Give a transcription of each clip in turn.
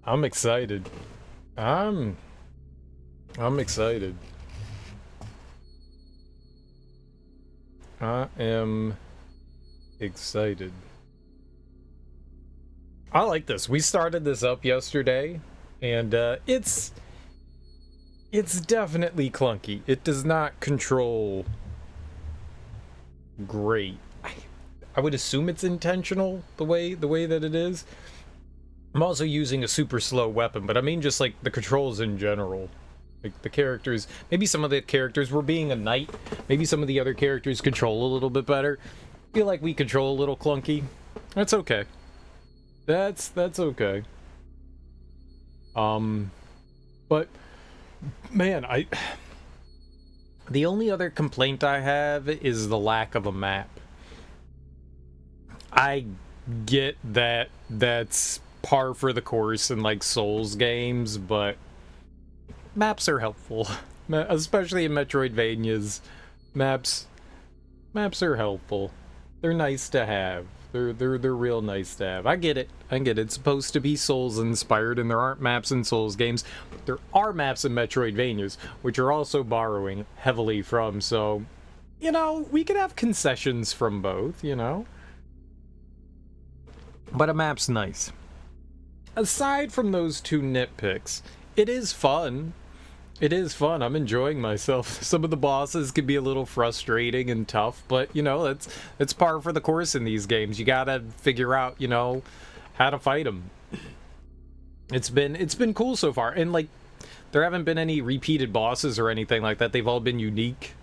I'm excited. I'm I'm excited. I am excited. I like this. We started this up yesterday, and it's definitely clunky. It does not control great. I would assume it's intentional the way that it is. I'm also using a super slow weapon, but I mean just like the controls in general. Like the characters, maybe some of the characters, we're being a knight, maybe some of the other characters control a little bit better. I feel like we control a little clunky. That's okay. That's okay. But man, the only other complaint I have is the lack of a map. I get that that's par for the course in like Souls games, but maps are helpful, especially in metroidvanias. Maps are helpful. They're nice to have. They're real nice to have. I get it. It's supposed to be Souls inspired, and there aren't maps in Souls games. But there are maps in metroidvanias, which are also borrowing heavily from. So, you know, we could have concessions from both. You know, but a map's nice. Aside from those two nitpicks, it is fun. It is fun. I'm enjoying myself. Some of the bosses can be a little frustrating and tough, but you know, it's par for the course in these games. You gotta figure out, you know, how to fight them. It's been cool so far, and like, there haven't been any repeated bosses or anything like that. They've all been unique,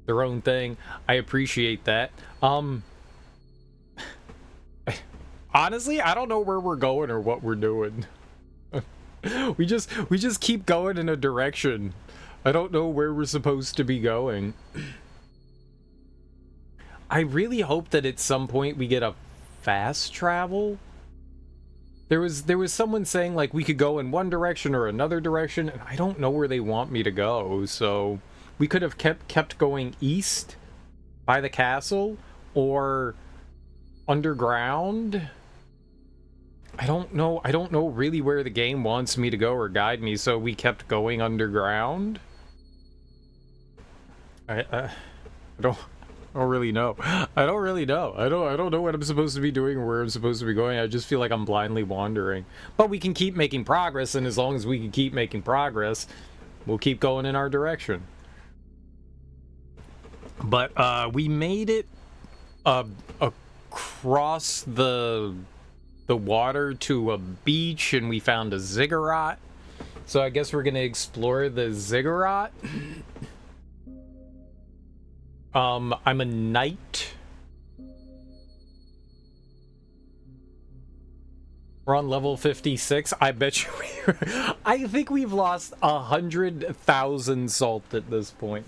their own thing. I appreciate that. Honestly, I don't know where we're going or what we're doing. We just keep going in a direction. I don't know where we're supposed to be going. I really hope that at some point we get a fast travel. There was someone saying like we could go in one direction or another direction, and I don't know where they want me to go. So we could have kept going east by the castle or underground. I don't know really where the game wants me to go or guide me, so we kept going underground. I don't really know. I don't really know. I don't know what I'm supposed to be doing or where I'm supposed to be going. I just feel like I'm blindly wandering. But we can keep making progress, and as long as we can keep making progress, we'll keep going in our direction. But we made it across the water to a beach, and we found a ziggurat. So I guess we're gonna explore the ziggurat. I'm a knight. We're on level 56. I bet you I think we've lost 100,000 salt at this point.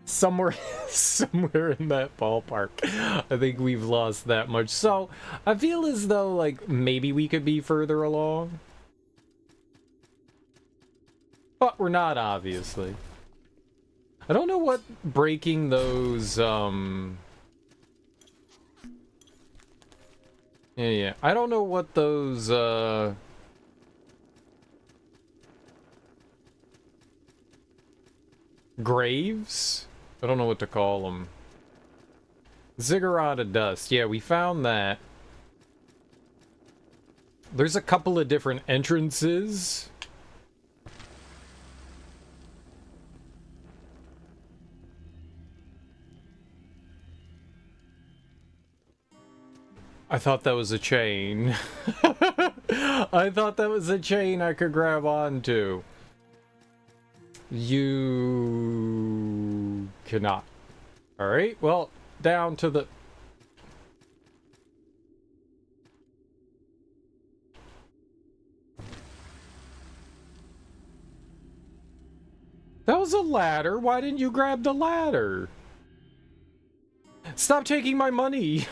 Somewhere in that ballpark. I think we've lost that much. So I feel as though like maybe we could be further along, but we're not, obviously. I don't know what breaking those yeah, I don't know what those graves, I don't know what to call them. Ziggurat of dust. Yeah, we found that. There's a couple of different entrances. I thought that was a chain. I thought that was a chain I could grab onto. You cannot. Alright, well, down to the... That was a ladder. Why didn't you grab the ladder? Stop taking my money.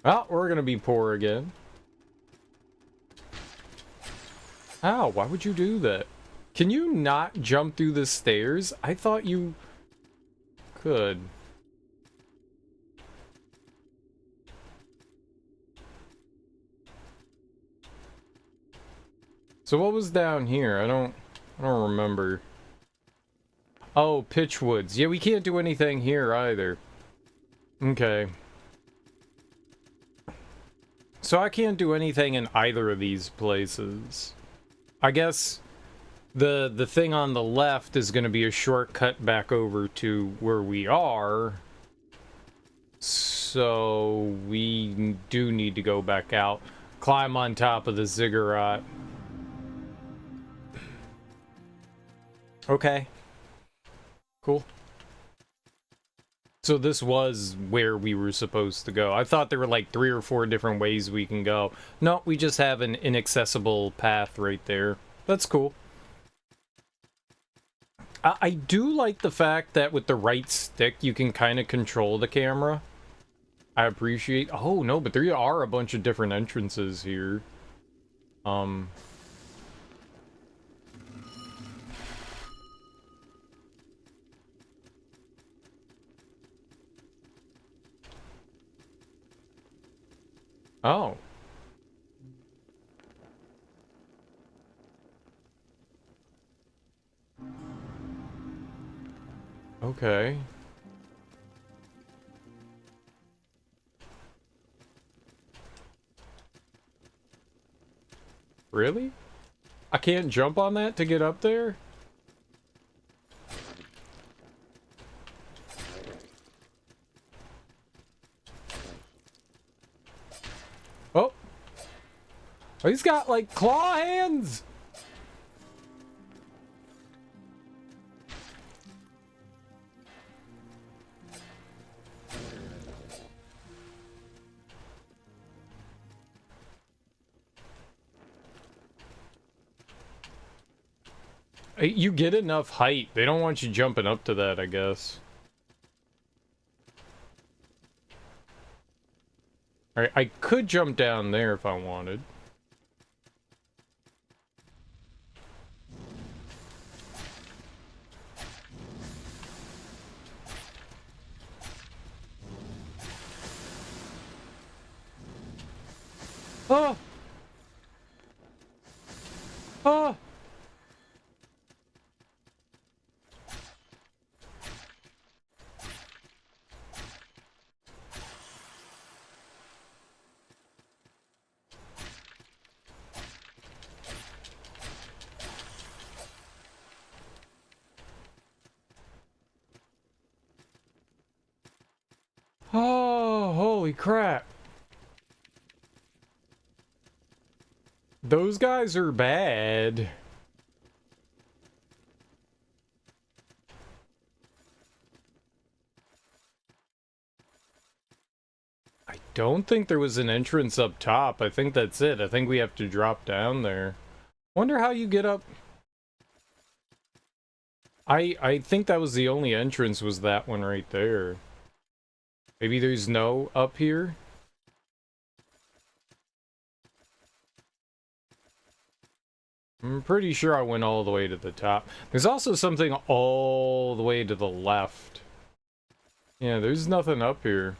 Well, we're gonna be poor again. How? Why would you do that? Can you not jump through the stairs? I thought you could. So what was down here? I don't remember. Oh, pitchwoods. Yeah, we can't do anything here either. Okay. So I can't do anything in either of these places. I guess the thing on the left is going to be a shortcut back over to where we are. So we do need to go back out. Climb on top of the ziggurat. Okay. Cool. So this was where we were supposed to go. I thought there were like 3 or 4 different ways we can go. No, we just have an inaccessible path right there. That's cool. I do like the fact that with the right stick, you can kind of control the camera. I appreciate... Oh, no, but there are a bunch of different entrances here. Oh. Okay. Really? I can't jump on that to get up there? Oh! Oh, he's got, like, claw hands! You get enough height. They don't want you jumping up to that, I guess. Alright, I could jump down there if I wanted. Oh! Oh! Oh, holy crap. Those guys are bad. I don't think there was an entrance up top. I think that's it. I think we have to drop down there. Wonder how you get up. I think that was the only entrance, was that one right there. Maybe there's no up here? I'm pretty sure I went all the way to the top. There's also something all the way to the left. Yeah, there's nothing up here.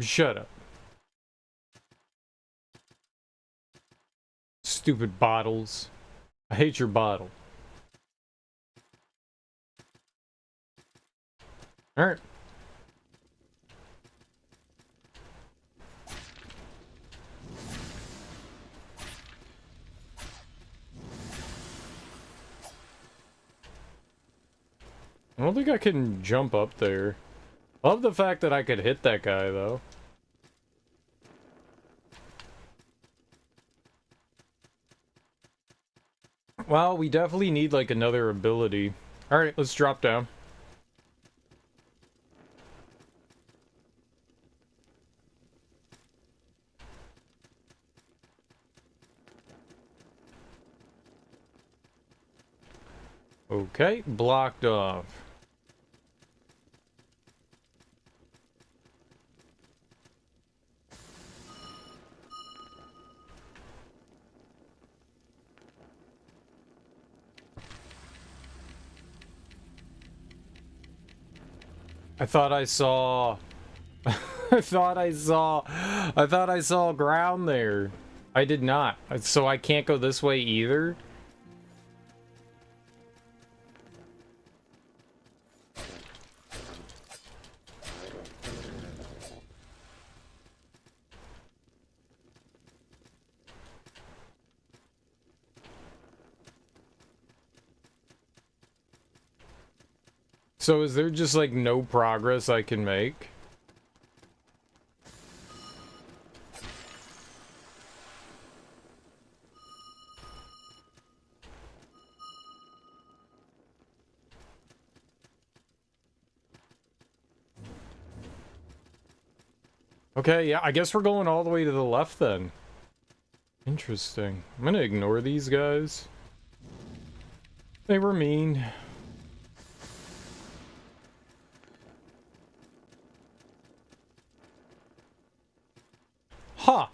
Shut up. Stupid bottles. I hate your bottle. Alright. I don't think I can jump up there. Love the fact that I could hit that guy, though. Well, we definitely need, like, another ability. Alright, let's drop down. Okay, blocked off. I thought I saw... I thought I saw ground there. I did not. So I can't go this way either? So is there just like no progress I can make? Okay, yeah, I guess we're going all the way to the left then. Interesting. I'm gonna ignore these guys. They were mean. Huh.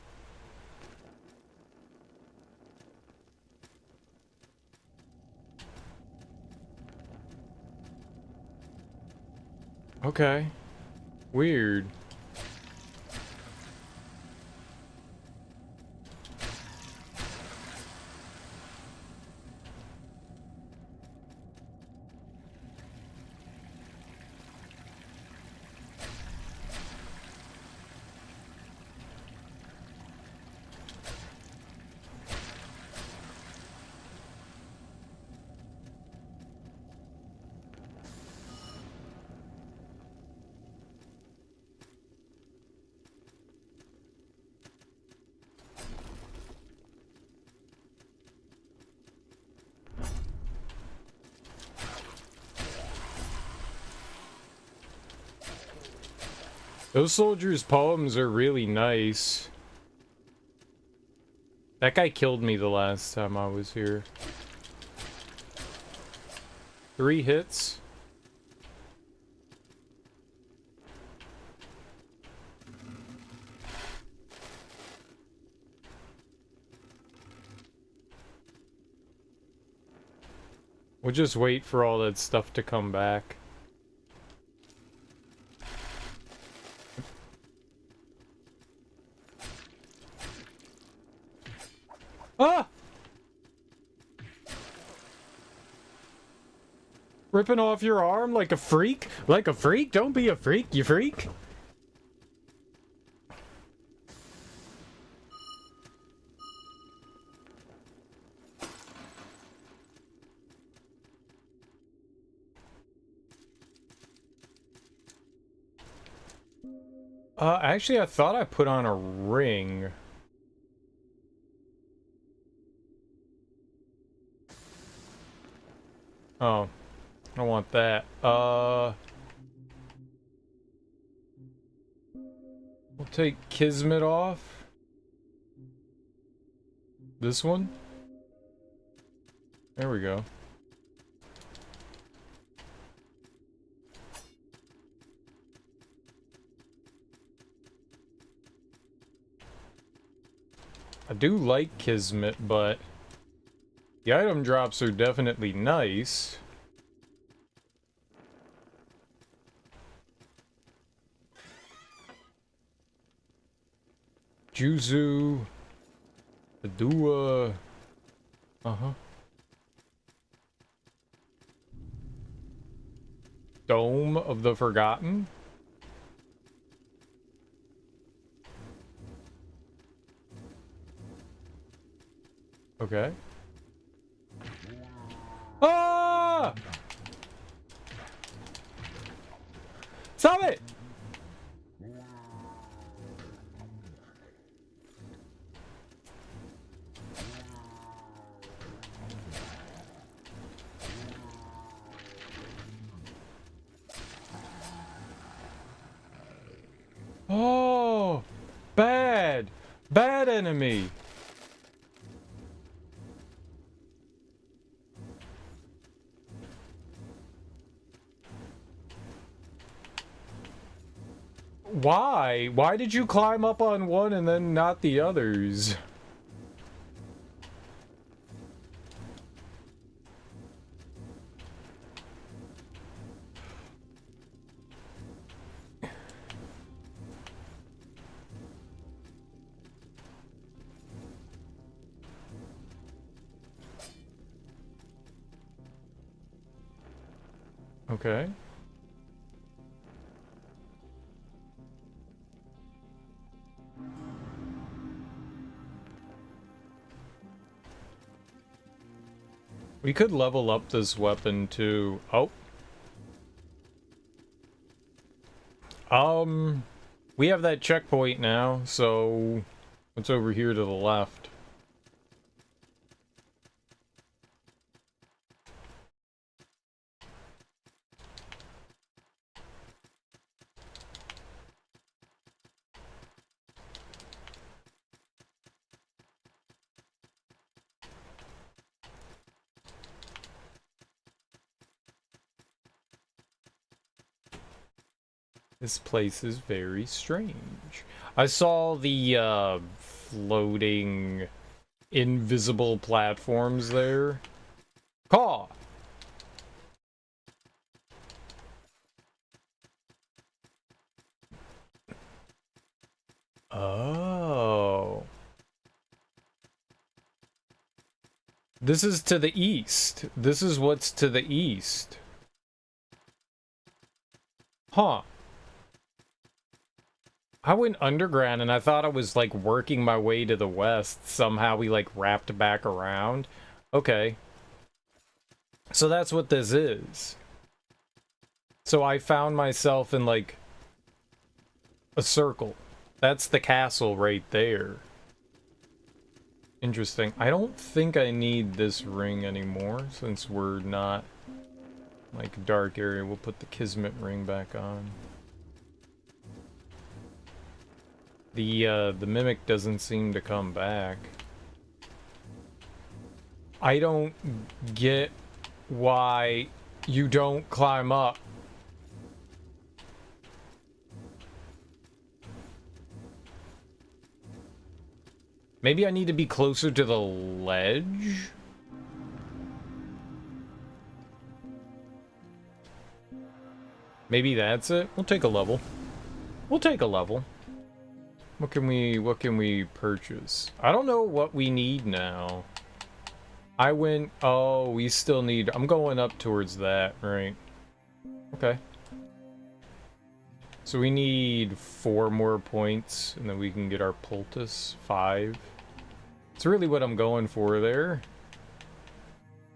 Okay. Weird. Those soldiers' poems are really nice. That guy killed me the last time I was here. 3 hits. We'll just wait for all that stuff to come back. Ah! Ripping off your arm like a freak? Like a freak? Don't be a freak, you freak! Actually, I thought I put on a ring. Oh, I don't want that. We'll take Kismet off. This one? There we go. I do like Kismet, but the item drops are definitely nice. Juzu. Adua. Uh-huh. Dome of the Forgotten. Okay. Ah! Stop it! Oh! Bad! Bad enemy! Why? Why did you climb up on one and then not the others? Okay. We could level up this weapon to... Oh. We have that checkpoint now, so... What's over here to the left? This place is very strange. I saw the, floating, invisible platforms there. Caw! Oh. This is to the east. This is what's to the east. Huh. I went underground and I thought I was like working my way to the west. Somehow we like wrapped back around. Okay. So that's what this is. So I found myself in like a circle. That's the castle right there. Interesting. I don't think I need this ring anymore since we're not like dark area. We'll put the Kismet ring back on. The mimic doesn't seem to come back. I don't get why you don't climb up. Maybe I need to be closer to the ledge? Maybe that's it? We'll take a level. We'll take a level. What can we purchase? I don't know what we need now. Oh, we still need, I'm going up towards that, right? Okay. So we need 4 more points, and then we can get our poultice, 5. It's really what I'm going for there.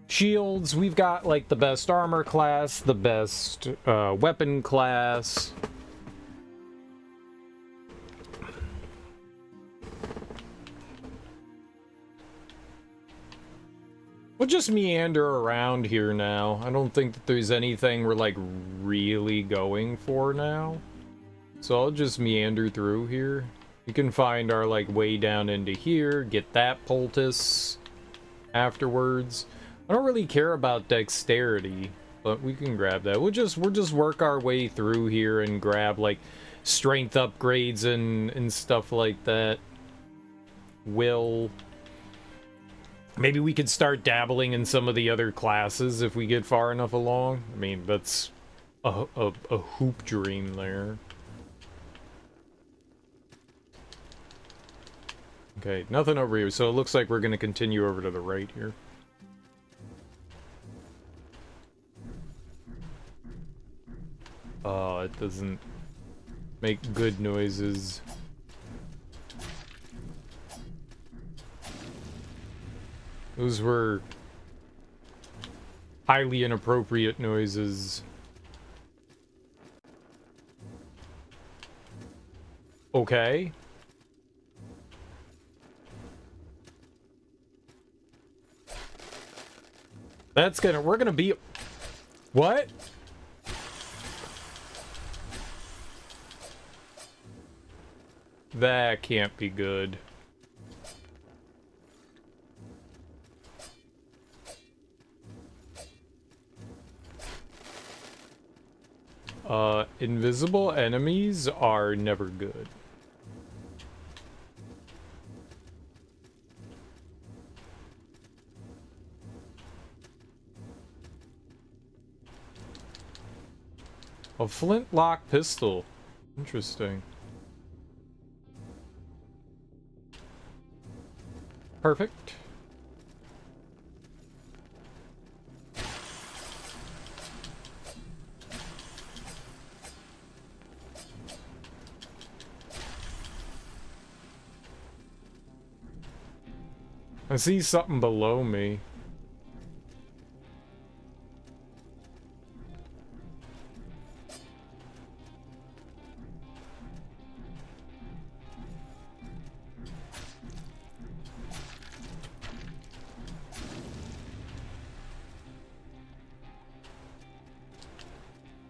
Shields, we've got, like, the best armor class, the best weapon class. We'll just meander around here now. I don't think that there's anything we're, like, really going for now. So I'll just meander through here. We can find our, like, way down into here, get that poultice afterwards. I don't really care about dexterity, but we can grab that. We'll just work our way through here and grab, like, strength upgrades and stuff like that. Maybe we could start dabbling in some of the other classes if we get far enough along. I mean, that's a hoop dream there. Okay, nothing over here, so it looks like we're going to continue over to the right here. Oh, it doesn't make good noises. Those were highly inappropriate noises. Okay. We're gonna be... What? That can't be good. Invisible enemies are never good. A flintlock pistol. Interesting. Perfect. I see something below me.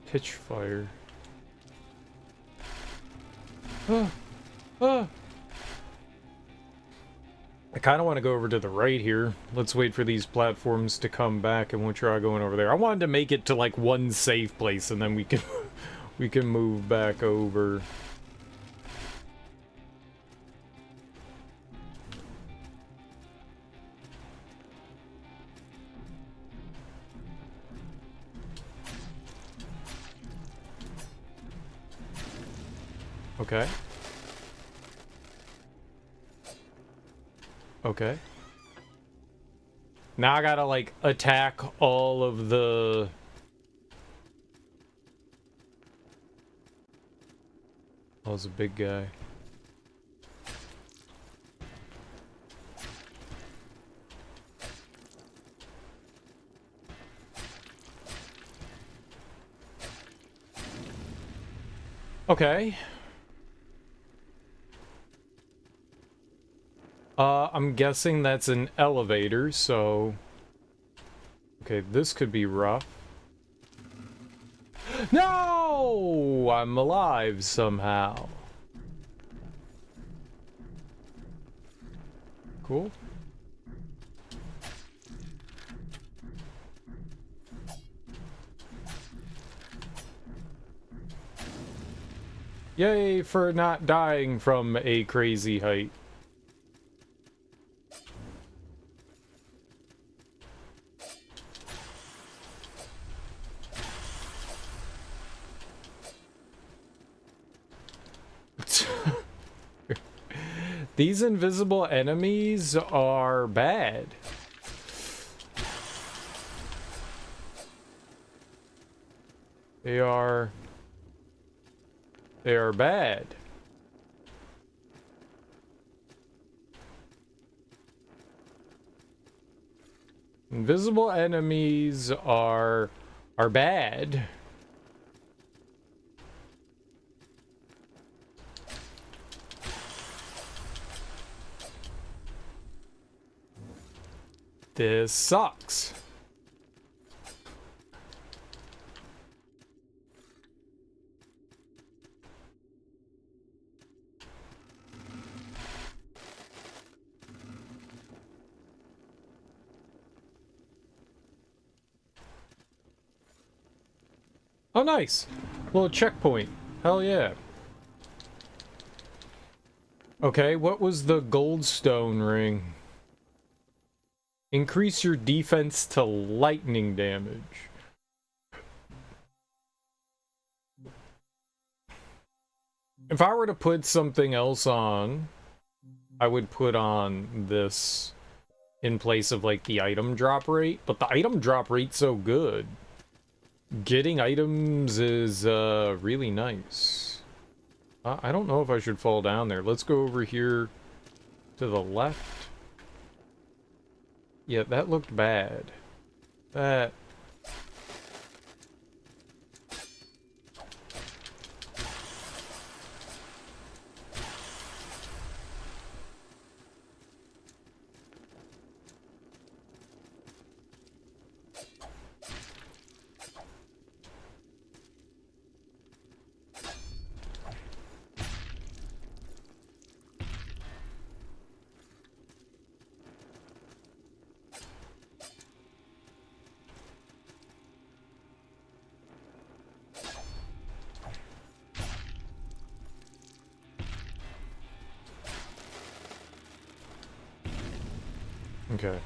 Pitch fire. Ah, ah. I kind of want to go over to the right here. Let's wait for these platforms to come back and we'll try going over there. I wanted to make it to like one safe place and then we can we can move back over. Okay. Okay. Now I gotta, like, attack all of the... Oh, there's a big guy. Okay. I'm guessing that's an elevator, so... Okay, this could be rough. No! I'm alive somehow. Cool. Yay for not dying from a crazy height. These invisible enemies are bad. They are bad. Invisible enemies are bad. This sucks. Oh, nice. Little checkpoint. Hell yeah. Okay, what was the goldstone ring? Increase your defense to lightning damage. If I were to put something else on, I would put on this in place of like the item drop rate, but the item drop rate's so good. Getting items is really nice. I don't know if I should fall down there. Let's go over here to the left. Yeah, that looked bad. That... Okay.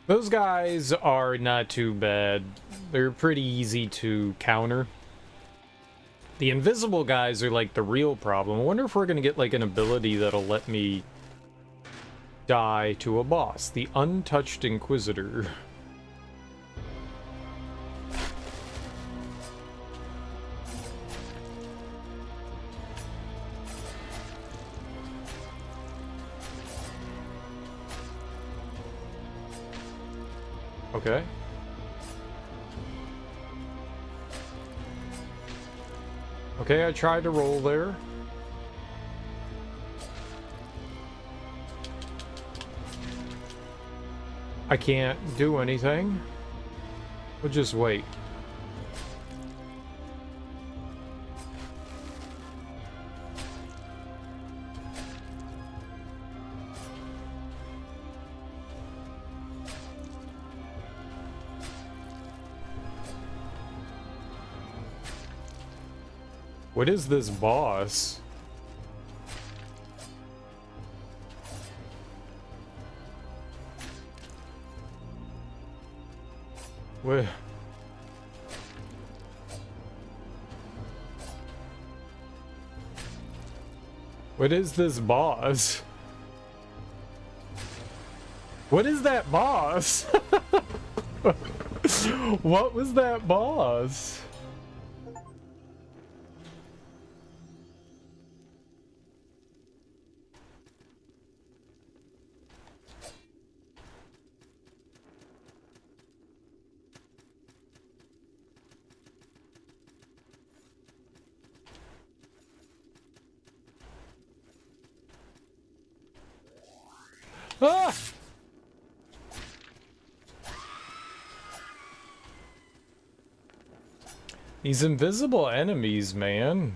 Those guys are not too bad. They're pretty easy to counter. The invisible guys are like the real problem. I wonder if we're gonna get like an ability that'll let me die to a boss. The Untouched Inquisitor. Okay. Okay, I tried to roll there. I can't do anything. We'll just wait. What is this boss? What? What is this boss? What is that boss? What was that boss? Ah! These invisible enemies, man.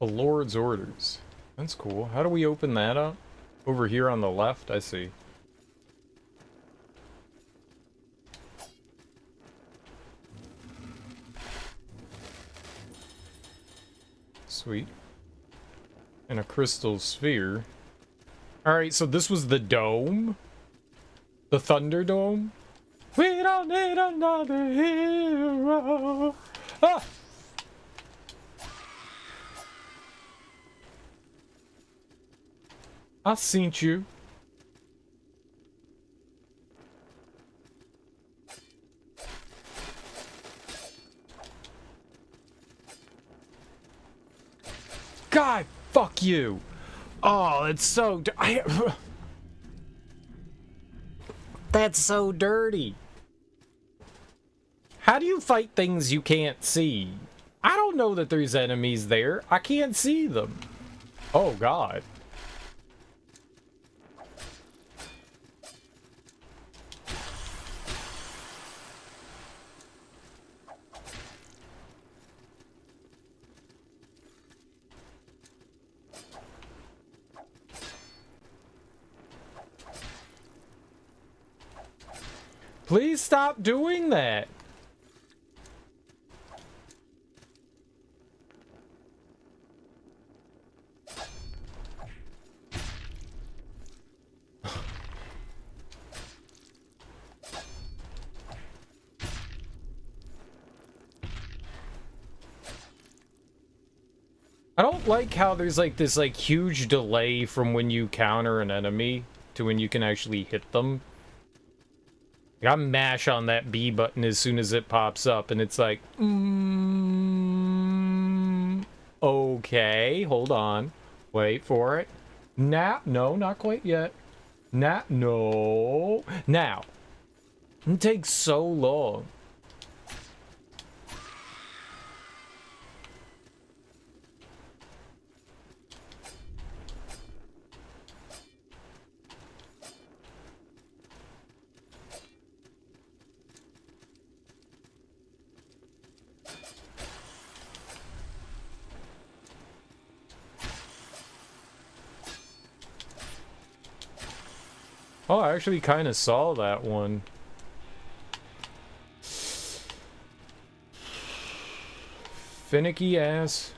The Lord's orders. That's cool. How do we open that up? Over here on the left, I see. Sweet. And a crystal sphere. Alright, so this was the dome? The Thunderdome? We don't need another hero! Ah! I seen you. God, fuck you. Oh, it's so... That's so dirty. How do you fight things you can't see? I don't know that there's enemies there. I can't see them. Oh, God. Please stop doing that. I don't like how there's like this like huge delay from when you counter an enemy to when you can actually hit them. I mash on that B button as soon as it pops up, and it's like, okay, hold on, wait for it. Nah, no, not quite yet. Nah, no. Now, it takes so long. Oh, I actually kind of saw that one. Finicky ass.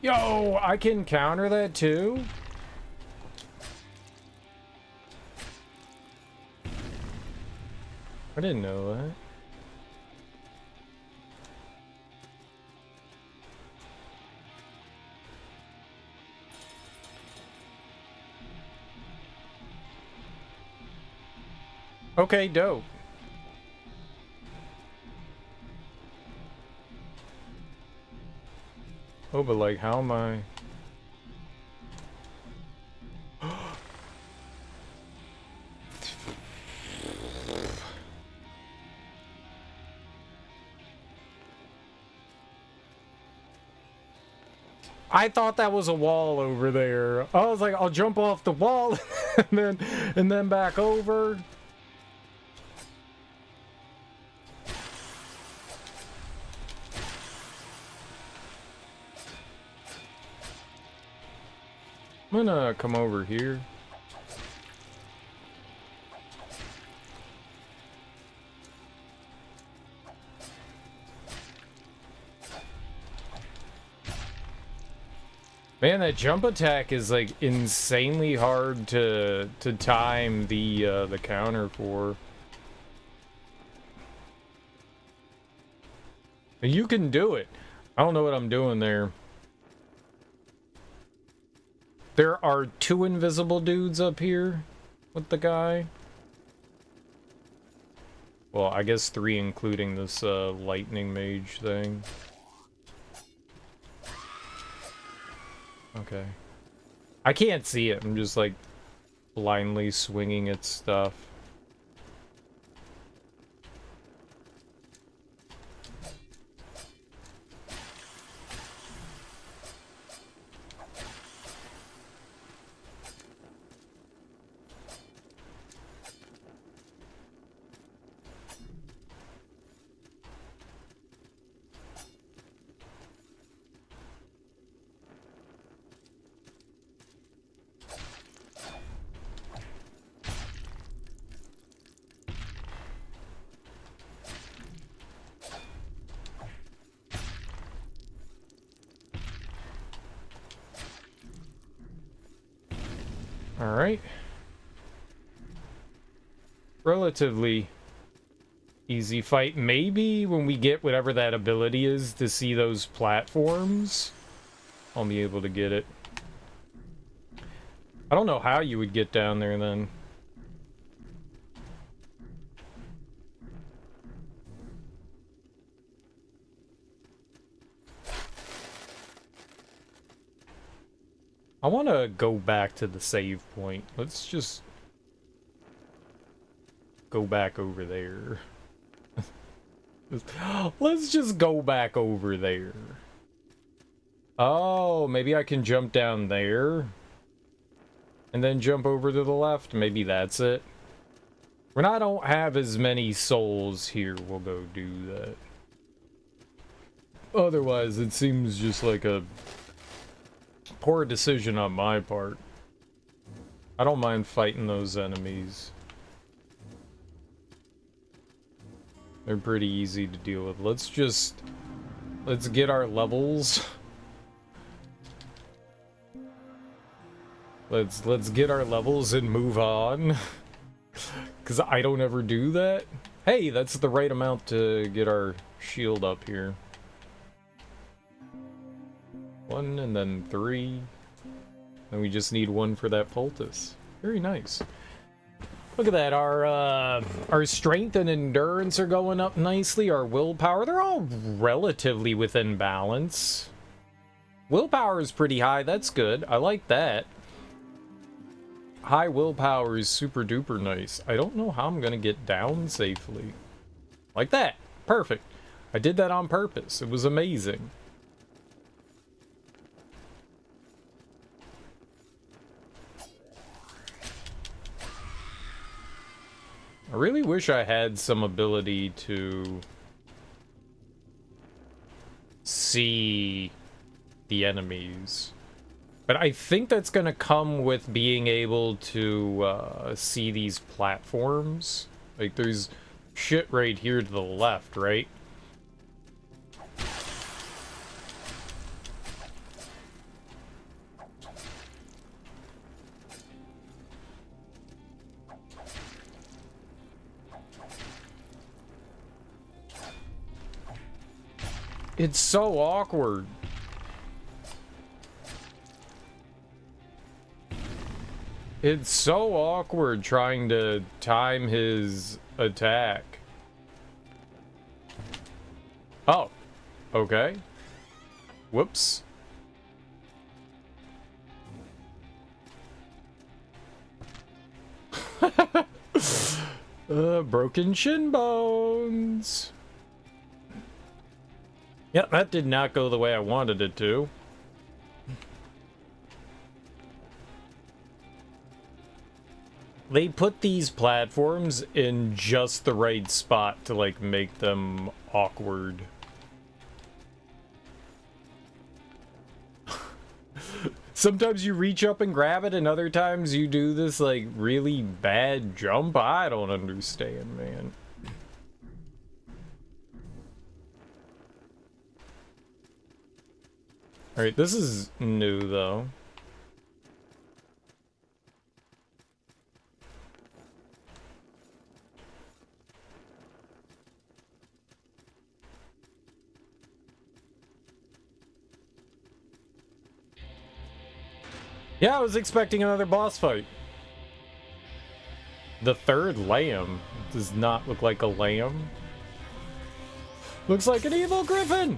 Yo, I can counter that too? I didn't know that. Okay, dope. Oh, but like, how am I... I thought that was a wall over there. I was like, I'll jump off the wall and then back over. I'm gonna come over here. Man, that jump attack is like insanely hard to time the counter for. You can do it. I don't know what I'm doing there. There are 2 invisible dudes up here with the guy. Well, I guess 3 including this lightning mage thing. Okay. I can't see it. I'm just like blindly swinging at stuff. Alright. Relatively easy fight. Maybe when we get whatever that ability is to see those platforms, I'll be able to get it. I don't know how you would get down there then. I want to go back to the save point. Let's just go back over there. Let's just go back over there. Oh, maybe I can jump down there and then jump over to the left. Maybe that's it. When I don't have as many souls here, we'll go do that. Otherwise, it seems just like a poor decision on my part. I don't mind fighting those enemies. They're pretty easy to deal with. Let's get our levels. Let's get our levels and move on. Cause I don't ever do that. Hey, that's the right amount to get our shield up here. 1 and then 3. And we just need 1 for that poultice. Very nice. Look at that, our strength and endurance are going up nicely. Our willpower, they're all relatively within balance. Willpower is pretty high, that's good. I like that. High willpower is super duper nice. I don't know how I'm gonna get down safely. Like that, perfect. I did that on purpose, it was amazing. I really wish I had some ability to see the enemies. But I think that's gonna come with being able to see these platforms. Like, there's shit right here to the left, right? It's so awkward. It's so awkward trying to time his attack. Oh, okay. Whoops. Broken shin bones. Yep, that did not go the way I wanted it to. They put these platforms in just the right spot to, like, make them awkward. Sometimes you reach up and grab it, and other times you do this, like, really bad jump. I don't understand, man. Alright, this is new, though. Yeah, I was expecting another boss fight. The third lamb does not look like a lamb. Looks like an evil griffin!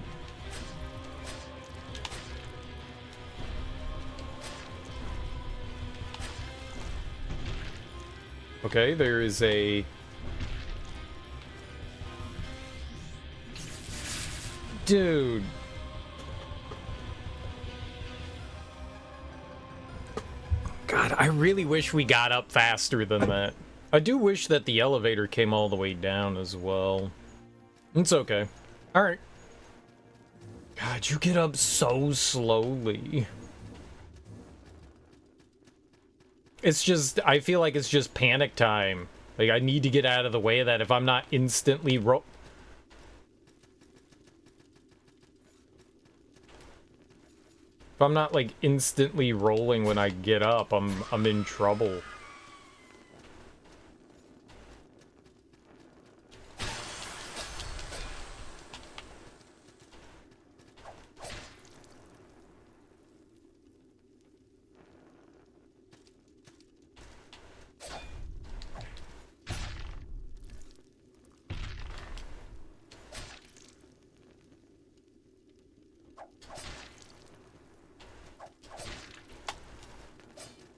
Okay, there is a... Dude. God, I really wish we got up faster than that. I do wish that the elevator came all the way down as well. It's okay. Alright. God, you get up so slowly. It's just, I feel like it's just panic time. Like, I need to get out of the way of that if I'm not instantly If I'm not, like, instantly rolling when I get up, I'm in trouble.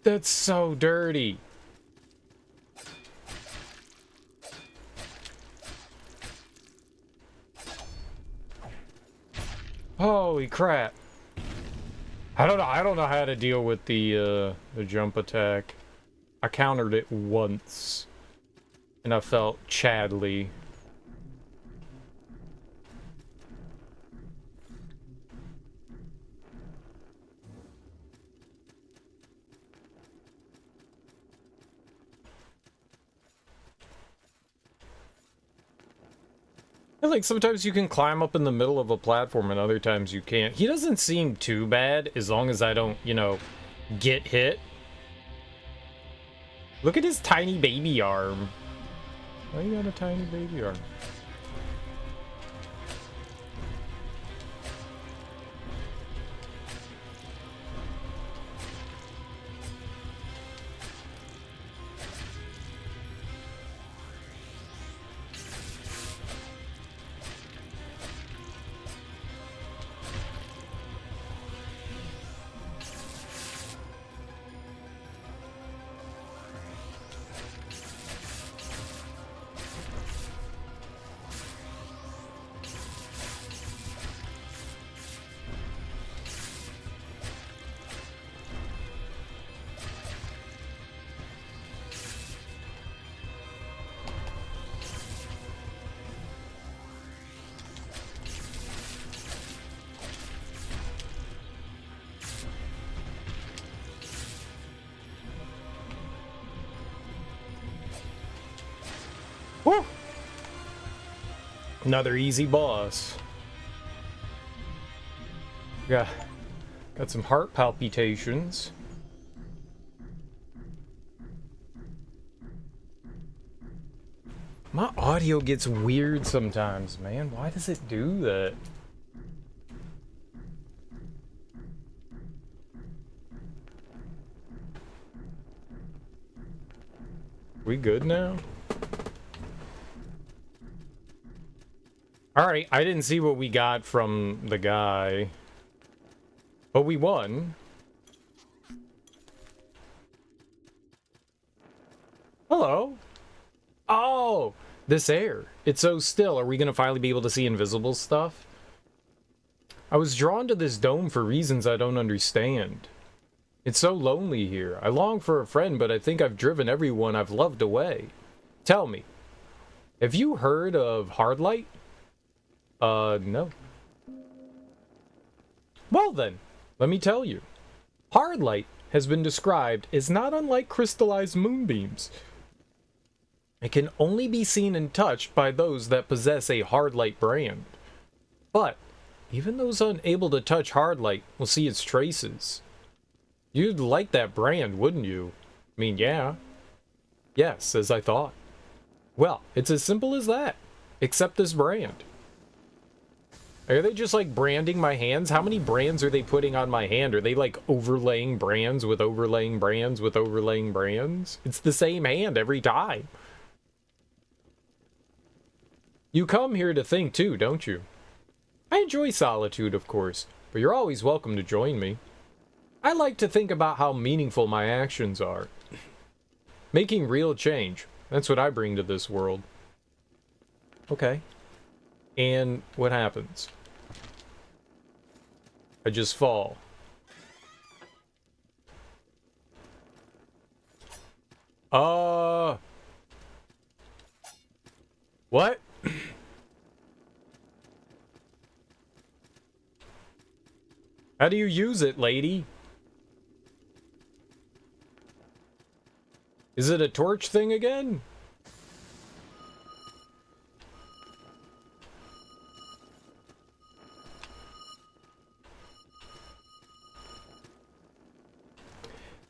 That's so dirty. Holy crap. I don't know how to deal with the jump attack. I countered it once and I felt Chadley. Like, sometimes you can climb up in the middle of a platform and other times you can't. He doesn't seem too bad as long as I don't, you know, get hit. Look at his tiny baby arm. Why you got a tiny baby arm? Woo! Another easy boss. Got some heart palpitations. My audio gets weird sometimes, man. Why does it do that? We good now? Alright, I didn't see what we got from the guy. But we won. Hello. Oh, this air. It's so still. Are we gonna finally be able to see invisible stuff? I was drawn to this dome for reasons I don't understand. It's so lonely here. I long for a friend, but I think I've driven everyone I've loved away. Tell me, have you heard of Hardlight? No. Well then, let me tell you. Hardlight has been described as not unlike crystallized moonbeams. It can only be seen and touched by those that possess a Hardlight brand. But even those unable to touch Hardlight will see its traces. You'd like that brand, wouldn't you? I mean, yeah. Yes, as I thought. Well, it's as simple as that. Accept this brand. Are they just like branding my hands? How many brands are they putting on my hand? Are they like overlaying brands with overlaying brands with overlaying brands? It's the same hand every time. You come here to think too, don't you? I enjoy solitude, of course, but you're always welcome to join me. I like to think about how meaningful my actions are. Making real change. That's what I bring to this world. Okay. And what happens? I just fall. What? How do you use it, lady? Is it a torch thing again?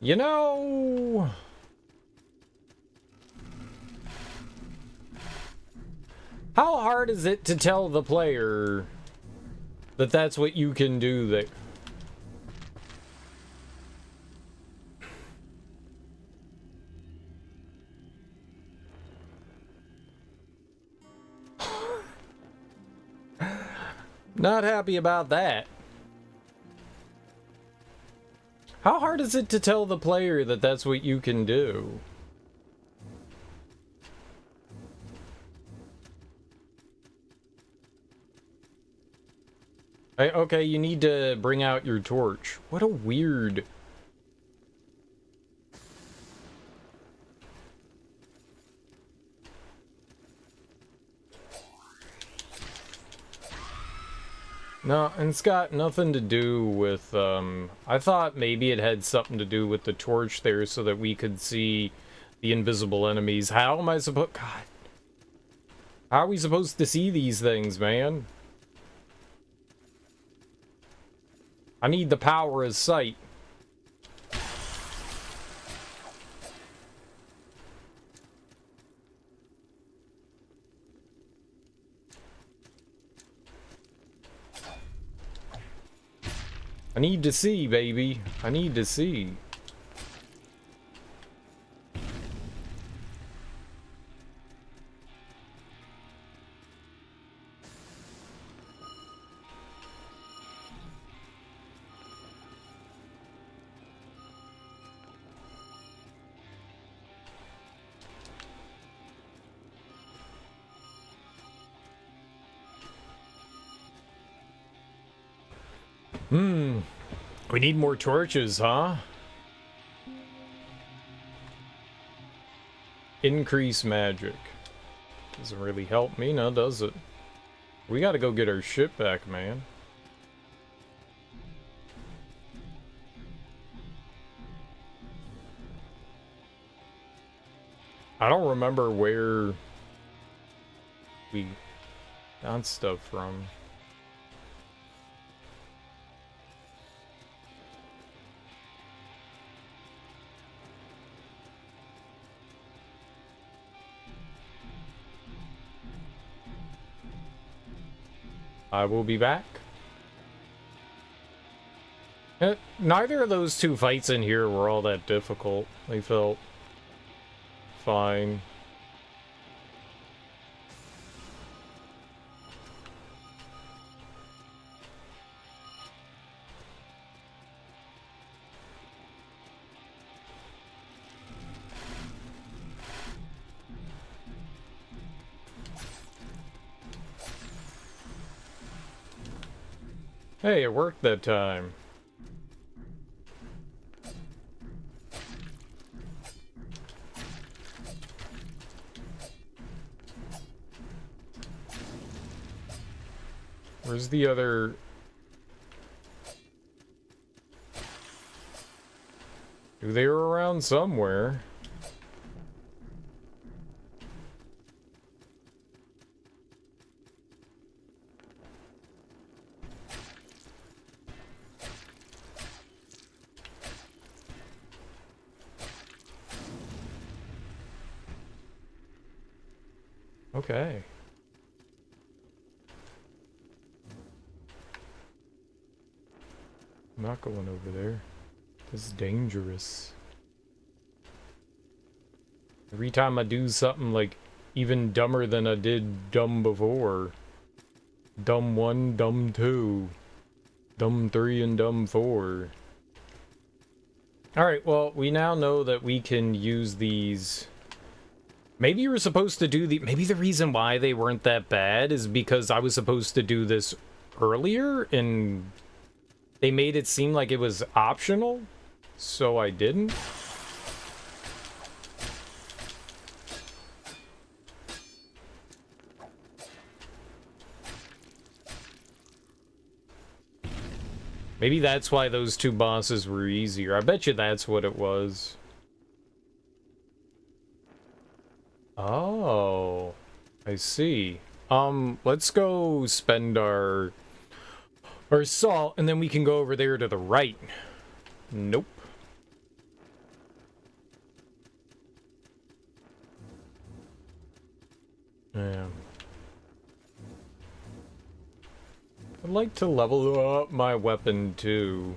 You know... How hard is it to tell the player that that's what you can do there? Not happy about that. How hard is it to tell the player that that's what you can do? Okay, you need to bring out your torch. What a weird... No, and it's got nothing to do with, I thought maybe it had something to do with the torch there so that we could see the invisible enemies. How am I supposed... God. How are we supposed to see these things, man? I need the power of sight. I need to see, baby. I need to see. We need more torches, huh? Increase magic. Doesn't really help me, now does it? We gotta go get our ship back, man. I don't remember where we got stuff from. I will be back. Neither of those two fights in here were all that difficult. They felt fine. Hey, it worked that time. Where's the other... They were around somewhere. Okay. I'm not going over there. This is dangerous. Every time I do something like even dumber than I did dumb before. Dumb 1, dumb 2, dumb 3, and dumb 4. Alright, well, we now know that we can use these. Maybe you were supposed to do the... Maybe the reason why they weren't that bad is because I was supposed to do this earlier, and they made it seem like it was optional, so I didn't. Maybe that's why those two bosses were easier. I bet you that's what it was. Oh, I see. Let's go spend our salt, and then we can go over there to the right. Nope. Yeah. I'd like to level up my weapon too.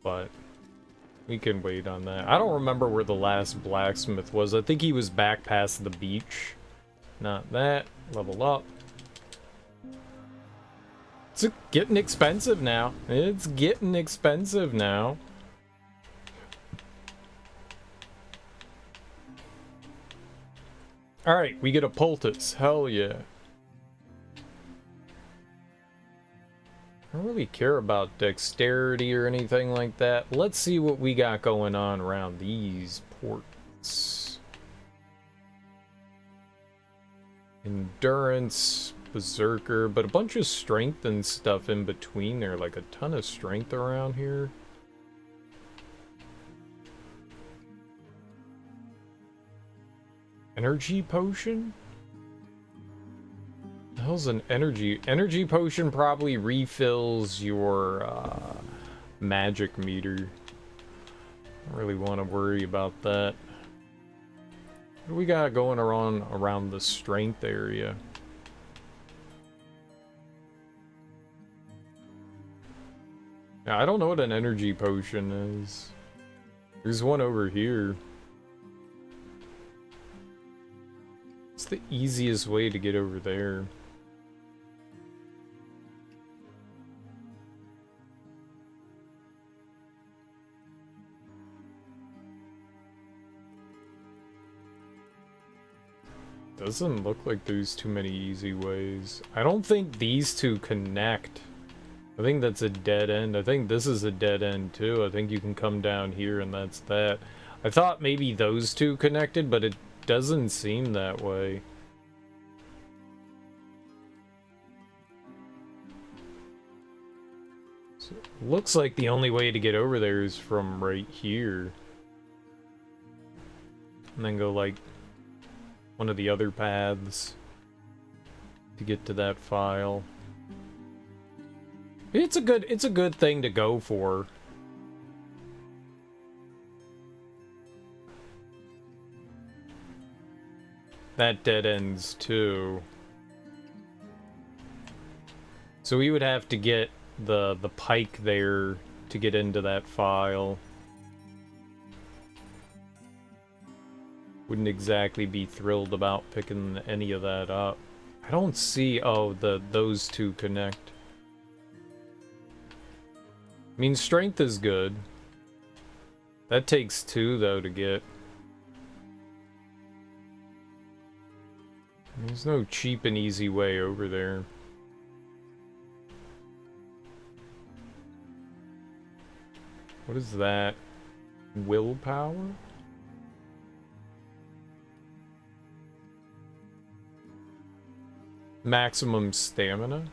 But we can wait on that. I don't remember where the last blacksmith was. I think he was back past the beach. Not that. Level up. It's getting expensive now. It's getting expensive now. Alright, we get a poultice. Hell yeah. I don't really care about dexterity or anything like that. Let's see what we got going on around these ports. Endurance, berserker, but a bunch of strength and stuff in between there. Like a ton of strength around here. Energy potion? The hell's an energy potion? Probably refills your magic meter. I don't really want to worry about that. What do we got going on around the strength area? Yeah, I don't know what an energy potion is. There's one over here. It's the easiest way to get over there. Doesn't look like there's too many easy ways. I don't think these two connect. I think that's a dead end. I think this is a dead end too. I think you can come down here and that's that. I thought maybe those two connected, but it doesn't seem that way. So it looks like the only way to get over there is from right here. And then go like one of the other paths to get to that file. It's a good thing to go for. That dead ends too. So we would have to get the pike there to get into that file. Wouldn't exactly be thrilled about picking any of that up. I don't see... Oh, those two connect. I mean, strength is good. That takes 2, though, to get. There's no cheap and easy way over there. What is that? Willpower? Maximum stamina?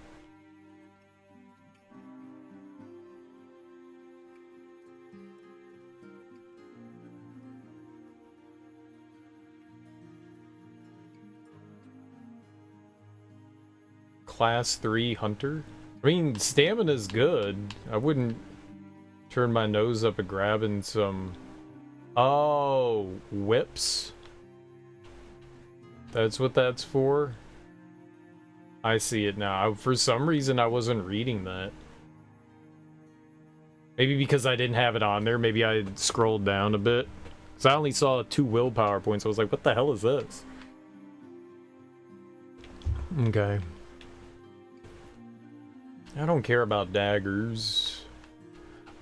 Class 3 hunter? I mean, stamina's good. I wouldn't turn my nose up at grabbing some... Oh, whips? That's what that's for? I see it now. For some reason, I wasn't reading that. Maybe because I didn't have it on there. Maybe I scrolled down a bit. Because I only saw 2 willpower points. I was like, what the hell is this? Okay. I don't care about daggers.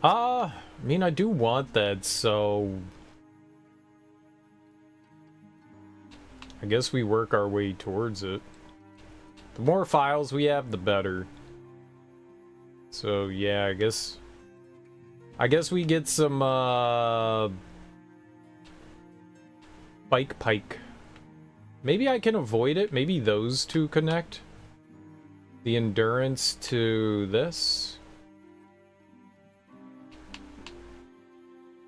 I mean, I do want that, so... I guess we work our way towards it. The more files we have, the better. So, yeah, I guess we get some, Pike. Maybe I can avoid it. Maybe those two connect. The endurance to this.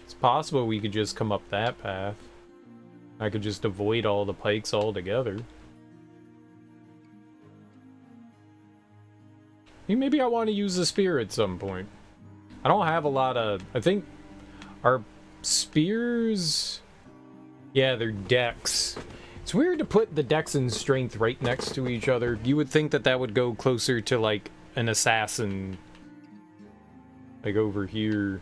It's possible we could just come up that path. I could just avoid all the pikes altogether. Maybe I want to use the spear at some point. I don't have a lot of... I think our spears... Yeah, they're dex. It's weird to put the dex and strength right next to each other. You would think that that would go closer to, like, an assassin. Like, over here.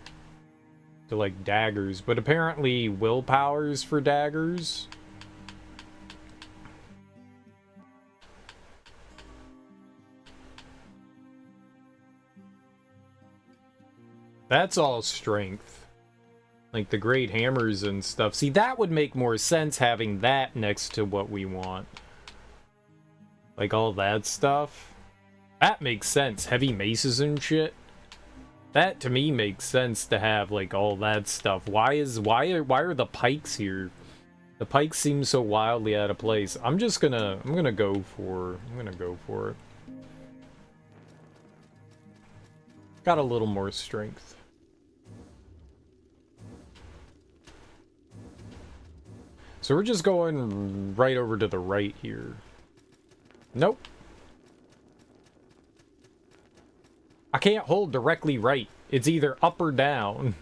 To, like, daggers. But apparently, willpower's for daggers. That's all strength. Like the great hammers and stuff. See, that would make more sense having that next to what we want. Like all that stuff. That makes sense. Heavy maces and shit. That to me makes sense to have like all that stuff. Why are the pikes here? The pikes seem so wildly out of place. I'm gonna go for it. Got a little more strength. So we're just going right over to the right here. Nope. I can't hold directly right. It's either up or down.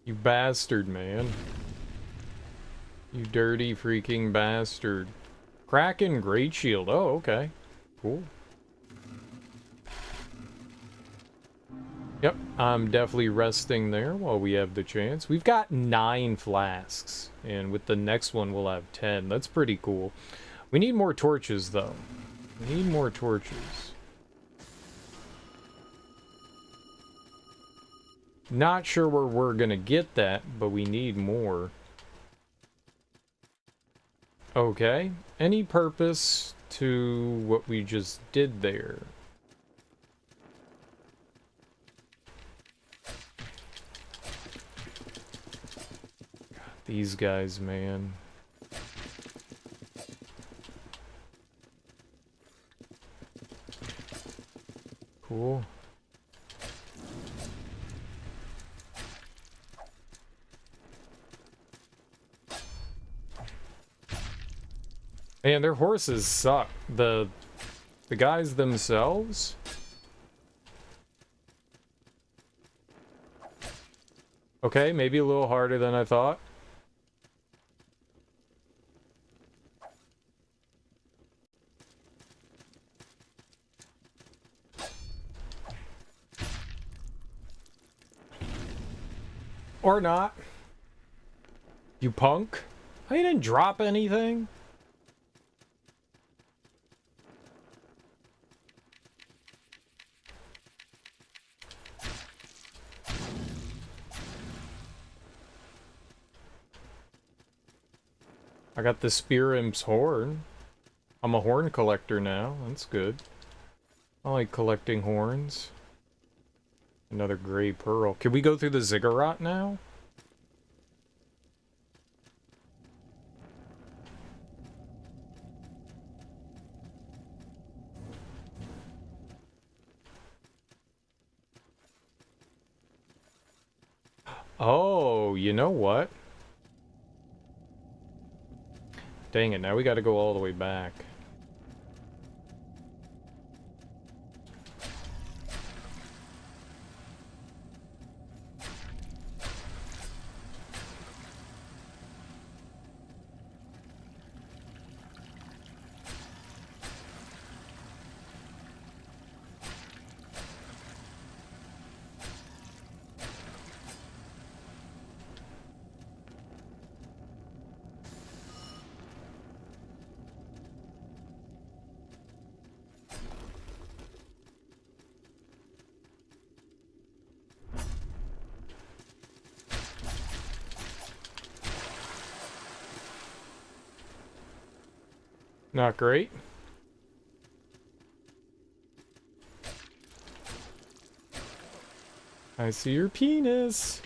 You bastard, man. You dirty freaking bastard. Kraken Great Shield. Oh, okay. Cool. Yep, I'm definitely resting there while we have the chance. We've got 9 flasks, and with the next one we'll have 10. That's pretty cool. We need more torches, though. We need more torches. Not sure where we're gonna get that, but we need more. Okay. Any purpose to what we just did there? God, these guys, man. Cool. Man, their horses suck. The guys themselves? Okay, maybe a little harder than I thought. Or not. You punk. I didn't drop anything. I got the Spear Imp's horn. I'm a horn collector now. That's good. I like collecting horns. Another gray pearl. Can we go through the ziggurat now? Oh, you know what? Dang it, now we gotta go all the way back. Not great. I see your penis.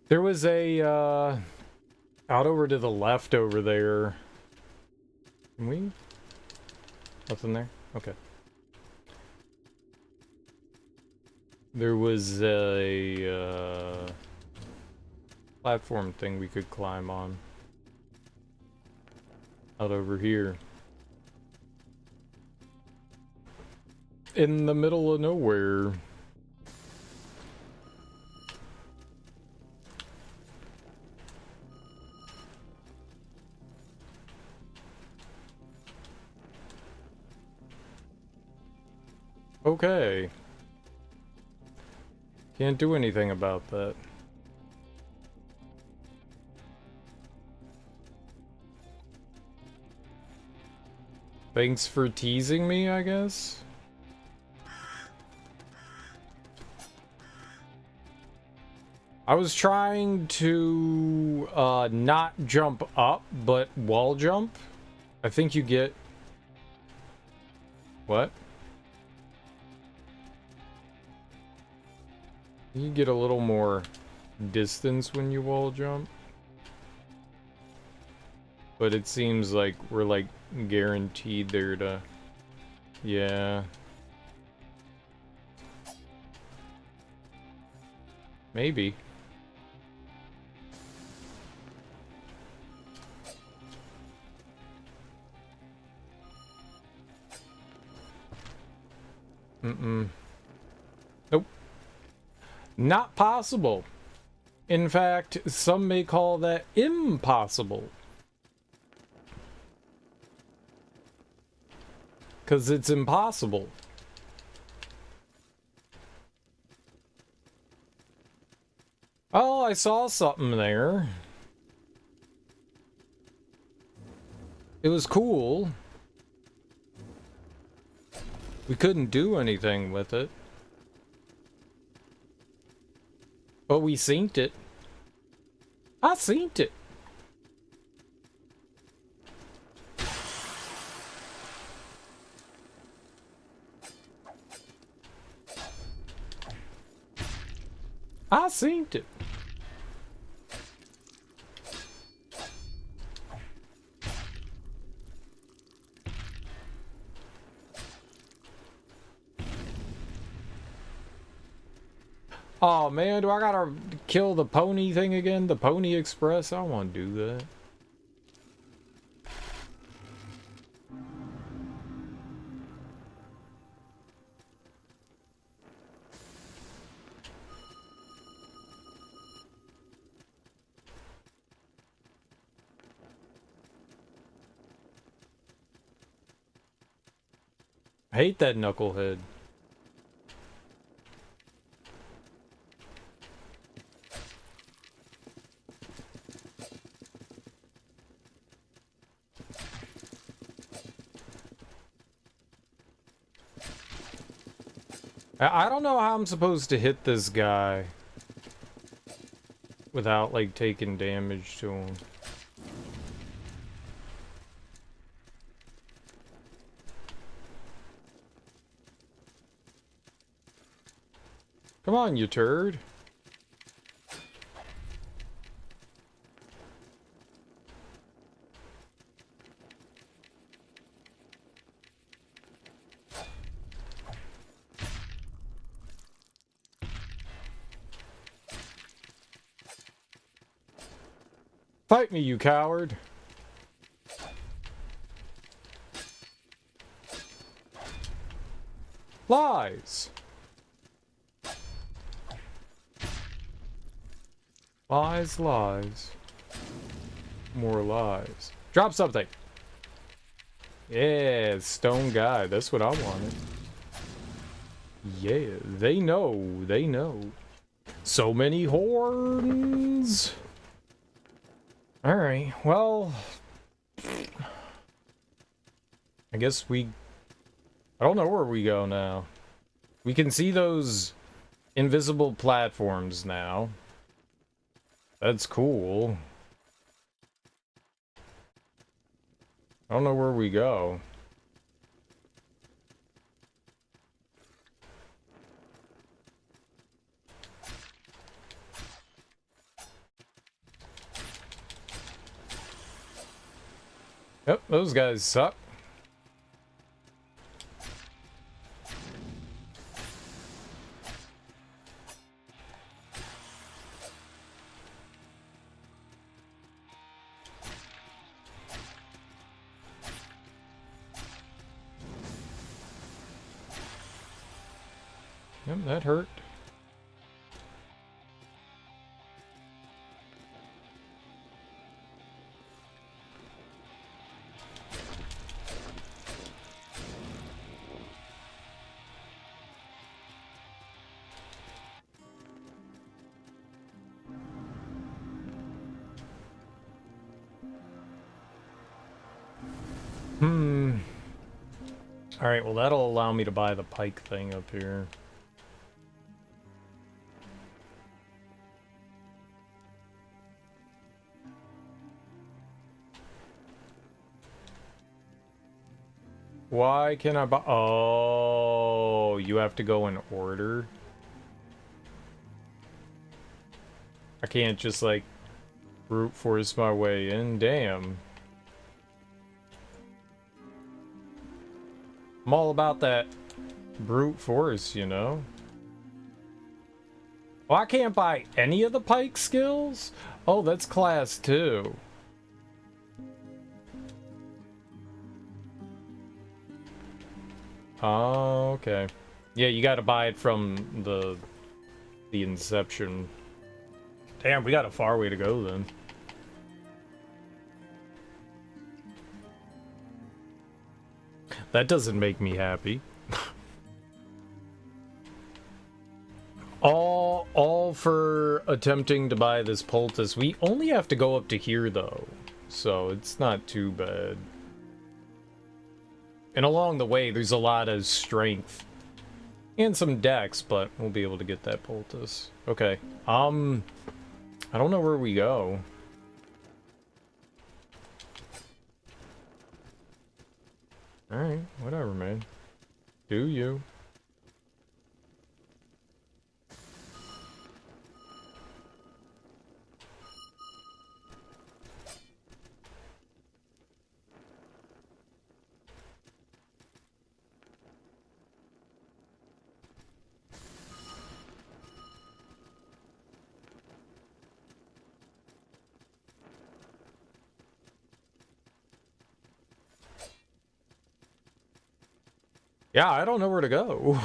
There was a, out over to the left over there. Can we? Nothing there? Okay. There was a, platform thing we could climb on. Out over here. In the middle of nowhere. Okay. Can't do anything about that. Thanks for teasing me, I guess? I was trying to not jump up, but wall jump. I think you get... What? You get a little more distance when you wall jump. But it seems like we're like guaranteed there to... Yeah. Maybe. Nope. Not possible. In fact, some may call that impossible. Because it's impossible. Oh, I saw something there. It was cool. We couldn't do anything with it. But we synced it. I synced it. I synced it. Oh man, do I gotta kill the pony thing again? The Pony Express? I don't want to do that. I hate that knucklehead. I don't know how I'm supposed to hit this guy without, like, taking damage to him. Come on, you turd. Fight me, you coward. Lies. Lies, lies. More lies. Drop something. Yeah, stone guy. That's what I wanted. Yeah, they know. They know. So many horns. Alright, well... I guess I don't know where we go now. We can see those invisible platforms now. That's cool. I don't know where we go. Yep, those guys suck. Yep, that hurt. Alright, well that'll allow me to buy the pike thing up here. Why can I buy... Oh, you have to go in order? I can't just, like, brute force my way in? Damn. I'm all about that brute force, you know? Well, I can't buy any of the pike skills? Oh, that's class 2. Oh, okay. Yeah, you gotta buy it from the inception. Damn, we got a far way to go then. That doesn't make me happy. all for attempting to buy this poultice. We only have to go up to here though, so it's not too bad. And along the way, there's a lot of strength and some dex, but we'll be able to get that poultice. Okay. I don't know where we go. Alright, whatever, man. Do you? Yeah, I don't know where to go.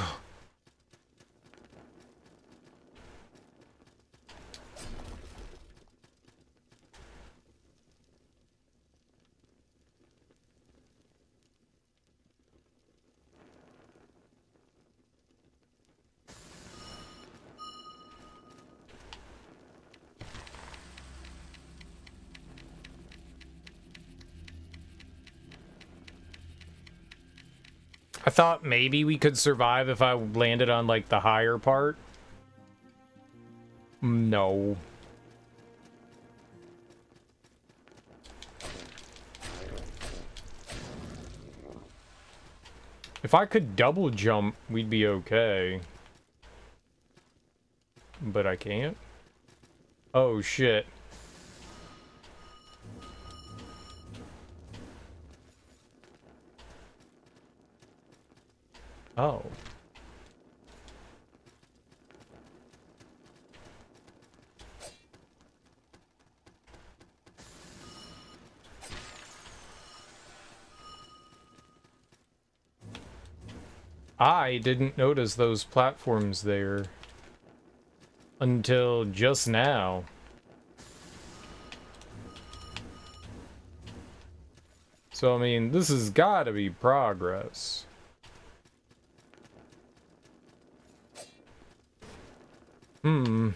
I thought maybe we could survive if I landed on, like, the higher part. No. If I could double jump, we'd be okay. But I can't. Oh, shit. Oh. I didn't notice those platforms there until just now. So, I mean, this has got to be progress. Hmm.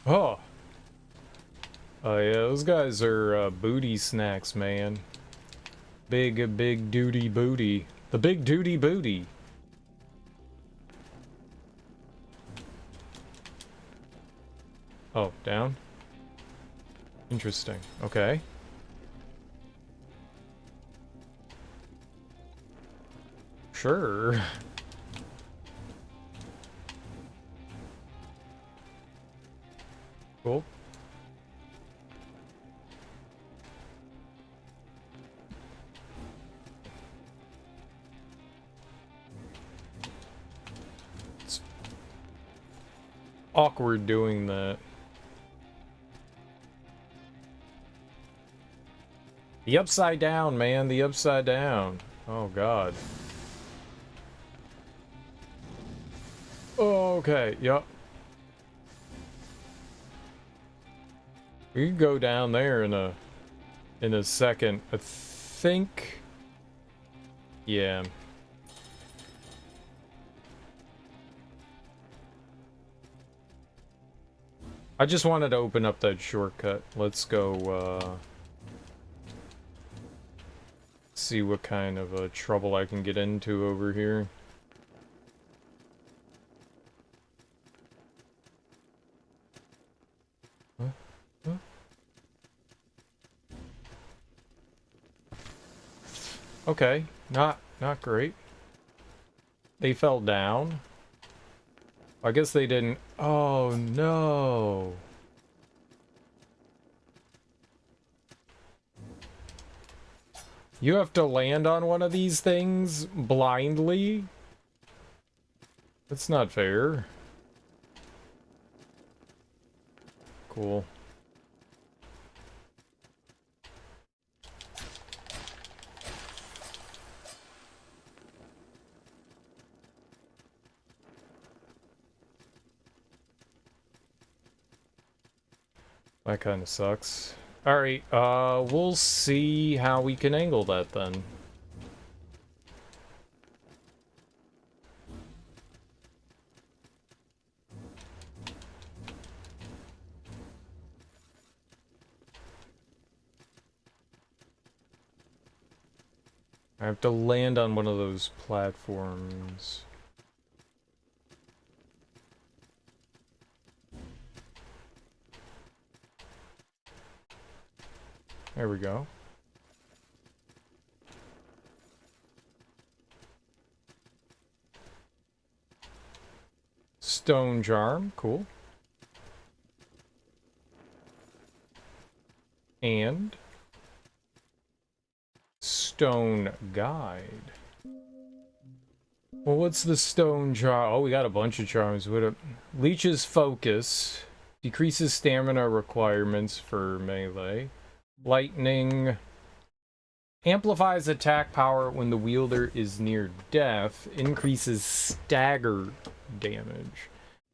Oh. Oh, yeah, those guys are booty snacks, man. Big duty booty. The big duty booty. Oh, down? Interesting. Okay. Sure. Cool. It's awkward doing that. The upside down, man. The upside down. Oh, God. Okay, yep. We can go down there in a second. I think. Yeah. I just wanted to open up that shortcut. Let's go, see what kind of trouble I can get into over here. Huh? Huh? Okay, not great. They fell down. I guess they didn't. Oh no. You have to land on one of these things blindly? That's not fair. Cool. That kind of sucks. Alright, we'll see how we can angle that then. I have to land on one of those platforms. There we go. Stone charm, cool. And stone guide. Well, what's the stone charm? Oh, we got a bunch of charms. What a leeches focus, decreases stamina requirements for melee. Lightning amplifies attack power when the wielder is near death. Increases stagger damage.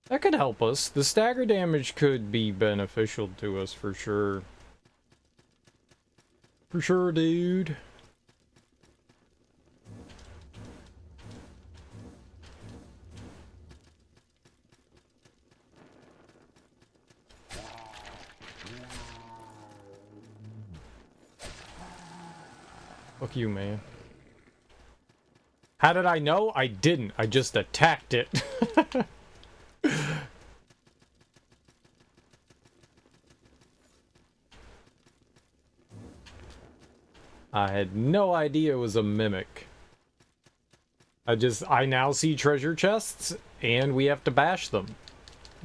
That could help us. The stagger damage could be beneficial to us for sure. For sure, dude. Fuck you, man. How did I know? I didn't. I just attacked it. I had no idea it was a mimic. I now see treasure chests, and we have to bash them.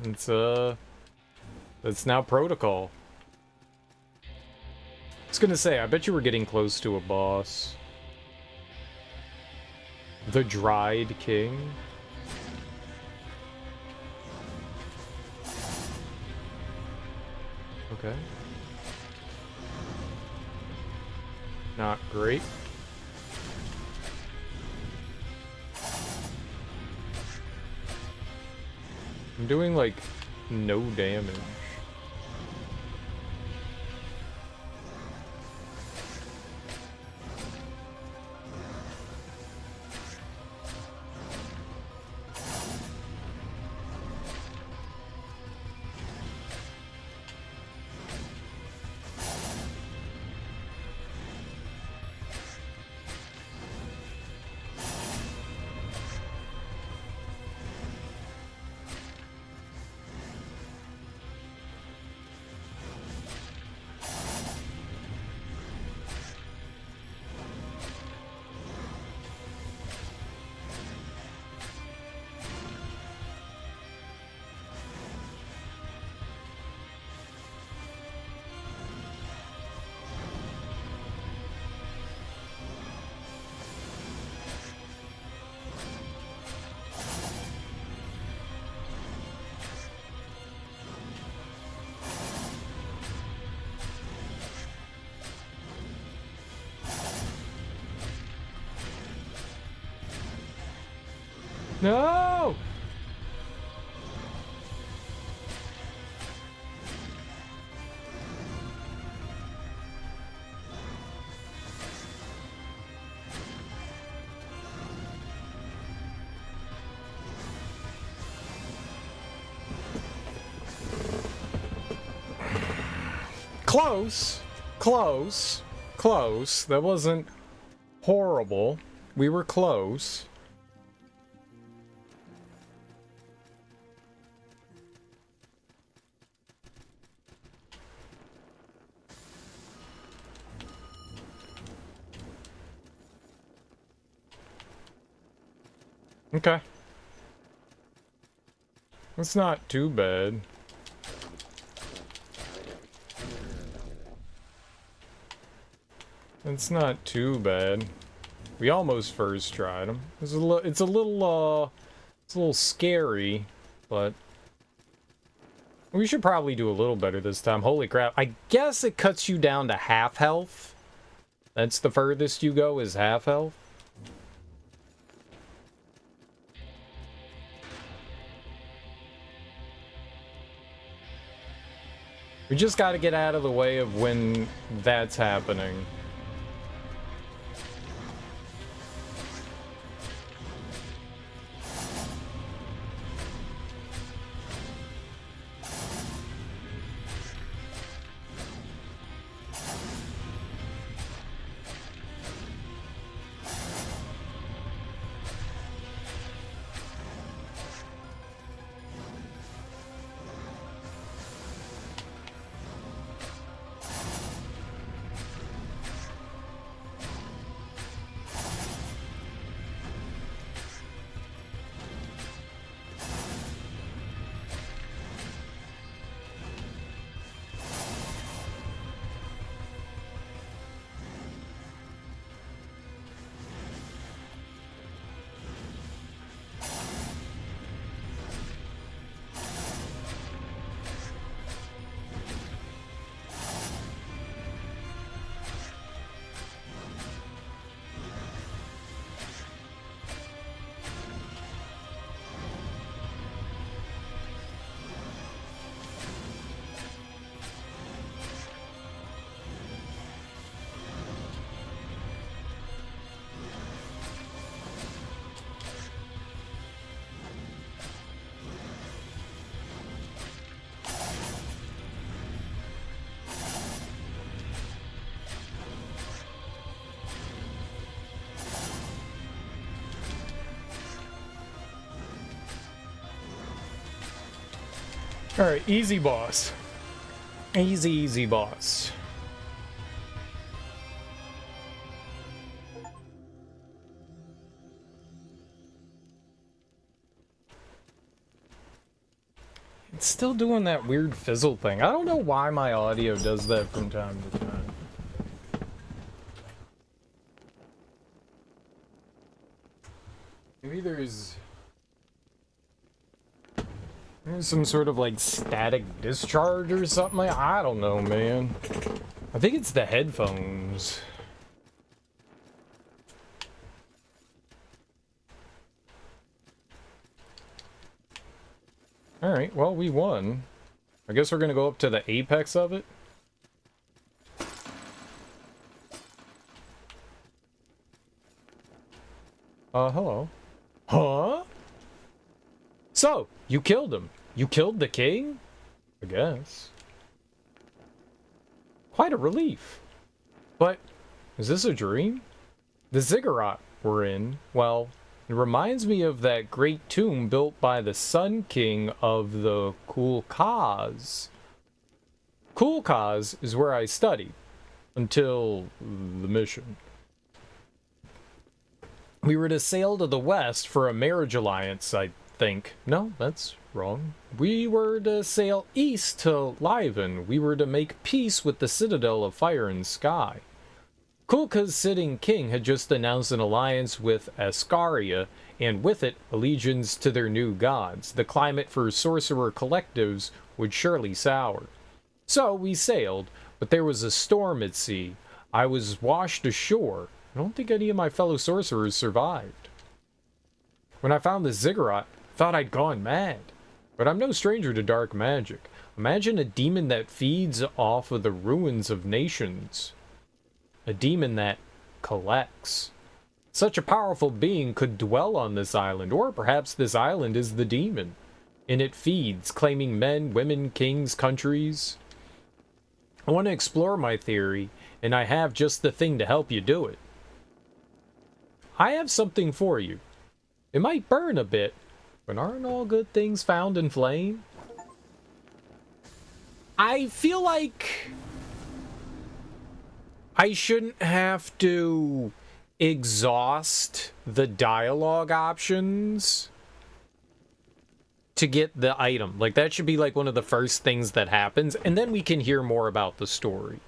That's now protocol. I was gonna say, I bet you were getting close to a boss. The Dried King. Okay. Not great. I'm doing, like, no damage. No! Close. Close. Close. That wasn't horrible. We were close. Okay. That's not too bad. It's not too bad. We almost first tried them. It's a little scary, but we should probably do a little better this time. Holy crap. I guess it cuts you down to half health. That's the furthest you go, is half health. We just got to get out of the way of when that's happening. Alright, easy boss. Easy boss. It's still doing that weird fizzle thing. I don't know why my audio does that from time to time. Maybe there's some sort of like static discharge or something. I don't know, man. I think it's the headphones. Alright, well, we won. I guess we're gonna go up to the apex of it. Hello. Huh? So, you killed him. You killed the king? I guess. Quite a relief. But, is this a dream? The ziggurat we're in, well, it reminds me of that great tomb built by the Sun King of the Kulkas. Kulkas is where I studied until the mission. We were to sail to the west for a marriage alliance, I think. No, that's wrong. We were to sail east to Liven. We were to make peace with the Citadel of Fire and Sky. Kulka's sitting king had just announced an alliance with Ascaria, and with it, allegiance to their new gods. The climate for sorcerer collectives would surely sour. So we sailed, but there was a storm at sea. I was washed ashore. I don't think any of my fellow sorcerers survived. When I found the ziggurat, I thought I'd gone mad. But I'm no stranger to dark magic. Imagine a demon that feeds off of the ruins of nations. A demon that collects. Such a powerful being could dwell on this island, or perhaps this island is the demon. And it feeds, claiming men, women, kings, countries. I want to explore my theory, and I have just the thing to help you do it. I have something for you. It might burn a bit, but aren't all good things found in flame? I feel like I shouldn't have to exhaust the dialogue options to get the item. Like, that should be like one of the first things that happens, and then we can hear more about the story.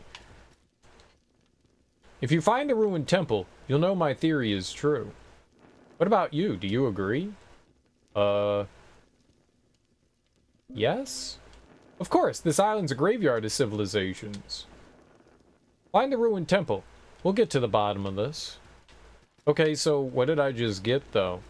If you find a ruined temple, you'll know my theory is true. What about you? Do you agree? Yes? Of course, this island's a graveyard of civilizations. Find a ruined temple. We'll get to the bottom of this. Okay, so what did I just get, though?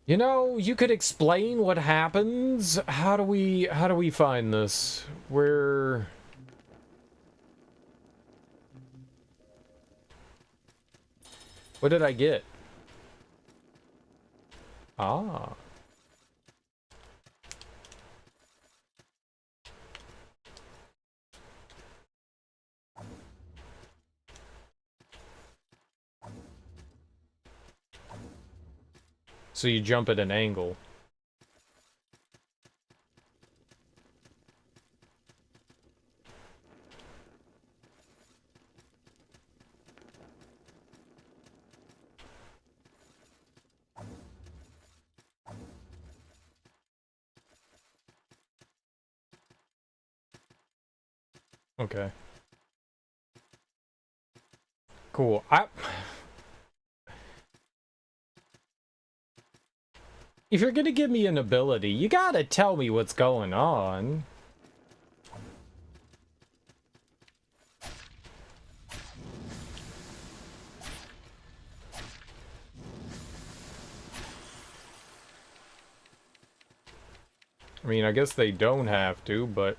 You know, you could explain what happens. How do we find this? Where... What did I get? Ah. So you jump at an angle. Okay. Cool. If you're gonna give me an ability, you gotta tell me what's going on. I mean, I guess they don't have to, but...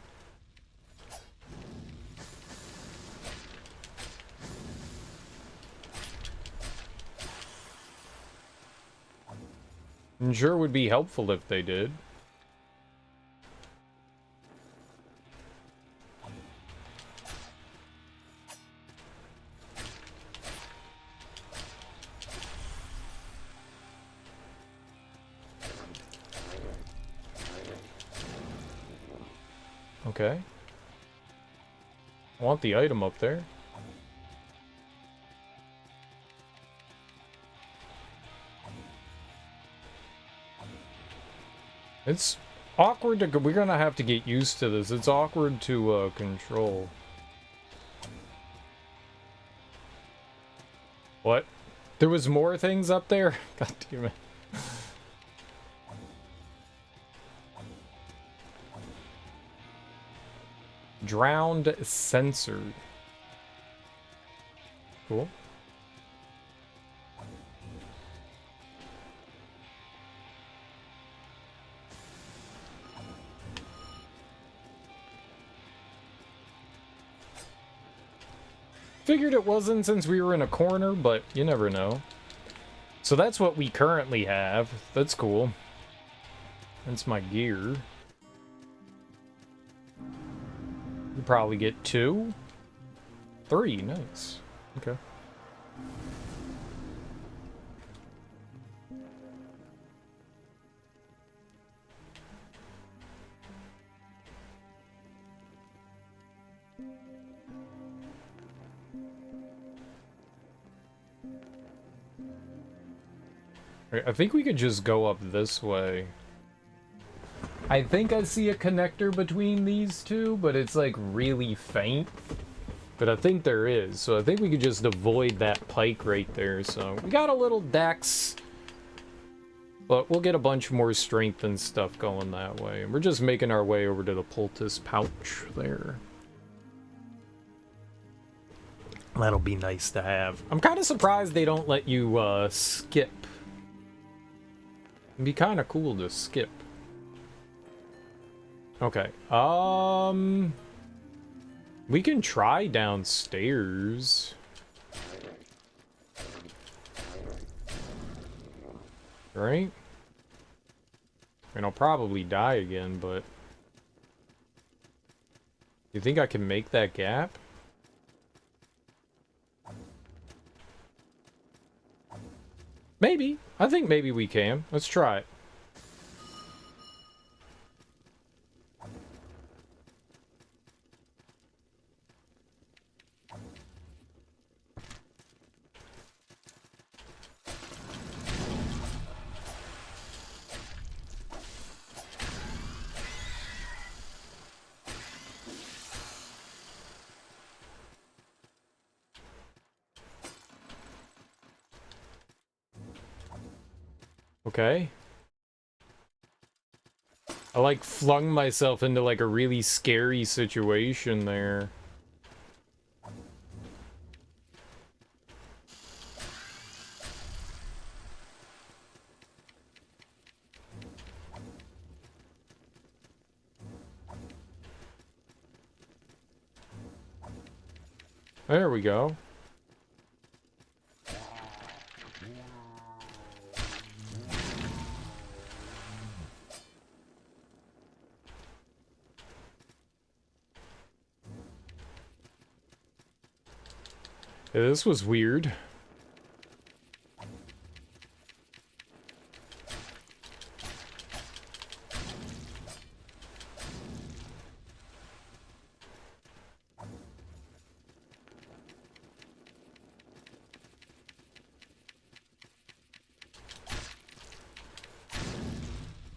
I'm sure would be helpful if they did. Okay. I want the item up there. It's awkward to... We're gonna have to get used to this. It's awkward to control. What? There was more things up there? God damn it. Drowned censored. Cool. Figured it wasn't since we were in a corner, but you never know. So that's what we currently have. That's cool. That's my gear. You probably get 2. 3, nice. Okay. I think we could just go up this way. I think I see a connector between these two, but it's like really faint. But I think there is, so I think we could just avoid that pike right there. So we got a little dex, but we'll get a bunch more strength and stuff going that way. And we're just making our way over to the poultice pouch there. That'll be nice to have. I'm kind of surprised they don't let you skip. It'd be kind of cool to skip. Okay. We can try downstairs. Right? And I'll probably die again, but... You think I can make that gap? Maybe. I think maybe we can. Let's try it. Okay. I like flung myself into like a really scary situation there. There we go. Yeah, this was weird.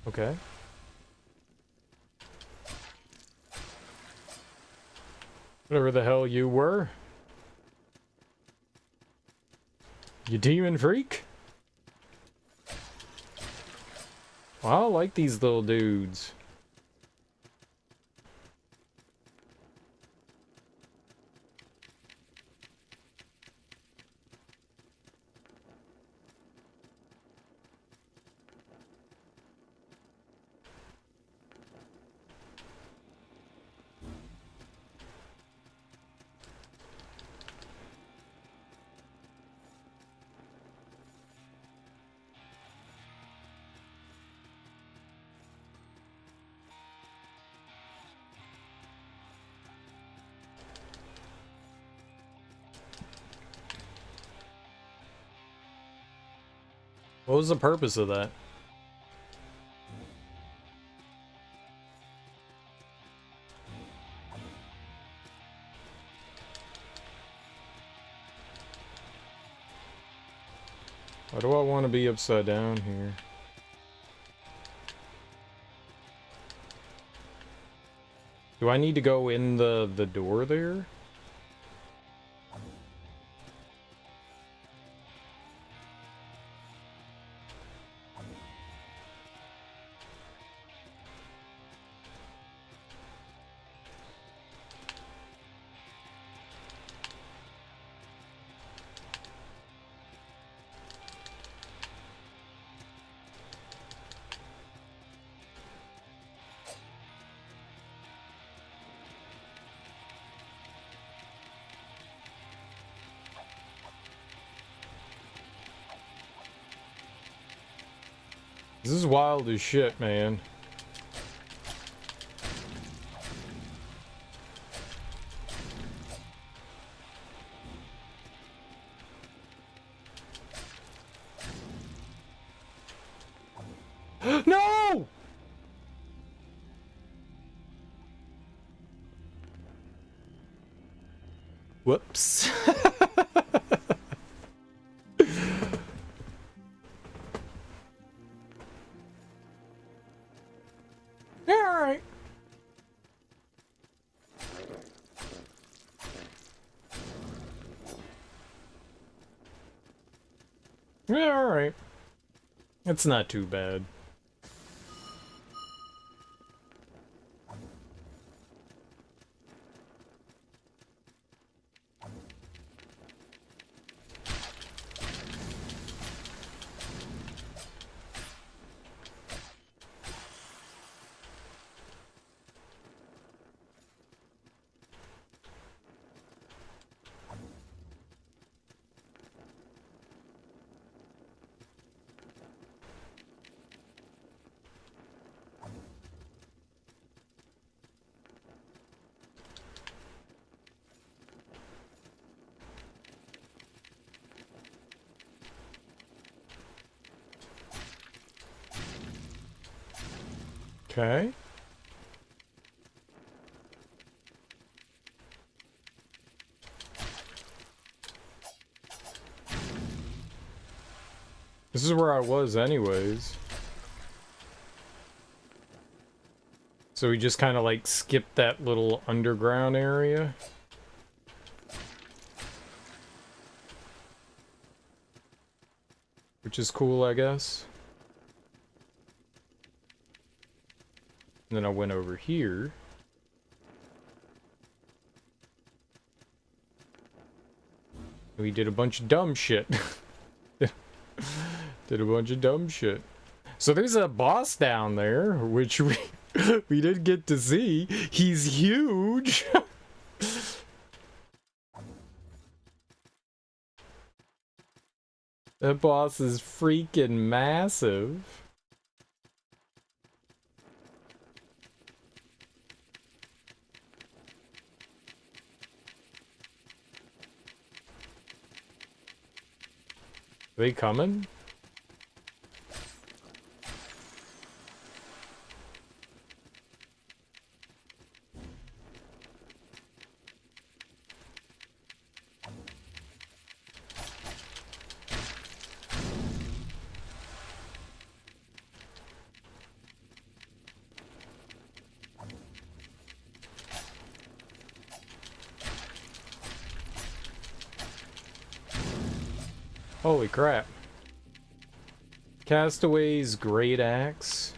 Okay. Whatever the hell you were. You demon freak? Well, I like these little dudes. What was the purpose of that? do I want to be upside down here? Do I need to go in the door there? This is wild as shit, man. No! Whoops. Alright. Yeah, alright. It's not too bad. Okay. This is where I was anyways. So we just kind of like skipped that little underground area. Which is cool, I guess. And then I went over here. We did a bunch of dumb shit. Did a bunch of dumb shit. So there's a boss down there, which we didn't get to see. He's huge. That boss is freaking massive. Are they coming? Holy crap. Castaway's great axe.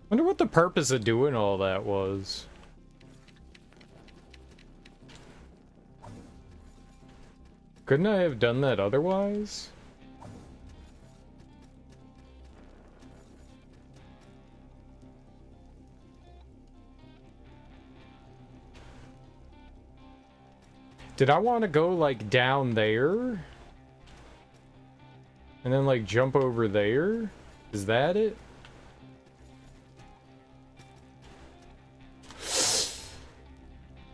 Wonder what the purpose of doing all that was. Couldn't I have done that otherwise? Did I want to go like down there? And then like jump over there? Is that it?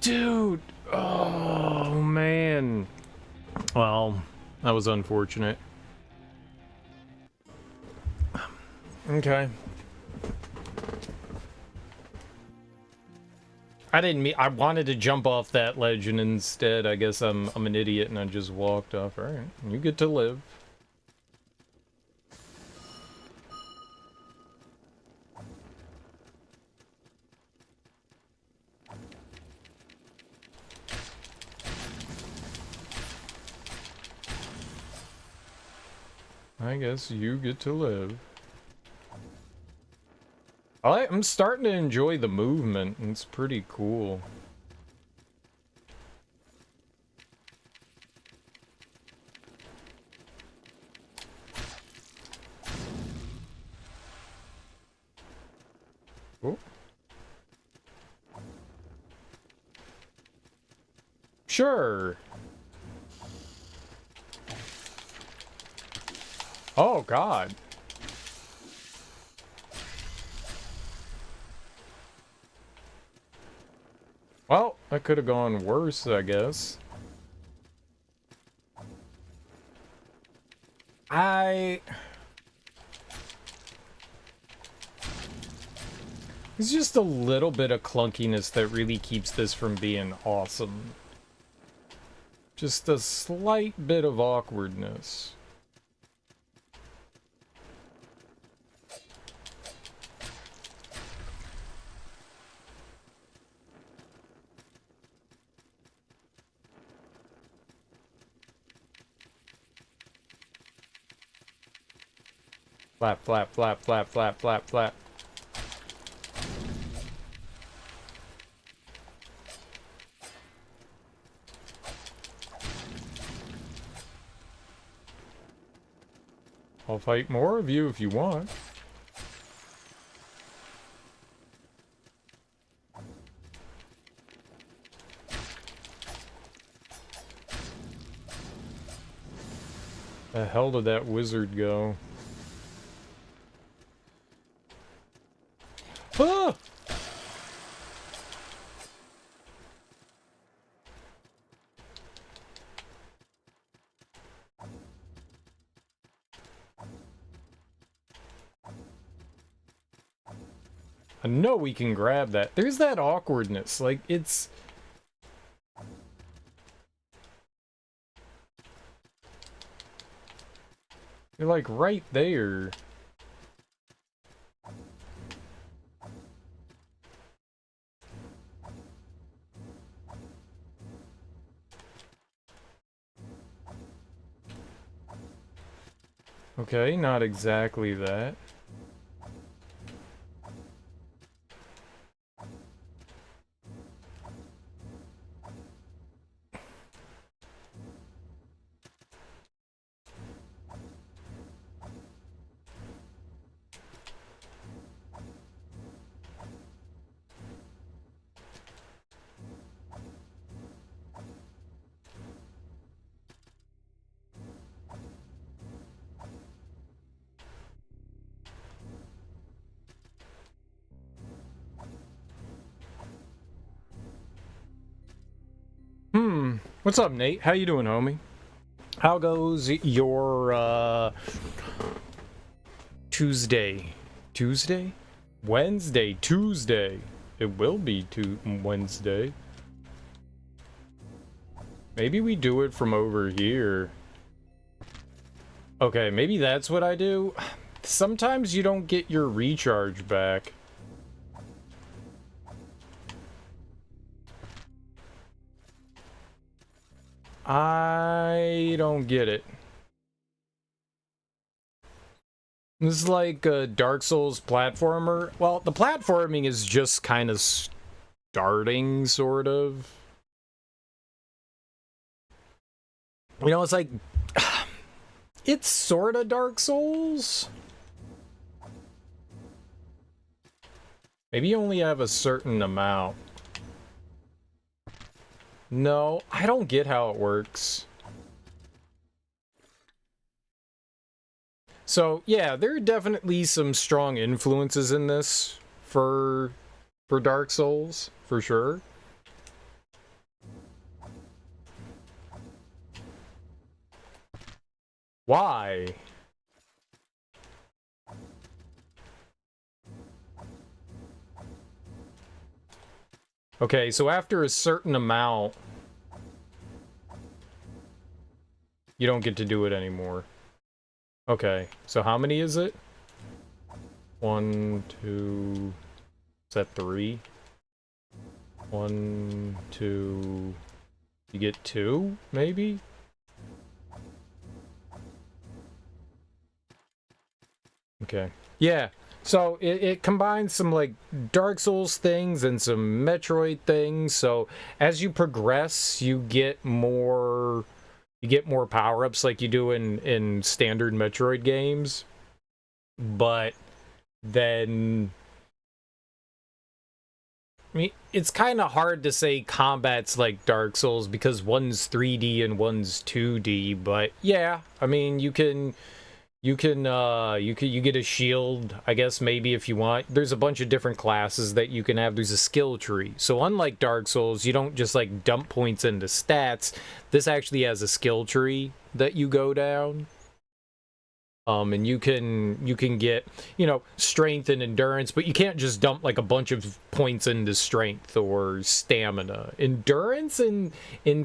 Dude! Oh man. Well, that was unfortunate. Okay. I didn't mean. I wanted to jump off that ledge, and instead, I guess I'm an idiot, and I just walked off. All right, you get to live. I guess you get to live. I'm starting to enjoy the movement. It's pretty cool. Oh. Sure. Oh, God. Well, that could have gone worse, I guess. It's just a little bit of clunkiness that really keeps this from being awesome. Just a slight bit of awkwardness. Flap, flap, flap, flap, flap, flap, flap. I'll fight more of you if you want. The hell did that wizard go? Ah! I know we can grab that. There's that awkwardness. Like, it's... You're like right there. Okay, not exactly that. What's up, Nate? How you doing, homie? How goes your, Tuesday? Tuesday? Wednesday, Tuesday. It will be Wednesday. Maybe we do it from over here. Okay, maybe that's what I do. Sometimes you don't get your recharge back. I don't get it. This is like a Dark Souls platformer. Well, the platforming is just kind of starting, sort of. You know, it's like... It's sort of Dark Souls. Maybe you only have a certain amount. No, I don't get how it works. So, yeah, there are definitely some strong influences in this for Dark Souls, for sure. Why? Okay, so after a certain amount, you don't get to do it anymore. Okay, so how many is it? 1, 2... Is that 3? 1, 2... You get 2, maybe? Okay. Yeah, so it combines some, like, Dark Souls things and some Metroid things, so as you progress, you get more... You get more power-ups like you do in standard Metroid games, but then... I mean, it's kind of hard to say combat's like Dark Souls because one's 3D and one's 2D, but yeah, I mean, you get a shield, I guess, maybe if you want. There's a bunch of different classes that you can have. There's a skill tree. So unlike Dark Souls, you don't just like dump points into stats. This actually has a skill tree that you go down. And you can get, you know, strength and endurance, but you can't just dump like a bunch of points into strength or stamina. Endurance and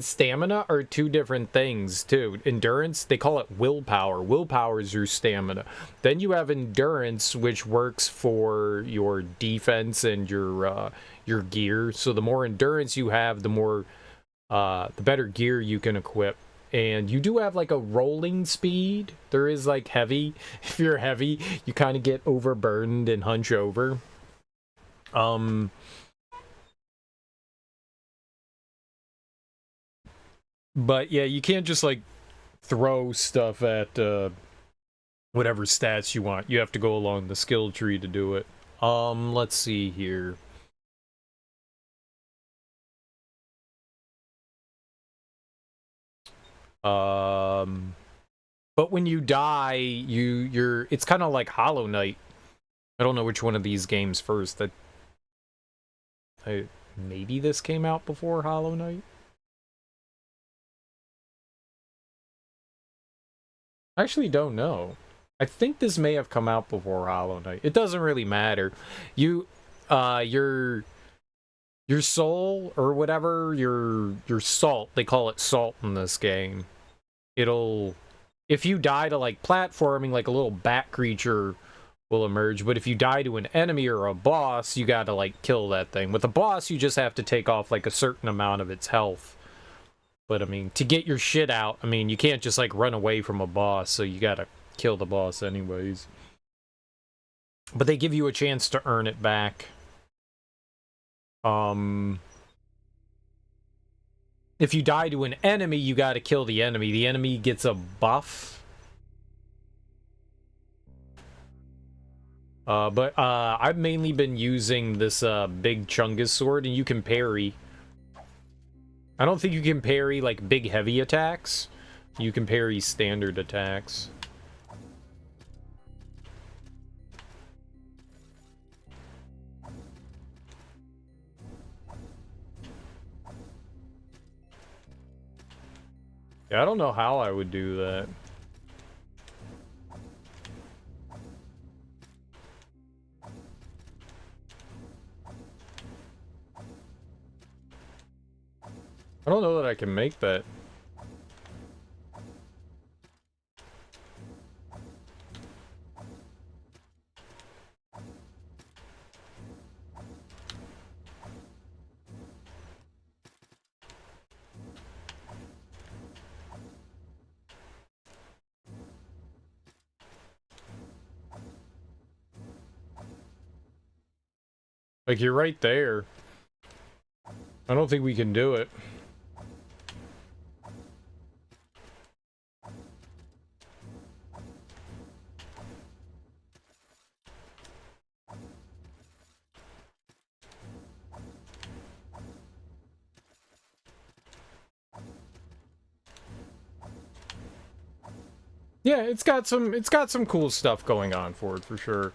stamina are two different things too. Endurance, they call it willpower. Willpower is your stamina. Then you have endurance, which works for your defense and your gear. So the more endurance you have, the better gear you can equip. And you do have like a rolling speed. There is like heavy. If you're heavy, you kind of get overburdened and hunch over. But yeah, you can't just like throw stuff at whatever stats you want. You have to go along the skill tree to do it. Let's see here. But when you die, you're it's kind of like Hollow Knight. I don't know which one of these games first. Maybe this came out before Hollow Knight. I actually don't know. I think this may have come out before Hollow Knight. It doesn't really matter. You, your soul or whatever, your salt. They call it salt in this game. It'll, if you die to like platforming, like a little bat creature will emerge. But if you die to an enemy or a boss, you gotta like kill that thing. With a boss, you just have to take off like a certain amount of its health. But I mean, to get your shit out, I mean, you can't just like run away from a boss, so you gotta kill the boss anyways. But they give you a chance to earn it back. If you die to an enemy, you gotta kill the enemy. The enemy gets a buff. But I've mainly been using this big Chungus sword, and you can parry. I don't think you can parry like big heavy attacks. You can parry standard attacks. Yeah, I don't know how I would do that. I don't know that I can make that. Like, you're right there. I don't think we can do it. Yeah, it's got some cool stuff going on for it, for sure.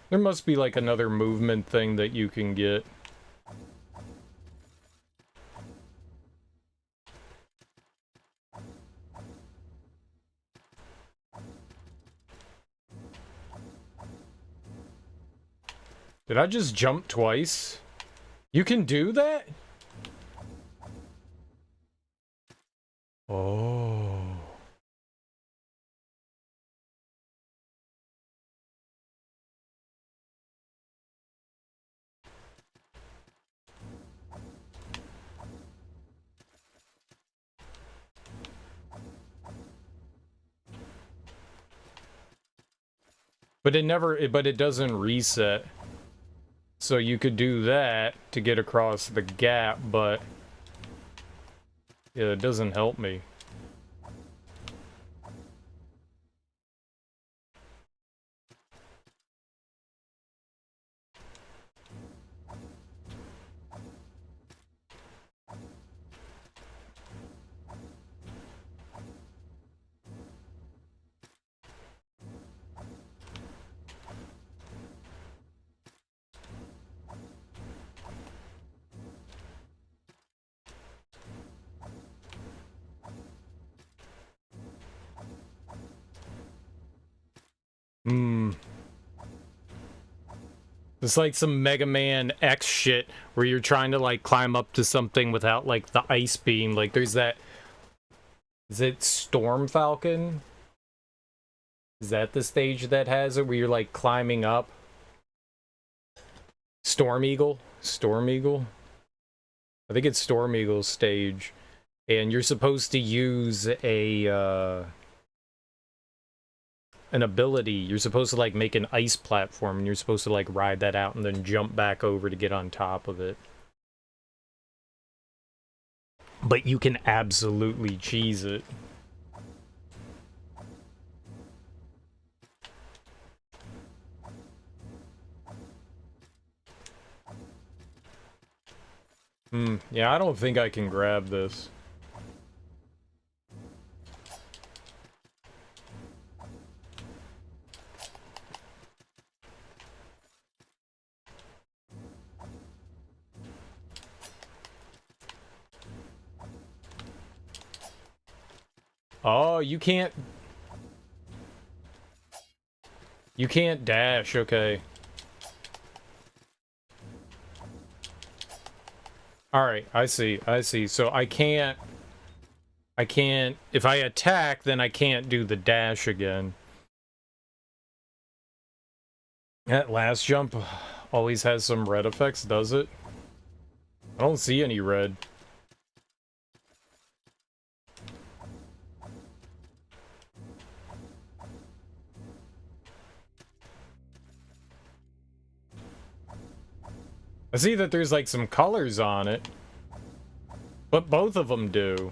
There must be like another movement thing that you can get. Did I just jump twice? You can do that? Oh. But it doesn't reset. So you could do that to get across the gap, but yeah, it doesn't help me. It's like some Mega Man X shit where you're trying to like climb up to something without like the ice beam. Like there's that. Is it Storm Falcon? Is that the stage that has it where you're like climbing up? Storm Eagle? Storm Eagle? I think it's Storm Eagle's stage. And you're supposed to use a an ability. You're supposed to like make an ice platform and you're supposed to like ride that out and then jump back over to get on top of it. But you can absolutely cheese it. Yeah, I don't think I can grab this. Oh, you can't... You can't dash, okay. Alright, I see, I see. So I can't... If I attack, then I can't do the dash again. That last jump always has some red effects, does it? I don't see any red. I see that there's like some colors on it. But both of them do.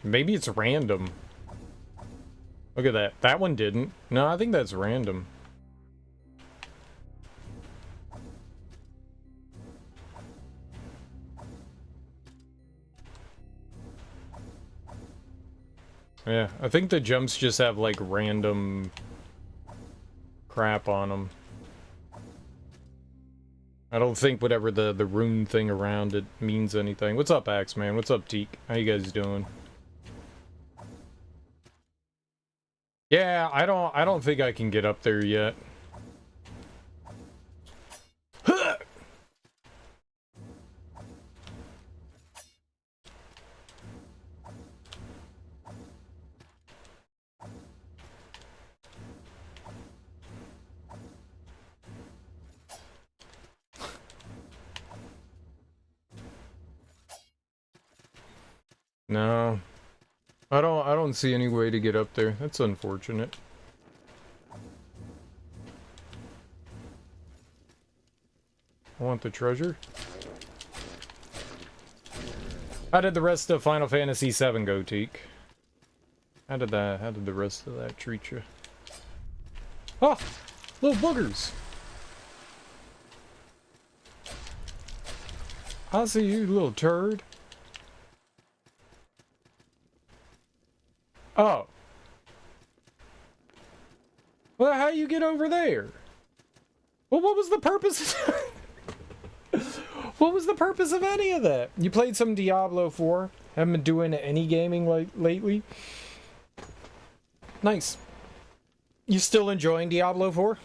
Maybe it's random. Look at that. That one didn't. No, I think that's random. Yeah, I think the jumps just have like random crap on them. I don't think whatever the rune thing around it means anything. What's up, Axeman? What's up, Teak? How you guys doing? Yeah, I don't think I can get up there yet. No. I don't see any way to get up there. That's unfortunate. I want the treasure. How did the rest of Final Fantasy VII go, Teak? How did the rest of that treat you? Oh! Little boogers! I see you, little turd. Oh. Well, how you get over there? Well, what was the purpose of what was the purpose of any of that? You played some Diablo 4? Haven't been doing any gaming like lately? Nice. You still enjoying Diablo 4?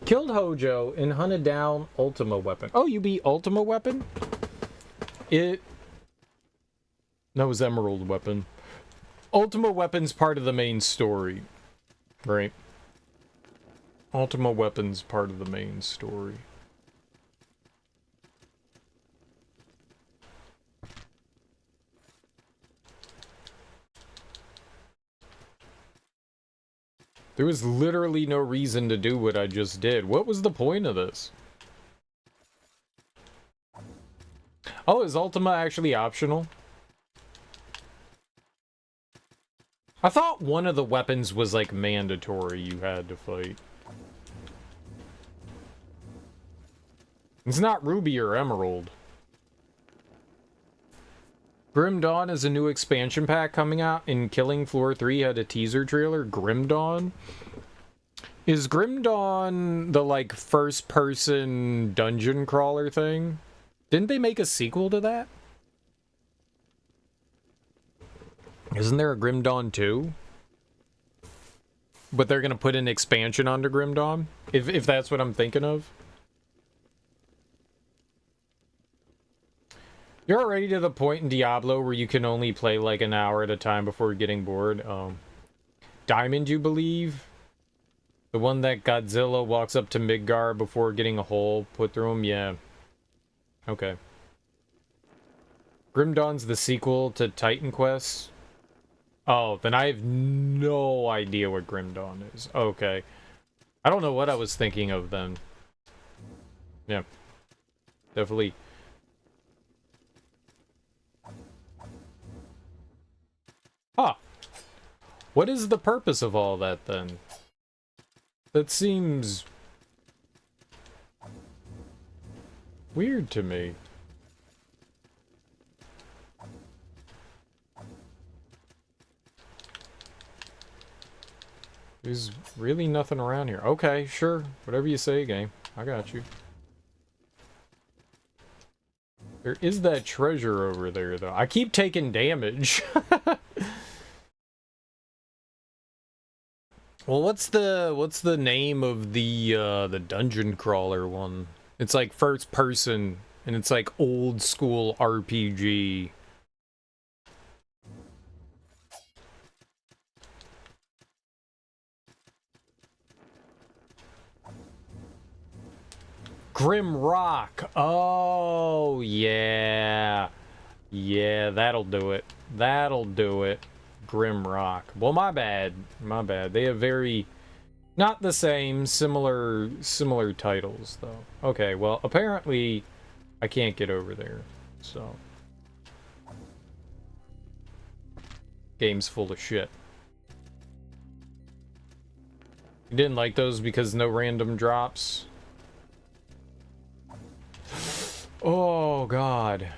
Killed Hojo and hunted down Ultima Weapon. Oh, you beat Ultima Weapon? No, it was Emerald Weapon. Ultima Weapon's part of the main story, right? Ultima Weapon's part of the main story. There was literally no reason to do what I just did. What was the point of this? Oh, is Ultima actually optional? I thought one of the weapons was, like, mandatory you had to fight. It's not Ruby or Emerald. Grim Dawn is a new expansion pack coming out, and Killing Floor 3 had a teaser trailer. Grim Dawn? Is Grim Dawn the, like, first-person dungeon crawler thing? Didn't they make a sequel to that? Isn't there a Grim Dawn 2? But they're gonna put an expansion onto Grim Dawn? If that's what I'm thinking of? You're already to the point in Diablo where you can only play like an hour at a time before getting bored. Diamond, you believe? The one that Godzilla walks up to Midgar before getting a hole put through him? Yeah. Okay. Grim Dawn's the sequel to Titan Quest? Oh, then I have no idea what Grim Dawn is. Okay. I don't know what I was thinking of then. Yeah. Definitely. Huh. What is the purpose of all that then? That seems weird to me. There's really nothing around here. Okay, sure. Whatever you say, game. I got you. There is that treasure over there, though. I keep taking damage. Well, what's the name of the dungeon crawler one? It's like first person, and it's like old school RPG. Grim Rock. Oh, yeah. Yeah, that'll do it. That'll do it. Grim Rock. Well, my bad. My bad. They have very... not the same, similar titles, though. Okay, well, apparently I can't get over there, so... game's full of shit. You didn't like those because no random drops? Oh, God.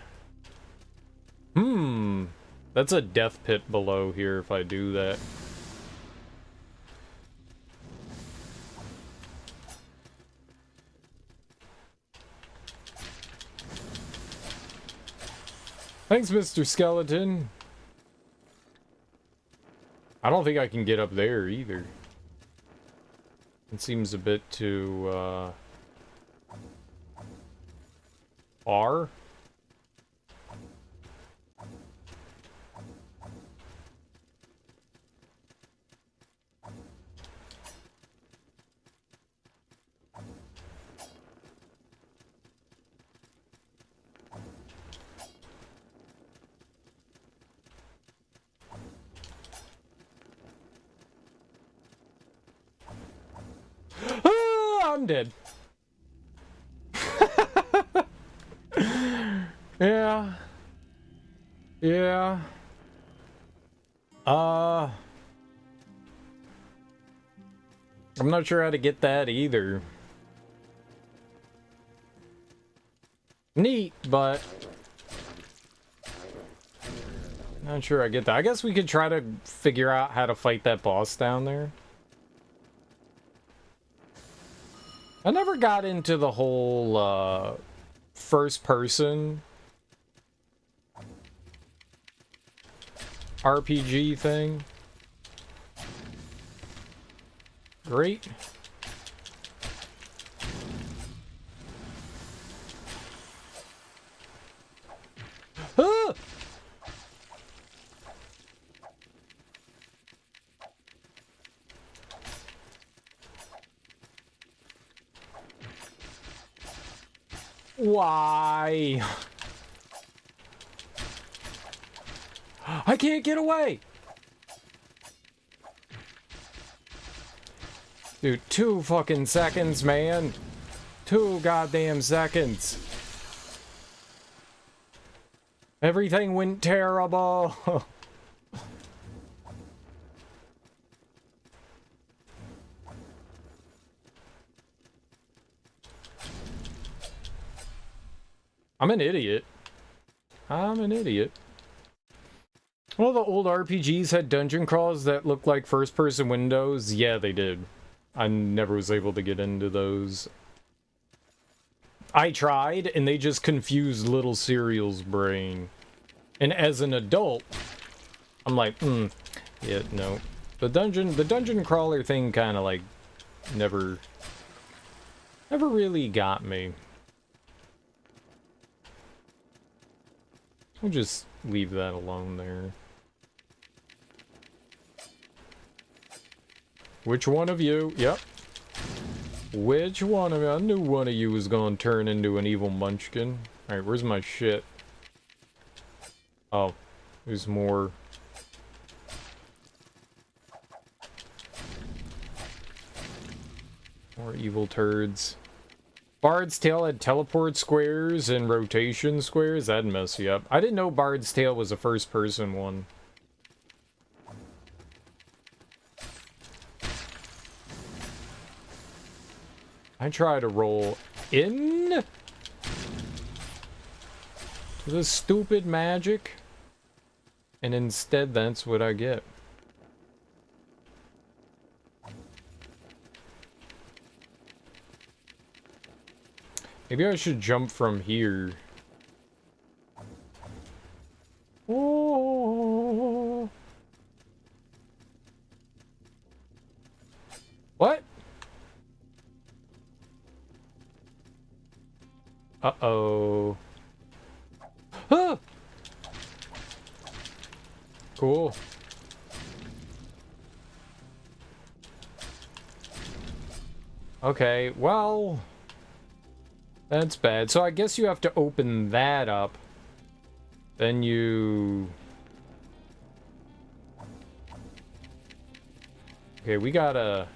That's a death pit below here if I do that. Thanks, Mr. Skeleton. I don't think I can get up there either. It seems a bit too, R? I'm dead. Yeah. Yeah. I'm not sure how to get that either. Neat, but not sure I get that. I guess we could try to figure out how to fight that boss down there. I never got into the whole first person RPG thing. Great. Ah! Why? I can't get away! Dude, 2 fucking seconds, man. 2 goddamn seconds. Everything went terrible. I'm an idiot. I'm an idiot. Well, the old RPGs had dungeon crawls that looked like first-person windows. Yeah, they did. I never was able to get into those. I tried, and they just confused little Serial's brain. And as an adult, I'm like, yeah, no. The dungeon crawler thing kind of like never really got me. We'll just leave that alone there. Which one of you? Yep. Which one of you? I knew one of you was gonna turn into an evil munchkin. Alright, where's my shit? Oh, there's more. More evil turds. Bard's Tale had teleport squares and rotation squares. That'd mess you up. I didn't know Bard's Tale was a first-person one. I try to roll in to this stupid magic, and instead that's what I get. Maybe I should jump from here. Oh. What? Uh-oh. Ah! Cool. Okay, well, that's bad. So I guess you have to open that up. Then you... Okay, we gotta...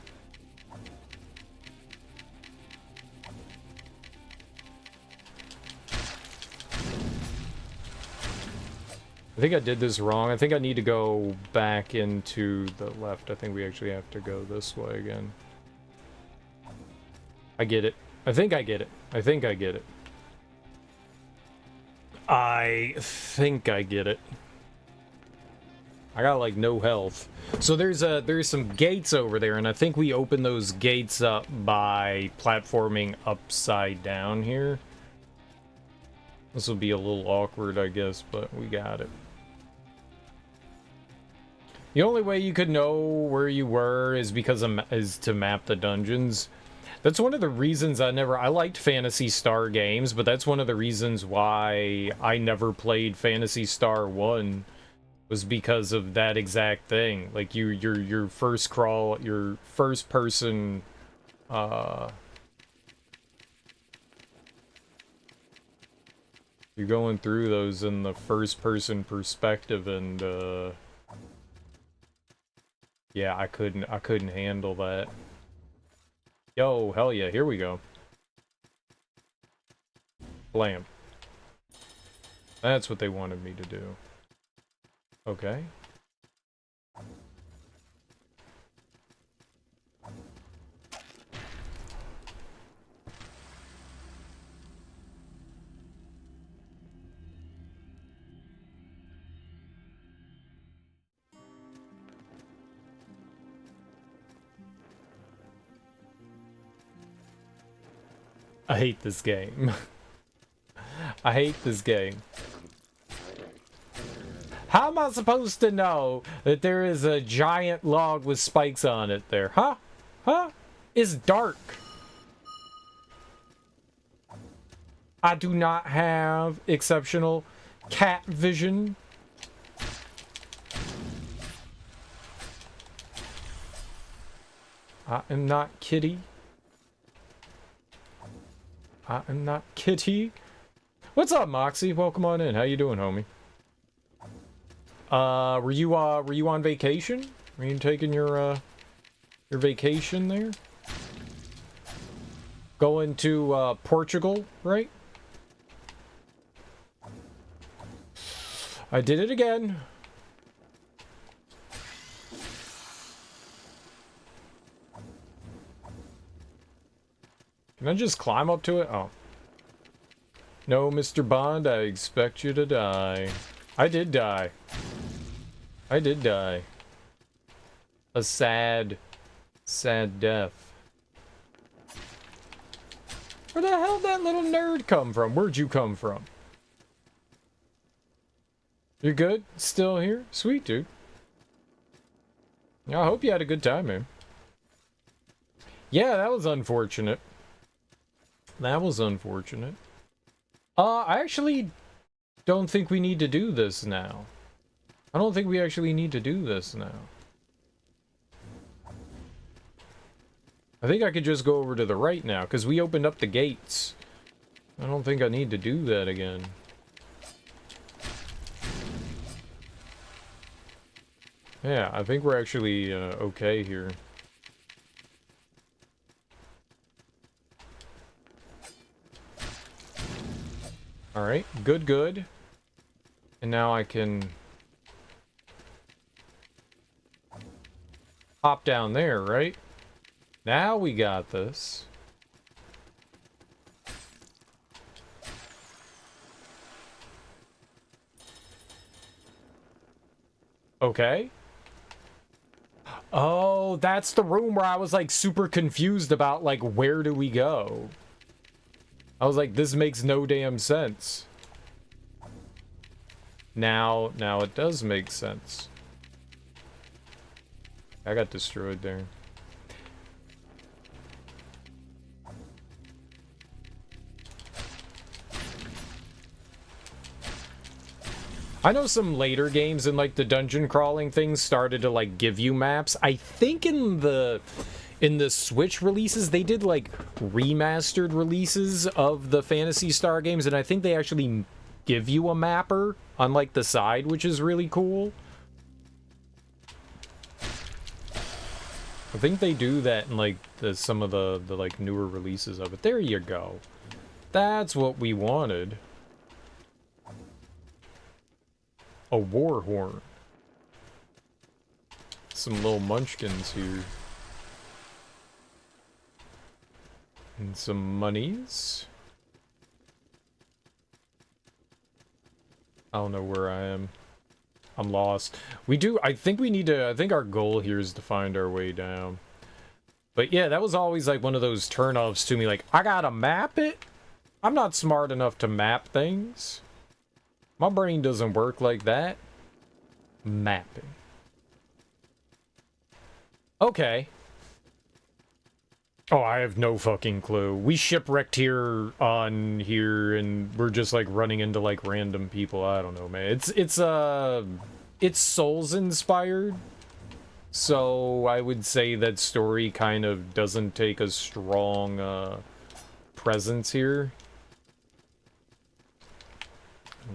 I think I did this wrong. I think I need to go back into the left. I think we actually have to go this way again. I get it. I think I get it. I think I get it. I think I get it. I got like no health. So there's some gates over there, and I think we open those gates up by platforming upside down here. This will be a little awkward, I guess, but we got it. The only way you could know where you were is to map the dungeons. That's one of the reasons I liked Phantasy Star games, but that's one of the reasons why I never played Phantasy Star 1 was because of that exact thing. Like your first crawl, your first person you're going through those in the first person perspective, and yeah, I couldn't handle that. Yo, hell yeah, here we go. Blam. That's what they wanted me to do. Okay. I hate this game. I hate this game. How am I supposed to know that there is a giant log with spikes on it there? Huh? Huh? It's dark. I do not have exceptional cat vision. I am not Kitty. I am not Kitty. What's up, Moxie? Welcome on in. How you doing, homie? Were you on vacation? Were you taking your vacation there? Going to, Portugal, right? I did it again. Can I just climb up to it? Oh. No, Mr. Bond, I expect you to die. I did die. I did die. A sad, sad death. Where the hell did that little nerd come from? Where'd you come from? You're good? Still here? Sweet, dude. I hope you had a good time, man. Yeah, that was unfortunate. That was unfortunate. I actually don't think we need to do this now. I don't think we actually need to do this now. I think I could just go over to the right now, because we opened up the gates. I don't think I need to do that again. Yeah, I think we're actually okay here. Alright, good, good. And now I can hop down there, right? Now we got this. Okay. Oh, that's the room where I was like super confused about like where do we go? I was like, this makes no damn sense. Now it does make sense. I got destroyed there. I know some later games in like the dungeon crawling things started to like give you maps. I think in the Switch releases, they did like remastered releases of the Phantasy Star games, and I think they actually give you a mapper on like the side, which is really cool. I think they do that in like some of the like newer releases of it. There you go. That's what we wanted. A war horn. Some little munchkins here. And some monies. I don't know where I am. I'm lost. I think we need to, I think our goal here is to find our way down. But yeah, that was always like one of those turn-offs to me, like, I gotta map it? I'm not smart enough to map things. My brain doesn't work like that. Mapping. Okay. Oh, I have no fucking clue. We shipwrecked here on here, and we're just like running into like random people. I don't know, man. It's Souls inspired. So I would say that story kind of doesn't take a strong presence here.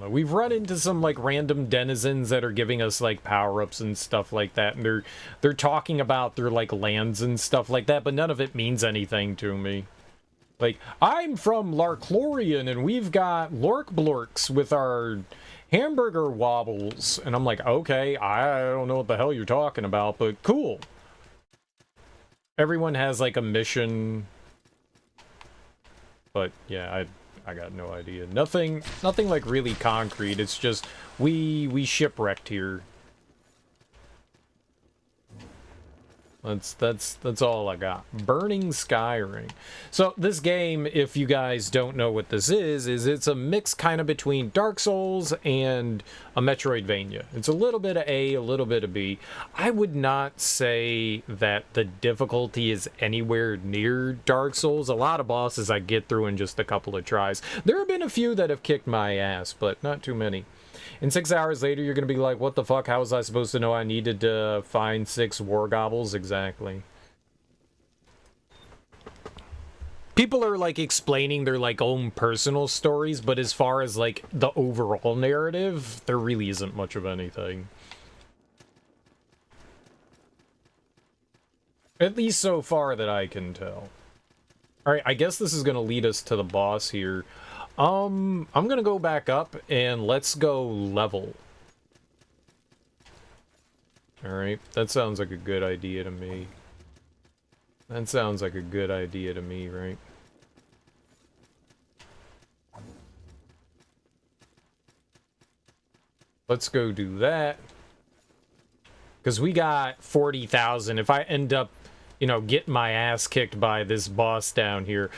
We've run into some like random denizens that are giving us like power-ups and stuff like that, and they're talking about their like lands and stuff like that, but none of it means anything to me. Like, I'm from Larklorian and we've got Lork-Blorks with our hamburger wobbles, and I'm like, okay, I don't know what the hell you're talking about, but cool. Everyone has like a mission, but yeah, I got no idea. Nothing like really concrete. It's just we shipwrecked here. That's all I got. Burning Sky Ring. So this game, if you guys don't know what this is it's a mix kind of between Dark Souls and a Metroidvania. It's a little bit of A, a little bit of B. I would not say that the difficulty is anywhere near Dark Souls. A lot of bosses I get through in just a couple of tries. There have been a few that have kicked my ass, but not too many. And 6 hours later, you're going to be like, what the fuck? How was I supposed to know I needed to find 6 war gobbles? Exactly. People are, like, explaining their, like, own personal stories, but as far as, like, the overall narrative, there really isn't much of anything. At least so far that I can tell. Alright, I guess this is going to lead us to the boss here. I'm gonna go back up and let's go level. Alright, that sounds like a good idea to me. That sounds like a good idea to me, right? Let's go do that. Because we got 40,000. If I end up, you know, getting my ass kicked by this boss down here,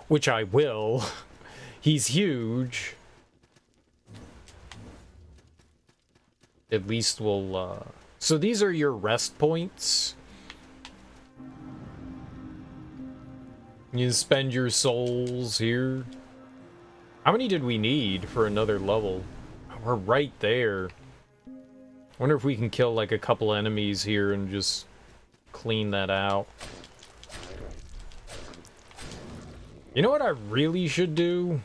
which I will... He's huge. At least we'll, So these are your rest points. You spend your souls here. How many did we need for another level? We're right there. Wonder if we can kill, like, a couple enemies here and just clean that out. You know what I really should do?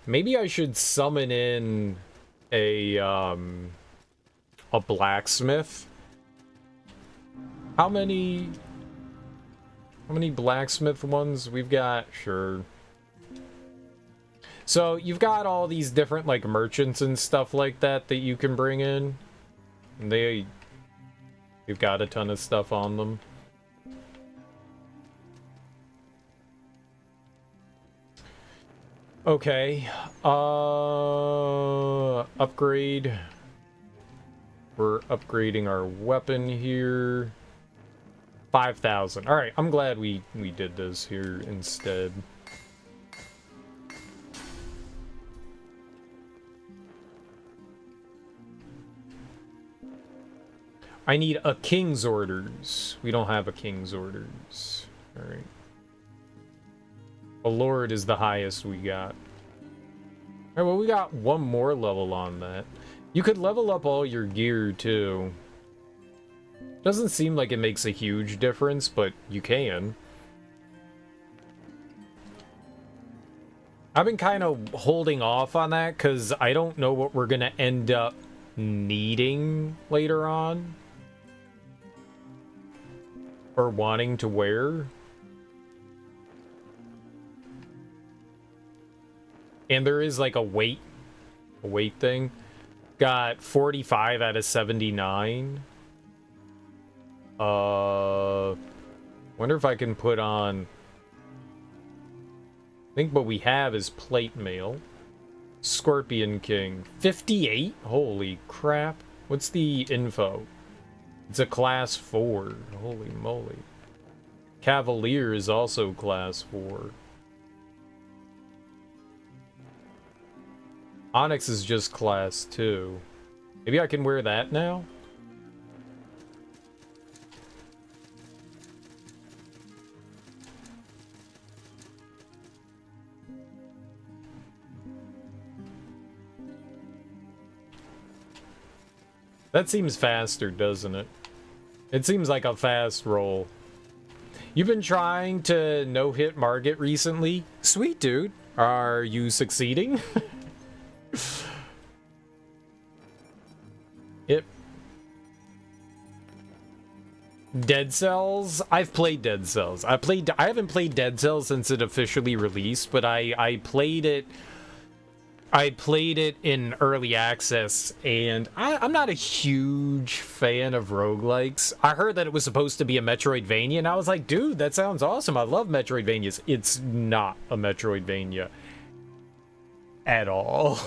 Maybe I should summon in a blacksmith. How many blacksmith ones we've got? Sure. So you've got all these different, like, merchants and stuff like that that you can bring in. And you've got a ton of stuff on them. Okay, upgrade. We're upgrading our weapon here. 5,000. All right, I'm glad we did this here instead. I need a king's orders. We don't have a king's orders. All right. A lord is the highest we got. Alright, well, we got one more level on that. You could level up all your gear, too. Doesn't seem like it makes a huge difference, but you can. I've been kind of holding off on that, because I don't know what we're going to end up needing later on. Or wanting to wear. And there is, like, a weight thing. Got 45 out of 79. Wonder if I can put on... I think what we have is plate mail. Scorpion King. 58? Holy crap. What's the info? It's a class 4. Holy moly. Cavalier is also class 4. Onyx is just class 2. Maybe I can wear that now? That seems faster, doesn't it? It seems like a fast roll. You've been trying to no-hit Margit recently? Sweet, dude. Are you succeeding? Yep. Dead Cells? I've played Dead Cells. I haven't played Dead Cells since it officially released, but I played it. I played it in early access, and I'm not a huge fan of roguelikes. I heard that it was supposed to be a Metroidvania, and I was like, dude, that sounds awesome. I love Metroidvanias. It's not a Metroidvania at all.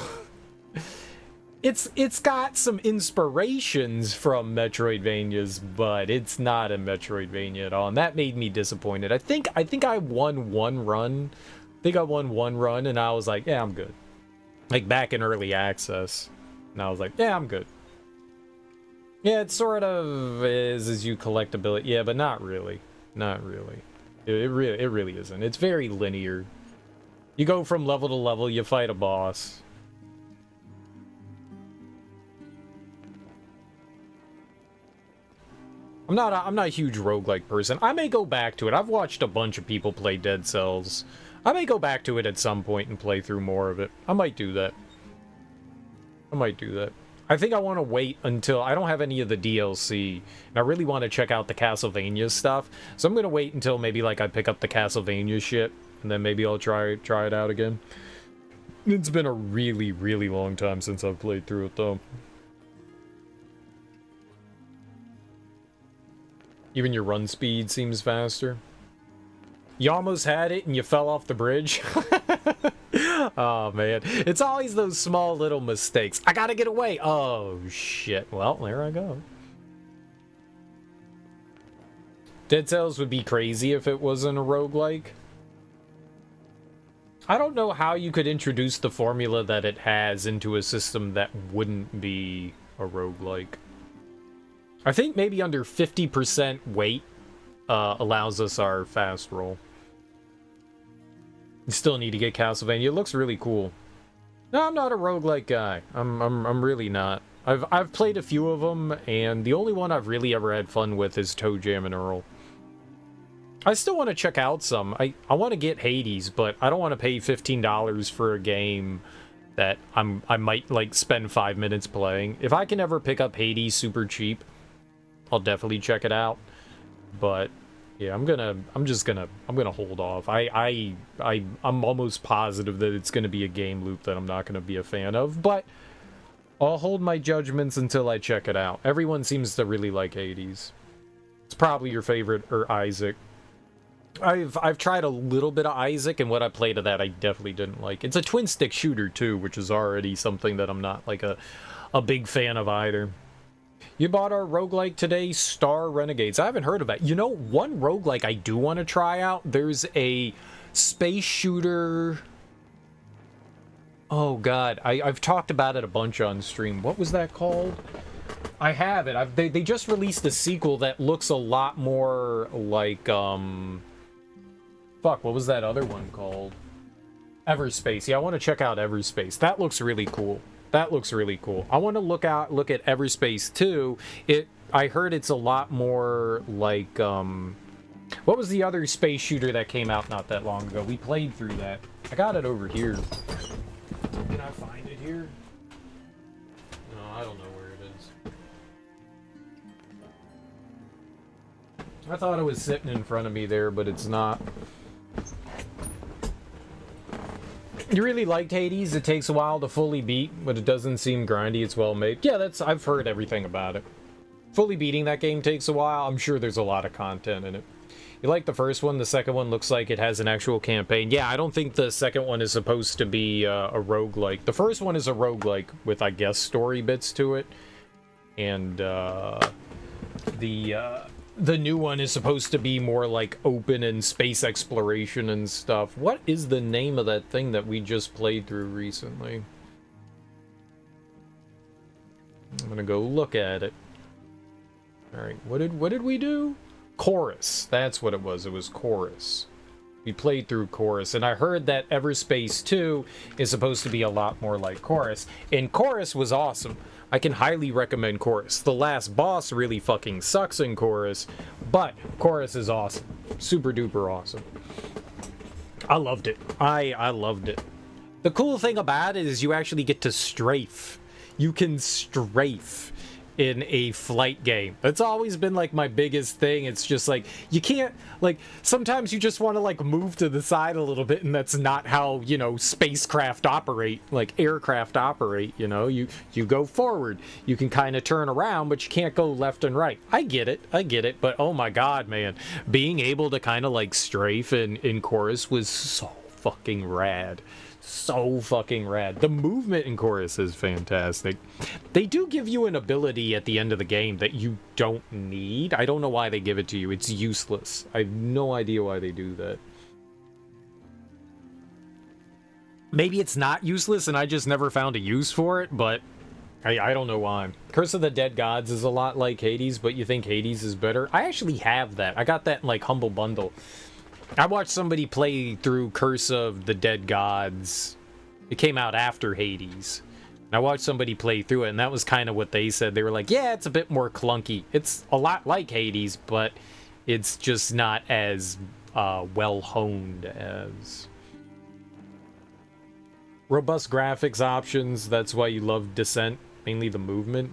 It's got some inspirations from Metroidvanias, but it's not a Metroidvania at all, and that made me disappointed. I think I won one run. I think I won one run, and I was like, yeah, I'm good. Like back in early access, and I was like, yeah, I'm good. Yeah, it sort of is as you collect ability. Yeah, but not really. Not really. It really isn't. It's very linear. You go from level to level, you fight a boss. I'm not a huge roguelike person. I may go back to it. I've watched a bunch of people play Dead Cells. I may go back to it at some point and play through more of it. I might do that. I might do that. I think I want to wait until I don't have any of the DLC, and I really want to check out the Castlevania stuff. So I'm gonna wait until maybe like I pick up the Castlevania shit, and then maybe I'll try it out again. It's been a really, really long time since I've played through it though. Even your run speed seems faster. You almost had it and you fell off the bridge. Oh, man. It's always those small little mistakes. I gotta get away. Oh, shit. Well, there I go. Dead Cells would be crazy if it wasn't a roguelike. I don't know how you could introduce the formula that it has into a system that wouldn't be a roguelike. I think maybe under 50% weight allows us our fast roll. You still need to get Castlevania. It looks really cool. No, I'm not a roguelike guy. I'm really not. I've played a few of them, and the only one I've really ever had fun with is Toe Jam and Earl. I still want to check out some. I want to get Hades, but I don't want to pay $15 for a game that I might like spend 5 minutes playing. If I can ever pick up Hades super cheap, I'll definitely check it out. But yeah, I'm gonna hold off. I'm almost positive that it's gonna be a game loop that I'm not gonna be a fan of, but I'll hold my judgments until I check it out. Everyone seems to really like Hades. It's probably your favorite, or Isaac. I've tried a little bit of Isaac, and what I played of that I definitely didn't like. It's a twin stick shooter too, which is already something that I'm not like a big fan of either. You bought our roguelike today, Star Renegades. I haven't heard of that. You know, one roguelike I do want to try out, there's a space shooter. Oh god, I've talked about it a bunch on stream. What was that called? I have it. They just released a sequel that looks a lot more like fuck, what was that other one called? Everspace. Yeah, I want to check out Everspace. That looks really cool. That looks really cool. I want to look at Everspace too. I heard it's a lot more like what was the other space shooter that came out not that long ago? We played through that. I got it over here. Can I find it here? No, I don't know where it is. I thought it was sitting in front of me there, but it's not. You really liked Hades? It takes a while to fully beat, but it doesn't seem grindy. It's well made. Yeah, I've heard everything about it. Fully beating that game takes a while. I'm sure there's a lot of content in it. You like the first one? The second one looks like it has an actual campaign. Yeah, I don't think the second one is supposed to be a roguelike. The first one is a roguelike with, I guess, story bits to it. And the new one is supposed to be more like open and space exploration and stuff. What is the name of that thing that we just played through recently? I'm gonna go look at it. Alright, what did we do? Chorus. That's what it was. It was Chorus. We played through Chorus, and I heard that Everspace 2 is supposed to be a lot more like Chorus. And Chorus was awesome. I can highly recommend Chorus. The last boss really fucking sucks in Chorus, but Chorus is awesome. Super duper awesome. I loved it. I loved it. The cool thing about it is you actually get to strafe. You can strafe in a flight game. That's always been like my biggest thing. It's just like you can't, like, sometimes you just want to like move to the side a little bit, and that's not how, you know, spacecraft operate, like aircraft operate. You know, you go forward, you can kind of turn around, but you can't go left and right. I get it, but oh my god, man, being able to kind of like strafe in Chorus was so fucking rad. so fucking rad. The movement in Chorus is fantastic. They do give you an ability at the end of the game that you don't need. I don't know why they give it to you. It's useless. I have no idea why they do that. Maybe it's not useless and I just never found a use for it, but I don't know why. Curse of the Dead Gods is a lot like Hades, but you think Hades is better? I actually have that. I got that in, like, Humble Bundle. I watched somebody play through Curse of the Dead Gods. It came out after Hades. And I watched somebody play through it, and that was kind of what they said. They were like, yeah, it's a bit more clunky. It's a lot like Hades, but it's just not as well-honed as... Robust graphics options, that's why you love Descent. Mainly the movement.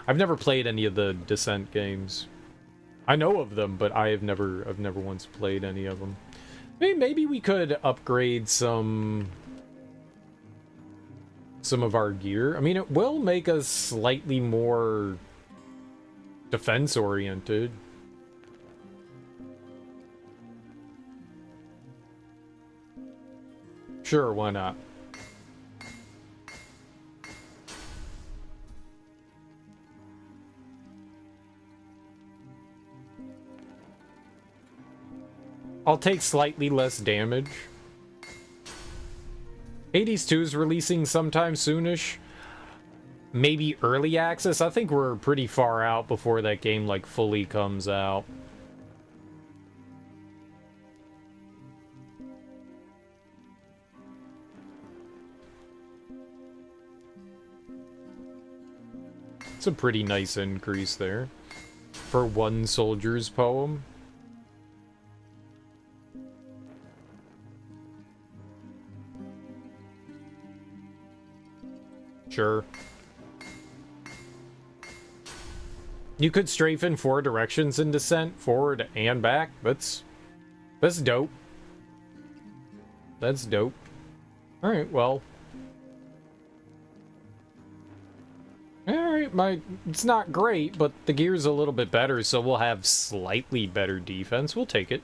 I've never played any of the Descent games. I know of them, but I've never once played any of them. Maybe we could upgrade some of our gear. I mean, it will make us slightly more defense-oriented. Sure, why not? I'll take slightly less damage. Hades 2 is releasing sometime soonish. Maybe early access? I think we're pretty far out before that game, like, fully comes out. It's a pretty nice increase there. For one soldier's poem. Sure. You could strafe in 4 directions in Descent, forward and back. That's dope. That's dope. Alright, well. Alright, it's not great, but the gear's a little bit better, so we'll have slightly better defense. We'll take it.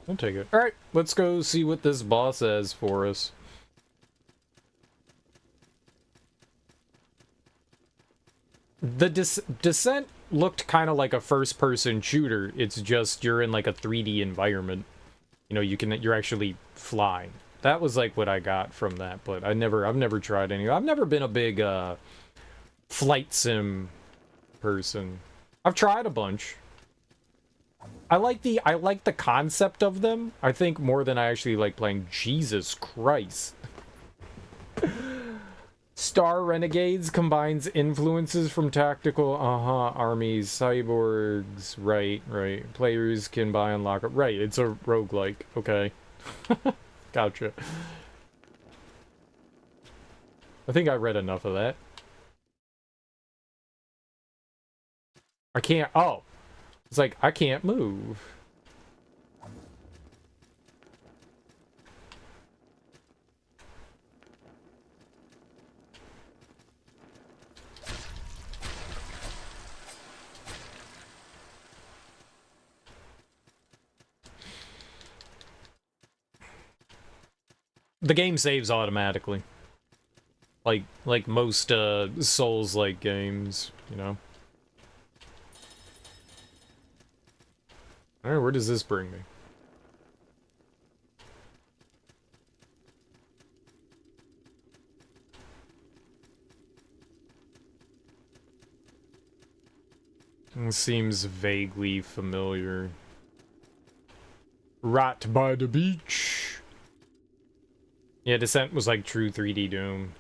I'll take it. Alright, let's go see what this boss has for us. The Descent looked kind of like a first-person shooter. It's just you're in like a 3D environment. You know, you're actually flying. That was like what I got from that, but I've never tried any. I've never been a big flight sim person. I've tried a bunch. I like the concept of them, I think, more than I actually like playing. Jesus Christ. Star Renegades combines influences from tactical, armies, cyborgs, right. Players can buy and lock up. Right, it's a roguelike, okay. Gotcha. I think I read enough of that. I can't, oh. It's like, I can't move. The game saves automatically. Like most Souls-like games, you know. Alright, where does this bring me? It seems vaguely familiar. Right by the beach. Yeah, Descent was like true 3D Doom.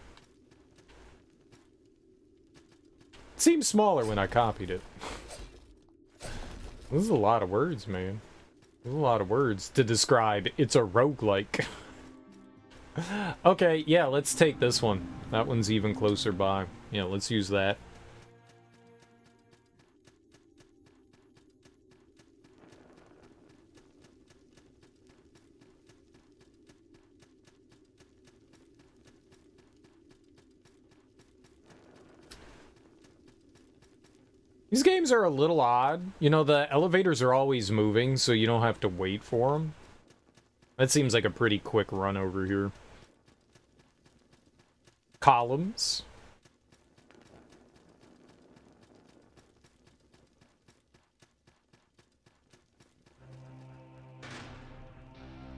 It seems smaller when I copied it. This is a lot of words, man. There's a lot of words to describe. It's a roguelike. Okay, yeah, let's take this one. That one's even closer by. Yeah, let's use that. These games are a little odd. You know, the elevators are always moving, so you don't have to wait for them. That seems like a pretty quick run over here. Columns.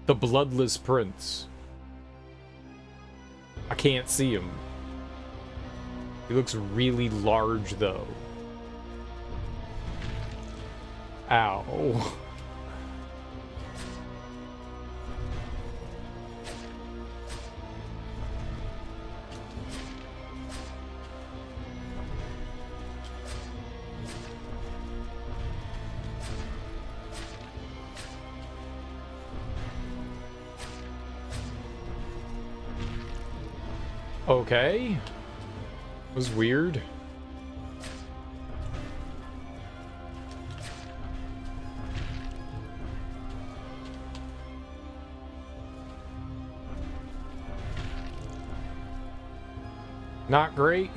The Bloodless Prince. I can't see him. He looks really large, though. Ow. Okay. It was weird. Not great.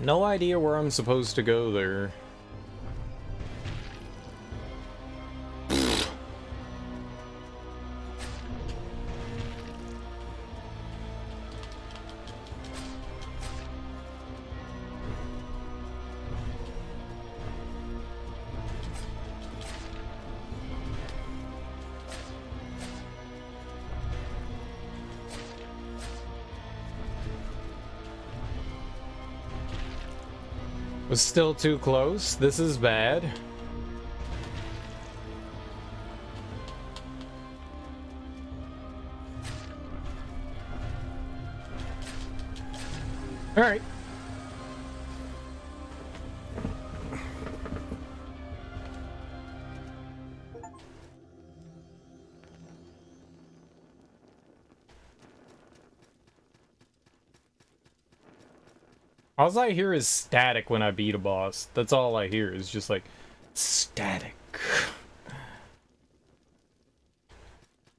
No idea where I'm supposed to go there. Was still too close. This is bad. All right. All I hear is static when I beat a boss. That's all I hear is just like static.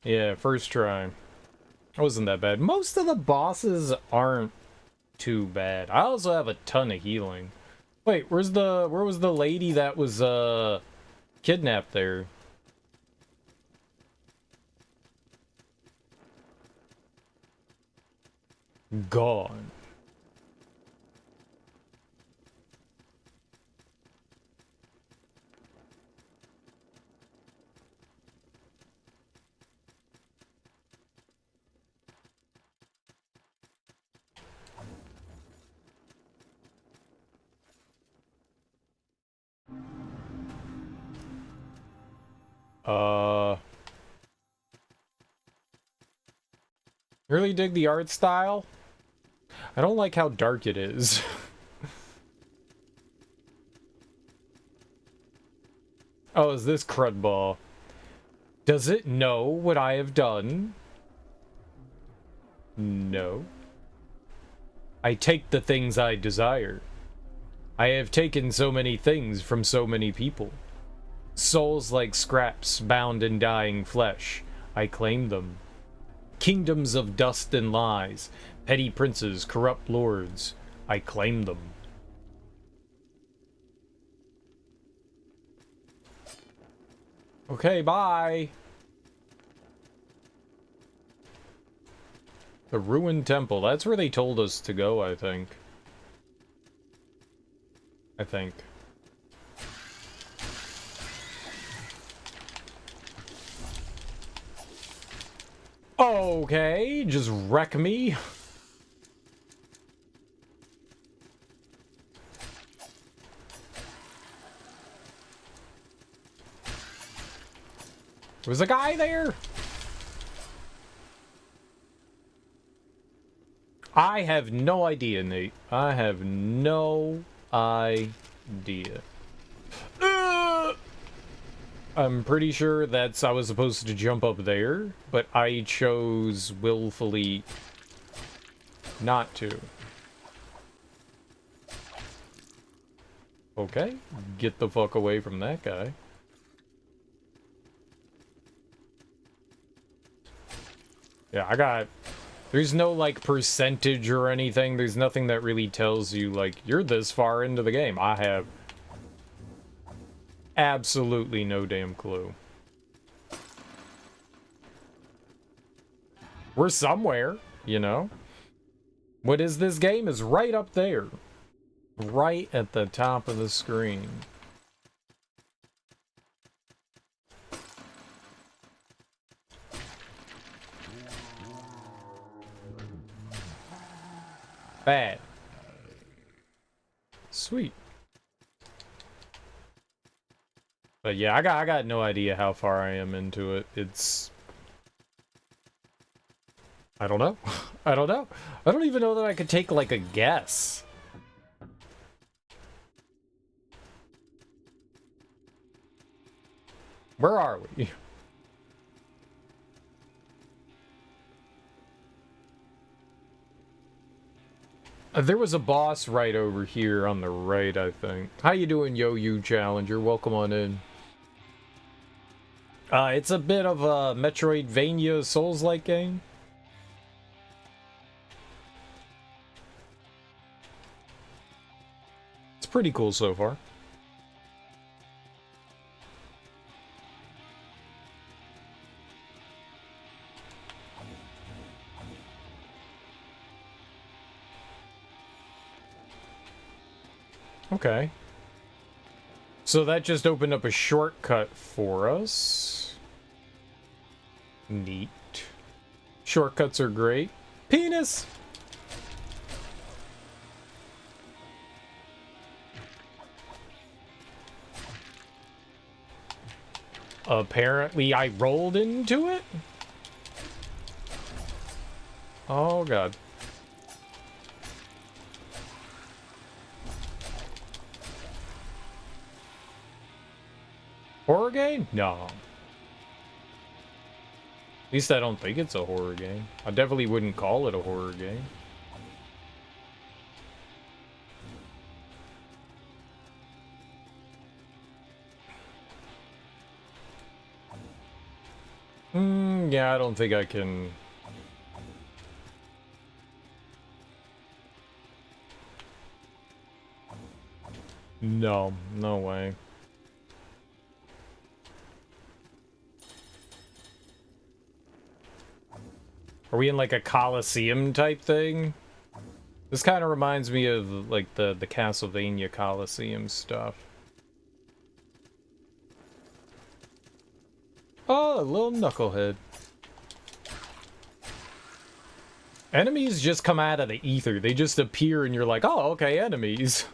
Yeah, first try. It wasn't that bad. Most of the bosses aren't too bad. I also have a ton of healing. Wait, where was the lady that was kidnapped there? Gone. Really dig the art style. I don't like how dark it is. Oh, is this crud ball? Does it know what I have done? No. I take the things I desire. I have taken so many things from so many people. Souls like scraps bound in dying flesh. I claim them. Kingdoms of dust and lies. Petty princes, corrupt lords. I claim them. Okay, bye. The ruined temple. That's where they told us to go, I think. Okay, just wreck me. Was a guy there? I have no idea, Nate. I have no idea. I'm pretty sure I was supposed to jump up there, but I chose willfully not to. Okay, get the fuck away from that guy. Yeah, there's no, like, percentage or anything. There's nothing that really tells you, like, you're this far into the game. I have absolutely no damn clue. We're somewhere, you know? What is this game is right up there. Right at the top of the screen. Bad. Sweet. But yeah, I got no idea how far I am into it. I don't know. I don't know. I don't even know that I could take, like, a guess. Where are we? There was a boss right over here on the right, I think. How you doing, Yo You Challenger? Welcome on in. It's a bit of a Metroidvania Souls-like game. It's pretty cool so far. Okay. So that just opened up a shortcut for us. Neat. Shortcuts are great. Penis! Apparently I rolled into it? Oh god. Horror game? No. At least I don't think it's a horror game. I definitely wouldn't call it a horror game. Yeah, I don't think I can... No, no way. Are we in like a Coliseum type thing? This kind of reminds me of like the Castlevania Coliseum stuff. Oh, a little knucklehead. Enemies just come out of the ether. They just appear and you're like, oh, okay, enemies.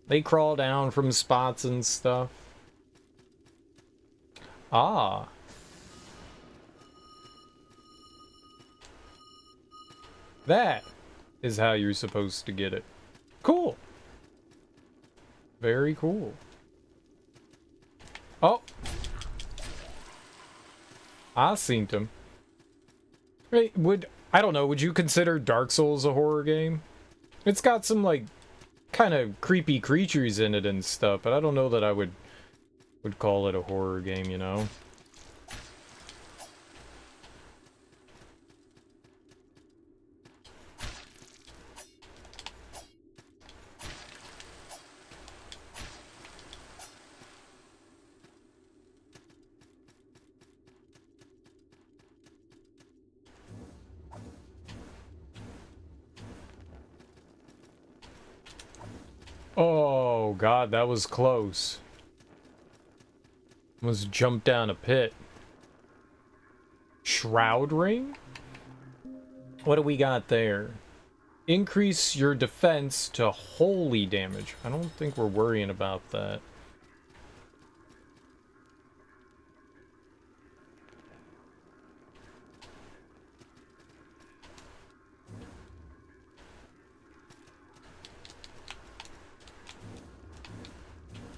They crawl down from spots and stuff. Ah. That is how you're supposed to get it. Cool. Very cool. Oh. I seen him. Wait, I don't know, would you consider Dark Souls a horror game? It's got some, like, kind of creepy creatures in it and stuff, but I don't know that I would call it a horror game, you know? Oh, God, that was close. Almost jumped down a pit. Shroud Ring? What do we got there? Increase your defense to holy damage. I don't think we're worrying about that.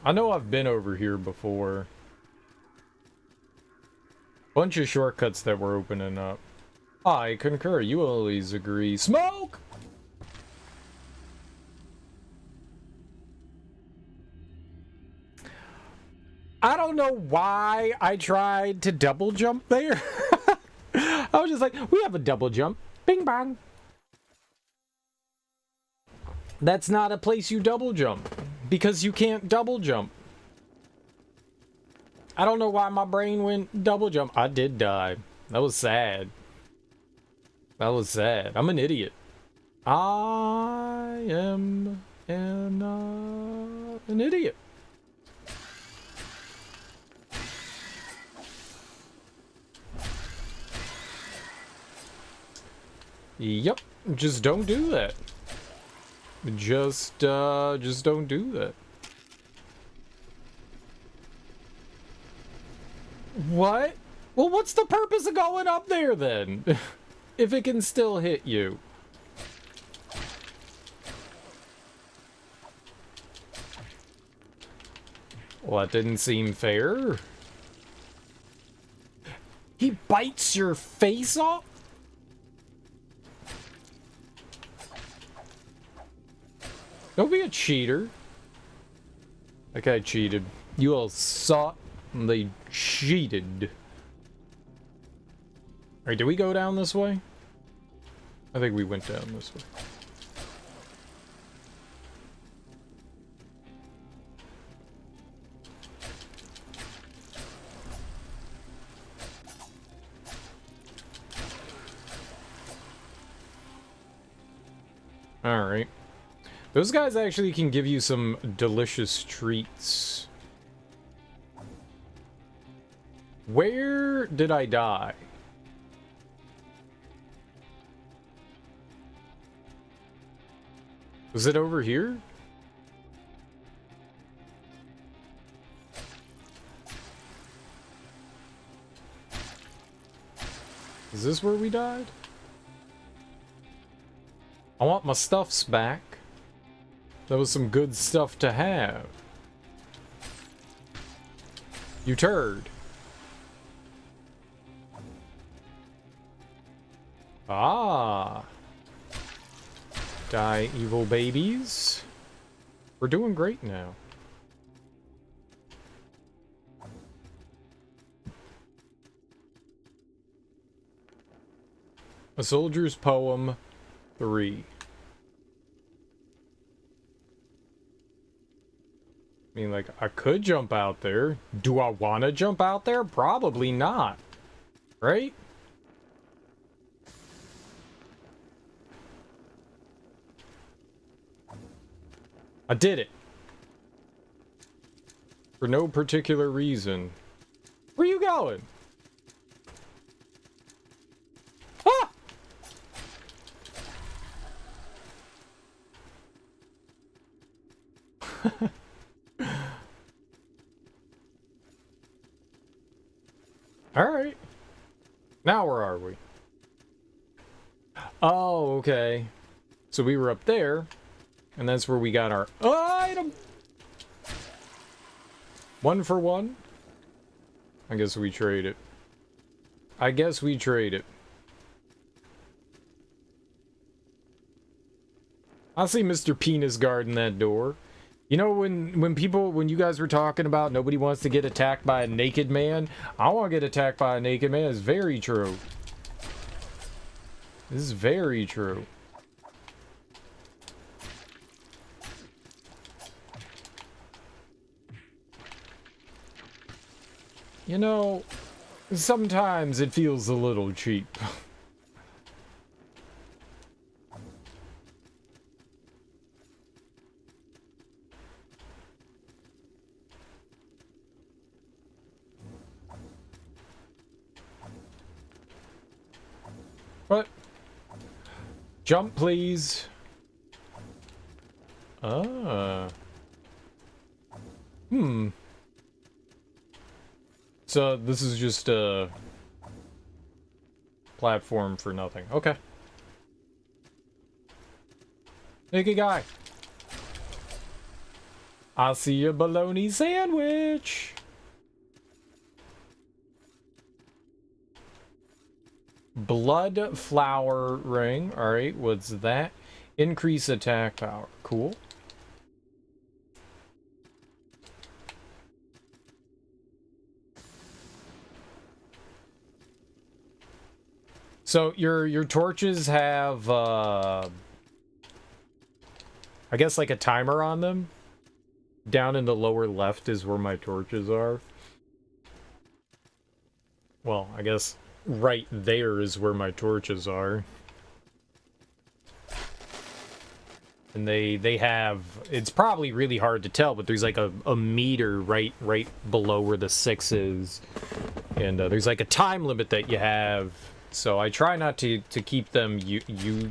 I know I've been over here before. Bunch of shortcuts that were opening up. I concur. You always agree. Smoke! I don't know why I tried to double jump there. I was just like, we have a double jump. Bing bang. That's not a place you double jump. Because you can't double jump. I don't know why my brain went double jump. I did die. That was sad. That was sad. I'm an idiot. I am an idiot. Yep. Just don't do that. Just don't do that. What? Well, what's the purpose of going up there then? If it can still hit you. Well, that didn't seem fair. He bites your face off? Don't be a cheater. That guy cheated. You all saw and they cheated. Alright, did we go down this way? I think we went down this way. Alright. Those guys actually can give you some delicious treats. Where did I die? Was it over here? Is this where we died? I want my stuffs back. That was some good stuff to have. You turd. Ah. Die, evil babies. We're doing great now. A Soldier's Poem 3. I mean, like, I could jump out there. Do I want to jump out there? Probably not. Right? I did it. For no particular reason. Where you going? Ah! Alright. Now where are we? Oh, okay. So we were up there, and that's where we got our item! 1 for 1? I guess we trade it. I guess we trade it. I see Mr. Penis guarding that door. You know, when you guys were talking about nobody wants to get attacked by a naked man, I want to get attacked by a naked man. It's very true. This is very true. You know, sometimes it feels a little cheap. What? Jump, please. Ah. Hmm. So this is just a platform for nothing. Okay. Naked guy. I see a bologna sandwich. Blood flower ring. Alright, what's that? Increase attack power. Cool. So your torches have I guess like a timer on them. Down in the lower left is where my torches are. Well, I guess right there is where my torches are. And they have, it's probably really hard to tell, but there's like a meter right below where the 6 is. And there's like a time limit that you have. So I try not to keep them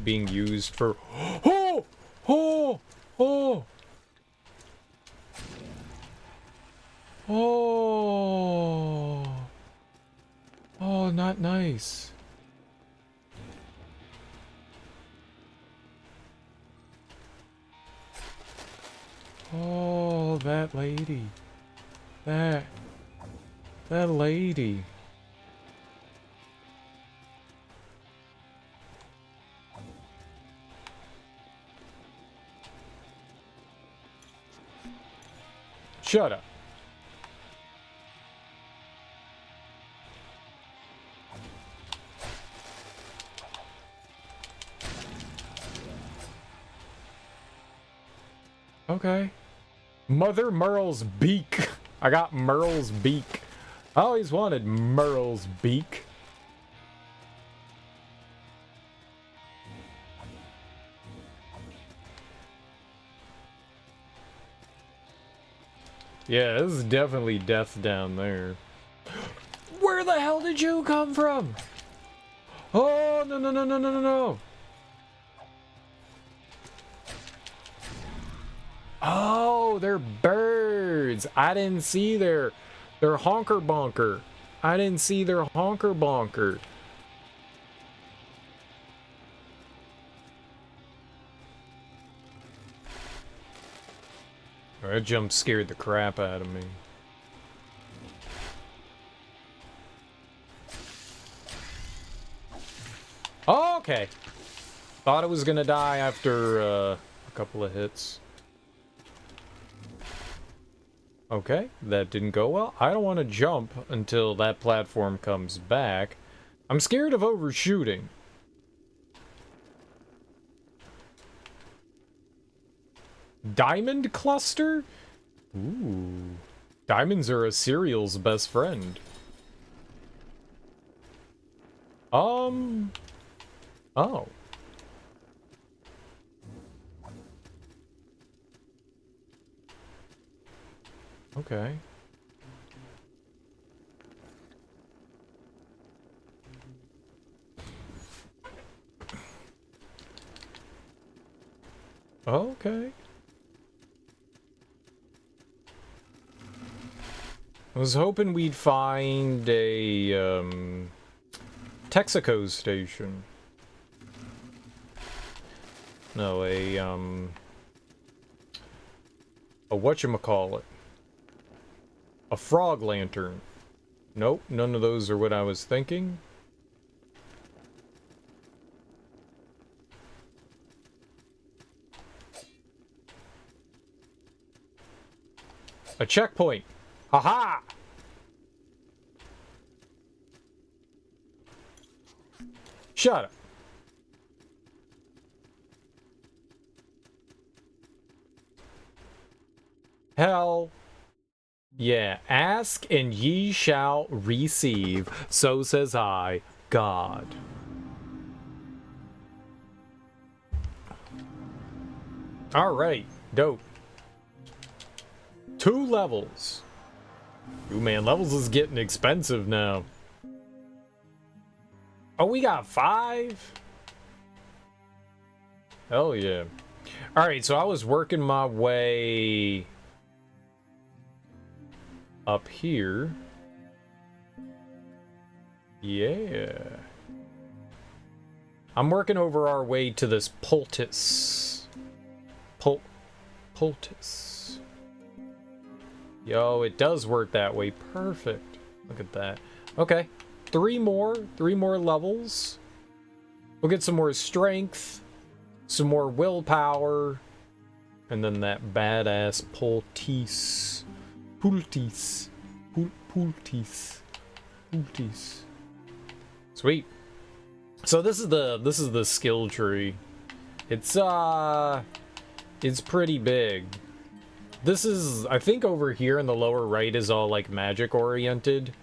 being used for... Oh! Oh! Oh! Oh! Oh, not nice. Oh, that lady. That lady. Shut up. Okay. Mother Merle's beak. I got Merle's beak. I always wanted Merle's beak. Yeah, this is definitely death down there. Where the hell did you come from? Oh, no, no, no, no, no, no, no. Oh, they're birds. I didn't see their honker bonker. I didn't see their honker bonker. That jump scared the crap out of me. Oh, okay. Thought it was gonna die after a couple of hits. Okay, that didn't go well. I don't want to jump until that platform comes back. I'm scared of overshooting. Diamond cluster? Ooh. Diamonds are a cereal's best friend. Oh. Okay. Okay. I was hoping we'd find a, Texaco station. No, a whatchamacallit. A frog lantern. Nope, none of those are what I was thinking. A checkpoint. Haha! Shut up. Hell. Yeah, ask and ye shall receive. So says I, God. Alright, dope. 2 levels. Ooh, man, levels is getting expensive now. Oh, we got 5? Hell yeah. Alright, so I was working my way up here. Yeah. I'm working over our way to this poultice. Poultice. Yo, it does work that way. Perfect. Look at that. Okay. Three more levels. We'll get some more strength, some more willpower, and then that badass Pultis. Sweet. So this is the skill tree. It's pretty big. This is, I think over here in the lower right is all like magic oriented.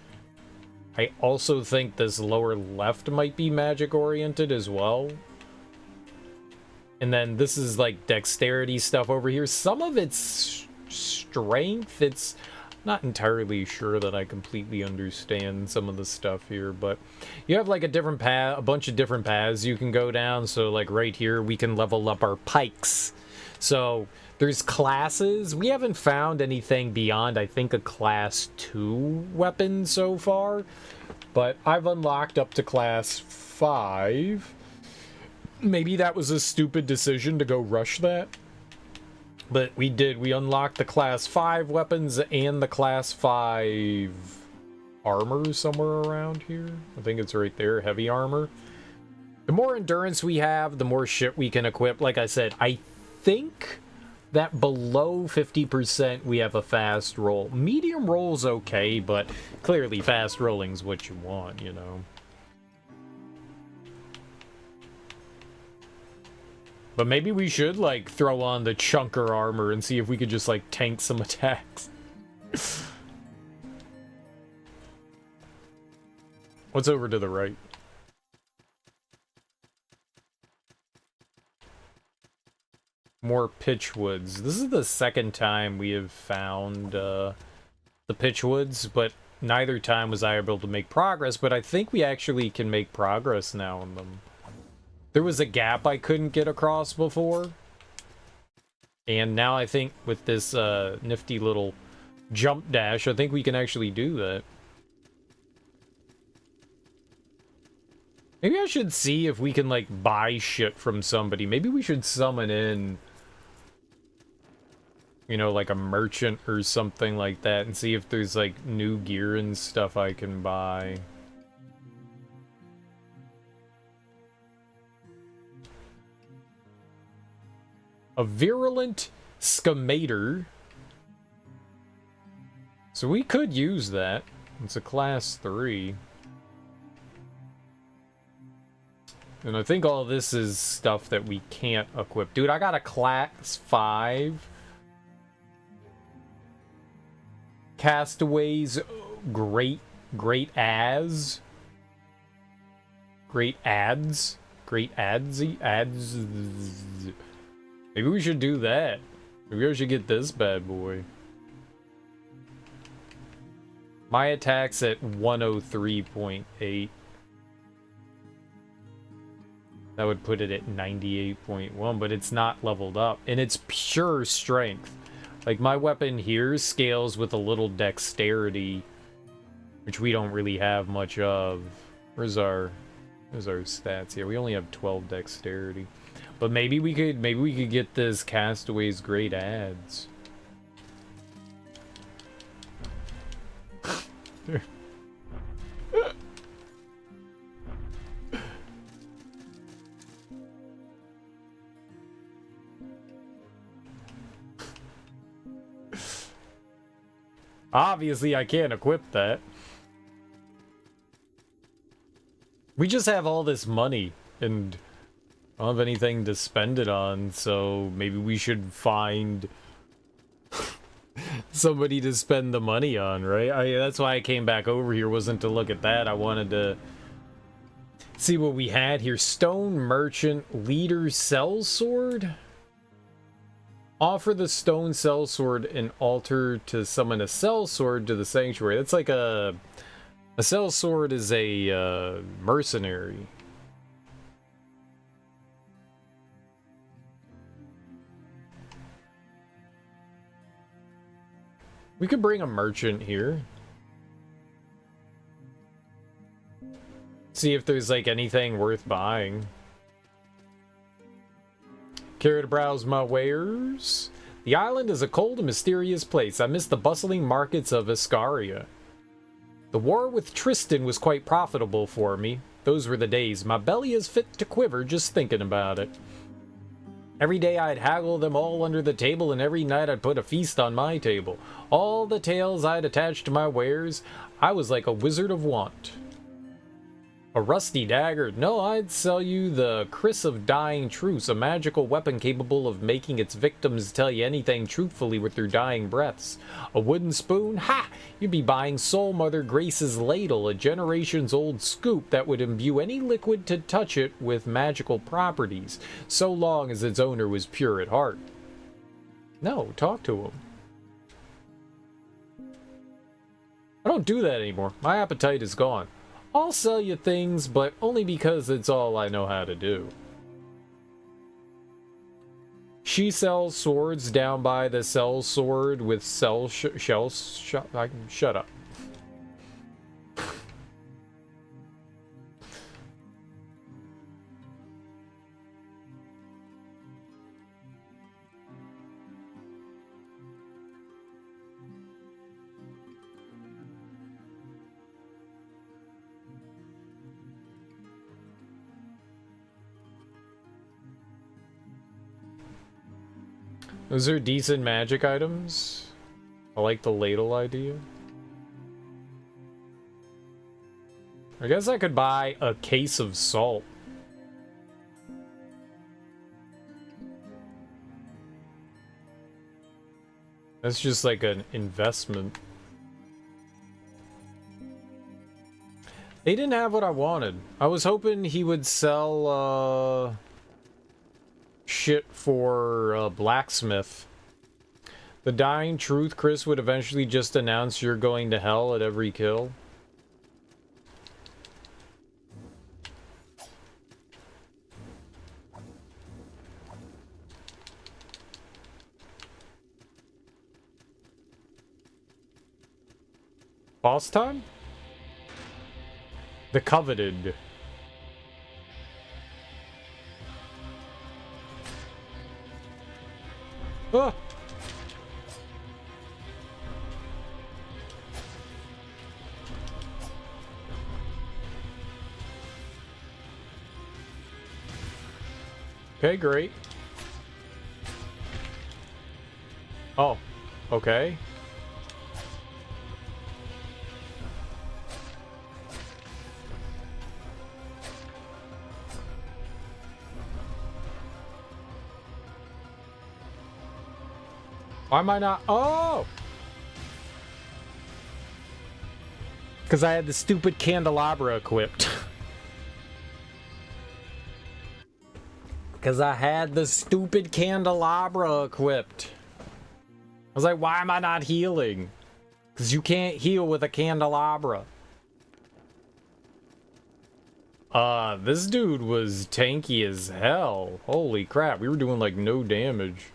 I also think this lower left might be magic oriented as well. And then this is like dexterity stuff over here. Some of it's strength. It's not entirely sure that I completely understand some of the stuff here, but you have like a different path, a bunch of different paths you can go down. So like right here, we can level up our pikes. So there's classes. We haven't found anything beyond, I think, a class 2 weapon so far, but I've unlocked up to class 5. Maybe that was a stupid decision to go rush that. But we did. We unlocked the class 5 weapons and the class 5 armor somewhere around here. I think it's right there, heavy armor. The more endurance we have, the more shit we can equip. Like I said, I think that below 50% we have a fast roll. Medium roll's okay, but clearly fast rolling's what you want, you know. But maybe we should, like, throw on the chunker armor and see if we could just, like, tank some attacks. What's over to the right? More pitchwoods. This is the second time we have found the pitchwoods, but neither time was I able to make progress, but I think we actually can make progress now on them. There was a gap I couldn't get across before, and now I think with this nifty little jump dash, I think we can actually do that. Maybe I should see if we can, like, buy shit from somebody. Maybe we should summon in, you know, like a merchant or something like that and see if there's, like, new gear and stuff I can buy. A virulent scamator. So we could use that. It's a class 3. And I think all this is stuff that we can't equip. Dude, I got a class 5. Castaways, great ads. Maybe we should do that. Maybe I should get this bad boy. My attack's at 103.8. That would put it at 98.1, but it's not leveled up. And it's pure strength. Like, my weapon here scales with a little dexterity, which we don't really have much of. Where's our stats here? We only have 12 dexterity. But maybe we could get this Castaway's great ads. Obviously, I can't equip that. We just have all this money, and I don't have anything to spend it on, so maybe we should find somebody to spend the money on, right? That's why I came back over here, wasn't to look at that. I wanted to see what we had here. Stone Merchant Leader Sellsword? Offer the stone sellsword and altar to summon a sellsword to the sanctuary. That's like a sellsword is a mercenary. We could bring a merchant here. See if there's like anything worth buying. Care to browse my wares? The island is a cold and mysterious place. I miss the bustling markets of Iscaria. The war with Tristan was quite profitable for me. Those were the days. My belly is fit to quiver just thinking about it. Every day I'd haggle them all under the table, and every night I'd put a feast on my table. All the tales I'd attach to my wares, I was like a wizard of want. A rusty dagger? No, I'd sell you the Kriss of Dying Truce, a magical weapon capable of making its victims tell you anything truthfully with their dying breaths. A wooden spoon? Ha! You'd be buying Soul Mother Grace's ladle, a generations-old scoop that would imbue any liquid to touch it with magical properties, so long as its owner was pure at heart. No, talk to him. I don't do that anymore. My appetite is gone. I'll sell you things, but only because it's all I know how to do. She sells swords down by the sell sword with shells. Shut up. Those are decent magic items. I like the ladle idea. I guess I could buy a case of salt. That's just like an investment. They didn't have what I wanted. I was hoping he would sell, shit for a blacksmith. The Dying Truth, Chris would eventually just announce you're going to hell at every kill. Boss time? The Coveted. Ah! Okay, great. Oh, okay. Why am I not? Oh! Because I had the stupid candelabra equipped. Because I had the stupid candelabra equipped. I was like, why am I not healing? Because you can't heal with a candelabra. This dude was tanky as hell. Holy crap, we were doing like no damage.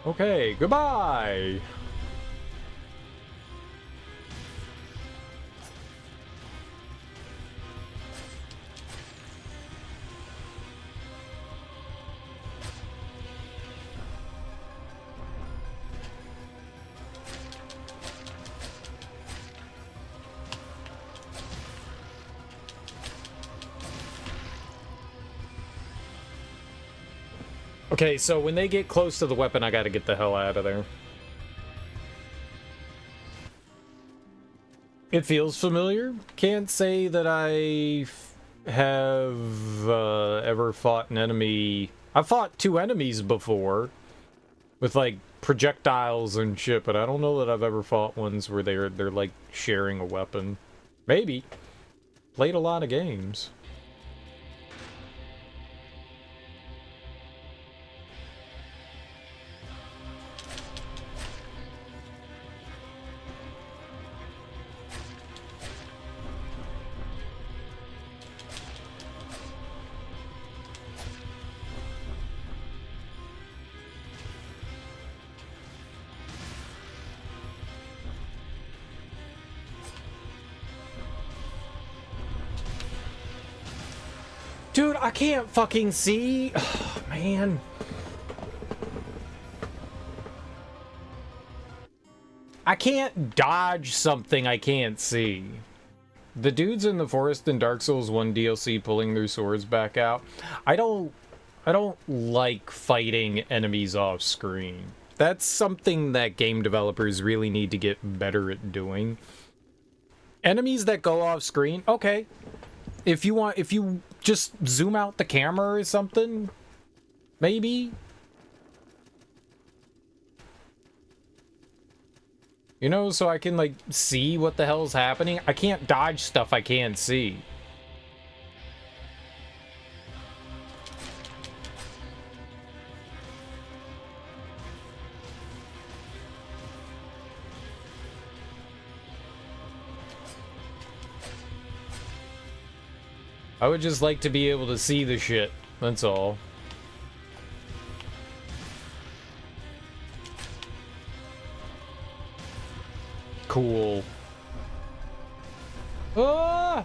Okay, goodbye! Okay, so when they get close to the weapon, I gotta get the hell out of there. It feels familiar. Can't say that I have ever fought an enemy. I've fought two enemies before with like projectiles and shit, but I don't know that I've ever fought ones where they're like sharing a weapon. Maybe. Played a lot of games. Dude, I can't fucking see. Oh, man. I can't dodge something I can't see. The dudes in the forest in Dark Souls 1 DLC pulling their swords back out. I don't like fighting enemies off screen. That's something that game developers really need to get better at doing. Enemies that go off screen, okay. If you just zoom out the camera or something, maybe. You know, so I can, like, see what the hell's happening. I can't dodge stuff I can't see. I would just like to be able to see the shit. That's all. Cool. Ah!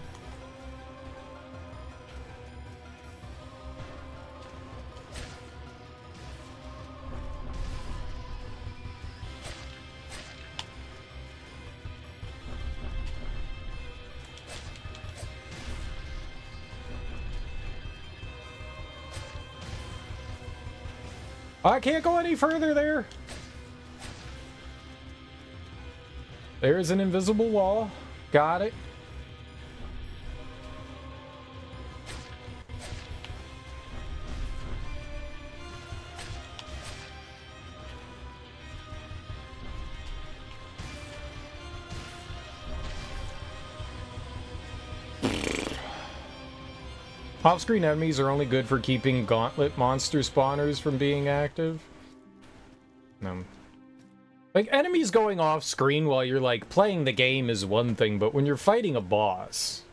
I can't go any further there. There's an invisible wall. Got it. Off-screen enemies are only good for keeping gauntlet monster spawners from being active. No. Like, enemies going off-screen while you're, like, playing the game is one thing, but when you're fighting a boss...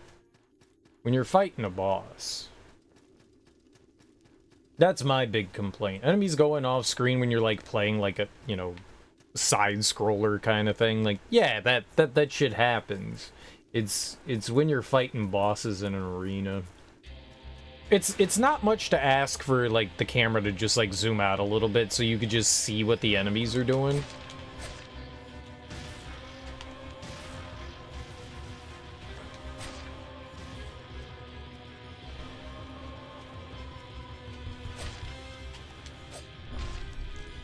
That's my big complaint. Enemies going off-screen when you're, like, playing, like, a, you know, side-scroller kind of thing. Like, yeah, that shit happens. It's when you're fighting bosses in an arena. It's not much to ask for, like, the camera to just, like, zoom out a little bit so you could just see what the enemies are doing.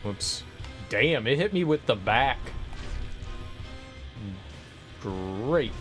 Whoops. Damn, it hit me with the back. Great.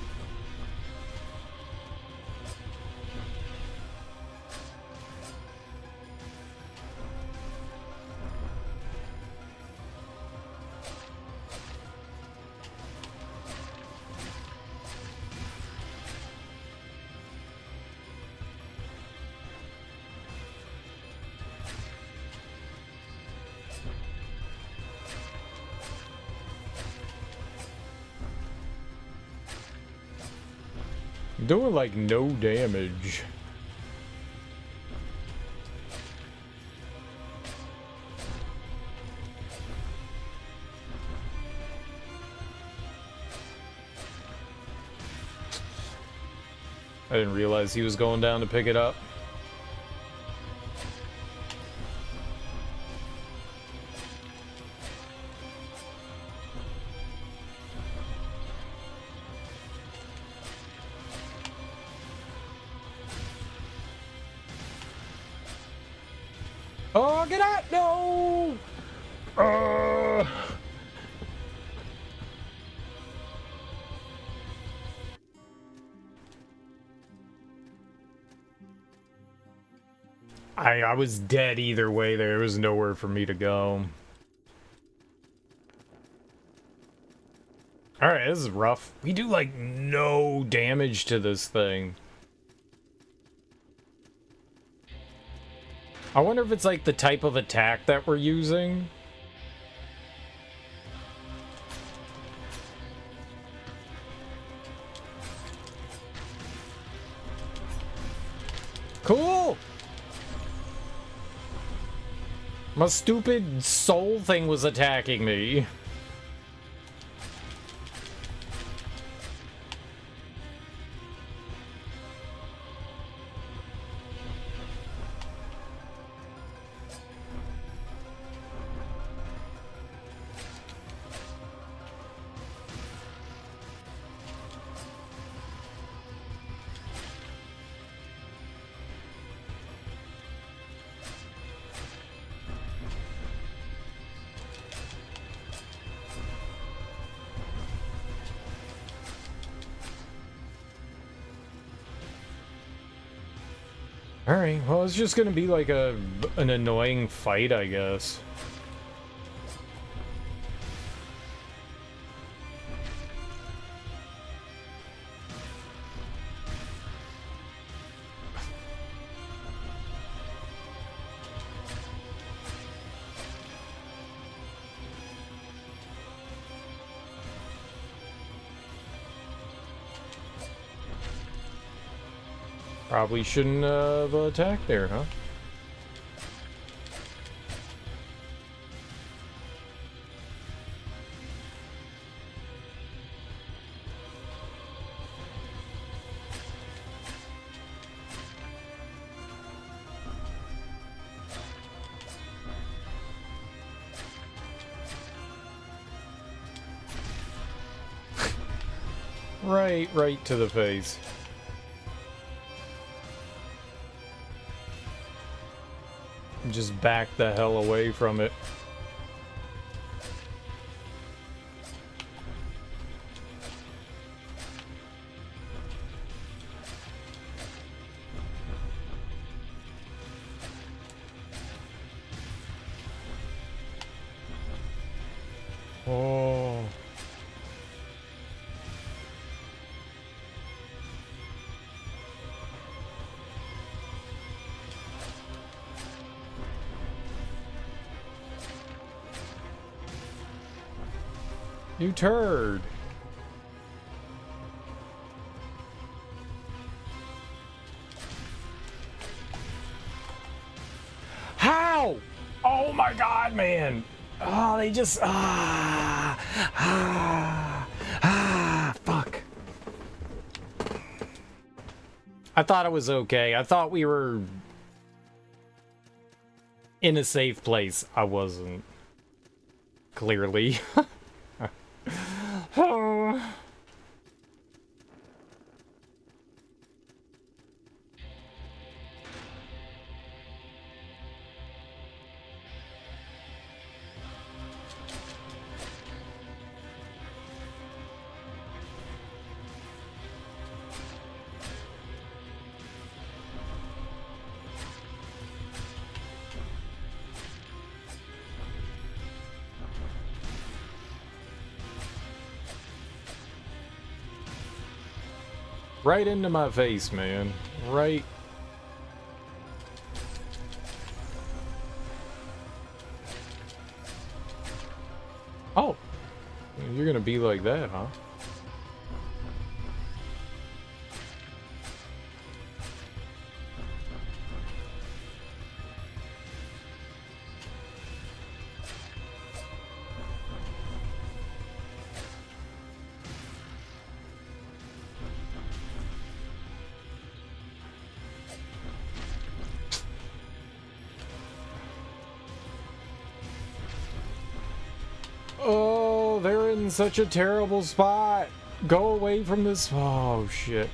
Doing, like, no damage. I didn't realize he was going down to pick it up. Oh, get out! No! I was dead either way. There was nowhere for me to go. Alright, this is rough. We do, like, no damage to this thing. I wonder if it's, like, the type of attack that we're using. Cool! My stupid soul thing was attacking me. Alright, well, it's just gonna be like an annoying fight, I guess. Probably shouldn't have attacked there, huh? Right to the face. Just back the hell away from it. Oh. You turd. How? Oh my god, man. Oh, they just fuck. I thought it was okay. I thought we were in a safe place. I wasn't. Clearly. Oh. Right into my face, man. Right. Oh. You're gonna be like that, huh? Oh, they're in such a terrible spot. Go away from this. Oh, shit.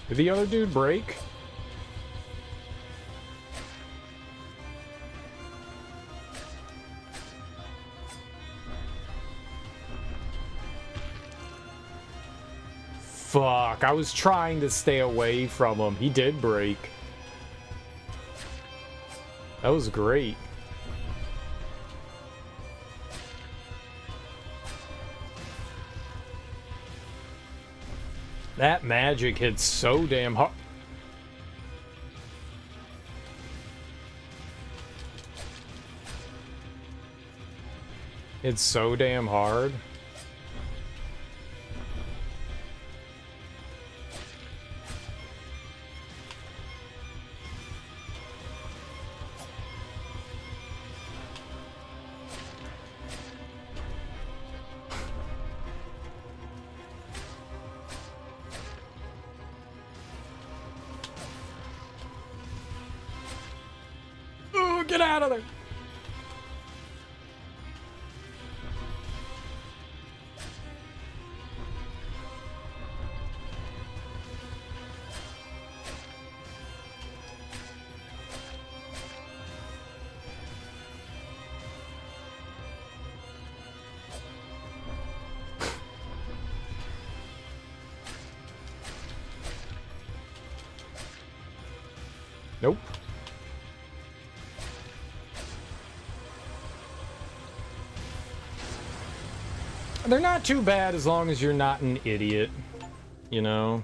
Did the other dude break? Fuck, I was trying to stay away from him. He did break. That was great. That magic hits so damn hard. It's so damn hard. Ooh, get out of there! Nope. They're not too bad as long as you're not an idiot, you know?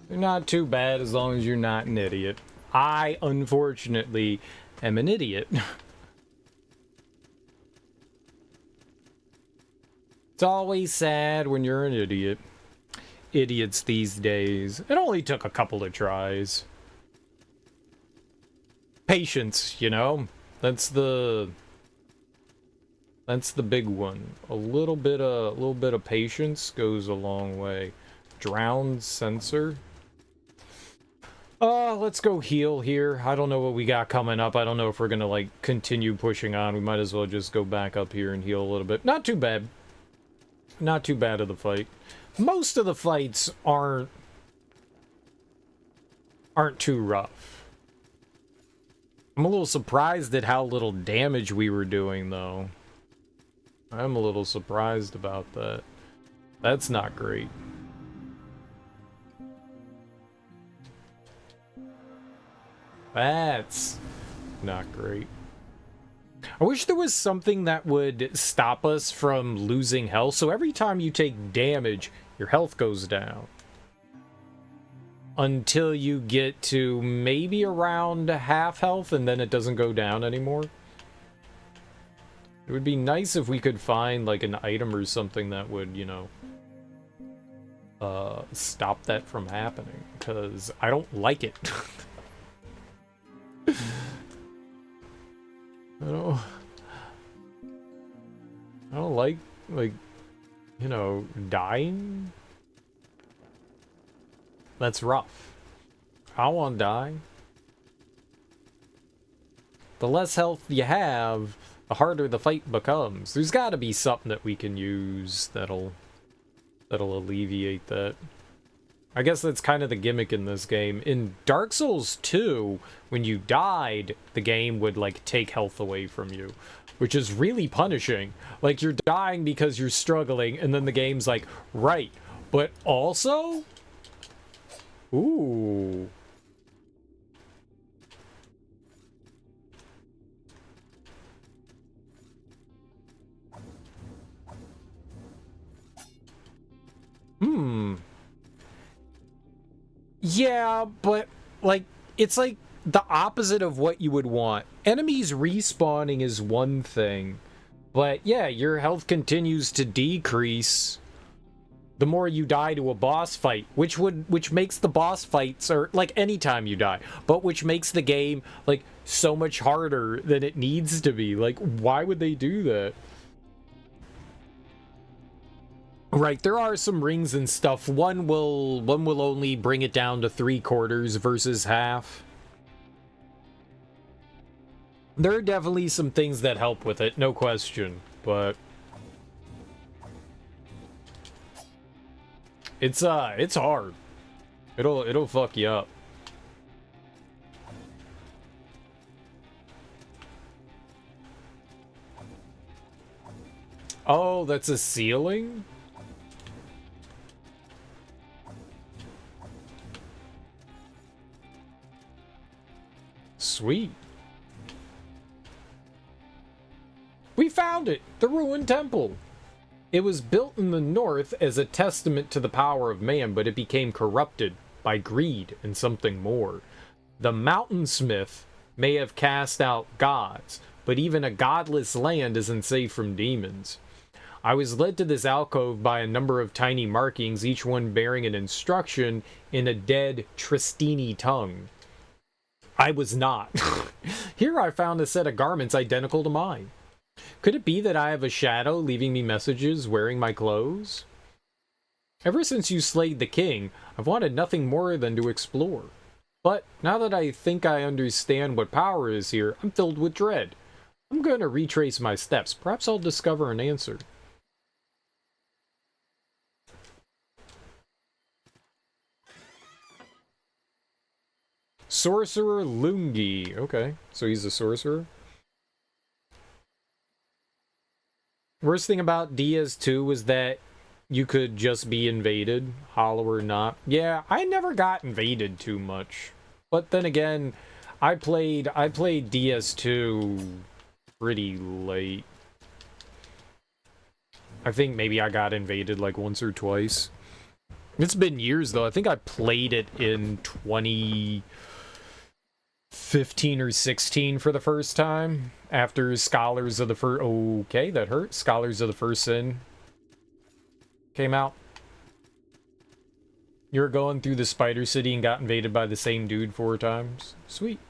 They're not too bad as long as you're not an idiot. I, unfortunately, am an idiot. It's always sad when you're an idiot. Idiots these days. It only took a couple of tries. Patience, you know? That's the big one. A little bit of patience goes a long way. Drowned sensor. Let's go heal here. I don't know what we got coming up. I don't know if we're gonna like continue pushing on. We might as well just go back up here and heal a little bit. Not too bad. Not too bad of the fight. Most of the fights aren't too rough. I'm a little surprised at how little damage we were doing, though. I'm a little surprised about that. That's not great. That's not great. I wish there was something that would stop us from losing health, so every time you take damage, your health goes down. Until you get to maybe around half health, and then it doesn't go down anymore. It would be nice if we could find, like, an item or something that would, you know, stop that from happening, because I don't like it. I don't like, you know, dying. That's rough. I won't die. The less health you have, the harder the fight becomes. There's got to be something that we can use that'll alleviate that. I guess that's kind of the gimmick in this game. In Dark Souls 2, when you died, the game would, like, take health away from you, which is really punishing. Like, you're dying because you're struggling, and then the game's like, right, but also... Ooh. Yeah, but, like, it's like the opposite of what you would want. Enemies respawning is one thing, but yeah, your health continues to decrease the more you die to a boss fight, which makes the boss fights, or like anytime you die, but which makes the game like so much harder than it needs to be. Like, why would they do that? Right, there are some rings and stuff. One will only bring it down to 3/4 versus half. There are definitely some things that help with it, no question, but it's hard. It'll fuck you up. Oh, that's a ceiling? Sweet. We found it! The ruined temple! It was built in the north as a testament to the power of man, but it became corrupted by greed and something more. The mountain smith may have cast out gods, but even a godless land isn't safe from demons. I was led to this alcove by a number of tiny markings, each one bearing an instruction in a dead Tristini tongue. I was not. Here I found a set of garments identical to mine. Could it be that I have a shadow leaving me messages wearing my clothes? Ever since you slayed the king, I've wanted nothing more than to explore. But now that I think I understand what power is here, I'm filled with dread. I'm going to retrace my steps. Perhaps I'll discover an answer. Sorcerer Lungi. Okay, so he's a sorcerer. Worst thing about DS2 was that you could just be invaded, hollow or not. Yeah, I never got invaded too much. But then again, I played DS2 pretty late. I think maybe I got invaded like once or twice. It's been years though. I think I played it in 2015 or 16 for the first time after Scholars of the First. Okay, that hurt. Scholars of the First Sin came out. You were going through the Spider City and got invaded by the same dude 4 times. Sweet.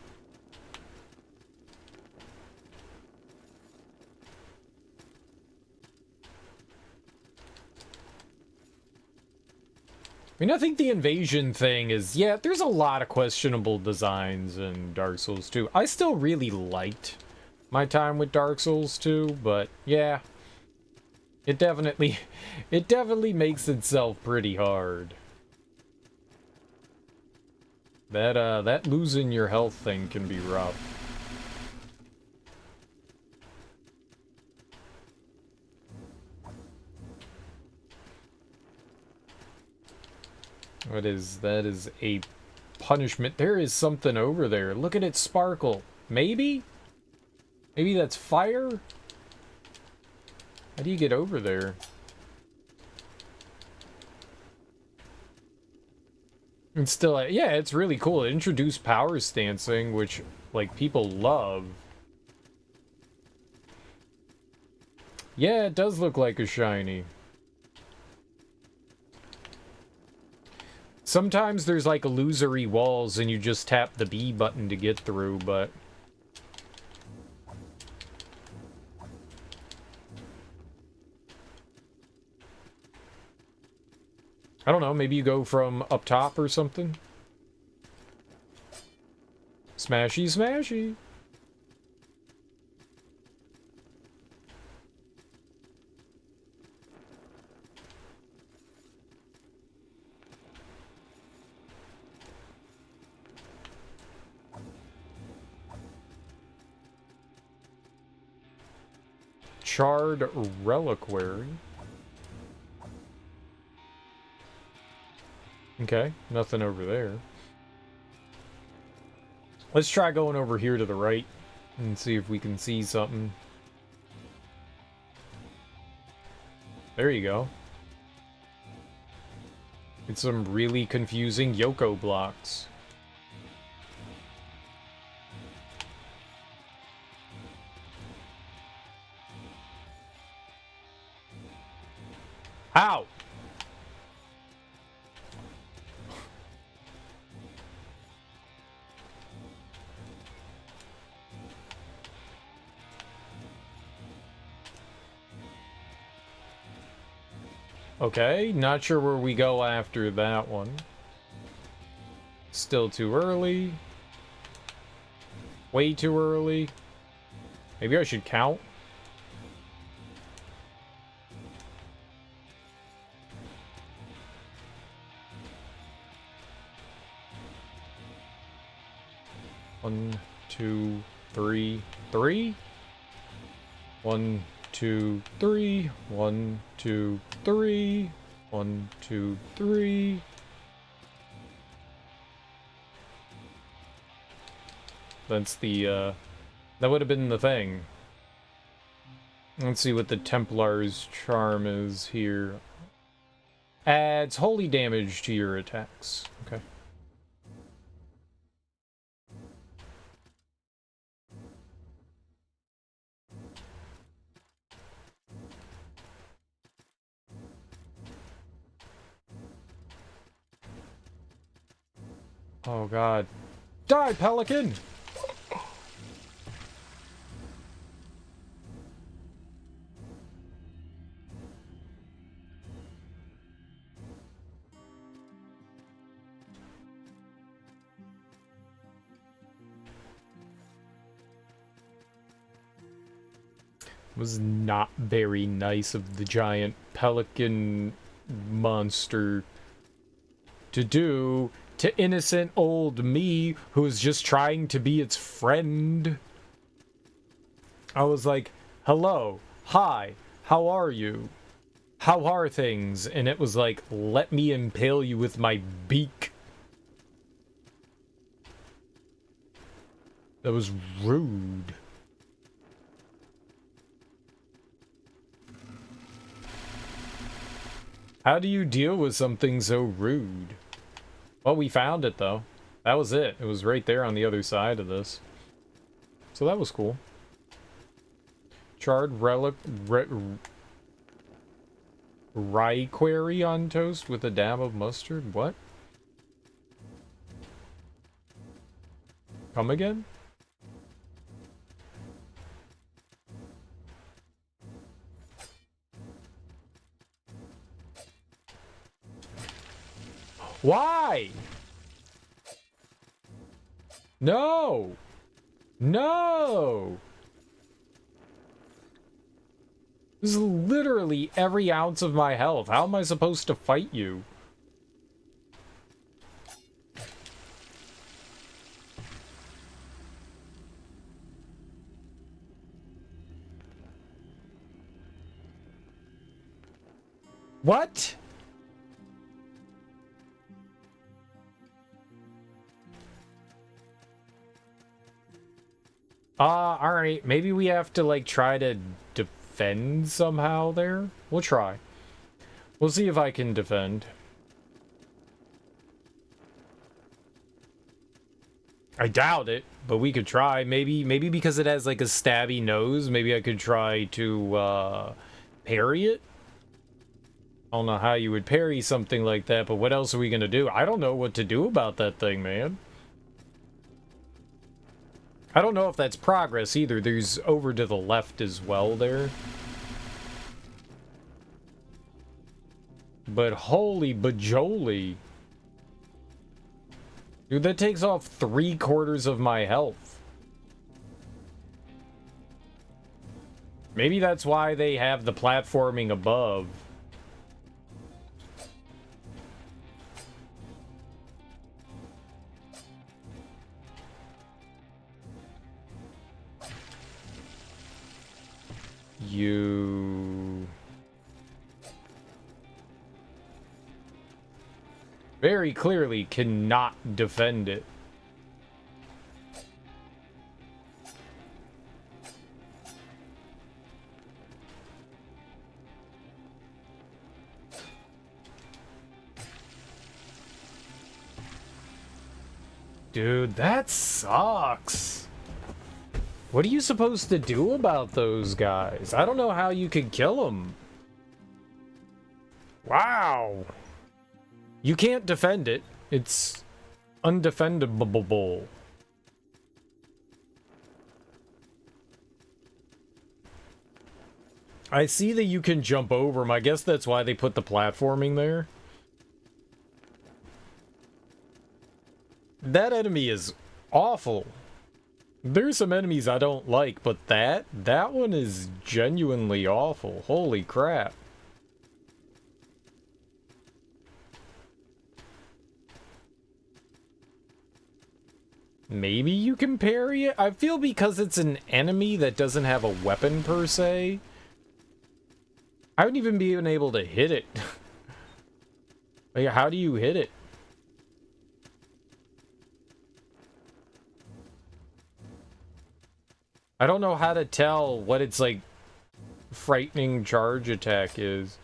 I mean, I think the invasion thing is, yeah, there's a lot of questionable designs in Dark Souls 2. I still really liked my time with Dark Souls 2, but yeah, it definitely makes itself pretty hard. That losing your health thing can be rough. That is a punishment. There is something over there. Look at it sparkle. Maybe? Maybe that's fire? How do you get over there? And still, yeah, it's really cool. It introduced power stancing, which, like, people love. Yeah, it does look like a shiny. Sometimes there's, like, illusory walls and you just tap the B button to get through, but... I don't know, maybe you go from up top or something? Smashy, smashy! Charred reliquary. Okay, nothing over there. Let's try going over here to the right and see if we can see something. There you go. It's some really confusing Yoko blocks. Ow! Okay, not sure where we go after that one. Still too early. Way too early. Maybe I should count. One, two, three, three. 1, 2, 3. 1, 2, 3. 1, 2, 3. That's the, that would have been the thing. Let's see what the Templar's charm is here. Adds holy damage to your attacks. Okay. Oh god. Die, pelican! Was not very nice of the giant pelican monster to do to innocent old me who was just trying to be its friend. I was like, hello, hi, how are you? How are things? And it was like, let me impale you with my beak. That was rude. How do you deal with something so rude? Well, we found it, though. That was it. It was right there on the other side of this. So that was cool. Charred relic... Reliquary on toast with a dab of mustard? What? Come again? Why? No! No! This is literally every ounce of my health. How am I supposed to fight you? What? Alright. Maybe we have to, like, try to defend somehow there? We'll try. We'll see if I can defend. I doubt it, but we could try. Maybe because it has, like, a stabby nose, maybe I could try to, parry it? I don't know how you would parry something like that, but what else are we gonna do? I don't know what to do about that thing, man. I don't know if that's progress either. There's over to the left as well there. But holy bajoli. Dude, that takes off 3/4 of my health. Maybe that's why they have the platforming above. You... very clearly cannot defend it. Dude, that sucks. What are you supposed to do about those guys? I don't know how you could kill them. Wow. You can't defend it. It's undefendable. I see that you can jump over them. I guess that's why they put the platforming there. That enemy is awful. There's some enemies I don't like, but that one is genuinely awful. Holy crap. Maybe you can parry it? I feel because it's an enemy that doesn't have a weapon per se, I wouldn't even be able to hit it. Like, how do you hit it? I don't know how to tell what its, like, frightening charge attack is.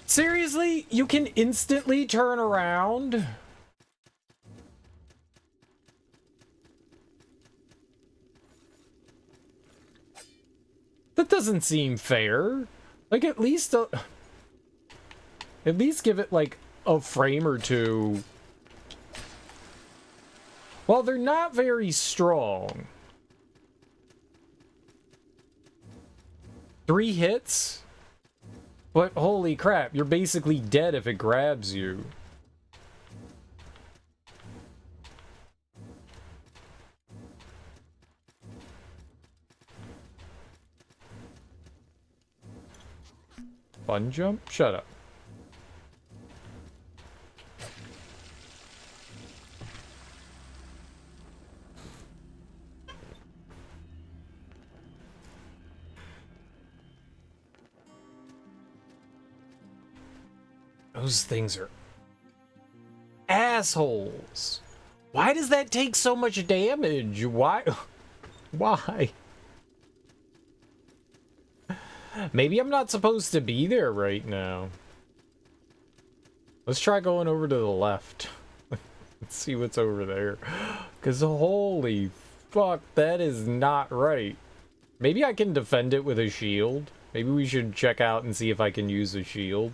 Seriously? You can instantly turn around? That doesn't seem fair. Like, at least give it, like, a frame or two. Well, they're not very strong. 3 hits? But holy crap, you're basically dead if it grabs you. Fun jump? Shut up. Those things are assholes. Why does that take so much damage? Why? Why? Maybe I'm not supposed to be there right now. Let's try going over to the left. Let's see what's over there. Because holy fuck, that is not right. Maybe I can defend it with a shield. Maybe we should check out and see if I can use a shield.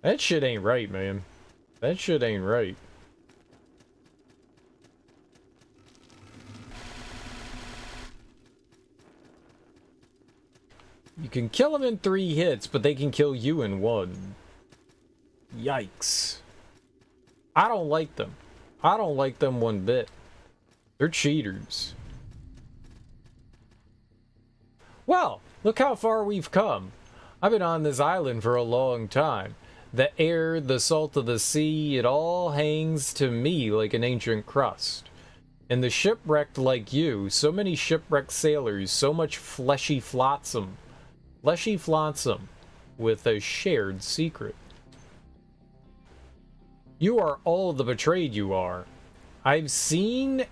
That shit ain't right, man. That shit ain't right. You can kill them in 3 hits, but they can kill you in 1. Yikes. I don't like them. I don't like them one bit. They're cheaters. Well, look how far we've come. I've been on this island for a long time. The air, the salt of the sea, it all hangs to me like an ancient crust. And the shipwrecked like you, so many shipwrecked sailors, so much fleshy flotsam. Fleshy flotsam with a shared secret. You are all the betrayed you are. I've seen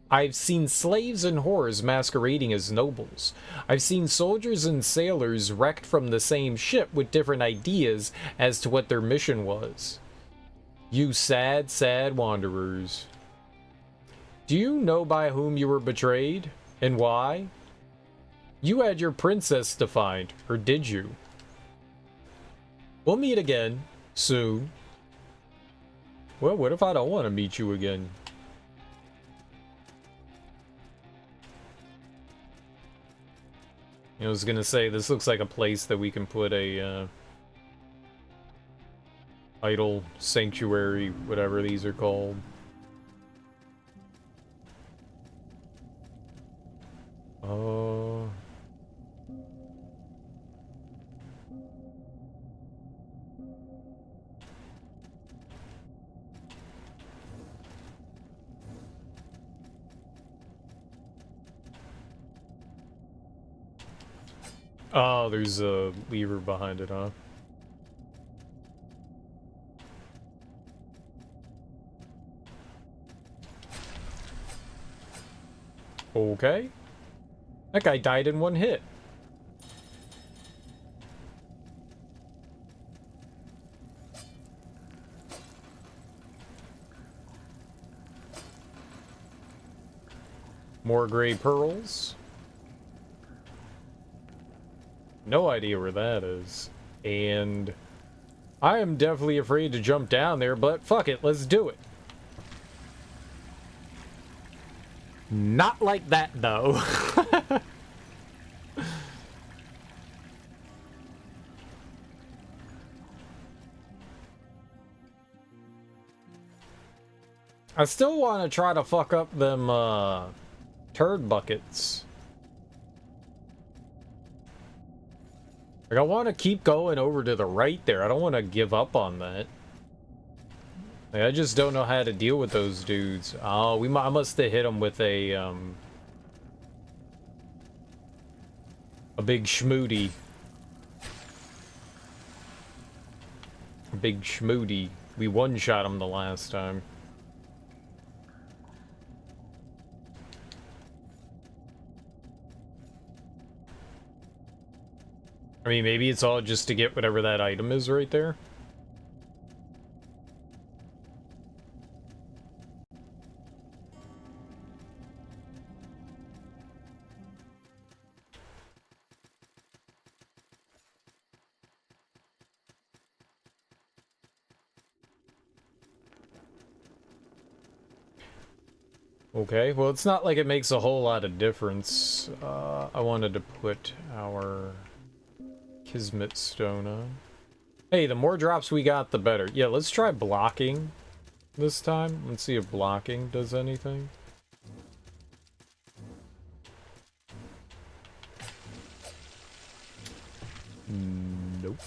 slaves and whores masquerading as nobles. I've seen soldiers and sailors wrecked from the same ship with different ideas as to what their mission was. You sad, sad wanderers. Do you know by whom you were betrayed? And why? You had your princess to find, or did you? We'll meet again, soon. Well, what if I don't want to meet you again? I was gonna say, this looks like a place that we can put a, idol, sanctuary, whatever these are called. Oh... Oh, there's a lever behind it, huh? Okay. That guy died in 1 hit. More gray pearls. No idea where that is. And I am definitely afraid to jump down there, but fuck it, let's do it. Not like that, though. I still want to try to fuck up them, turd buckets. Like, I want to keep going over to the right there. I don't want to give up on that. Like, I just don't know how to deal with those dudes. Oh, I must have hit them with a big schmooty. A big schmooty. We one-shot him the last time. I mean, maybe it's all just to get whatever that item is right there. Okay, well, it's not like it makes a whole lot of difference. I wanted to put our Kismet Stone on. Hey, the more drops we got, the better. Yeah, let's try blocking this time. Let's see if blocking does anything. Nope.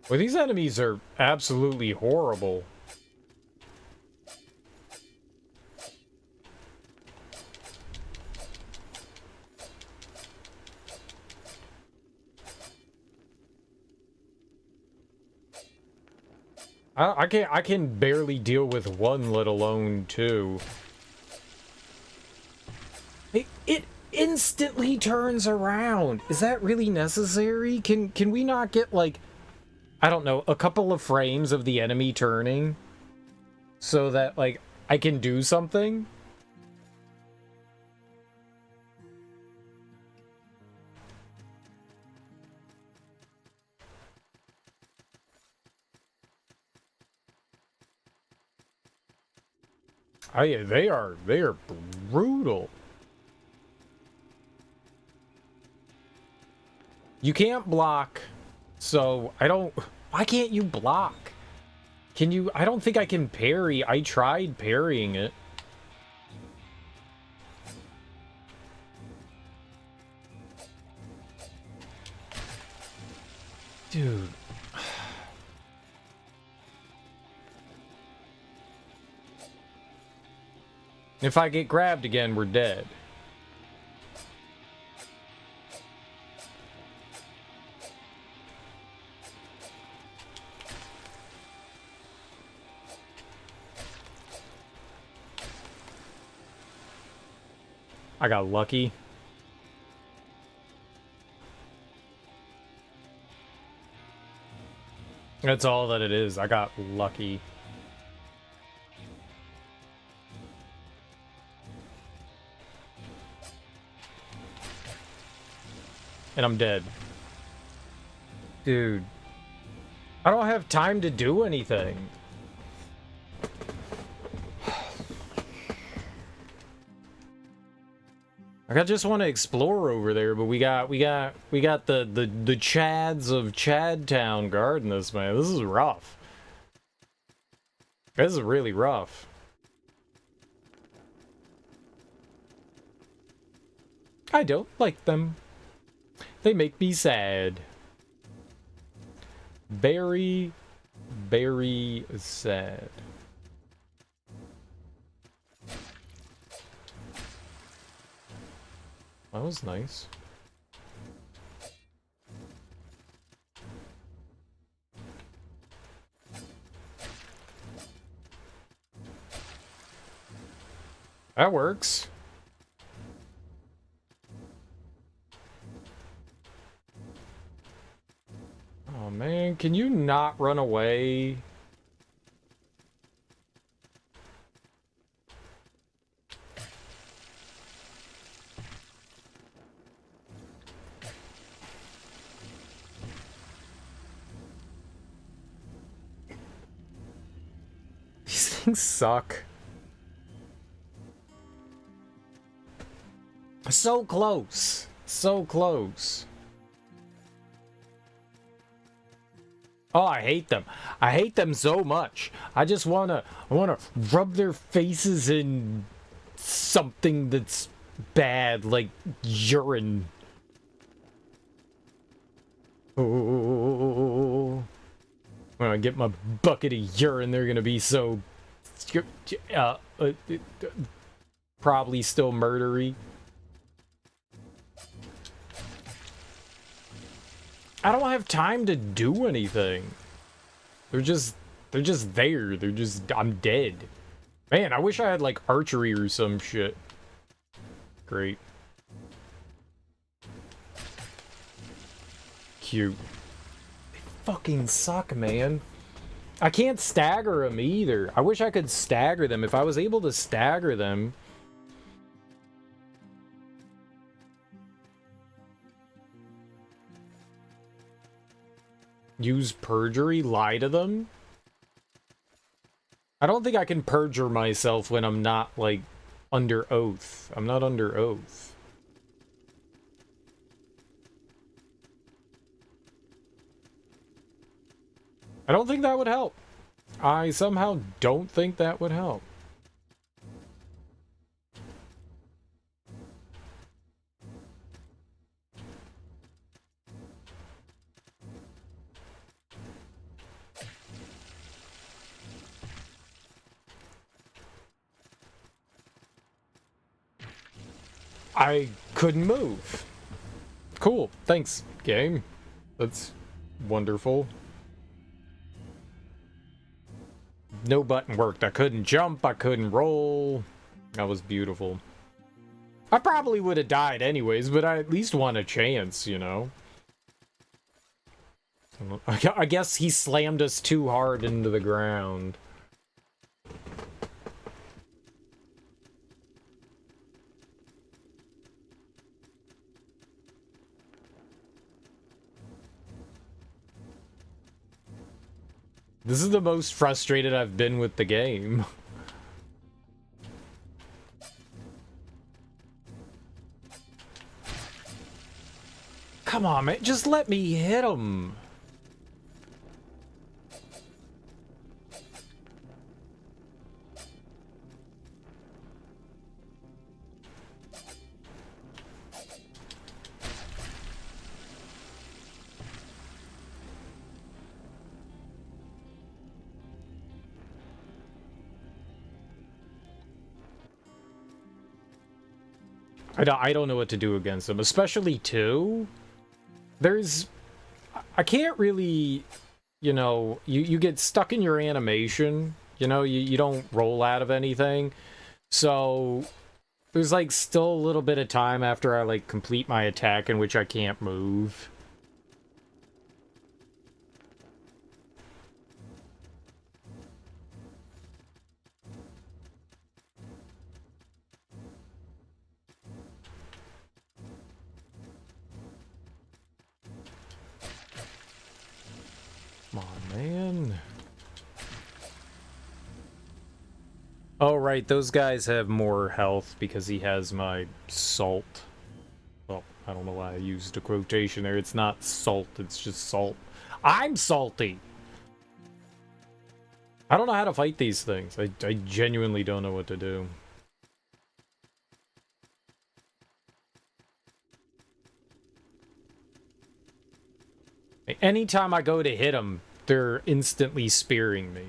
Well, these enemies are absolutely horrible. I can barely deal with one, let alone two. It instantly turns around. Is that really necessary? Can we not get, like, I don't know, a couple of frames of the enemy turning so that, like, I can do something? They are brutal. You can't block, so I don't... Why can't you block? Can you... I don't think I can parry. I tried parrying it. Dude. If I get grabbed again, we're dead. I got lucky. That's all that it is. I got lucky. And I'm dead. Dude. I don't have time to do anything. I just want to explore over there, but we got the Chads of Chadtown guarding us, man. This is rough. This is really rough. I don't like them. They make me sad. Very, very sad. That was nice. That works. Oh man, can you not run away? These things suck. So close. So close. Oh, I hate them. I hate them so much. I just wanna rub their faces in something that's bad, like urine. Oh. When I get my bucket of urine, they're gonna be so probably still murdery. I don't have time to do anything. They're just there. They're just, I'm dead. Man, I wish I had like archery or some shit. Great. Cute. They fucking suck, man. I can't stagger them either. I wish I could stagger them. If I was able to stagger them. Use perjury? Lie to them? I don't think I can perjure myself when I'm not, like, under oath. I'm not under oath. I don't think that would help. I somehow don't think that would help. I couldn't move. Cool. Thanks, game. That's wonderful. No button worked. I couldn't jump. I couldn't roll. That was beautiful. I probably would have died anyways, but I at least won a chance, you know? I guess he slammed us too hard into the ground. This is the most frustrated I've been with the game. Come on, man. Just let me hit him. I don't know what to do against him, especially two. I can't really, you know, you get stuck in your animation, you know, you don't roll out of anything. So there's like still a little bit of time after I like complete my attack in which I can't move. Come on, man. Oh, right, those guys have more health because he has my salt. Well, I don't know why I used a quotation there. It's not salt, it's just salt. I'm salty! I don't know how to fight these things. I genuinely don't know what to do. Anytime I go to hit them, they're instantly spearing me.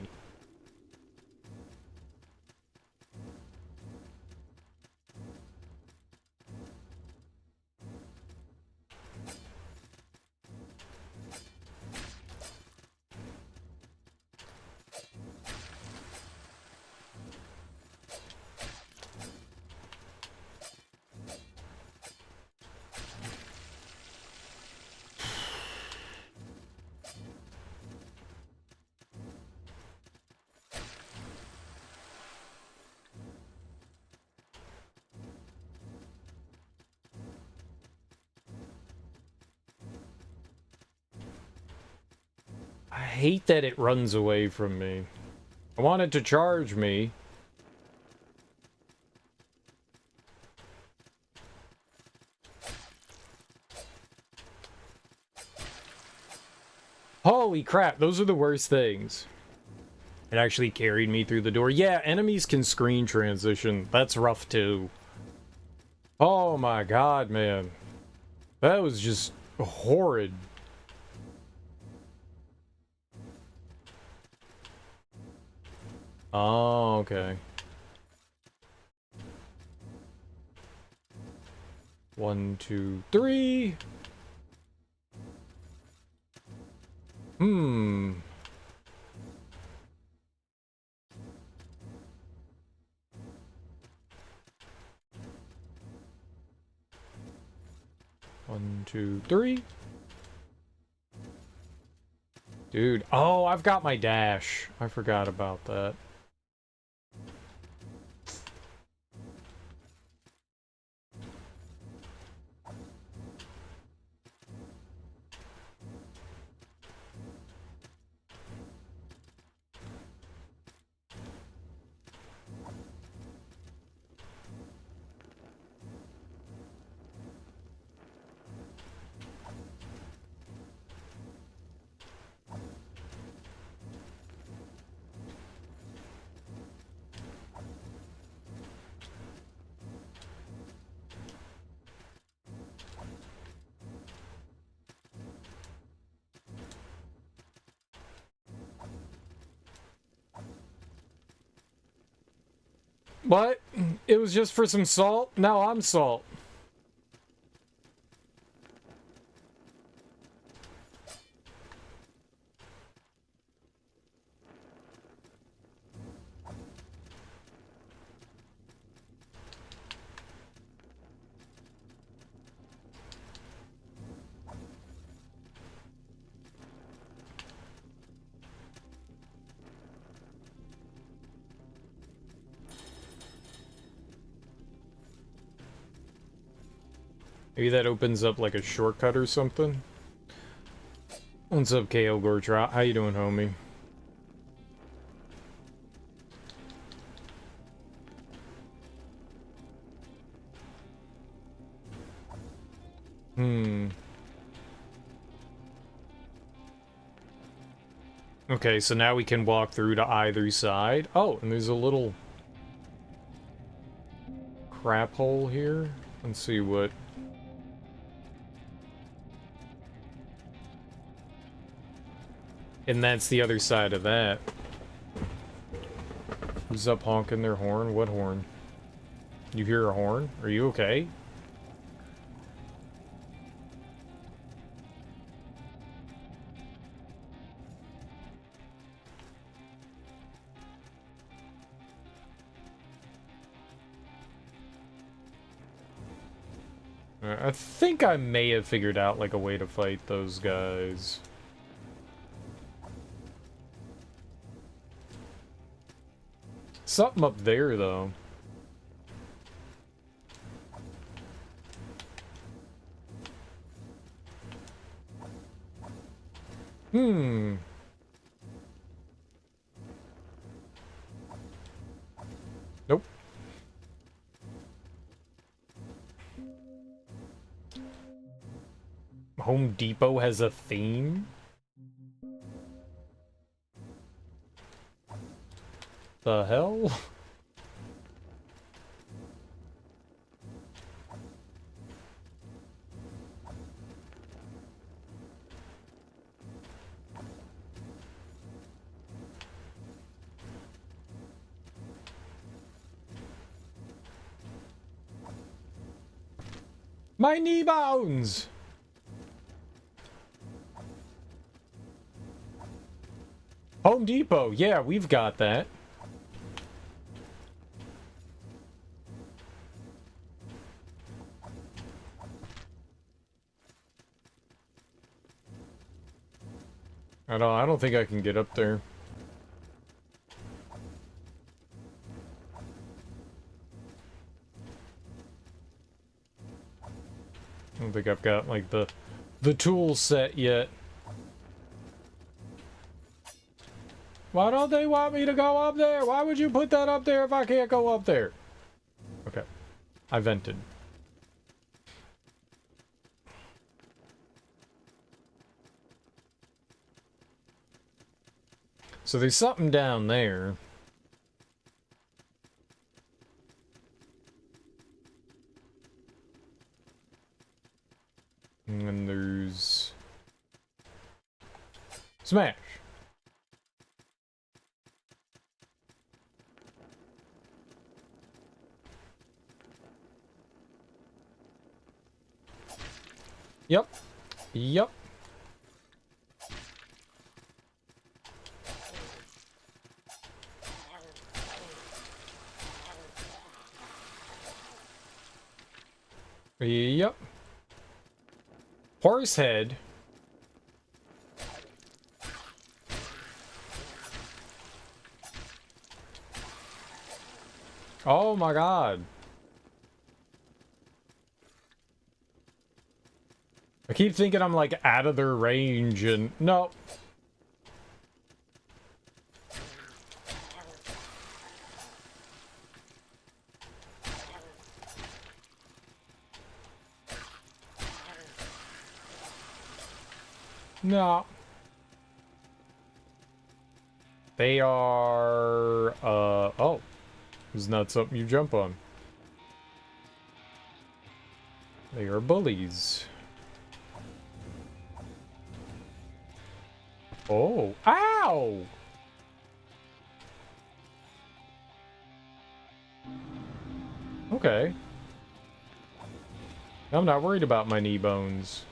I hate that it runs away from me. I want it to charge me. Holy crap, those are the worst things. It actually carried me through the door. Yeah, enemies can screen transition. That's rough too. Oh my god, man. That was just horrid. Oh, okay. 1, 2, 3. Hmm. One, two, three. Dude, oh, I've got my dash. I forgot about that. What? It was just for some salt? Now I'm salt. Maybe that opens up like a shortcut or something. What's up, KO Gortrot? How you doing, homie? Okay, so now we can walk through to either side. Oh, and there's a little crap hole here. Let's see what... And that's the other side of that. Who's up honking their horn? What horn? You hear a horn? Are you okay? I think I may have figured out like a way to fight those guys. Something up there, though. Hmm. Nope. Home Depot has a theme? The hell? My knee bones! Home Depot, yeah, we've got that. I don't think I can get up there. I don't think I've got like the tool set yet. Why don't they want me to go up there? Why would you put that up there if I can't go up there? Okay. I vented. So there's something down there. And then there's... Smash! Yep. Yep. Yep. Horsehead. Oh my god. I keep thinking I'm like out of their range and no. No. They are, oh. It's not something you jump on. They are bullies. Oh. Ow! Okay. I'm not worried about my knee bones.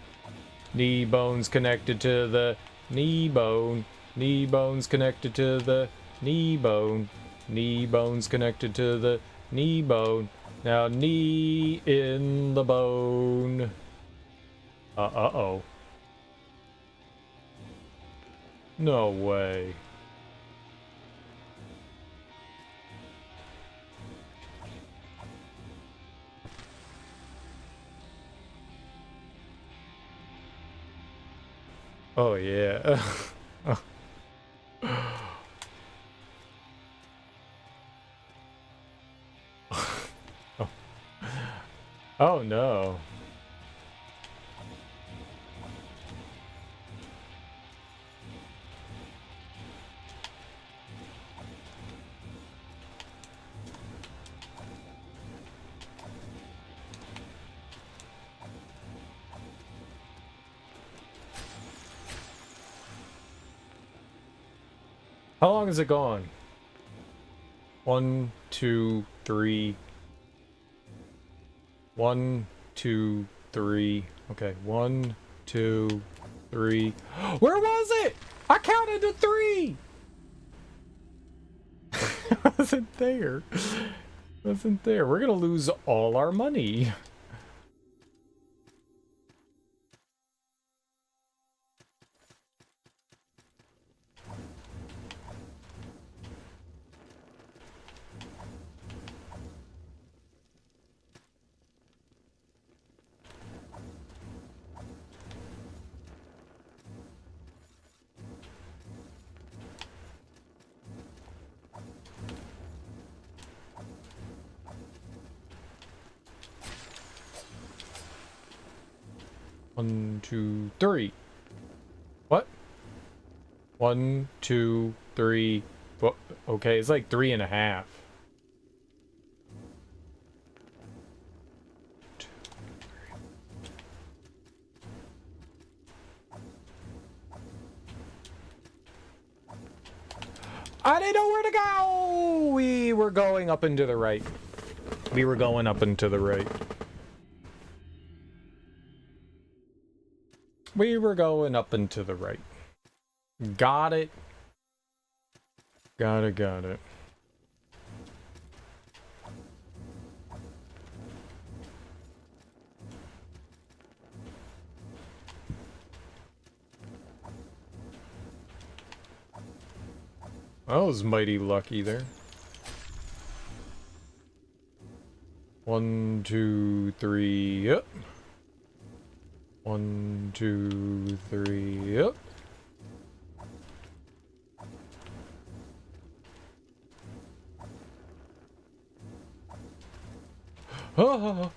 Knee bones connected to the knee bone. Knee bones connected to the knee bone. Knee bones connected to the knee bone. Now knee in the bone. Uh-oh. No way. Oh, yeah. Oh. Oh, no. How long is it gone? 1, 2, 3. 1, 2, 3. Okay, 1, 2, 3. Where was it? I counted to 3. It wasn't there. It wasn't there. We're gonna lose all our money. One, 2, 3. What? 1, 2, 3. What? Okay, it's like 3.5. I didn't know where to go! We were going up and to the right. We were going up and to the right. We were going up and to the right. Got it. Got it. I was mighty lucky there. 1, 2, 3, yep. 1, 2, 3, yep. Oh.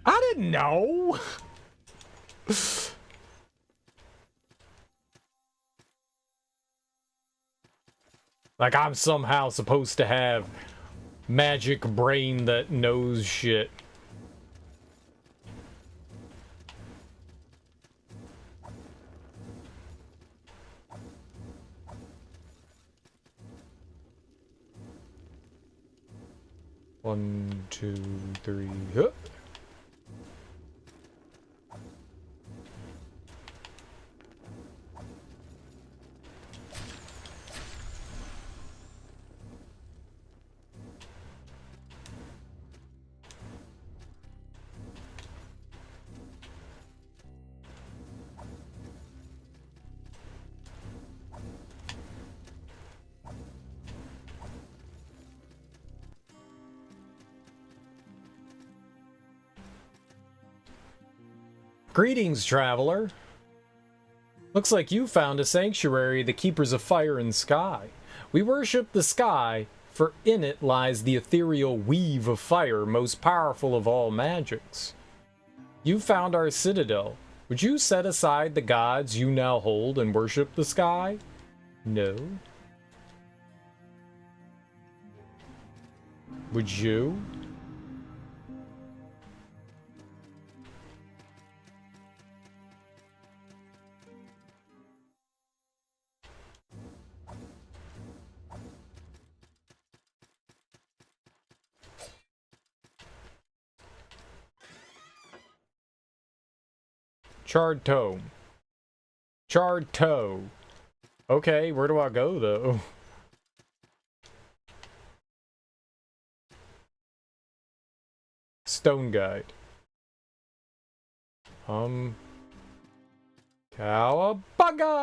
I didn't know. Like I'm somehow supposed to have magic brain that knows shit. One, 2, 3, huh. Greetings, traveler. Looks like you found a sanctuary, the keepers of fire and sky. We worship the sky, for in it lies the ethereal weave of fire, most powerful of all magics. You found our citadel. Would you set aside the gods you now hold and worship the sky? No. Would you? Charred toe. Charred toe. Okay, where do I go, though? stone guide. Cowabunga!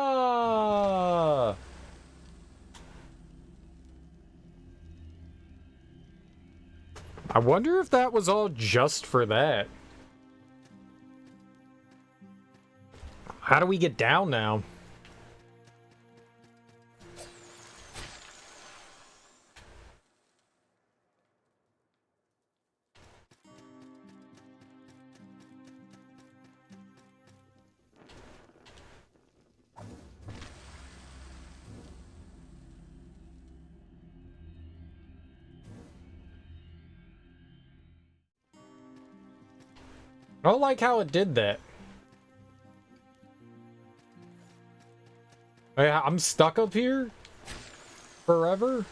I wonder if that was all just for that. How do we get down now? I don't like how it did that. I'm stuck up here? Forever?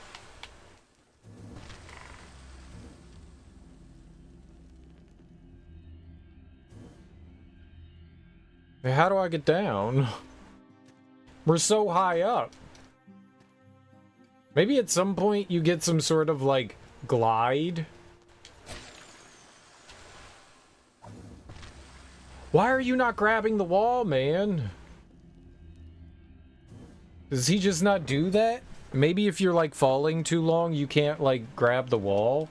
How do I get down? We're so high up. Maybe at some point you get some sort of, like, glide? Why are you not grabbing the wall, man? Does he just not do that? Maybe if you're, like, falling too long, you can't, like, grab the wall?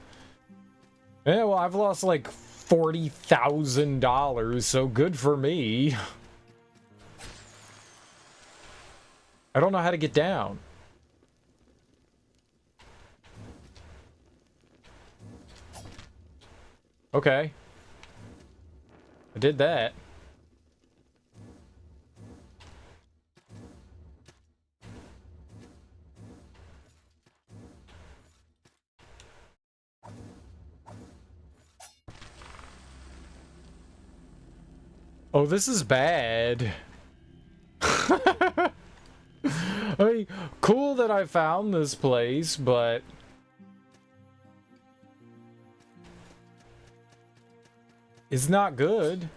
Yeah, well, I've lost, like, $40,000, so good for me. I don't know how to get down. Okay. I did that. Oh, this is bad. I mean, cool that I found this place, but... it's not good.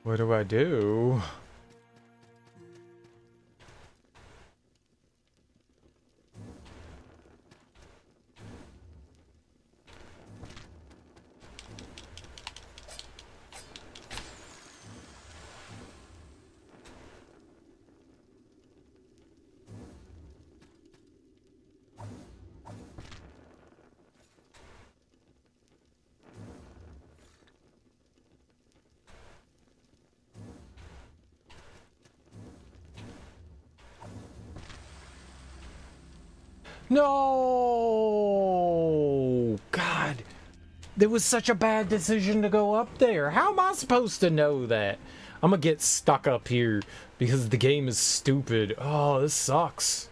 What do I do? No! God. It was such a bad decision to go up there. How am I supposed to know that? I'm gonna get stuck up here because the game is stupid. Oh, this sucks.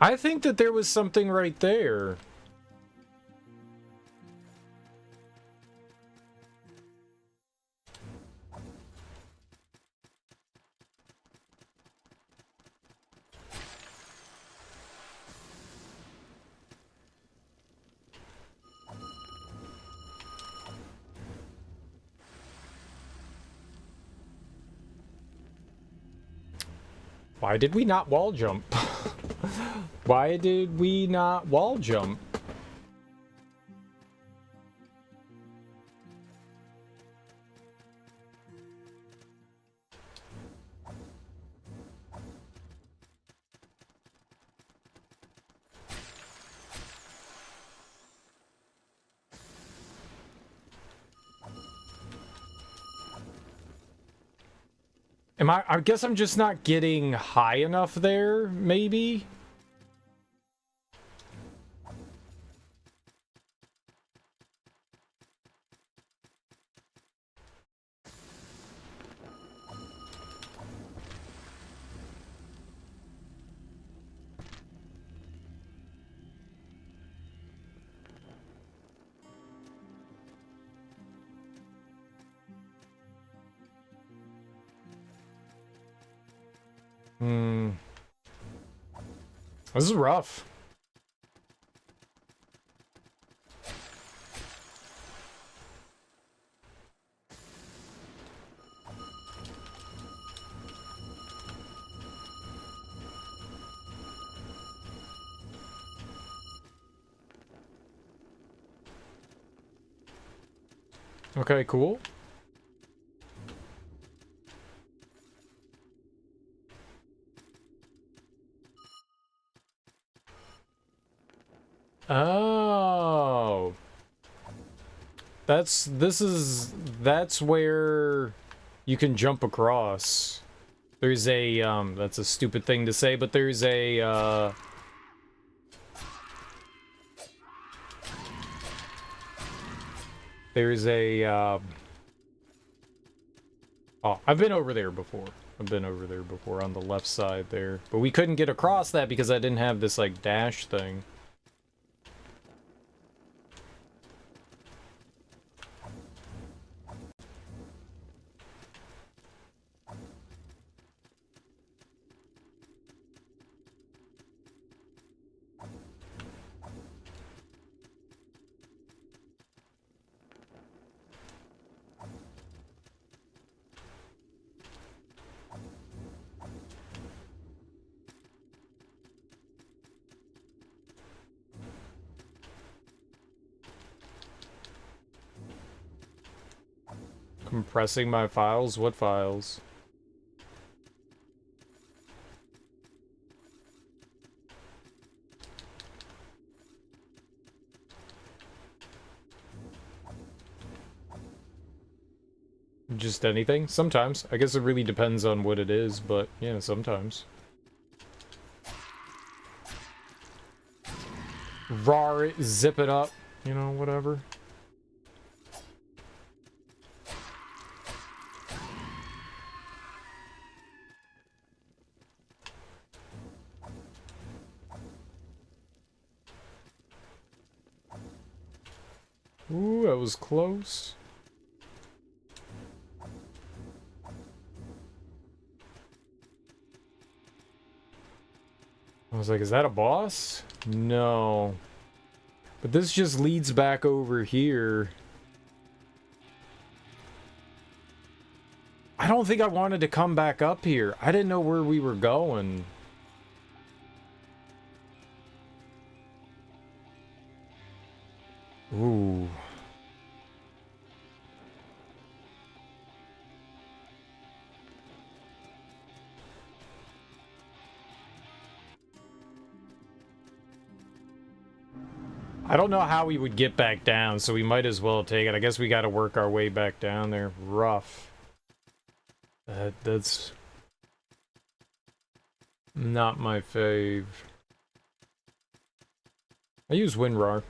I think that there was something right there. Why did we not wall jump? Why did we not wall jump? I guess I'm just not getting high enough there, maybe? This is rough. Okay, cool. Oh. That's where you can jump across. There's a, that's a stupid thing to say, but there's a, there's a, oh, I've been over there before. I've been over there before on the left side there. But we couldn't get across that because I didn't have this, like, dash thing. Compressing my files? What files? Just anything? Sometimes. I guess it really depends on what it is, but yeah, sometimes. Rar it, zip it up, you know, whatever. Ooh, that was close. I was like, is that a boss? No. But this just leads back over here. I don't think I wanted to come back up here. I didn't know where we were going. Ooh. I don't know how we would get back down, so we might as well take it. I guess we gotta work our way back down there. Rough. That's not my fave. I use WinRAR.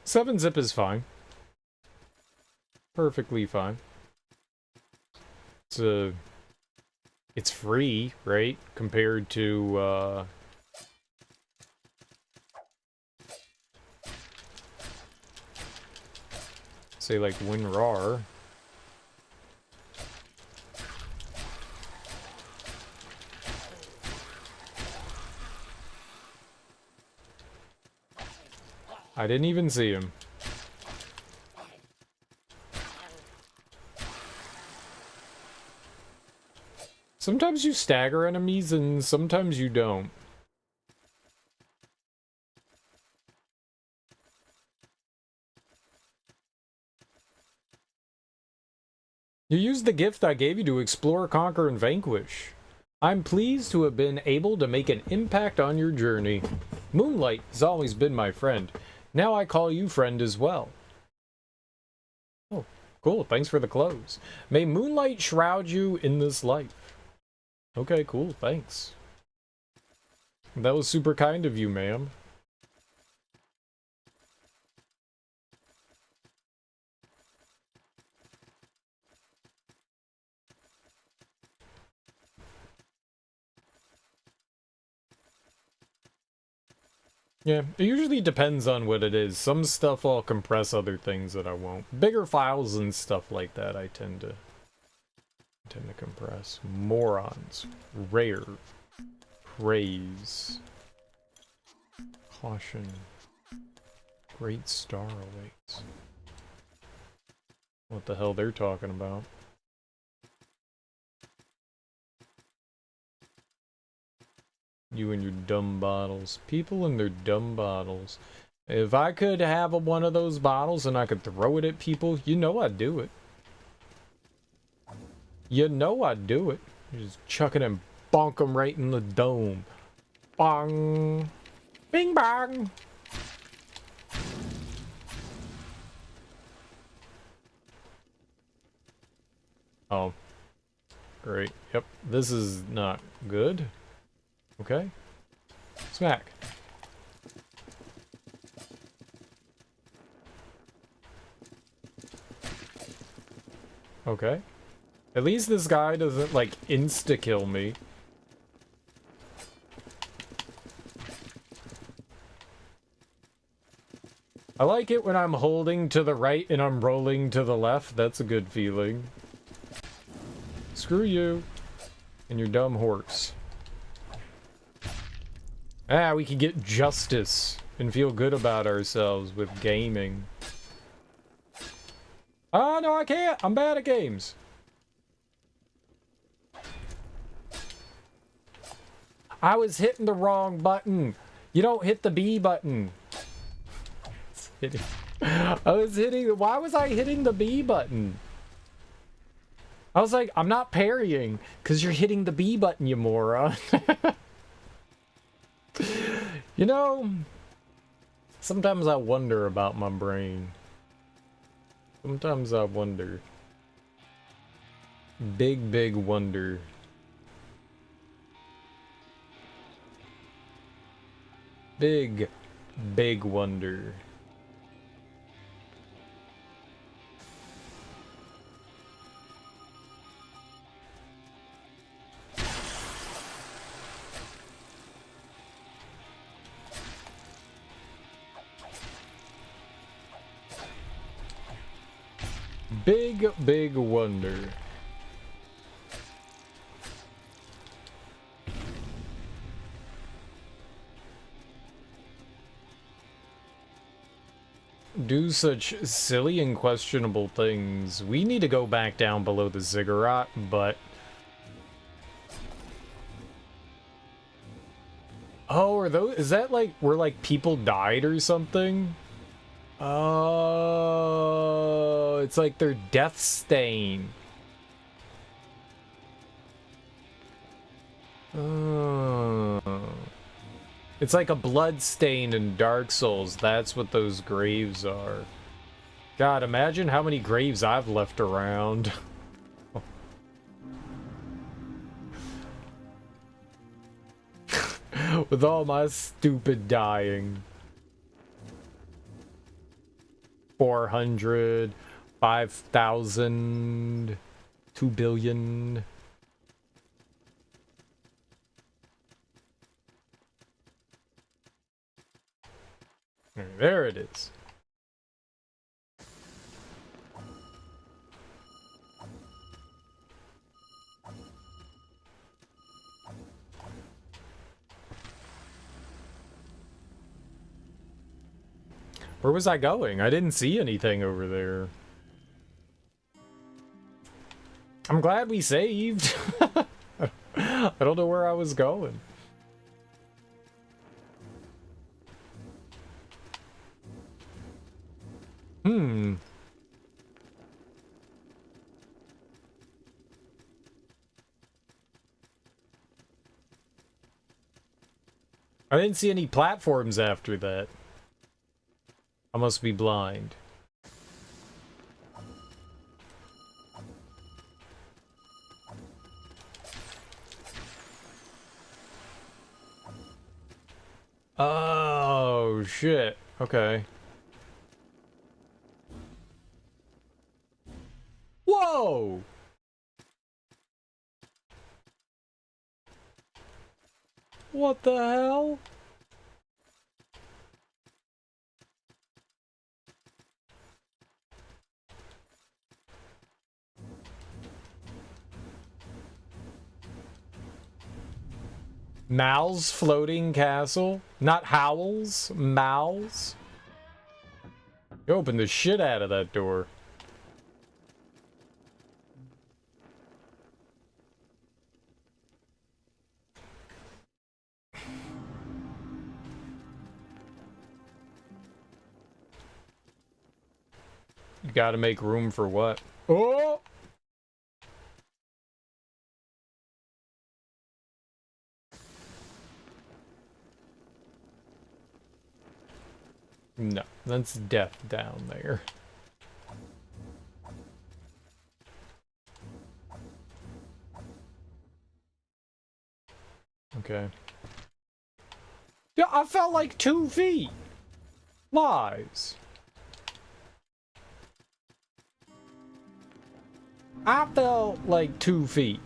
Seven zip is fine. Perfectly fine. It's free, right? Compared to, say, like, WinRAR. I didn't even see him. Sometimes you stagger enemies, and sometimes you don't. You used the gift I gave you to explore, conquer, and vanquish. I'm pleased to have been able to make an impact on your journey. Moonlight has always been my friend. Now I call you friend as well. Oh, cool. Thanks for the clothes. May moonlight shroud you in this life. Okay, cool. Thanks. That was super kind of you, ma'am. Yeah, it usually depends on what it is. Some stuff I'll compress, other things that I won't. Bigger files and stuff like that I tend to compress. Morons. Rare. Praise. Caution. Great star awaits. What the hell they're talking about? You and your dumb bottles. People and their dumb bottles. If I could have one of those bottles and I could throw it at people, you know I'd do it. You know I'd do it. You just chuck it and bonk them right in the dome. Bong. Bing bong. Oh. Great. Yep. This is not good. Okay. Smack. Okay. At least this guy doesn't, like, insta-kill me. I like it when I'm holding to the right and I'm rolling to the left. That's a good feeling. Screw you. And your dumb horse. Ah, we can get justice and feel good about ourselves with gaming. Oh, no, I can't. I'm bad at games. I was hitting the wrong button. You don't hit the B button. I was hitting... Why was I hitting the B button? I was like, I'm not parrying, because you're hitting the B button, you moron. You know, sometimes I wonder about my brain. Sometimes I wonder. Big, big wonder. Big, big wonder. Big, big wonder. Do such silly and questionable things. We need to go back down below the ziggurat, but... Oh, are those... Is that like where like people died or something? Oh, it's like their death stain. Oh. It's like a blood stain in Dark Souls. That's what those graves are. God, imagine how many graves I've left around. With all my stupid dying. 400, 5,000, 2 billion. There it is. Where was I going? I didn't see anything over there. I'm glad we saved. I don't know where I was going. I didn't see any platforms after that. I must be blind. Oh, shit. Okay. Whoa! What the hell? Mal's floating castle? Not Howl's? Mal's? You opened the shit out of that door. You gotta make room for what? Oh! No, that's death down there. Okay. Yeah, I felt like 2 feet. Lies. I felt like 2 feet.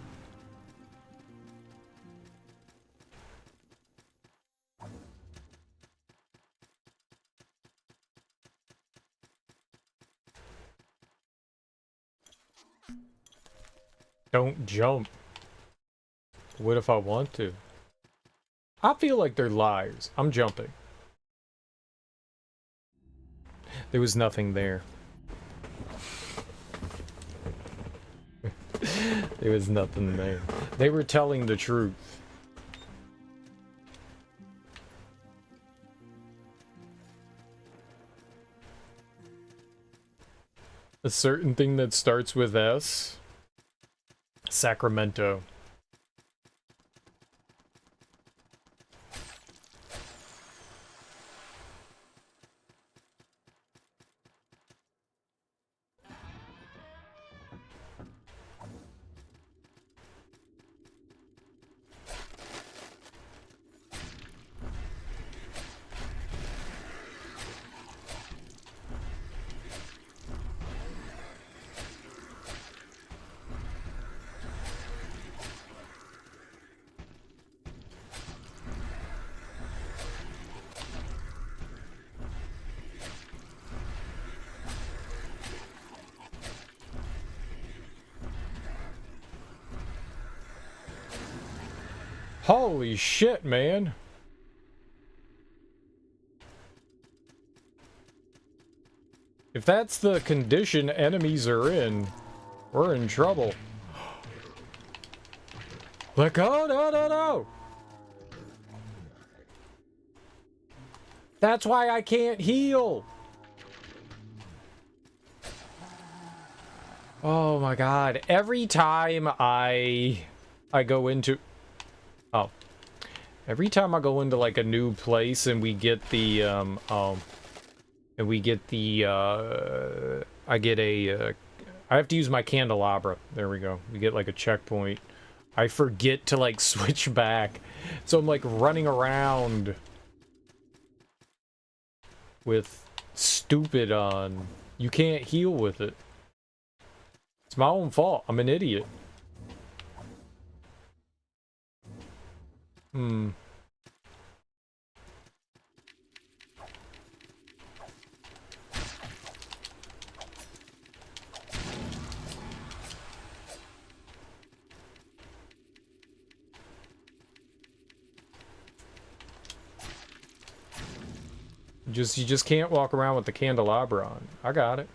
Don't jump. What if I want to? I feel like they're liars. I'm jumping. There was nothing there. There was nothing there. They were telling the truth. A certain thing that starts with S? Sacramento. Holy shit, man. If that's the condition enemies are in, we're in trouble. Let go, no, no, no. That's why I can't heal. Oh my god. Every time I go into... Oh. Every time I go into, like, a new place and we get the, and we get the, I get a, I have to use my candelabra. There we go. We get, like, a checkpoint. I forget to, like, switch back. So I'm, like, running around with stupid on. You can't heal with it. It's my own fault. I'm an idiot. Hmm. You just can't walk around with the candelabra on. I got it.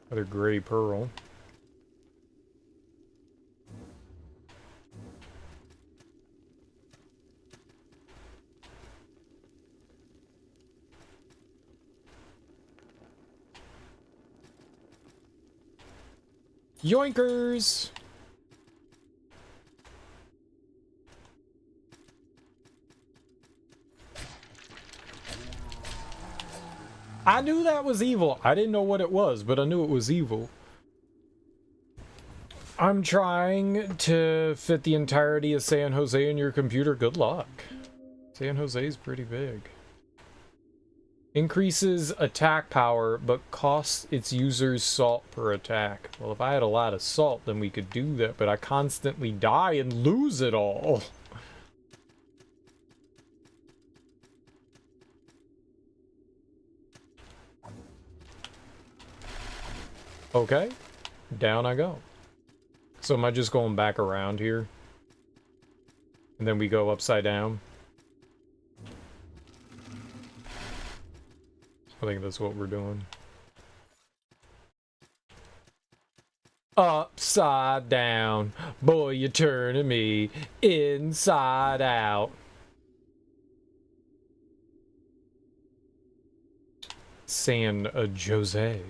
Another gray pearl. Yoinkers! I knew that was evil. I didn't know what it was, but I knew it was evil. I'm trying to fit the entirety of San Jose in your computer. Good luck. San Jose is pretty big. Increases attack power, but costs its users salt per attack. Well, if I had a lot of salt, then we could do that, but I constantly die and lose it all. Okay, down I go. So am I just going back around here? And then we go upside down? I think that's what we're doing. Upside down. Boy, you're turning me inside out. San Jose.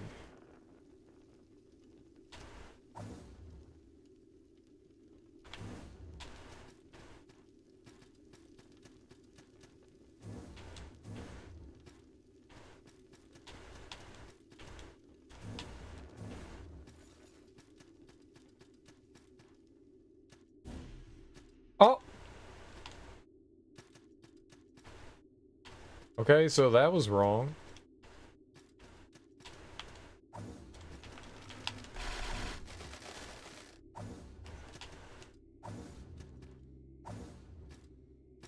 Oh! Okay, so that was wrong.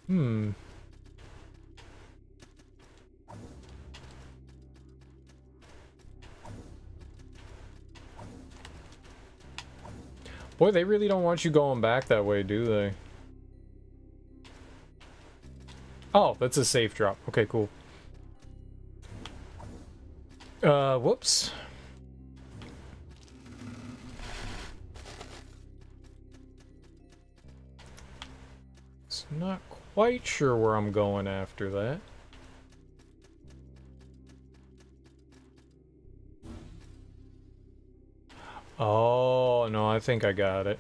Hmm. Boy, they really don't want you going back that way, do they? Oh, that's a safe drop. Okay, cool. Whoops. So not quite sure where I'm going after that. Oh, no, I think I got it.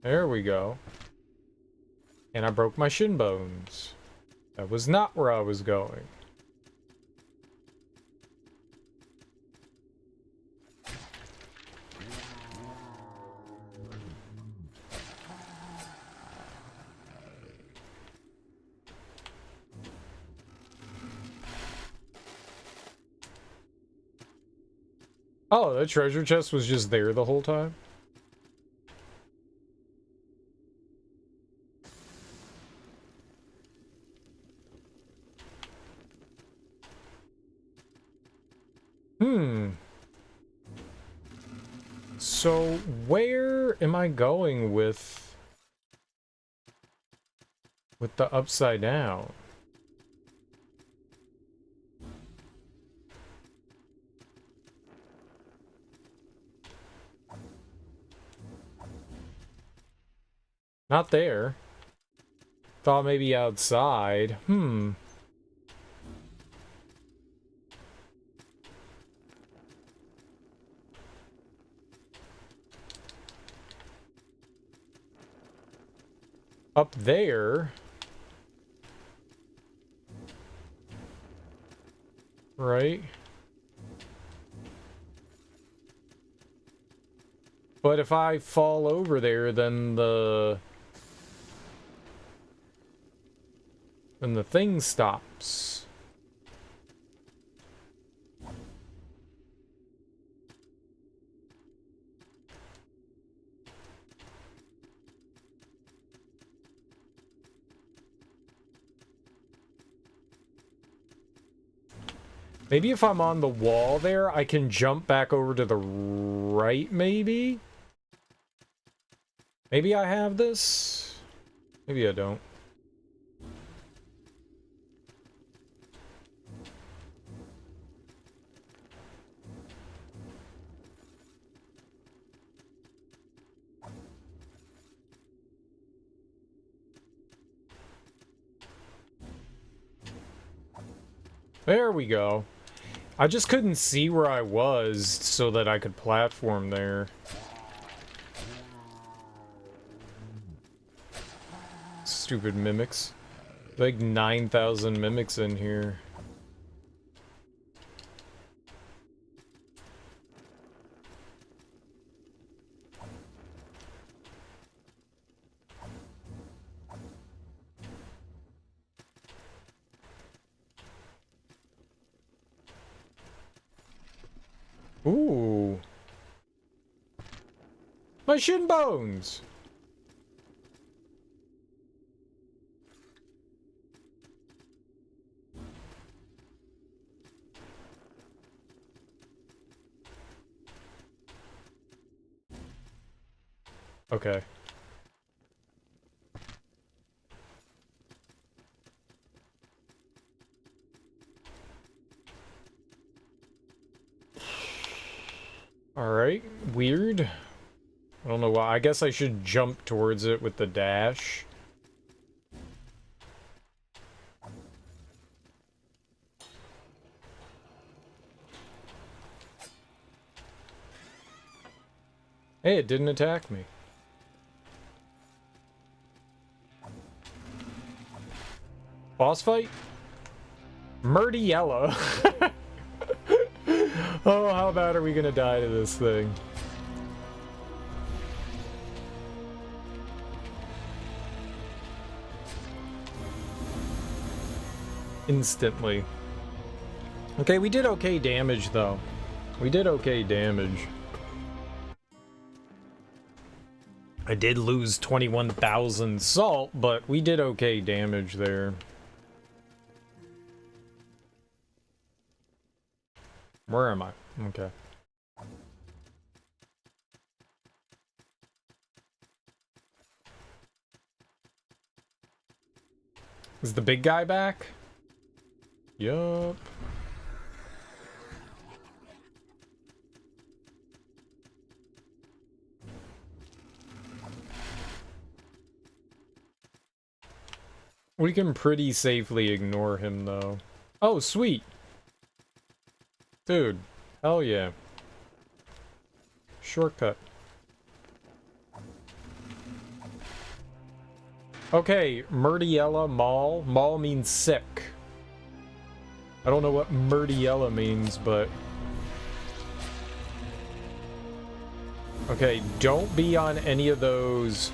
There we go. And I broke my shin bones. That was not where I was going. Oh, the treasure chest was just there the whole time? Hmm. So, where am I going with the upside down? Not there. Thought maybe outside. Hmm. Up there. Right? But if I fall over there, then the thing stops. Maybe if I'm on the wall there, I can jump back over to the right, maybe? Maybe I have this? Maybe I don't. There we go. I just couldn't see where I was so that I could platform there. Stupid mimics. Like 9,000 mimics in here. Ooh. My shin bones! Okay. Alright, weird. I don't know why. I guess I should jump towards it with the dash. Hey, it didn't attack me. Boss fight? Murdiella. Oh, how bad are we gonna die to this thing? Instantly. Okay, we did okay damage, though. We did okay damage. I did lose 21,000 salt, but we did okay damage there. Where am I? Okay. Is the big guy back? Yup. We can pretty safely ignore him, though. Oh, sweet. Dude, hell yeah. Shortcut. Okay, Murdiella Mall. Mall means sick. I don't know what Murdiella means, but... Okay, don't be on any of those...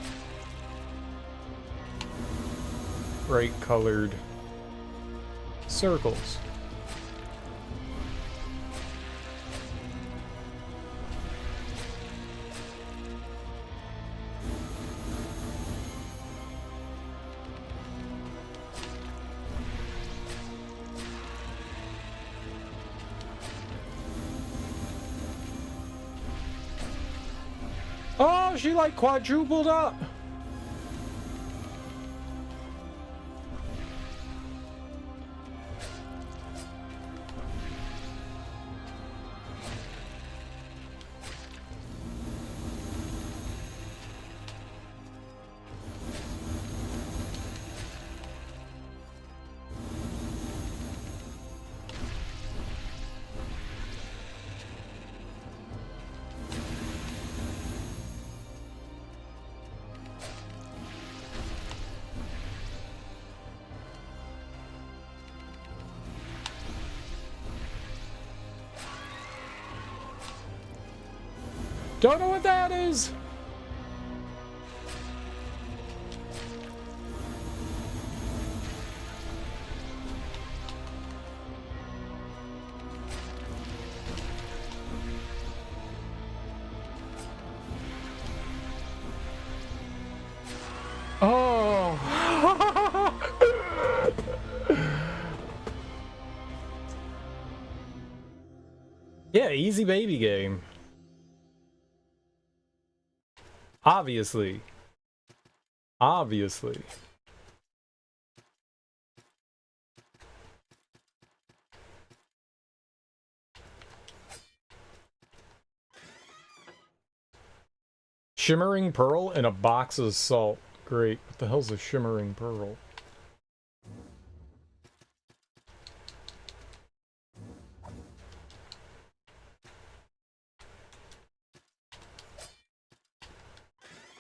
bright colored circles. Oh, she like quadrupled up. Don't know what that is. Oh. Yeah, easy baby game. Obviously. Obviously. Shimmering pearl and a box of salt. Great. What the hell's a shimmering pearl?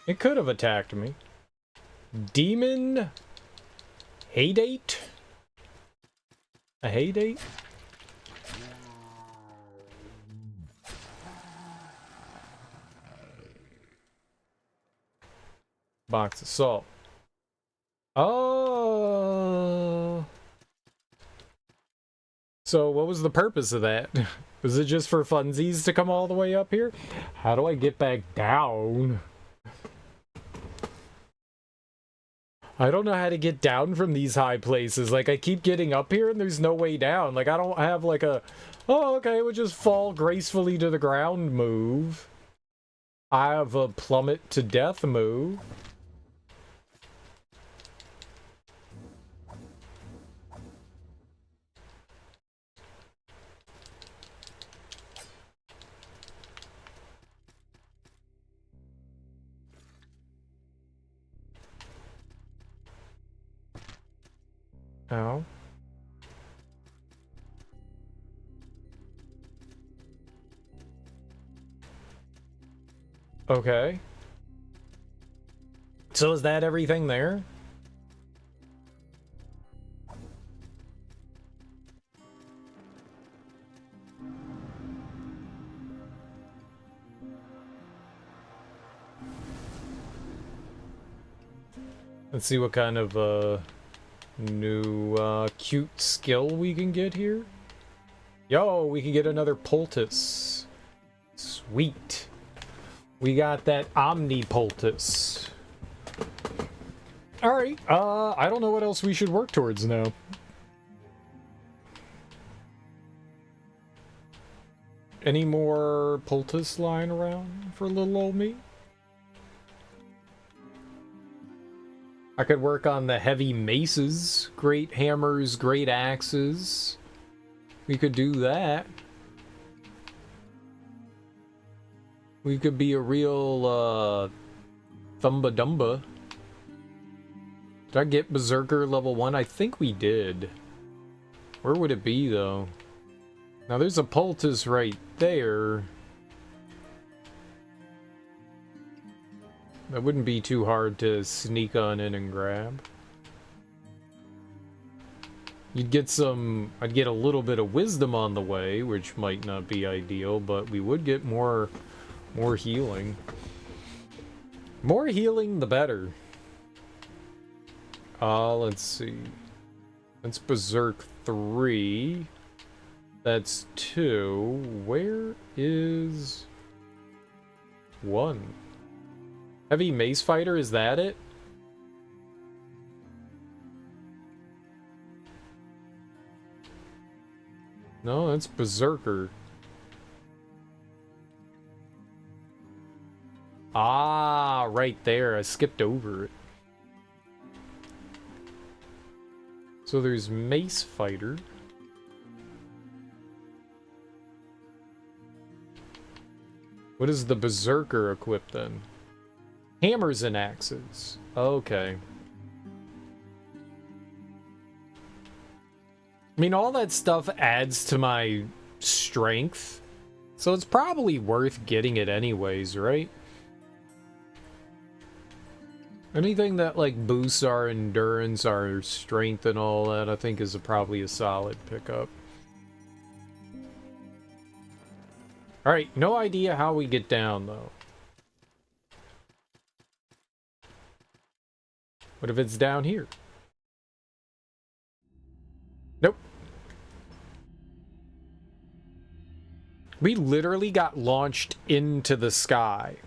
It could have attacked me. Demon... Haydate? A Haydate? Box of salt. Oh. So what was the purpose of that? Was it just for funsies to come all the way up here? How do I get back down? I don't know how to get down from these high places. Like, I keep getting up here and there's no way down. Like, I don't have like a, oh, okay, we'll just fall gracefully to the ground move. I have a plummet to death move. Ow. Okay. So is that everything there? Let's see what kind of new cute skill we can get here. Yo, we can get another poultice. Sweet. We got that omni poultice. Alright, I don't know what else we should work towards now. Any more poultice lying around for little old me? I could work on the heavy maces, great hammers, great axes. We could do that. We could be a real, Thumba Dumba. Did I get Berserker level 1? I think we did. Where would it be, though? Now, there's a poultice right there. That wouldn't be too hard to sneak on in and grab. You'd get some... I'd get a little bit of wisdom on the way, which might not be ideal, but we would get more healing. More healing, the better. Let's see. That's Berserk 3. That's 2. Where is 1? Heavy Mace Fighter, is that it? No, that's Berserker. Ah, right there. I skipped over it. So there's Mace Fighter. What does the Berserker equip then? Hammers and axes. Okay. I mean, all that stuff adds to my strength, so it's probably worth getting it anyways, right? Anything that, like, boosts our endurance, our strength, and all that, I think is probably a solid pickup. Alright, no idea how we get down, though. What if it's down here? Nope. We literally got launched into the sky.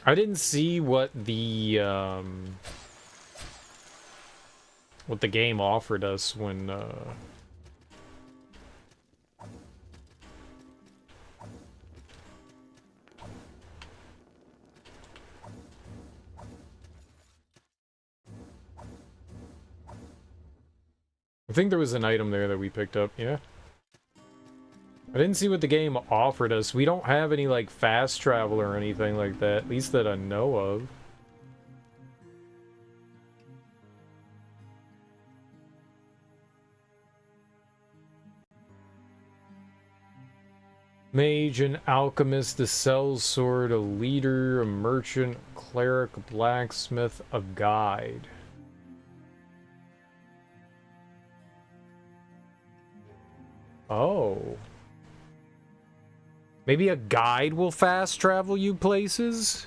I didn't see what the game offered us when I think there was an item there that we picked up, yeah. I didn't see what the game offered us. We don't have any, like, fast travel or anything like that, at least that I know of. Mage, an alchemist, a sellsword, a leader, a merchant, a cleric, a blacksmith, a guide. Oh. Maybe a guide will fast travel you places?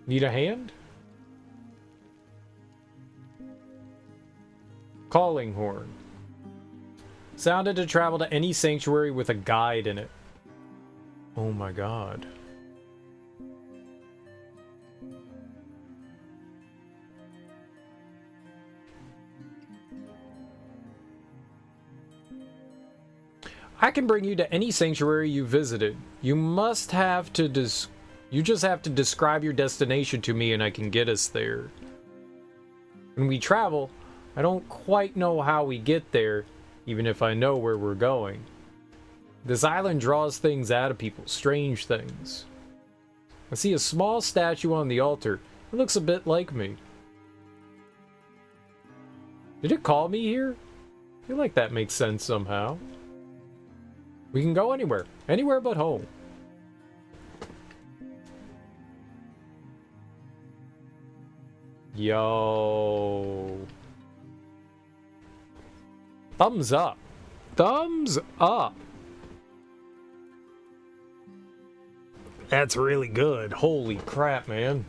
Need a hand? Calling horn. Sounded to travel to any sanctuary with a guide in it. Oh my god. I can bring you to any sanctuary you visited. You just have to describe your destination to me and I can get us there. When we travel, I don't quite know how we get there, even if I know where we're going. This island draws things out of people, strange things. I see a small statue on the altar. It looks a bit like me. Did it call me here? I feel like that makes sense somehow. We can go anywhere. Anywhere but home. Yo. Thumbs up. Thumbs up. That's really good. Holy crap, man.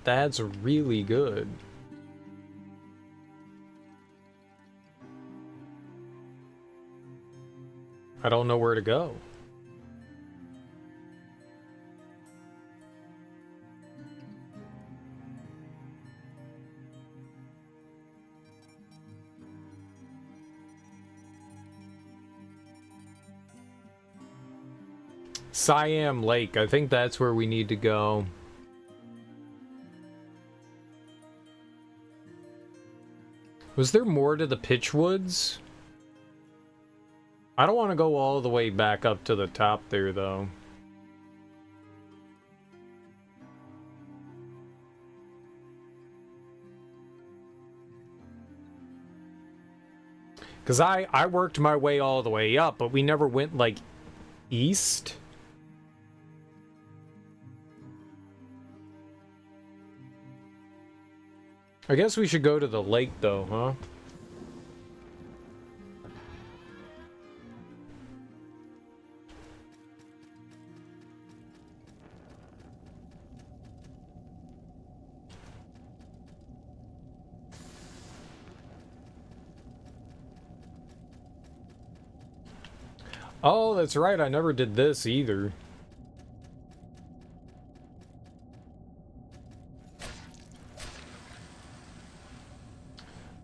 That's really good. I don't know where to go. Siam Lake. I think that's where we need to go. Was there more to the Pitchwoods? I don't want to go all the way back up to the top there, though. Because I worked my way all the way up, but we never went, like, east. I guess we should go to the lake, though, huh? Oh, that's right. I never did this either.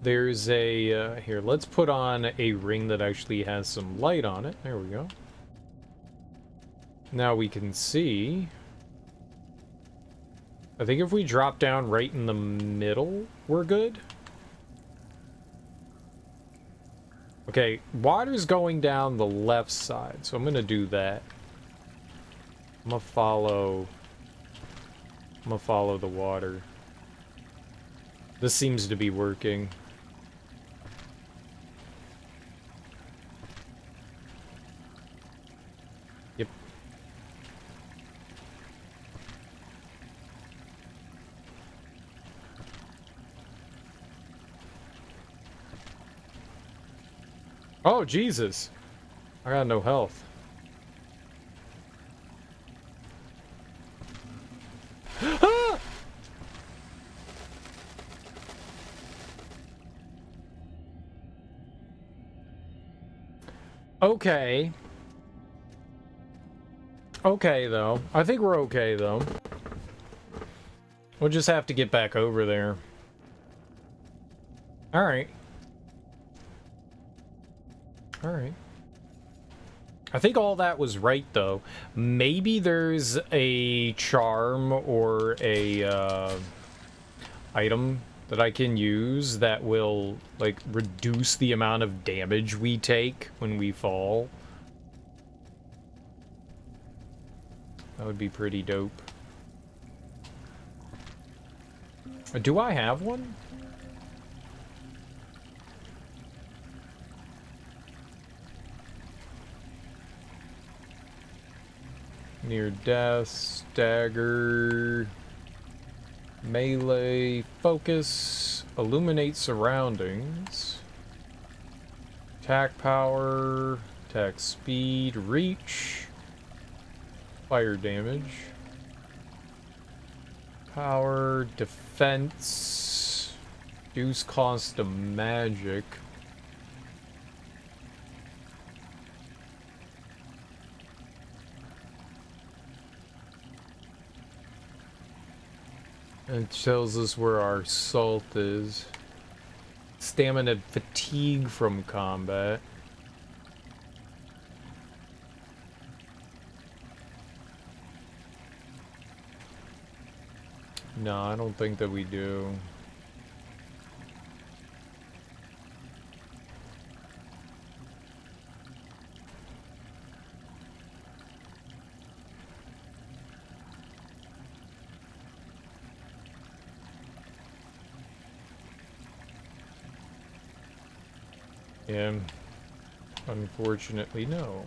There's a, here, let's put on a ring that actually has some light on it. There we go. Now we can see. I think if we drop down right in the middle, we're good. Okay, water's going down the left side, so I'm gonna do that. I'm gonna follow the water. This seems to be working. Yep. Oh, Jesus. I got no health. Ah! Okay. Okay, though. I think we're okay, though. We'll just have to get back over there. Alright. Alright. I think all that was right, though. Maybe there's a charm or a, item that I can use that will, like, reduce the amount of damage we take when we fall. That would be pretty dope. Do I have one? Near death, stagger, melee, focus, illuminate surroundings, attack power, attack speed, reach, fire damage, power, defense, reduce cost of magic. It tells us where our salt is. Stamina fatigue from combat. No, I don't think that we do. Yeah, unfortunately, no.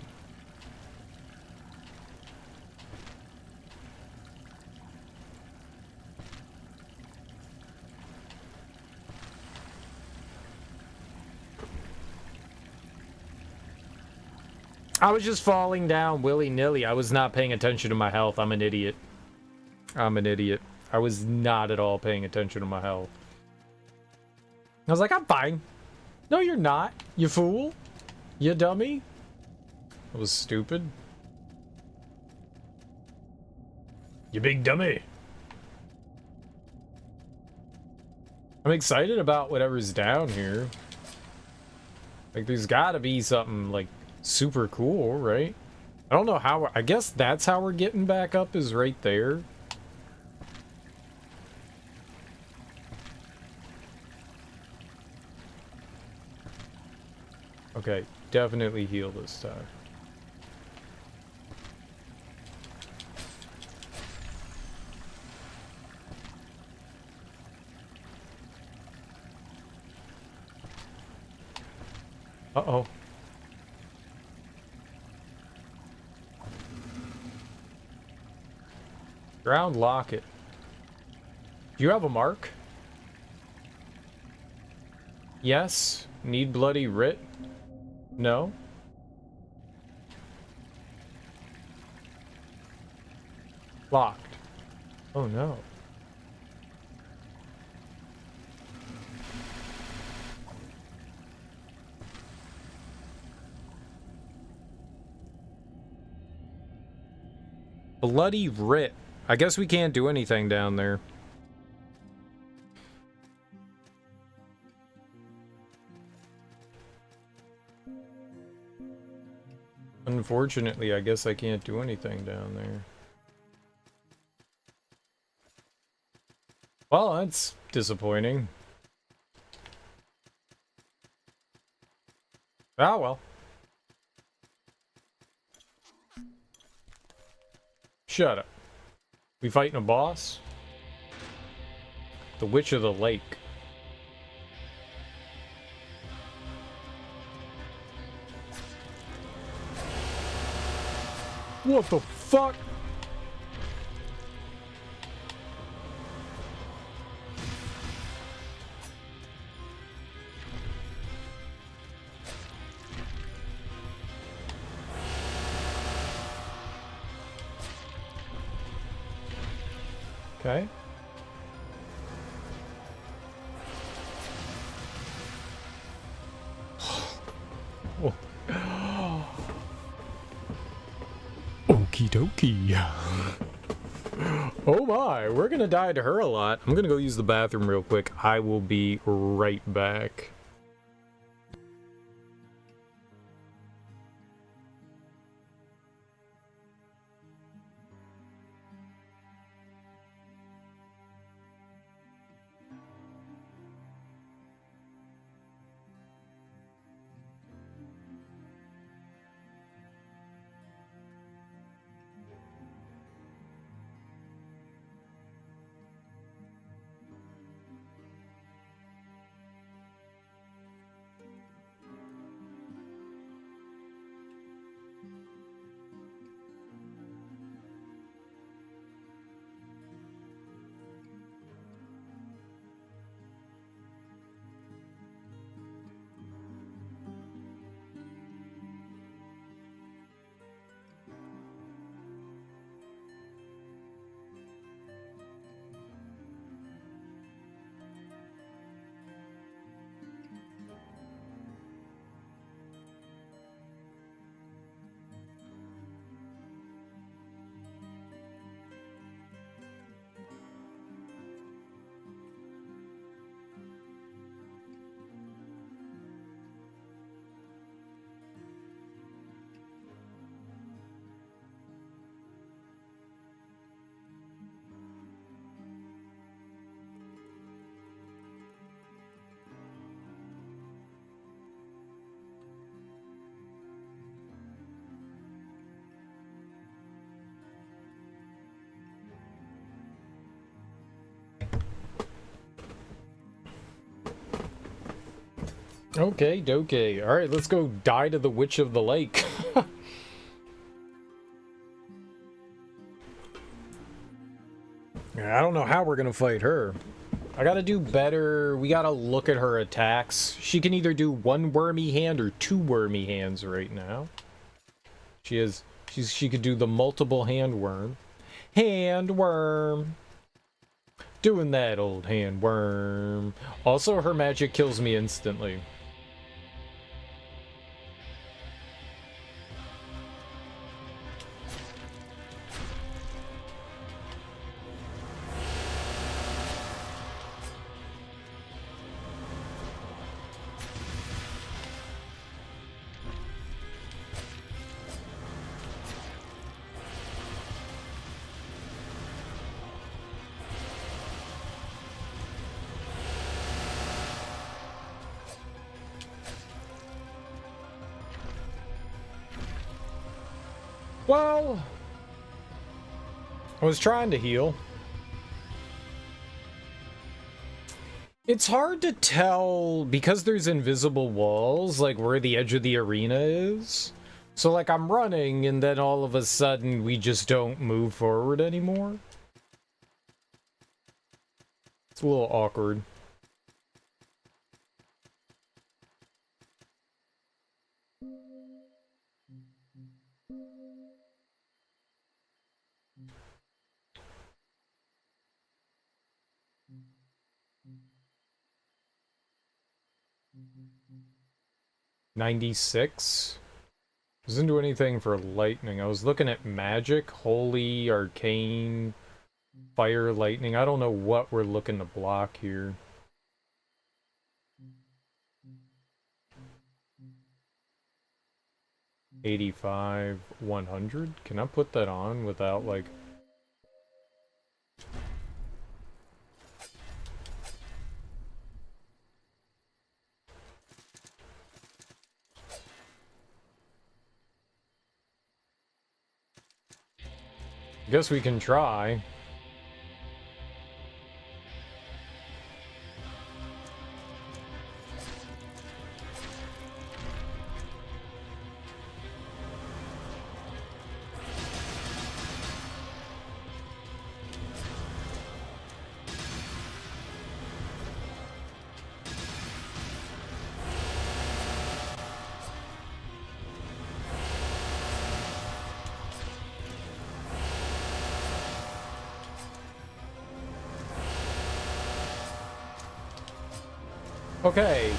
I was just falling down willy-nilly. I was not paying attention to my health. I'm an idiot. I'm an idiot. I was not at all paying attention to my health. I was like, I'm fine. No, you're not. You fool. You dummy. That was stupid. You big dummy. I'm excited about whatever's down here. Like, there's gotta be something, like, super cool, right? I don't know how... I guess that's how we're getting back up, is right there. Okay, definitely heal this time. Uh-oh. Ground locket. Do you have a mark? Yes. Need bloody writ? No. Locked. Oh no. Bloody writ. I guess we can't do anything down there. Unfortunately, I guess I can't do anything down there. Well, that's disappointing. Ah, well. Shut up. We fighting a boss? The Witch of the Lake. What the fuck? Okay. Oh. Okie dokie. Oh my, we're gonna die to her a lot. I'm gonna go use the bathroom real quick. I will be right back. Okay, dokie. Alright, let's go die to the Witch of the Lake. I don't know how we're gonna fight her. I gotta do better. We gotta look at her attacks. She can either do one wormy hand or two wormy hands right now. She could do the multiple hand worm. Hand worm. Doing that old hand worm. Also, her magic kills me instantly. Well, I was trying to heal. It's hard to tell because there's invisible walls, like where the edge of the arena is. So like I'm running and then all of a sudden we just don't move forward anymore. It's a little awkward. $96? Doesn't do anything for lightning. I was looking at magic, holy, arcane, fire, lightning. I don't know what we're looking to block here. $85, $100? Can I put that on without like... I guess we can try. Okay.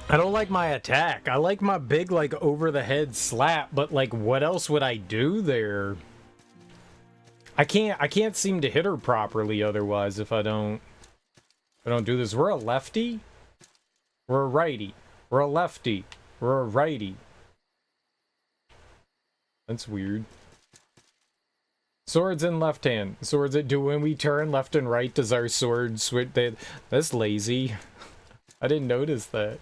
I don't like my attack. I like my big, like, over-the-head slap, but, like, what else would I do there? I can't seem to hit her properly otherwise if I don't do this. We're a lefty? We're a righty. We're a lefty. We're a righty. That's weird. Swords in left hand. Swords that do when we turn left and right, does our sword switch? That's lazy. I didn't notice that.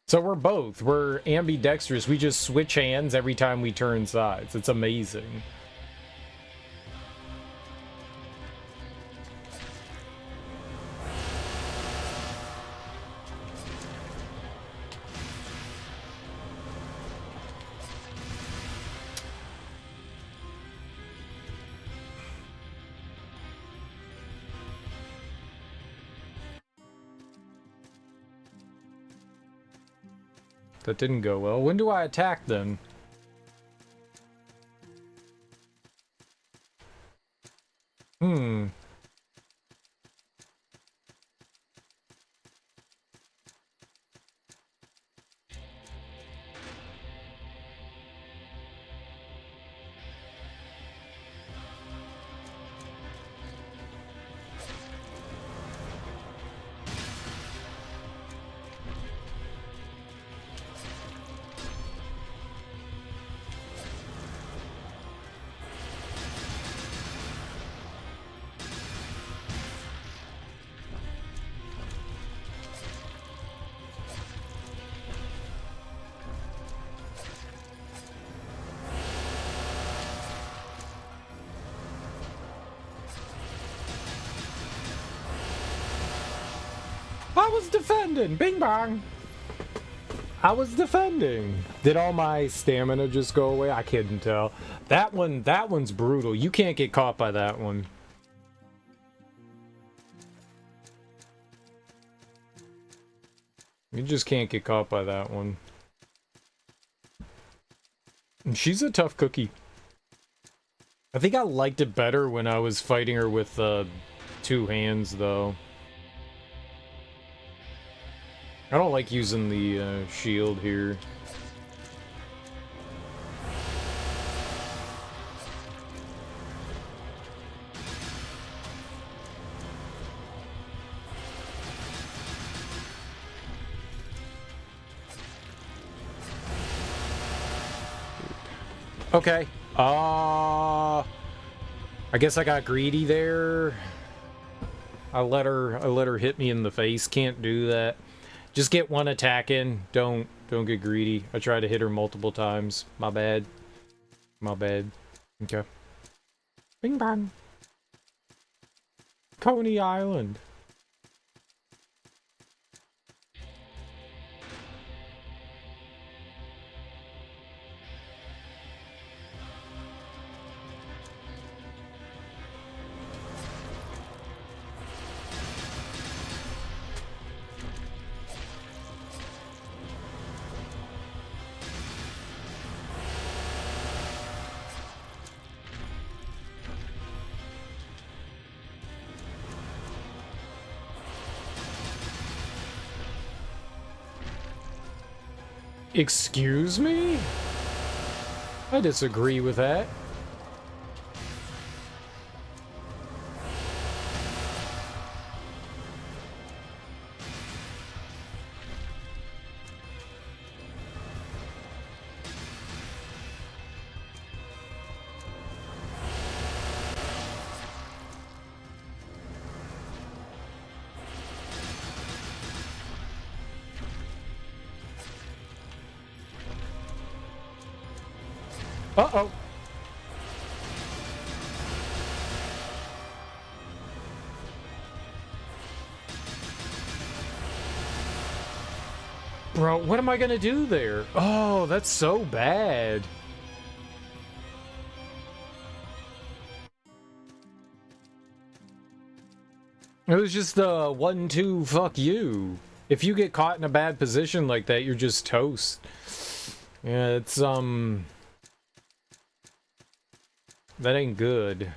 So we're both. We're ambidextrous. We just switch hands every time we turn sides. It's amazing. That didn't go well. When do I attack then? was defending! Bing bong! I was defending! Did all my stamina just go away? I couldn't tell. That one's brutal. You can't get caught by that one. You just can't get caught by that one. And she's a tough cookie. I think I liked it better when I was fighting her with two hands, though. I don't like using the shield here. Okay. I guess I got greedy there. I let her hit me in the face. Can't do that. Just get one attack in. Don't get greedy. I tried to hit her multiple times. My bad. My bad. Okay. Bing bang. Coney Island. Excuse me? I disagree with that. Uh-oh. Bro, what am I gonna do there? Oh, that's so bad. It was just the 1-2 fuck you. If you get caught in a bad position like that, you're just toast. Yeah, it's, that ain't good.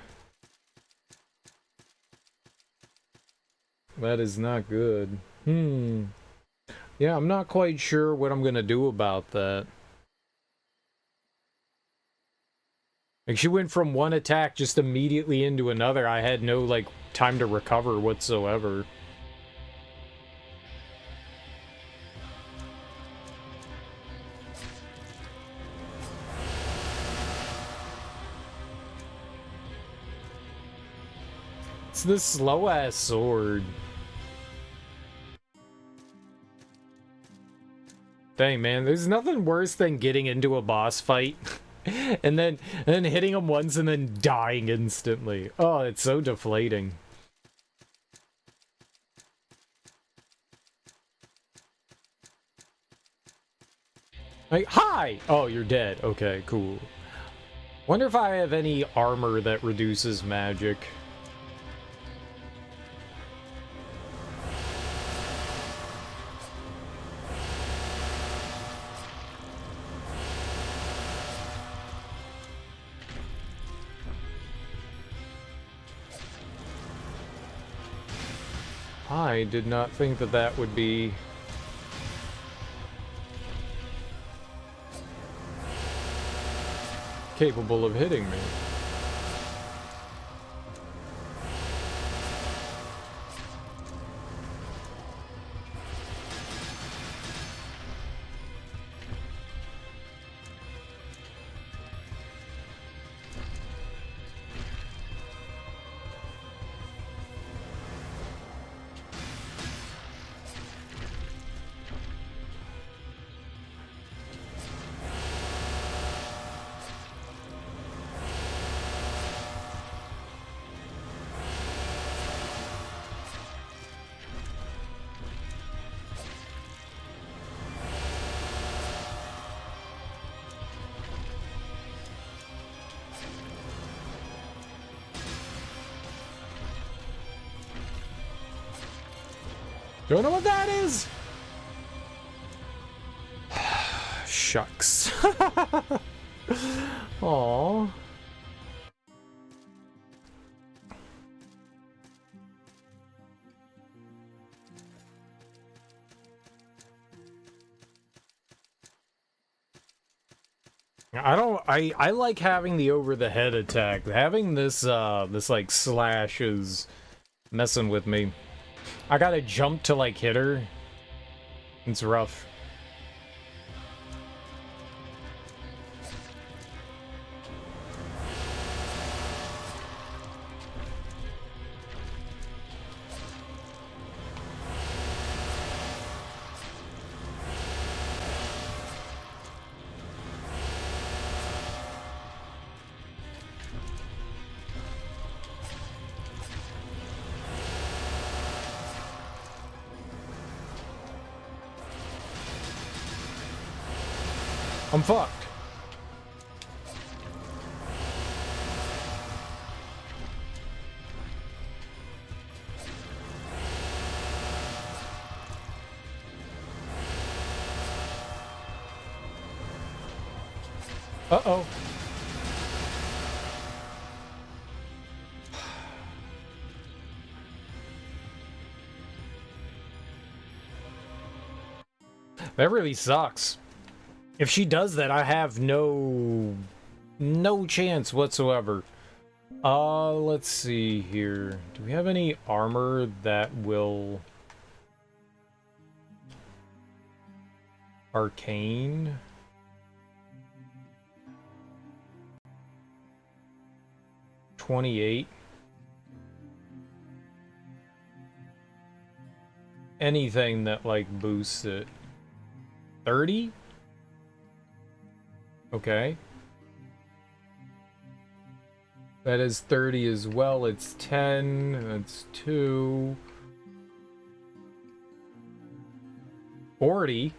That is not good. Yeah, I'm not quite sure what I'm gonna do about that. Like, she went from one attack just immediately into another. I had no, like, time to recover whatsoever. It's this slow-ass sword. Dang, man, there's nothing worse than getting into a boss fight and then hitting him once and then dying instantly. Oh, it's so deflating. Like, hi! Oh, you're dead. Okay, cool. Wonder if I have any armor that reduces magic. I did not think that that would be... capable of hitting me. Don't know what that is. Shucks. Aww. I like having the over the head attack. Having this this like slash is messing with me. I gotta jump to like hit her. It's rough. I'm fucked. Uh-oh. That really sucks. If she does that, I have no chance whatsoever. Let's see here. Do we have any armor that will arcane? $28. Anything that like boosts it. 30? Okay. That is 30 as well. It's 10. That's 2. 40.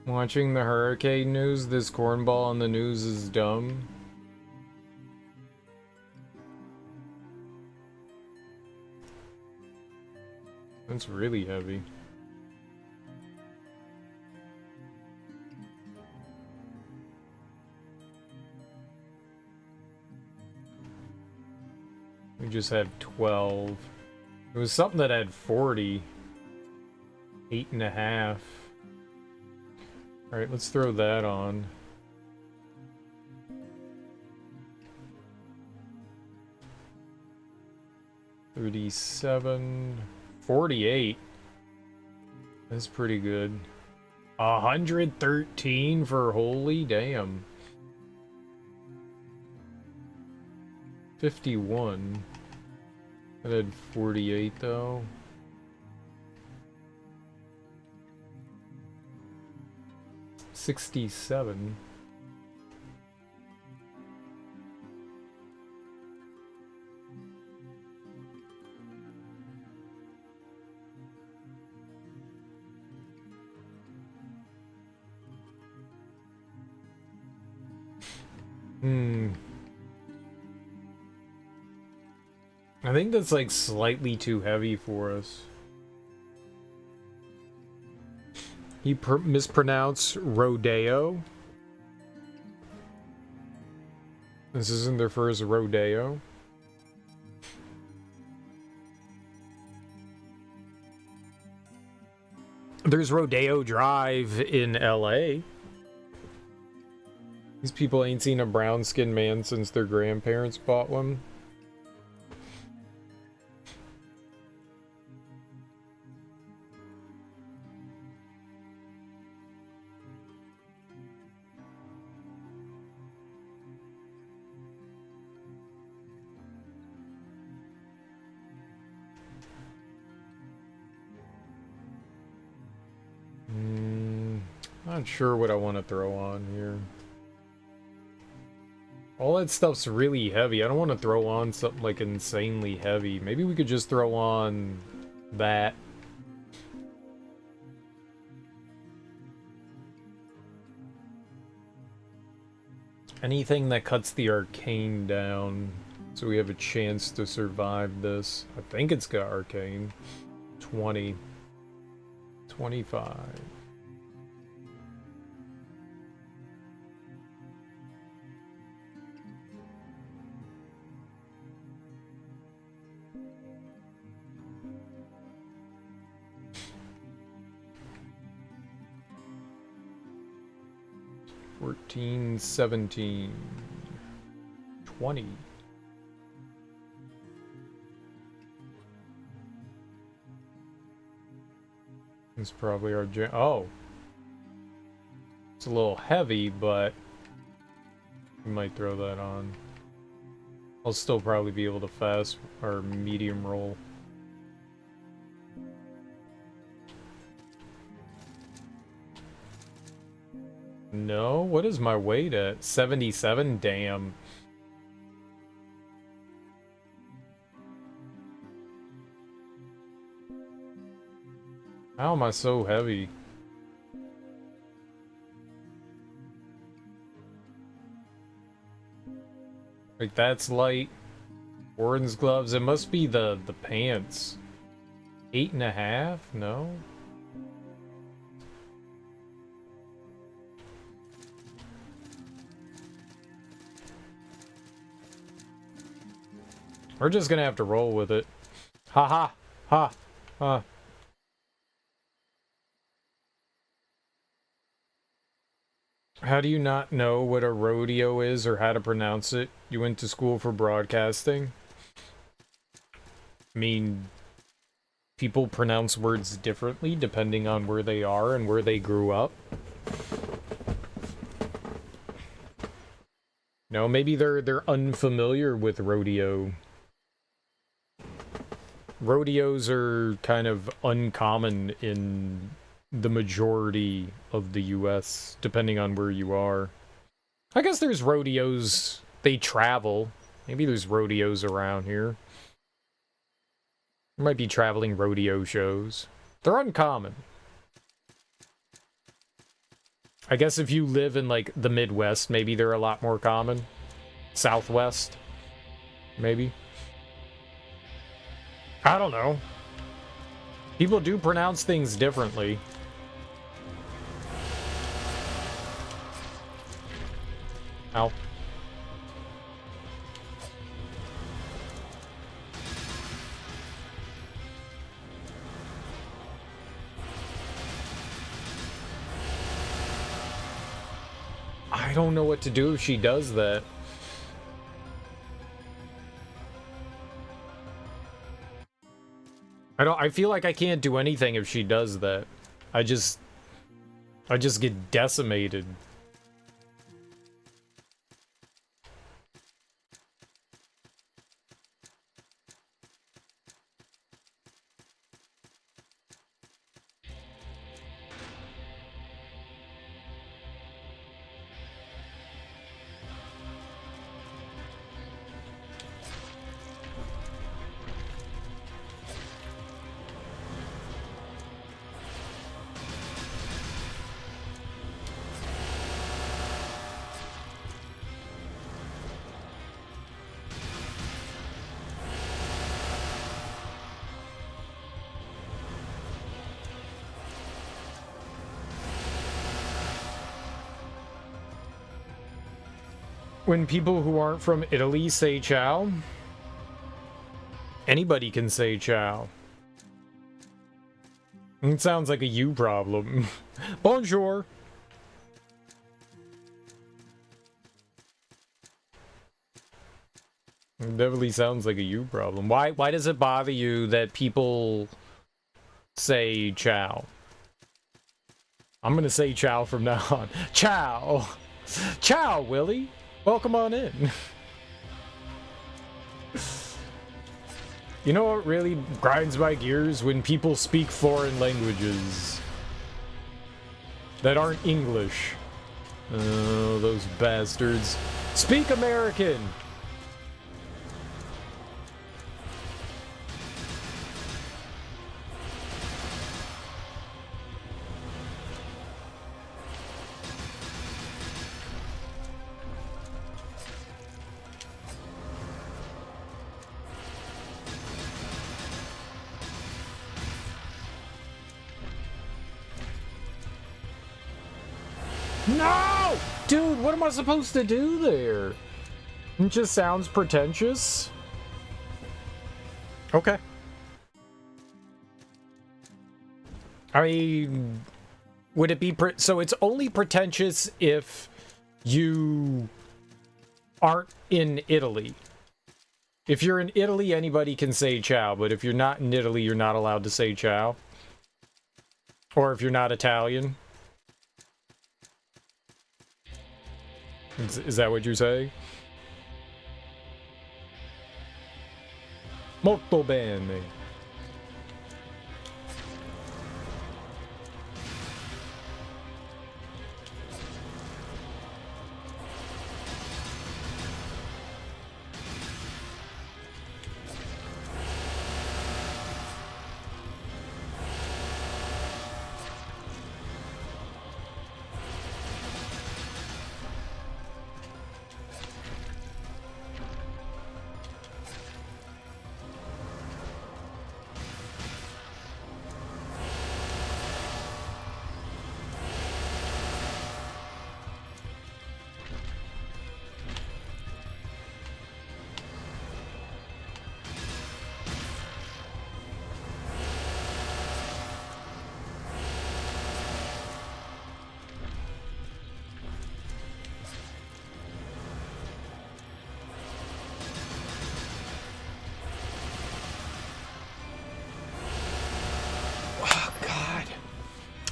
Watching the hurricane news, this cornball on the news is dumb. That's really heavy. We just had 12. It was something that had 40. 8.5. Alright, let's throw that on. $37. 48. That's pretty good. 113 for holy damn. 51. That had 48 though. $67. I think that's like slightly too heavy for us. He mispronounced rodeo. This isn't their first rodeo. There's Rodeo Drive in LA. These people ain't seen a brown-skinned man since their grandparents bought one. Not sure what I want to throw on here. All that stuff's really heavy. I don't want to throw on something like insanely heavy. Maybe we could just throw on that. Anything that cuts the arcane down is So we have a chance to survive this. I think it's got arcane. 20. 25. $14, $17, $20. It's probably our oh. It's a little heavy, but we might throw that on. I'll still probably be able to fast or medium roll. No, what is my weight at? 77? Damn. How am I so heavy? Like, that's light. Warden's gloves. It must be the pants. 8.5? No? We're just gonna have to roll with it. Ha ha! Ha! Ha! How do you not know what a rodeo is or how to pronounce it? You went to school for broadcasting? I mean, people pronounce words differently depending on where they are and where they grew up. No, maybe they're unfamiliar with rodeo. Rodeos are kind of uncommon in the majority of the US, depending on where you are. I guess there's rodeos, they travel. Maybe there's rodeos around here. There might be traveling rodeo shows. They're uncommon. I guess if you live in, like, the Midwest, maybe they're a lot more common. Southwest, maybe. I don't know. People do pronounce things differently. Ow. I don't know what to do if she does that. I feel like I can't do anything if she does that. I just get decimated. When people who aren't from Italy say ciao, anybody can say ciao. It sounds like a you problem. Bonjour. It definitely sounds like a you problem. Why does it bother you that people say ciao? I'm gonna say ciao from now on. Ciao. Ciao, Willie. Welcome on in. You know what really grinds my gears? When people speak foreign languages that aren't English. Oh, those bastards. Speak American! No! Dude, what am I supposed to do there? It just sounds pretentious. Okay. I mean, would it be... So it's only pretentious if you aren't in Italy. If you're in Italy, anybody can say ciao, but if you're not in Italy, you're not allowed to say ciao. Or if you're not Italian. Is that what you're saying? Molto bene.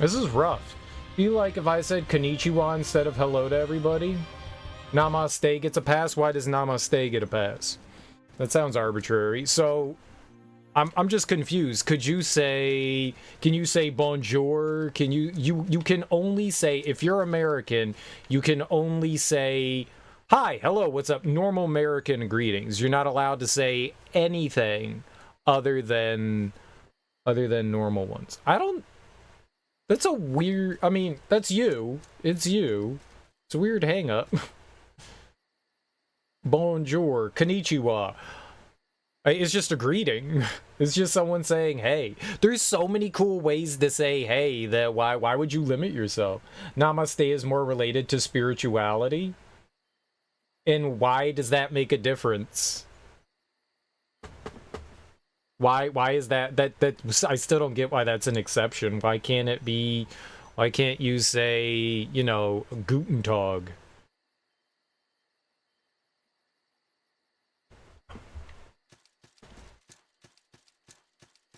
This is rough. Feel like if I said konnichiwa instead of hello to everybody, namaste gets a pass. Why does namaste get a pass? That sounds arbitrary. So, I'm just confused. Could you say... Can you say bonjour? Can you can only say... If you're American, you can only say... Hi, hello, what's up? Normal American greetings. You're not allowed to say anything other than normal ones. I don't... That's a weird... I mean, that's you. It's you. It's a weird hang-up. Bonjour. Konnichiwa. It's just a greeting. It's just someone saying, hey. There's so many cool ways to say hey that why would you limit yourself? Namaste is more related to spirituality. And why does that make a difference? Why is that I still don't get why that's an exception. Why can't it be, why can't you say, you know, Guten Tag?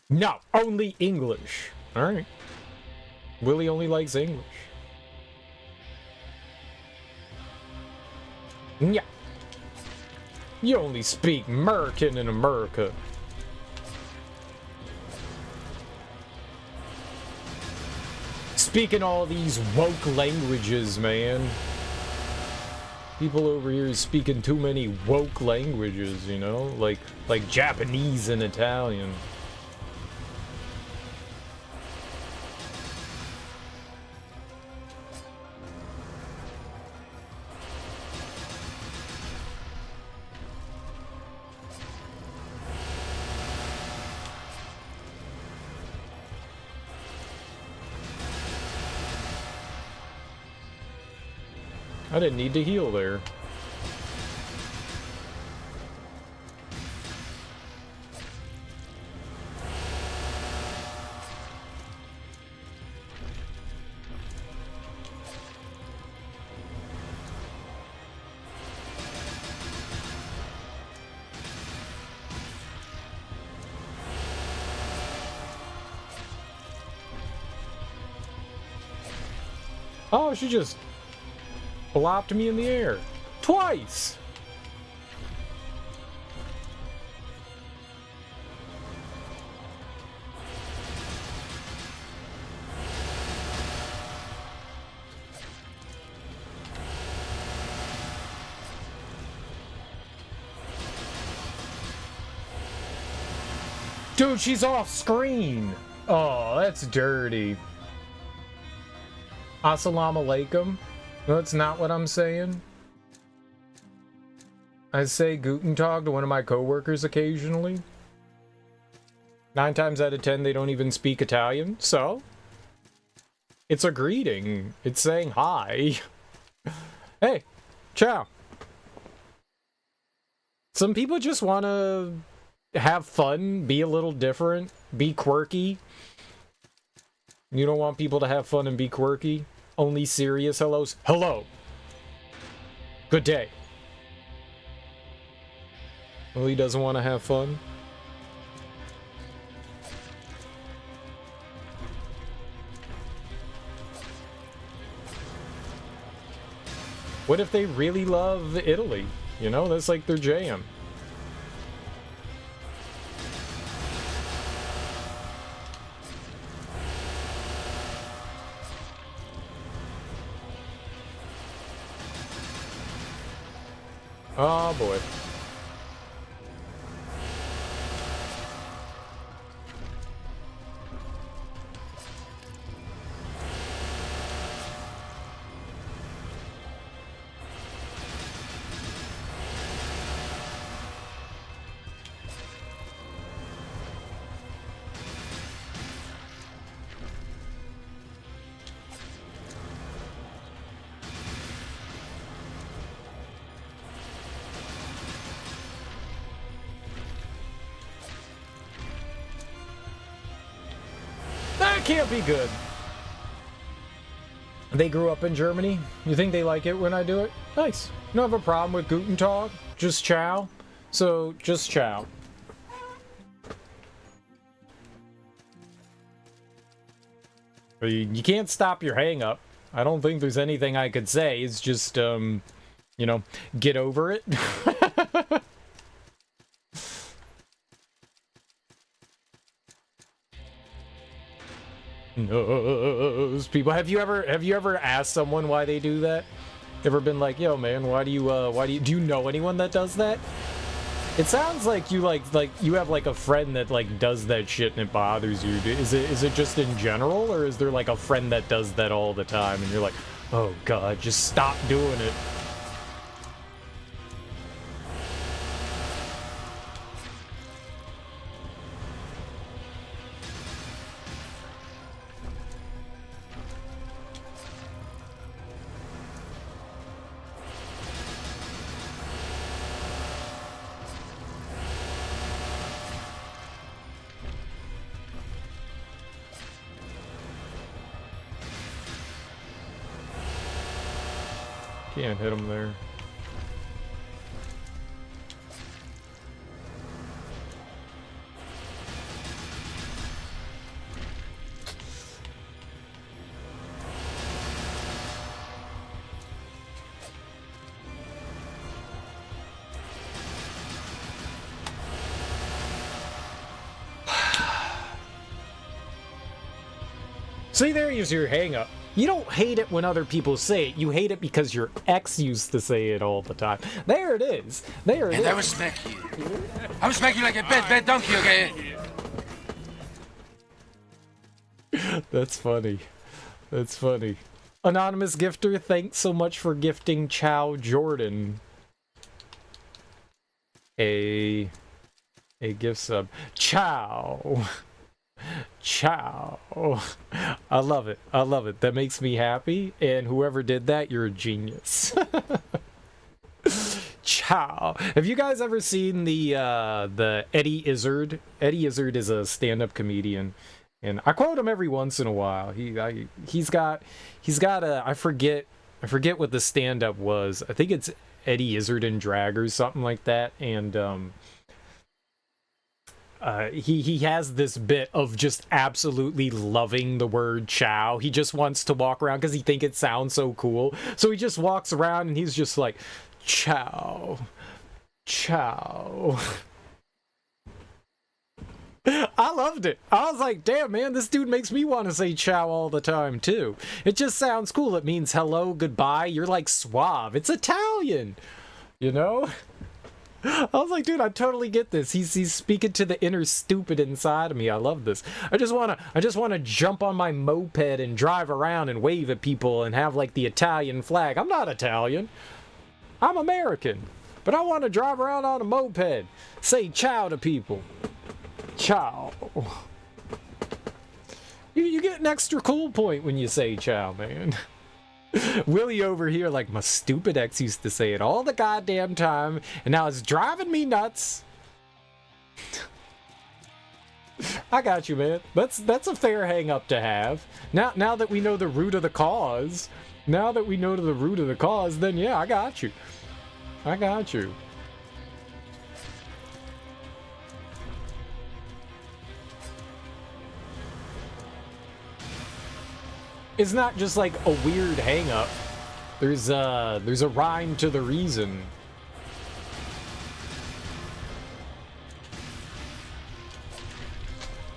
No, only English. All right. Willie only likes English. Yeah. You only speak American in America. Speaking all these woke languages, man. People over here speaking too many woke languages, you know? Like Japanese and Italian. I didn't need to heal there. Oh, she just blopped me in the air. Twice! Dude, she's off screen! Oh, that's dirty. Assalamu alaikum. No, that's not what I'm saying. I say Guten Tag to one of my coworkers occasionally. 9 times out of 10, they don't even speak Italian, so... It's a greeting. It's saying hi. Hey, ciao. Some people just want to have fun, be a little different, be quirky. You don't want people to have fun and be quirky? Only serious hellos? Hello! Good day. Well, he doesn't want to have fun? What if they really love Italy? You know, that's like their jam. Oh boy. That can't be good. They grew up in Germany. You think they like it when I do it? Nice. You don't have a problem with Guten Tag? Just ciao? So, just ciao. You can't stop your hang-up. I don't think there's anything I could say. It's just, you know, get over it. Those people. Have you ever asked someone why they do that? Ever been like, yo man, why do you know anyone that does that? It sounds like you like you have like a friend that like does that shit and it bothers you. Is it just in general, or is there like a friend that does that all the time and you're like, oh god, just stop doing it? Can't hit him there. See, there is your hang-up. You don't hate it when other people say it. You hate it because your ex used to say it all the time. There it is. There it is. And I will smack you. I will smack you like a bad donkey, okay? That's funny. That's funny. Anonymous gifter, thanks so much for gifting Chow Jordan a gift sub. Chow. Ciao. I love it. I love it. That makes me happy. And whoever did that, you're a genius. Ciao. Have you guys ever seen the Eddie Izzard? Eddie Izzard is a stand-up comedian, and I quote him every once in a while. He's got a I forget what the stand-up was. I think it's Eddie Izzard and Drag or something like that, and he has this bit of just absolutely loving the word ciao. He just wants to walk around because he thinks it sounds so cool. So he just walks around and he's just like, ciao, ciao. I loved it. I was like, damn, man, this dude makes me want to say ciao all the time, too. It just sounds cool. It means hello, goodbye. You're like suave. It's Italian, you know? I was like, dude, I totally get this. He's speaking to the inner stupid inside of me. I love this. I just wanna jump on my moped and drive around and wave at people and have like the Italian flag. I'm not Italian. I'm American. But I want to drive around on a moped. Say ciao to people. Ciao. You get an extra cool point when you say chow, man. Willie over here, like, my stupid ex used to say it all the goddamn time, and now it's driving me nuts. I got you, man. That's a fair hang up to have. Now that we know the root of the cause, then yeah, I got you. I got you. It's not just like a weird hang up. There's a rhyme to the reason.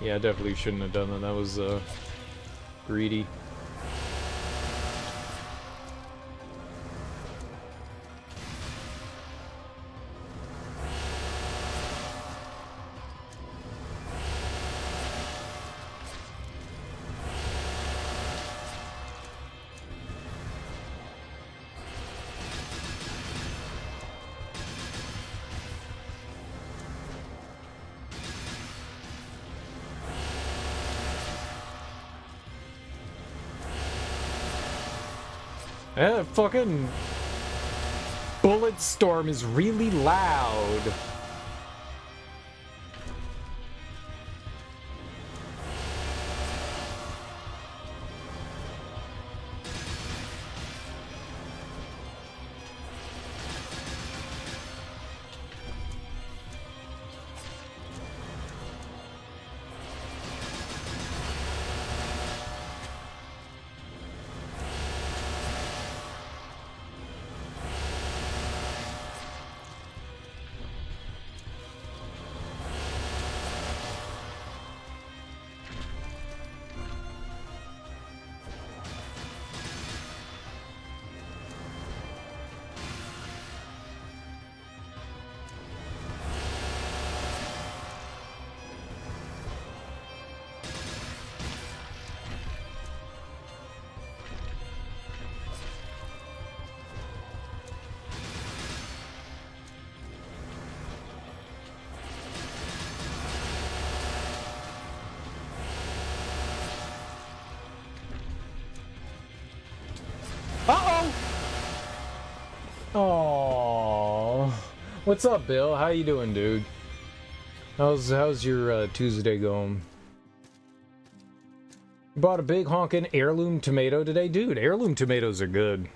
Yeah, I definitely shouldn't have done that. That was greedy. That fucking bullet storm is really loud. Oh, what's up, Bill? How you doing, dude? How's your Tuesday going? Bought a big honkin' heirloom tomato today, dude. Heirloom tomatoes are good.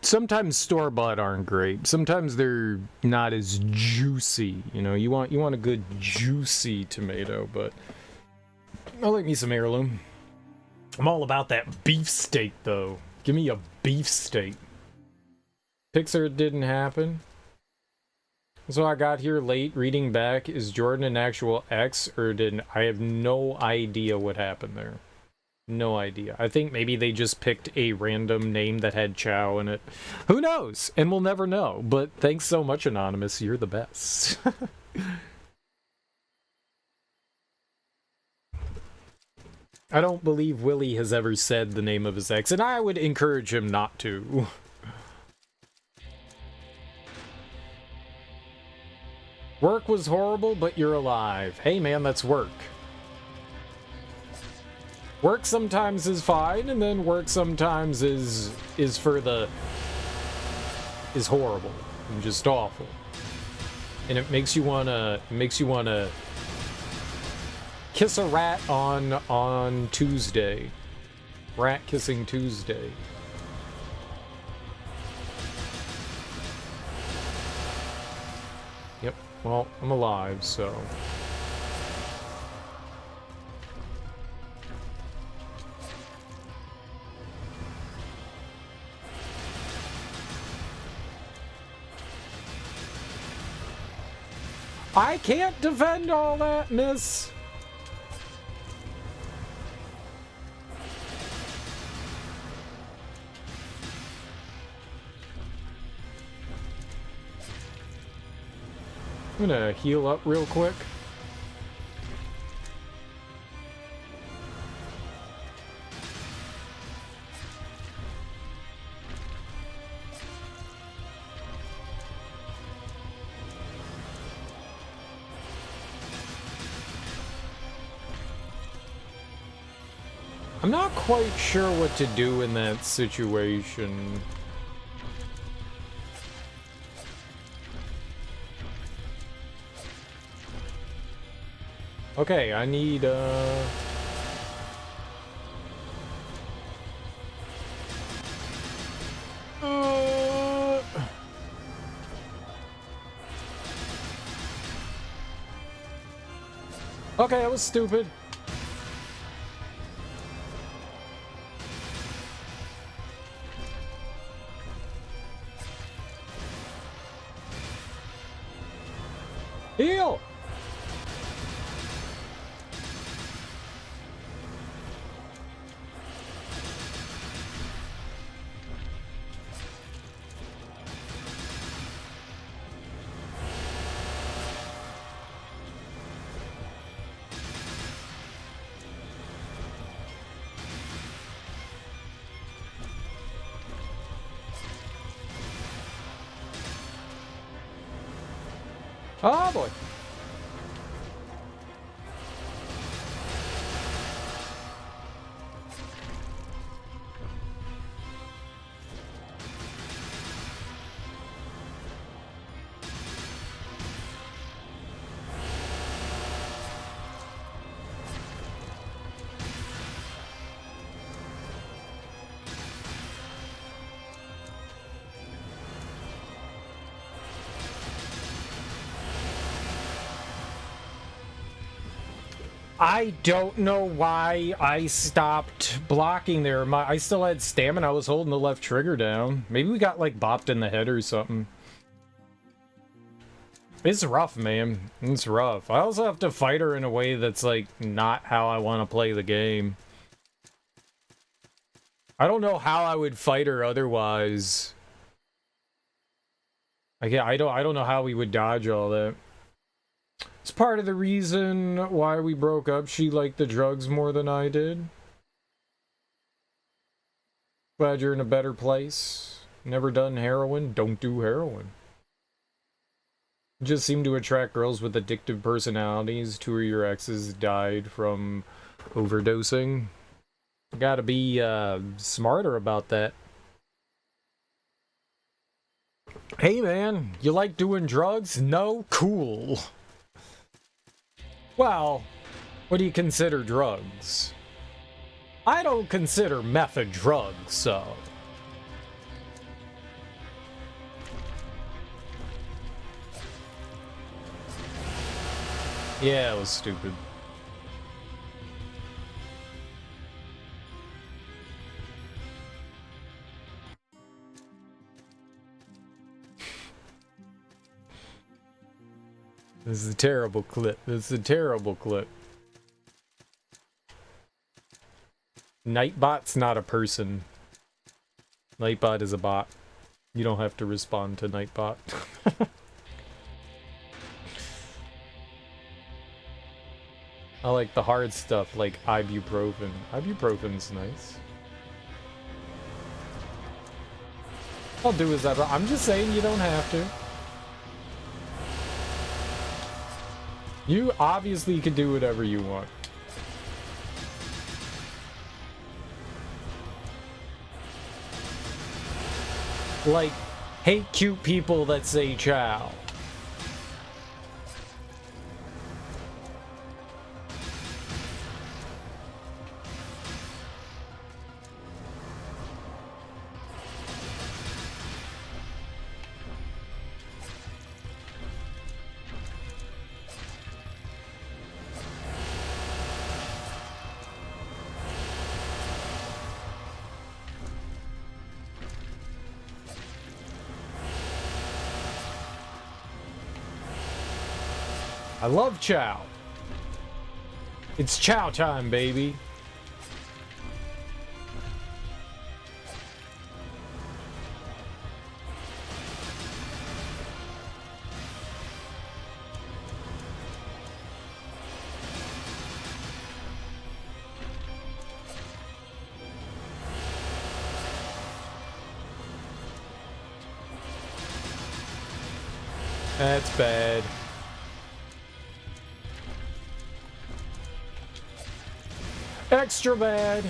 Sometimes store-bought aren't great. Sometimes they're not as juicy. You know, you want a good juicy tomato, but I like me some heirloom. I'm all about that beefsteak, though. Give me a beefsteak. Pixar didn't happen. So I got here late reading back. Is Jordan an actual ex or didn't? I have no idea what happened there. No idea. I think maybe they just picked a random name that had Chow in it. Who knows? And we'll never know. But thanks so much, Anonymous. You're the best. I don't believe Willie has ever said the name of his ex, and I would encourage him not to. Work was horrible, but you're alive. Hey man, that's work. Work sometimes is fine, and then work sometimes is horrible and just awful. And it makes you wanna kiss a rat on Tuesday. Rat kissing Tuesday. Yep, well, I'm alive, so. I can't defend all that, miss. I'm gonna heal up real quick. I'm not quite sure what to do in that situation. Okay, I need, Okay, that was stupid. Heal! Oh boy. I don't know why I stopped blocking there. I still had stamina. I was holding the left trigger down. Maybe we got, like, bopped in the head or something. It's rough, man. It's rough. I also have to fight her in a way that's, like, not how I want to play the game. I don't know how I would fight her otherwise. I don't know how we would dodge all that. It's part of the reason why we broke up. She liked the drugs more than I did. Glad you're in a better place. Never done heroin? Don't do heroin. Just seem to attract girls with addictive personalities. 2 of your exes died from overdosing. Gotta be smarter about that. Hey man, you like doing drugs? No? Cool. Well, what do you consider drugs? I don't consider meth a drug, so... Yeah, it was stupid. This is a terrible clip. This is a terrible clip. Nightbot's not a person. Nightbot is a bot. You don't have to respond to Nightbot. I like the hard stuff, like ibuprofen. Ibuprofen's nice. I'll do as ever. I'm just saying you don't have to. You obviously can do whatever you want. Like, hate cute people that say ciao. I love chow. It's chow time, baby. That's bad. Extra bad.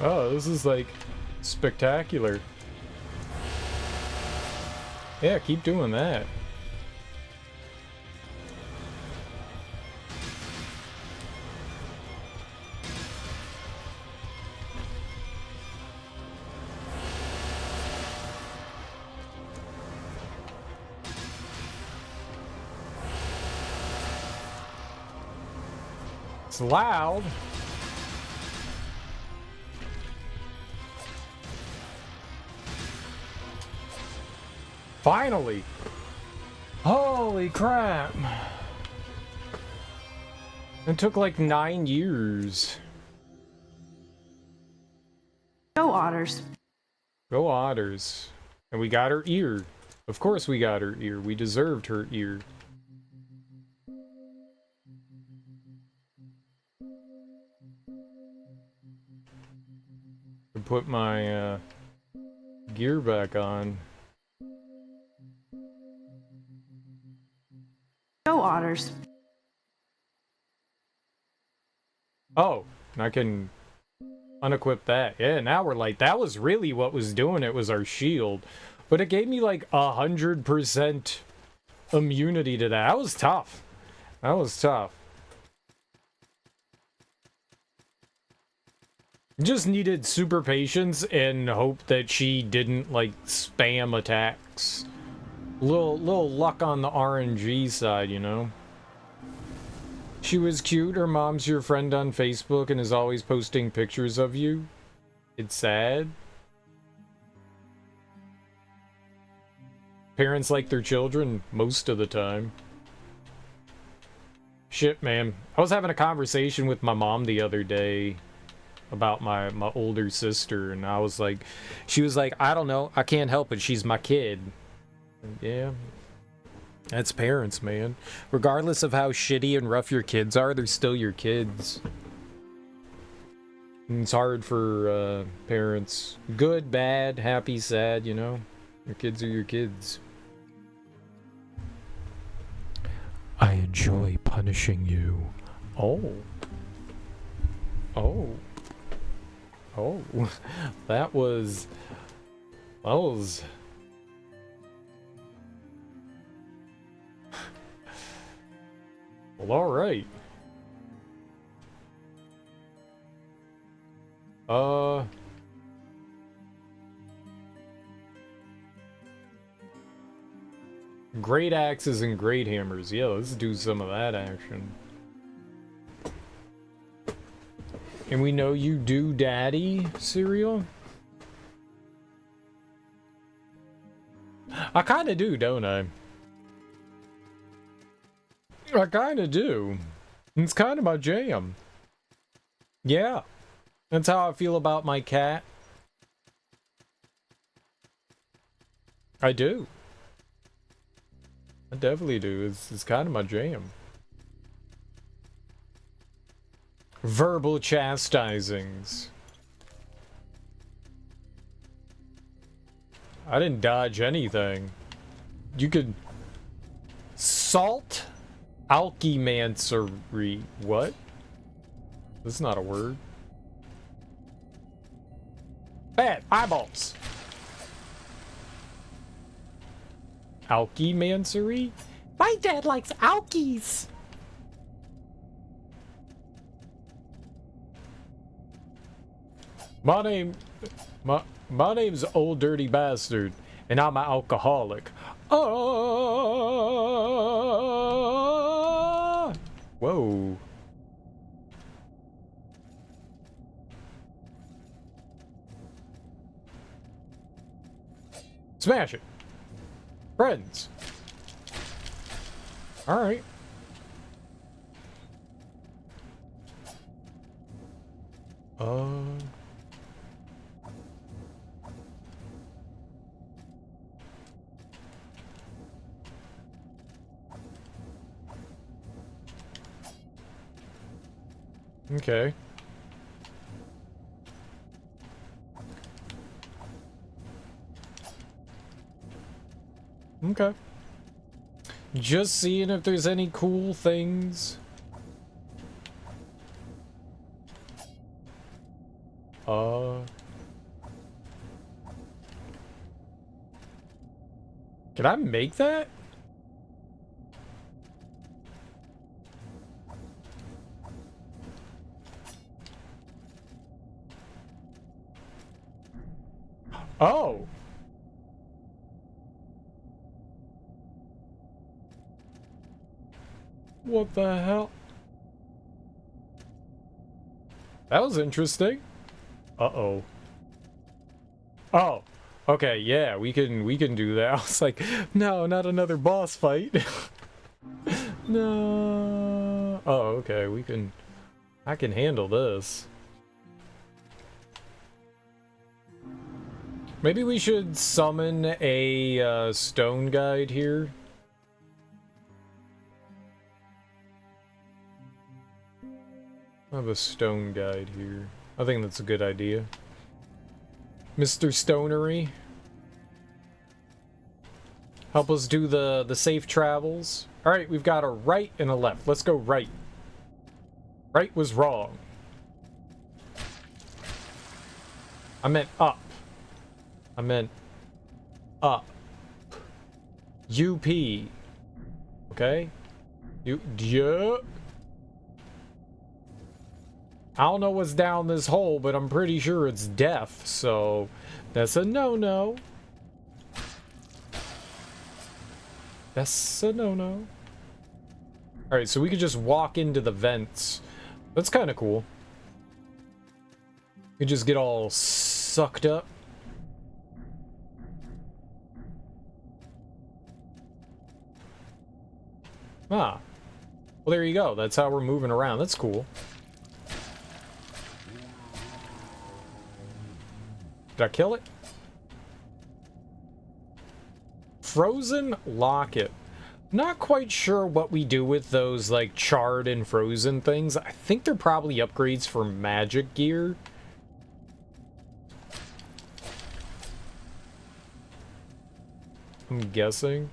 Oh, this is like spectacular. Yeah, keep doing that. It's loud. Finally! Holy crap! It took like 9 years. Go Otters. Go Otters. And we got her ear. Of course we got her ear. We deserved her ear. I put my gear back on. Go Otters. Oh, and I can unequip that. Yeah, now we're like, that was really what was doing it, was our shield. But it gave me like 100% immunity to that. That was tough. That was tough. Just needed super patience and hope that she didn't like spam attacks. Little luck on the RNG side, you know. She was cute. Her mom's your friend on Facebook and is always posting pictures of you. It's sad. Parents like their children most of the time. Shit, man. I was having a conversation with my mom the other day about my older sister, and I was like, she was like, I don't know, I can't help it, she's my kid. Yeah. That's parents, man. Regardless of how shitty and rough your kids are, they're still your kids. And it's hard for parents. Good, bad, happy, sad, you know? Your kids are your kids. I enjoy punishing you. Oh. Oh. Oh. That was... Well, alright. Great axes and great hammers. Yeah, let's do some of that action. And we know you do, Daddy, cereal? I kinda do, don't I? I kinda do. It's kinda my jam. Yeah. That's how I feel about my cat. I do. I definitely do. It's kind of my jam. Verbal chastisings. I didn't dodge anything. You could... Salt alchemancery. What? That's not a word. Bad eyeballs. Alchemancery? My dad likes alkies. My name's Old Dirty Bastard, and I'm an alcoholic. Whoa. Smash it. Friends. Alright. Okay. Okay. Just seeing if there's any cool things. Can I make that? Oh. What the hell? That was interesting. Uh-oh. Oh. Okay, yeah, we can do that. I was like, no, not another boss fight. No. Oh, okay, I can handle this. Maybe we should summon a stone guide here. I have a stone guide here. I think that's a good idea. Mr. Stonery. Help us do the safe travels. Alright, we've got a right and a left. Let's go right. Right was wrong. I meant up. I meant up. UP. Okay? Yeah. I don't know what's down this hole, but I'm pretty sure it's death, so that's a no-no. That's a no-no. Alright, so we could just walk into the vents. That's kind of cool. We just get all sucked up. Ah. Well, there you go. That's how we're moving around. That's cool. Did I kill it? Frozen locket. Not quite sure what we do with those, like, charred and frozen things. I think they're probably upgrades for magic gear. I'm guessing.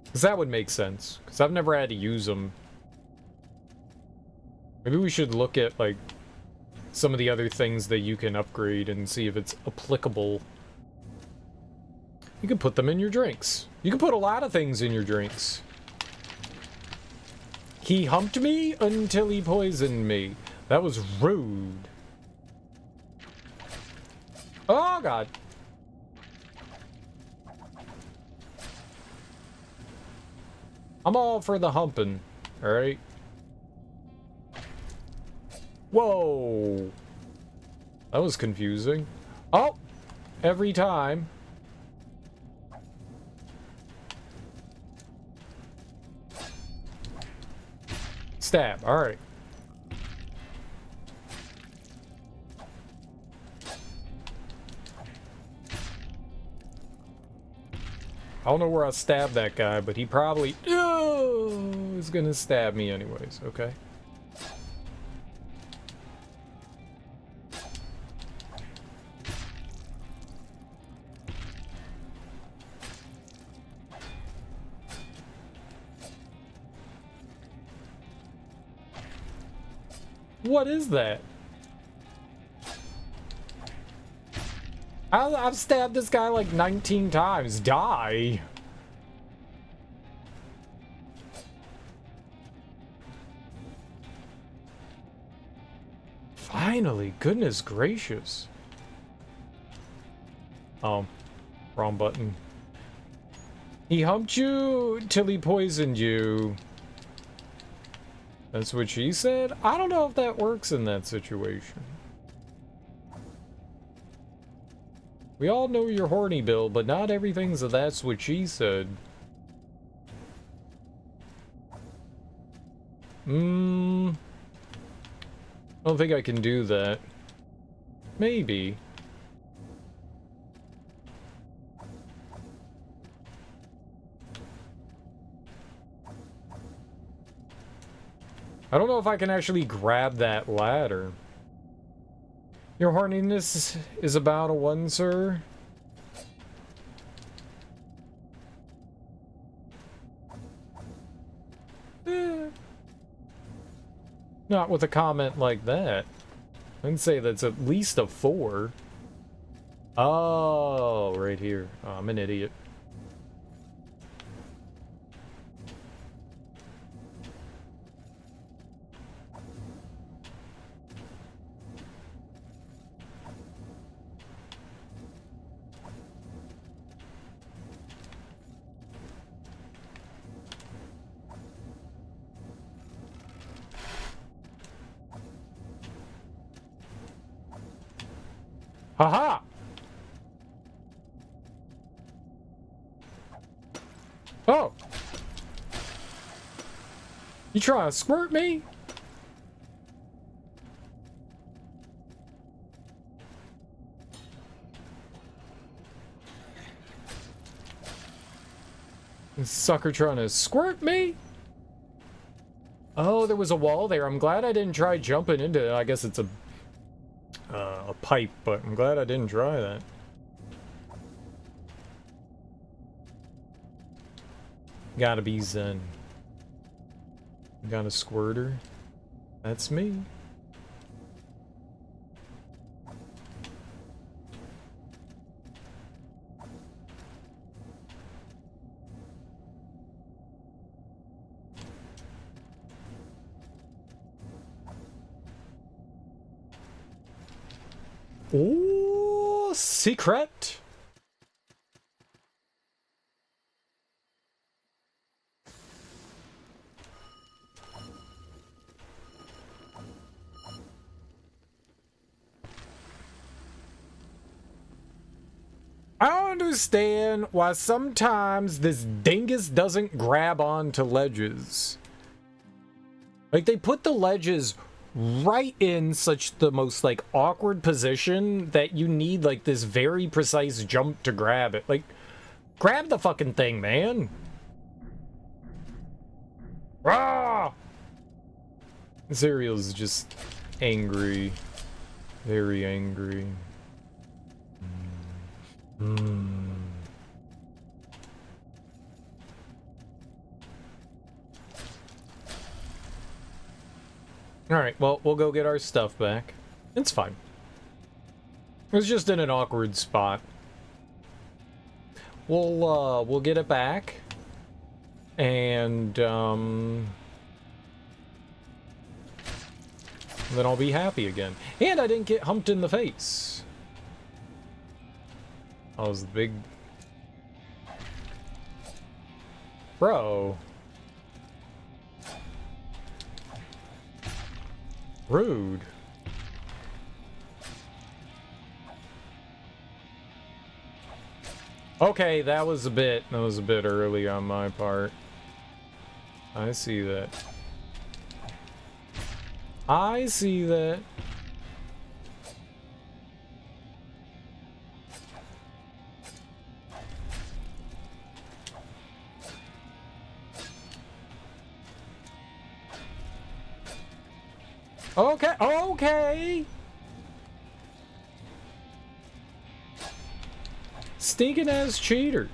Because that would make sense. Because I've never had to use them. Maybe we should look at, like, some of the other things that you can upgrade and see if it's applicable. You can put them in your drinks. You can put a lot of things in your drinks. He humped me until he poisoned me. That was rude. Oh, God. I'm all for the humping, alright? Whoa! That was confusing. Oh! Every time. Stab, alright. I don't know where I stabbed that guy, but he probably is gonna stab me anyways, okay? What is that? I've stabbed this guy like 19 times. Die. Finally, goodness gracious. Oh, wrong button. He humped you till he poisoned you. That's what she said? I don't know if that works in that situation. We all know you're horny, Bill, but not everything's a that's what she said. I don't think I can do that. Maybe. I don't know if I can actually grab that ladder. Your horniness is about a 1, sir. Not with a comment like that. I'd say that's at least a 4. Oh, right here. Oh, I'm an idiot. Haha! Oh! You trying to squirt me? This sucker trying to squirt me? Oh, there was a wall there. I'm glad I didn't try jumping into it. I guess it's a pipe, but I'm glad I didn't try that. Gotta be Zen. Got a squirter. That's me. Ooh, secret. I don't understand why sometimes this dingus doesn't grab onto ledges. Like, they put the ledges right in such the most, like, awkward position that you need, like, this very precise jump to grab it. Like, grab the fucking thing, man. Ah! Cereal's just angry. Very angry. Alright, well, we'll go get our stuff back. It's fine. It was just in an awkward spot. We'll get it back. And, then I'll be happy again. And I didn't get humped in the face. I was the big... Bro. Rude. Okay, that was a bit early on my part. I see that. I see that. Okay, okay. Stinking ass cheater.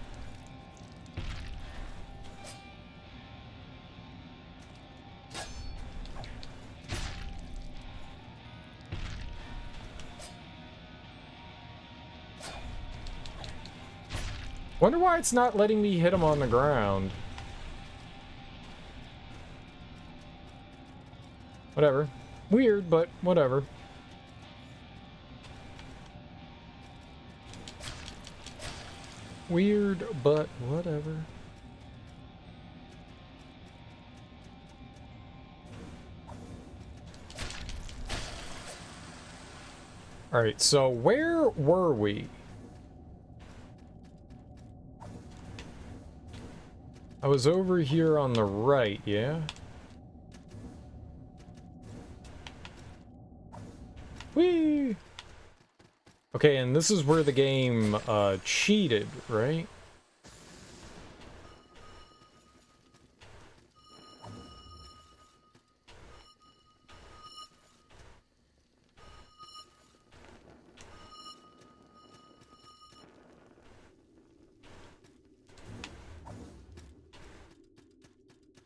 Wonder why it's not letting me hit him on the ground. Whatever. Weird, but whatever. Weird, but whatever. Alright, so where were we? I was over here on the right, yeah? Whee! Okay, and this is where the game cheated, right?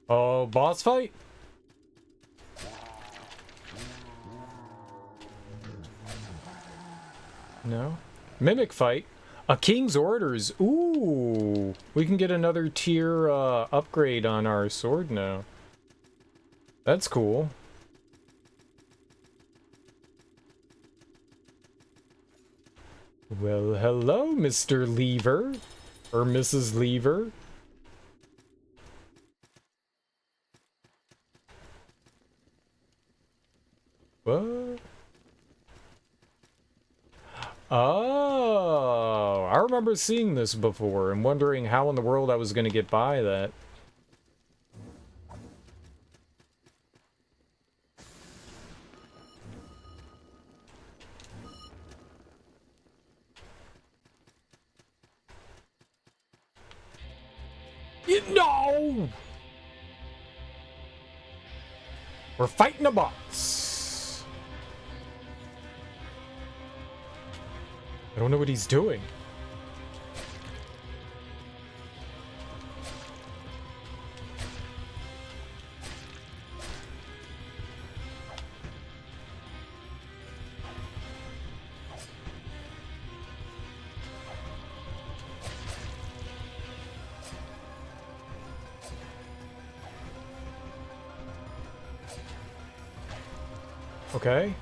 Oh, boss fight? No? Mimic fight. A king's orders. Ooh. We can get another tier upgrade on our sword now. That's cool. Well, hello, Mr. Lever. Or Mrs. Lever. What? Oh, I remember seeing this before and wondering how in the world I was going to get by that. No! We're fighting a boss. I don't know what he's doing. Okay.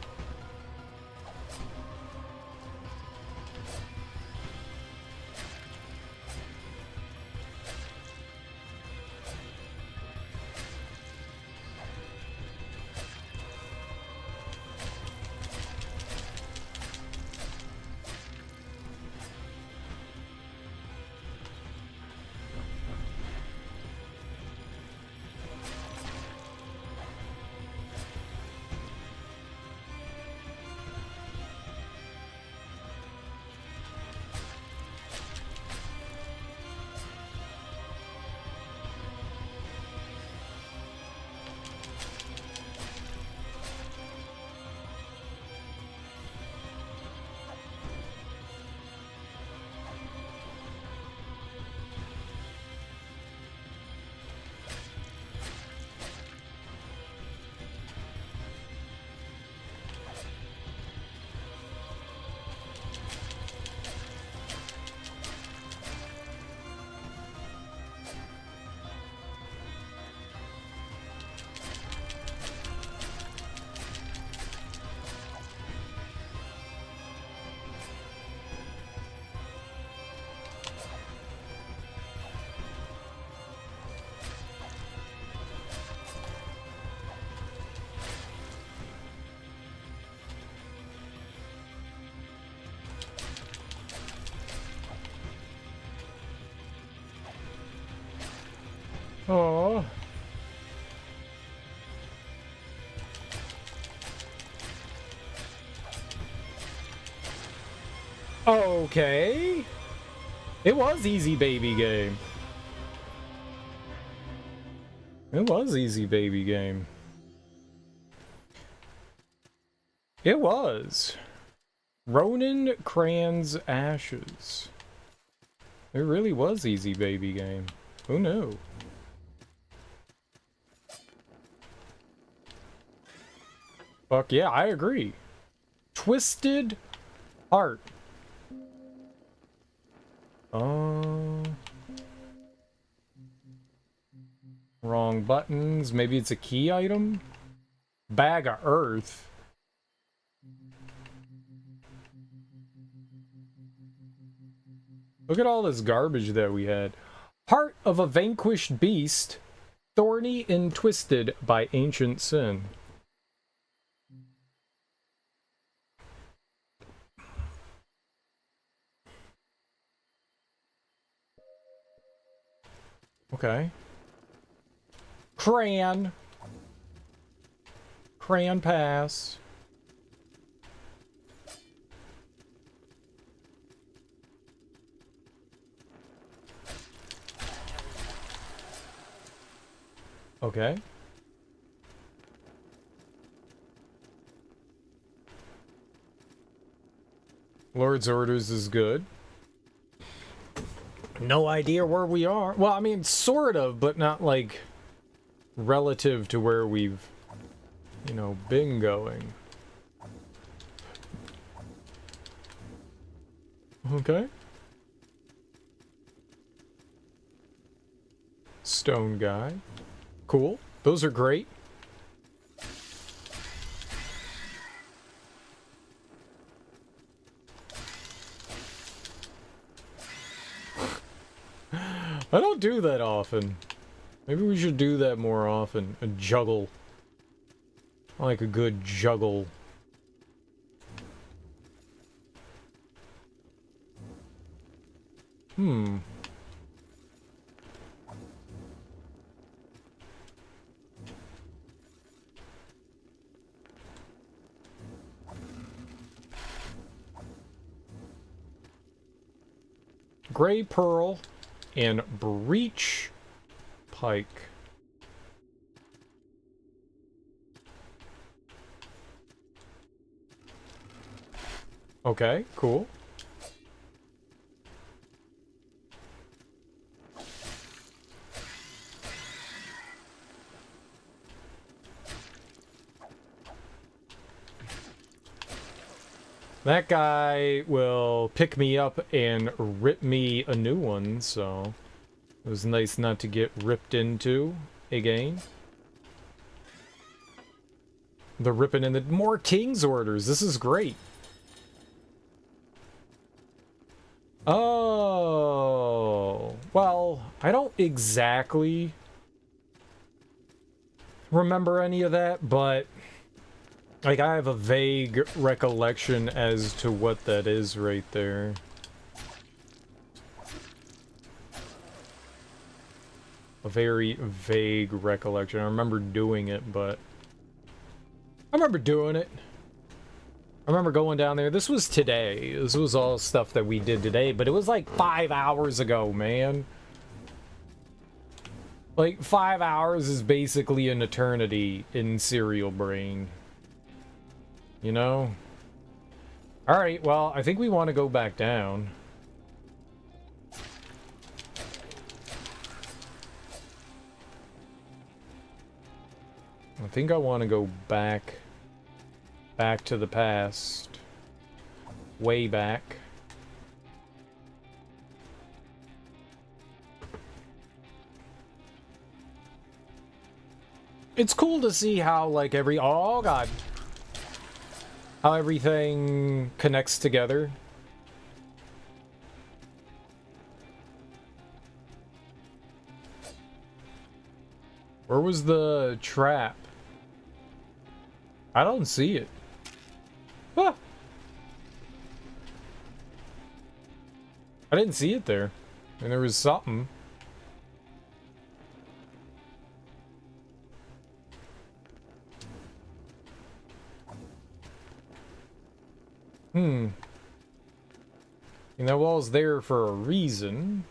Oh. Okay. It was easy baby game. It was easy baby game. It was. Ronan Cran's Ashes. It really was easy baby game. Who knew? Fuck yeah, I agree. Twisted Heart. Wrong buttons. Maybe it's a key item? Bag of Earth. Look at all this garbage that we had. Heart of a Vanquished Beast. Thorny and Twisted by Ancient Sin. Okay. Cran. Cran pass. Okay. Lord's Orders is good. No idea where we are. Well, I mean, sort of, but not like relative to where we've, you know, been going. Okay. Stone guy. Cool. Those are great. I don't do that often. Maybe we should do that more often. A juggle. I like a good juggle. Gray pearl and breach pike. Okay, cool. That guy will pick me up and rip me a new one, so it was nice not to get ripped into again. The ripping in the more king's orders. This is great. Oh, well, I don't exactly remember any of that, but like I have a vague recollection as to what that is right there. A very vague recollection. I remember doing it, but I remember doing it. I remember going down there. This was today. This was all stuff that we did today, but it was like 5 hours ago, man. Like, 5 hours is basically an eternity in Serial Brain. You know? Alright, well, I think we want to go back down. I think I want to go back to the past. Way back. It's cool to see how, like, oh god. How everything connects together. Where was the trap? I don't see it. Ah. I didn't see it there. And there was something. And that wall's there for a reason.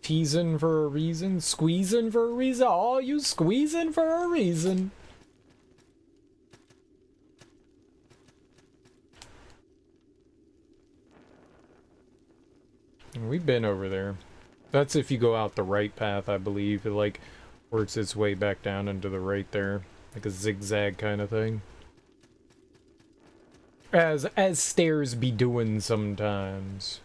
Teasing for a reason. Squeezing for a reason. Oh, you squeezing for a reason. We've been over there. That's if you go out the right path, I believe. It, like, works its way back down into the right there. Like a zigzag kind of thing. As stairs be doing sometimes.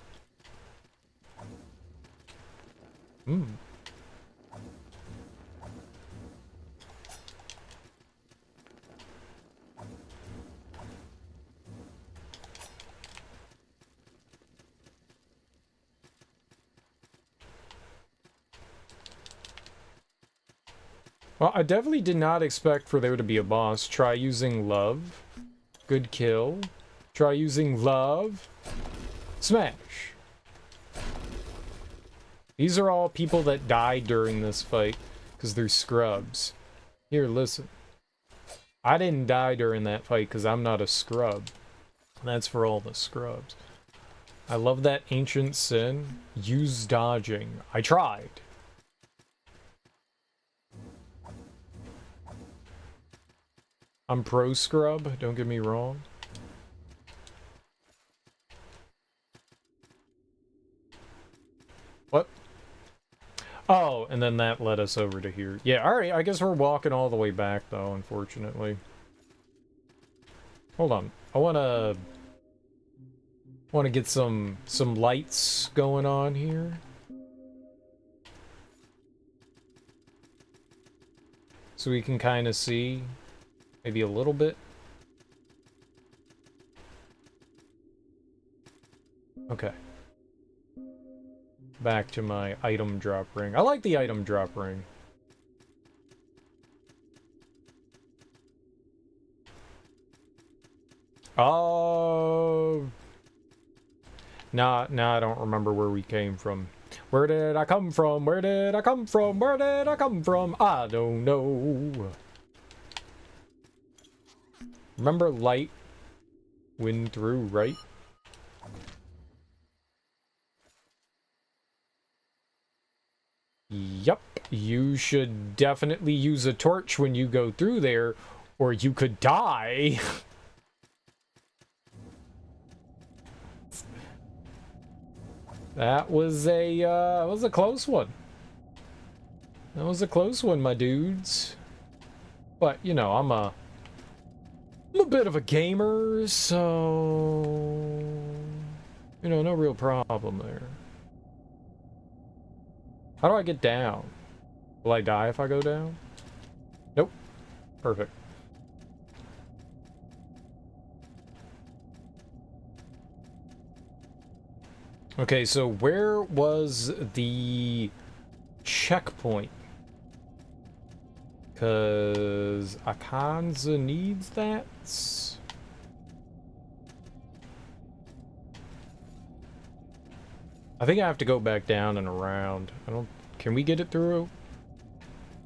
Well, I definitely did not expect for there to be a boss. Try using love. Good kill. Try using love. Smash. These are all people that died during this fight because they're scrubs. Here, listen. I didn't die during that fight because I'm not a scrub. That's for all the scrubs. I love that ancient sin. Use dodging. I tried. I'm pro scrub, don't get me wrong. What? Oh, and then that led us over to here. Yeah, alright, I guess we're walking all the way back, though, unfortunately. Hold on. I Want to get some lights going on here. So we can kind of see maybe a little bit. Okay. Back to my item drop ring. I like the item drop ring. Oh. Nah, I don't remember where we came from. Where did I come from? Where did I come from? Where did I come from? I don't know. Remember light? Wind through, right? Yup. You should definitely use a torch when you go through there, or you could die. That was a close one. That was a close one, my dudes. But, you know, I'm a bit of a gamer, so... You know, no real problem there. How do I get down? Will I die if I go down? Nope. Perfect. Okay, so where was the checkpoint? Because I kinda needs that. I think I have to go back down and around. Can we get it through?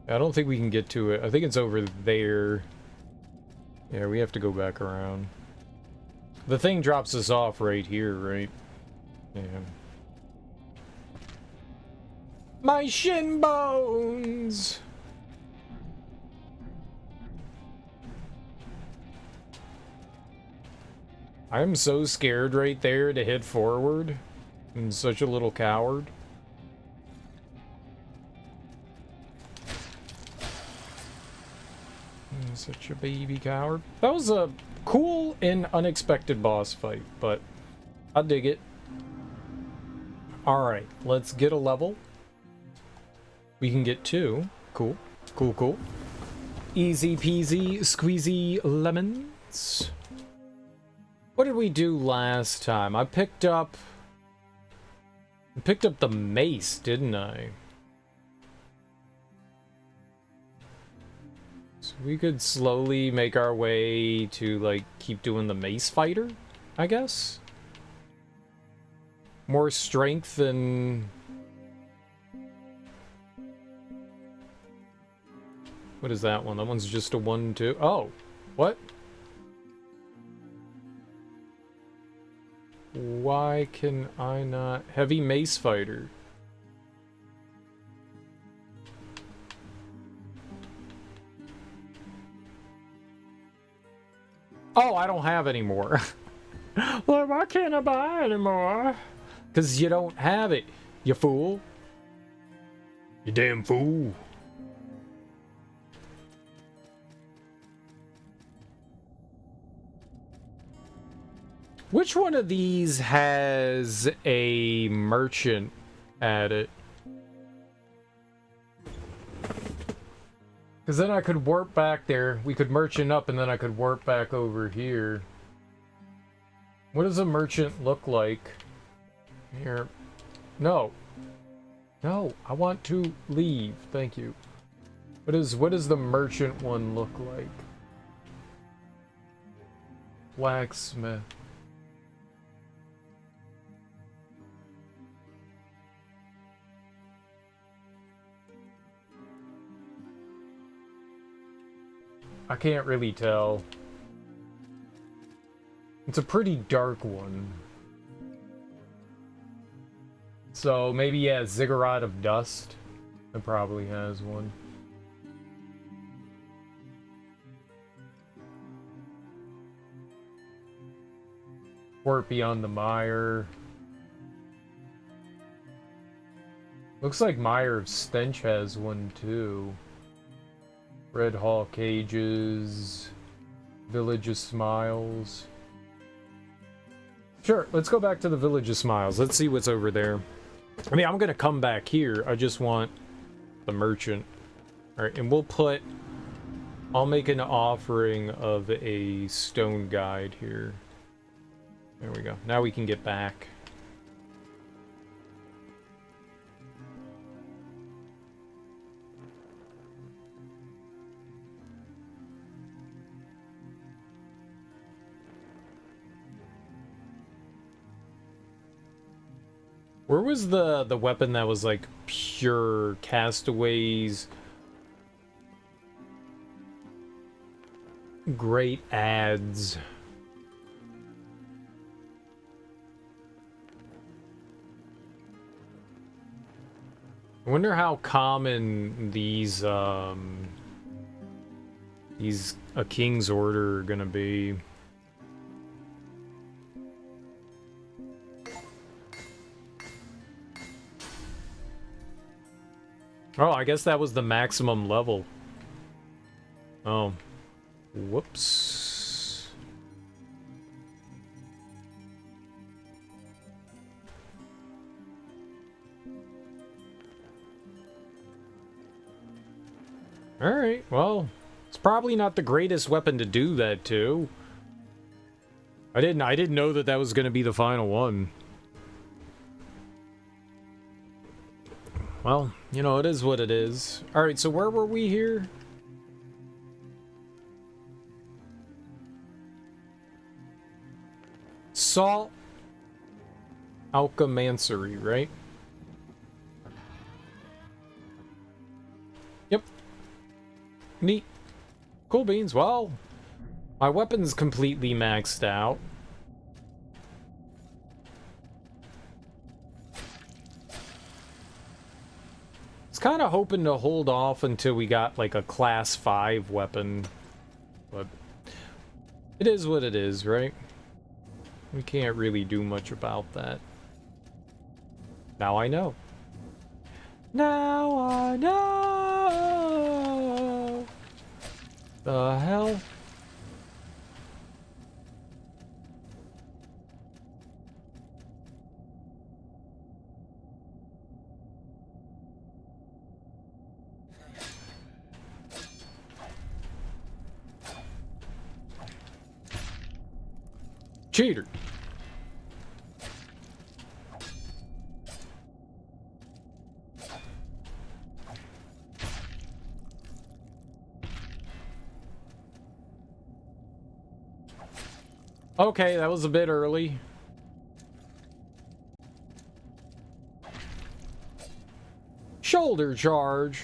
I don't think we can get to it. I think it's over there. Yeah, we have to go back around. The thing drops us off right here, right? Yeah. My shin bones! I am so scared right there to hit forward. I'm such a little coward. I'm such a baby coward. That was a cool and unexpected boss fight, but I dig it. Alright, let's get a level. We can get 2. Cool. Cool, cool. Easy peasy, squeezy lemons. What did we do last time? I picked up the mace, didn't I? So we could slowly make our way to, like, keep doing the mace fighter, I guess? More strength than... What is that one? That one's just a 1-2. Oh! What? Why can I not... Heavy mace fighter. Oh, I don't have any more. Well, why can't I buy anymore? Because you don't have it, you fool. You damn fool. Which one of these has a merchant at it? Because then I could warp back there. We could merchant up and then I could warp back over here. What does a merchant look like? Here. No. No, I want to leave. Thank you. What does the merchant one look like? Blacksmith. I can't really tell. It's a pretty dark one. So maybe, yeah, Ziggurat of Dust. It probably has one. Port Beyond the Mire. Looks like Mire of Stench has one too. Red Hall Cages. Village of Smiles. Sure, let's go back to the Village of Smiles. Let's see what's over there. I mean, I'm gonna come back here. I just want the merchant. Alright, and we'll put... I'll make an offering of a stone guide here. There we go. Now we can get back. Where was the weapon that was like pure castaways? Great ads. I wonder how common these A King's Order are gonna be. Oh, I guess that was the maximum level. Oh. Whoops. Alright, well, it's probably not the greatest weapon to do that to. I didn't know that was gonna be the final one. Well, you know, it is what it is. Alright, so where were we here? Salt Alchemancry, right? Yep. Neat. Cool beans. Well, my weapon's completely maxed out. I was kind of hoping to hold off until we got like a class 5 weapon, but it is what it is, right? We can't really do much about that. Now I know. Now I know. The hell? Cheater. Okay, that was a bit early. Shoulder charge.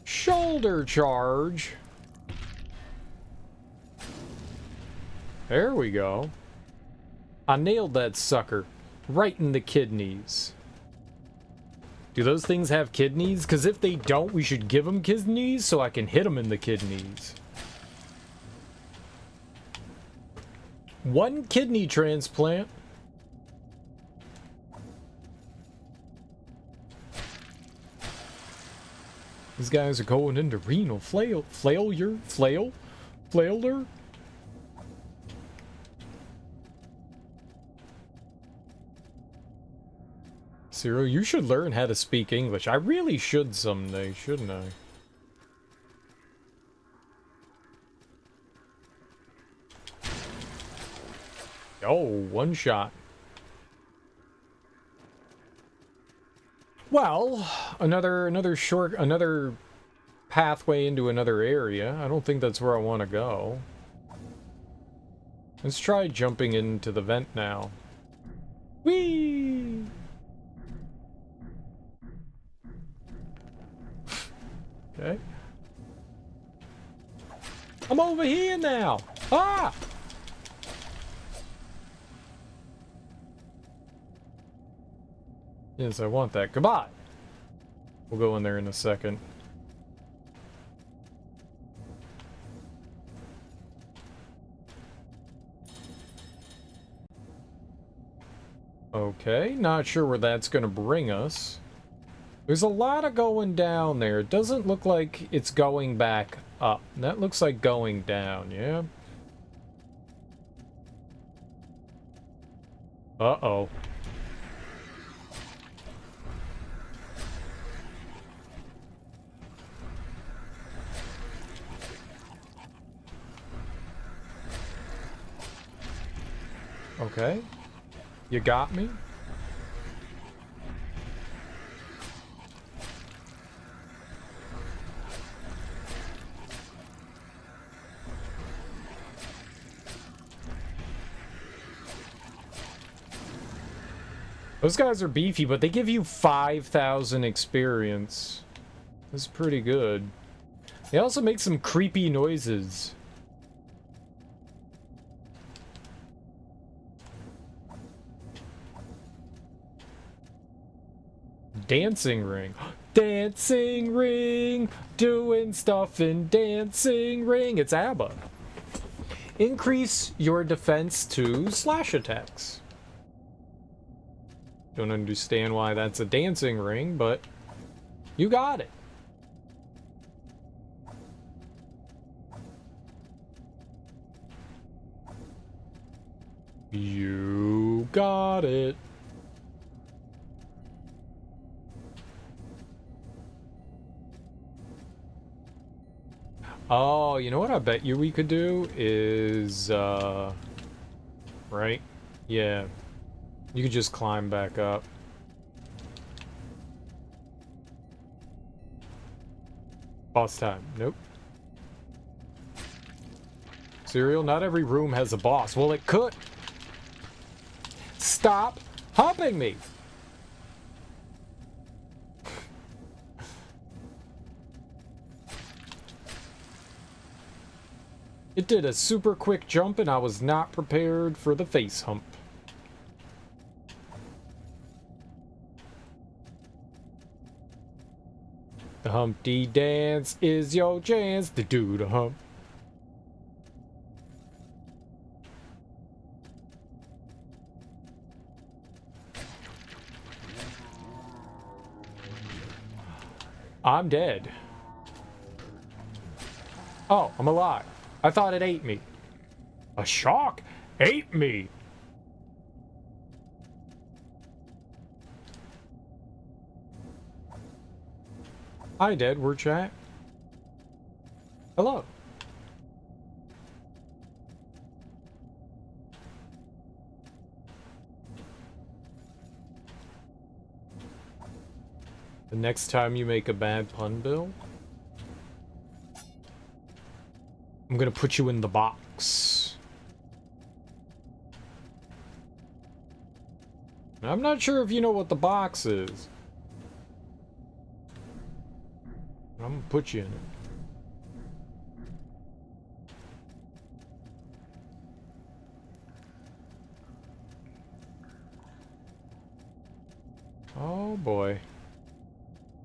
Shoulder charge. There we go. I nailed that sucker. Right in the kidneys. Do those things have kidneys? Because if they don't, we should give them kidneys so I can hit them in the kidneys. 1 kidney transplant. These guys are going into renal failure. Failure? Cyril, you should learn how to speak English. I really should someday, shouldn't I? Oh, 1 shot. Well, another pathway into another area. I don't think that's where I want to go. Let's try jumping into the vent now. Whee! Okay. I'm over here now. Ah! Yes, I want that. Goodbye. We'll go in there in a second. Okay, not sure where that's going to bring us. There's a lot of going down there. It doesn't look like it's going back up. That looks like going down, yeah? Uh-oh. Okay. You got me? Those guys are beefy, but they give you 5,000 experience. That's pretty good. They also make some creepy noises. Dancing ring. Dancing ring, doing stuff in dancing ring. It's ABBA. Increase your defense to slash attacks. Don't understand why that's a dancing ring, but you got it. You got it. Oh, you know what I bet you we could do is, right? Yeah. You could just climb back up. Boss time. Nope. Cereal, not every room has a boss. Well, it could. Stop humping me! It did a super quick jump and I was not prepared for the face hump. The Humpty Dance is your chance to do the hump. I'm dead. Oh, I'm alive. I thought it ate me. A shark ate me. Hi, Dead. We're chat. Hello. The next time you make a bad pun, Bill, I'm gonna put you in the box. I'm not sure if you know what the box is. I'm gonna put you in it. Oh boy.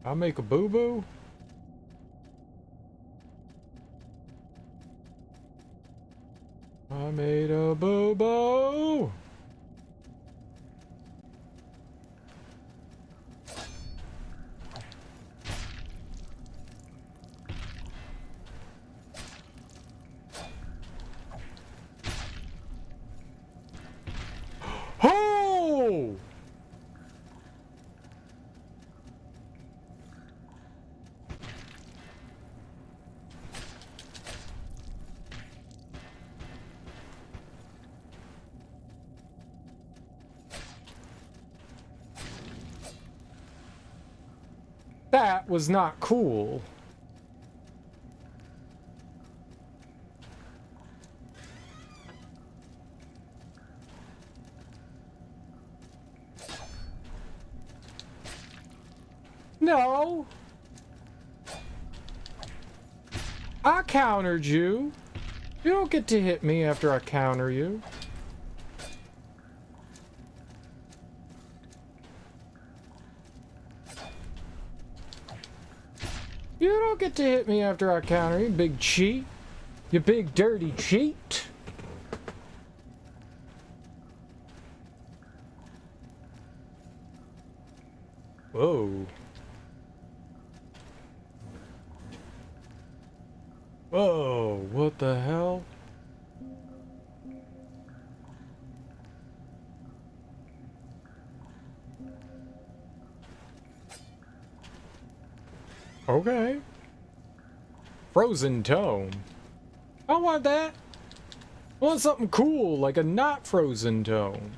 I'll make a boo-boo? I made a boo-boo! Oh! That was not cool. No! I countered you. You don't get to hit me after I counter you. You don't get to hit me after I counter you, big cheat. You big dirty cheat. Whoa. Whoa, what the hell? Okay. Frozen tome. I want that. I want something cool, like a not frozen tome.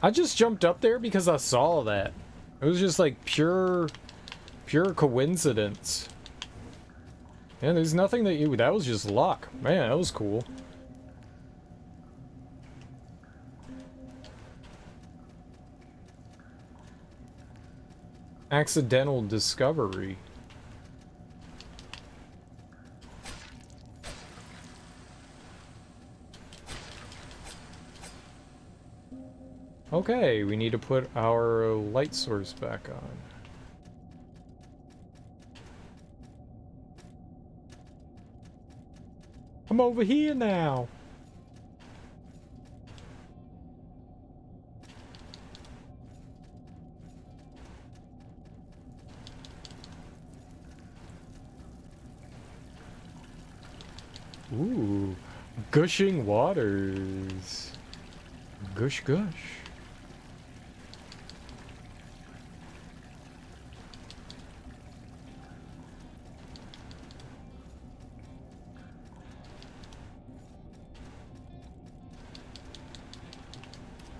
I just jumped up there because I saw that. It was just like pure coincidence. And there's nothing that was just luck. Man, that was cool. Accidental discovery. Okay, we need to put our light source back on. I'm over here now. Ooh, gushing waters. Gush gush.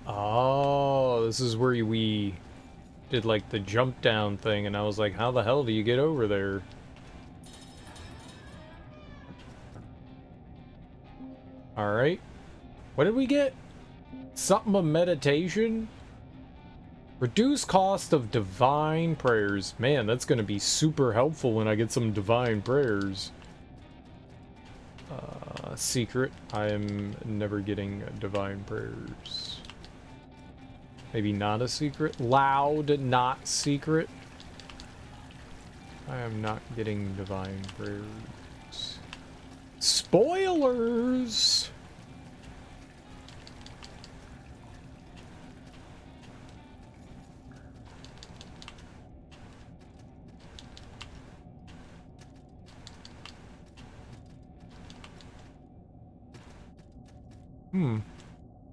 Oh, this is where we did like the jump down thing, and I was like, how the hell do you get over there? Alright. What did we get? Something of meditation? Reduce cost of divine prayers. Man, that's going to be super helpful when I get some divine prayers. Secret. I am never getting divine prayers. Maybe not a secret. Loud, not secret. I am not getting divine prayers. Spoilers!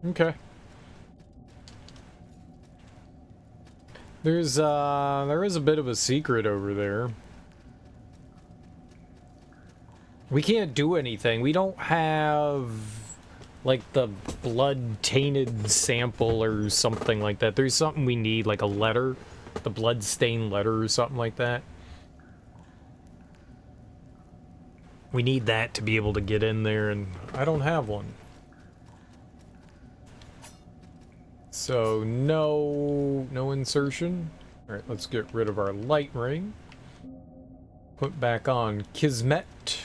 Okay. There is a bit of a secret over there. We can't do anything. We don't have like the blood tainted sample or something like that. There's something we need, like a letter, the blood stained letter or something like that. We need that to be able to get in there, and I don't have one. So no insertion. All right, let's get rid of our light ring. Put back on Kismet.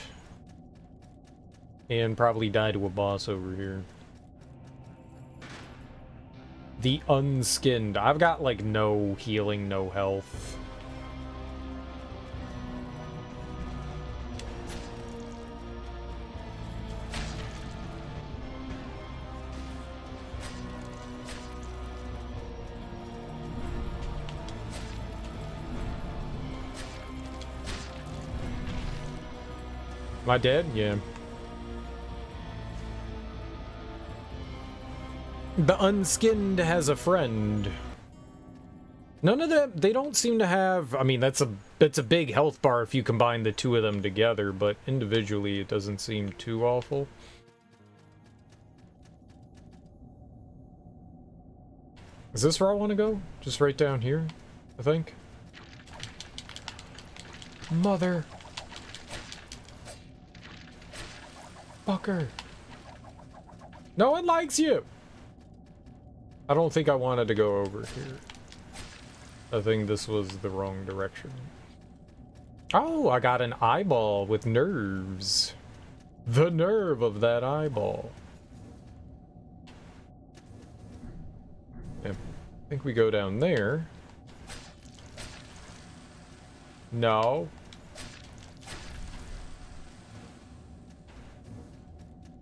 And probably die to a boss over here. The Unskinned. I've got like no healing, no health. Am I dead? Yeah. The Unskinned has a friend. None of them, they don't seem to have, I mean, that's a big health bar if you combine the two of them together, but individually it doesn't seem too awful. Is this where I want to go? Just right down here, I think. Mother. Fucker. No one likes you! I don't think I wanted to go over here. I think this was the wrong direction. Oh, I got an eyeball with nerves. The nerve of that eyeball. Yeah, I think we go down there. No.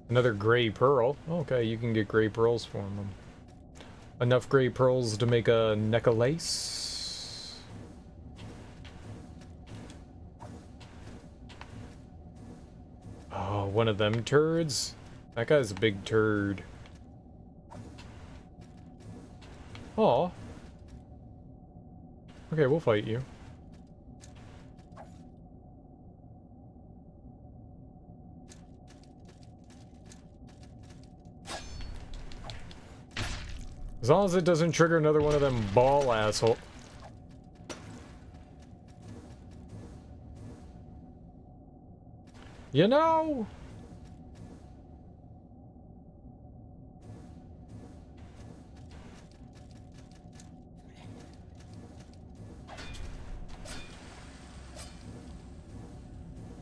Another gray pearl. Okay, you can get gray pearls from them. Enough gray pearls to make a necklace. one of them turds? That guy's a big turd. Aw. Okay, we'll fight you. As long as it doesn't trigger another one of them ball asshole. You know?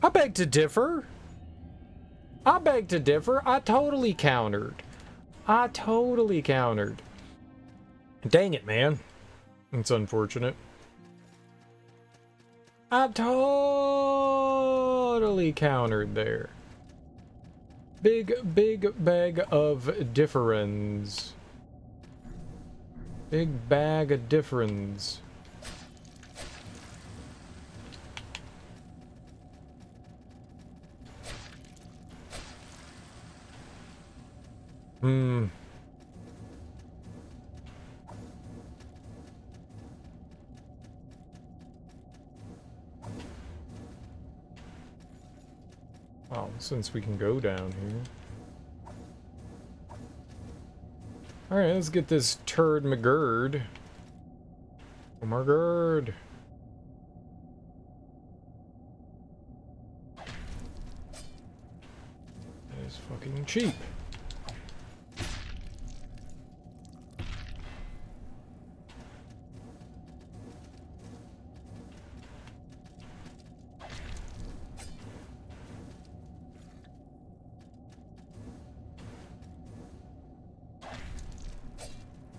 I beg to differ. I beg to differ. I totally countered. I totally countered. Dang it, man. It's unfortunate. I totally countered there. Big bag of difference. Big bag of difference. Oh, since we can go down here. Alright, let's get this turd McGurd. Oh my god. That is fucking cheap.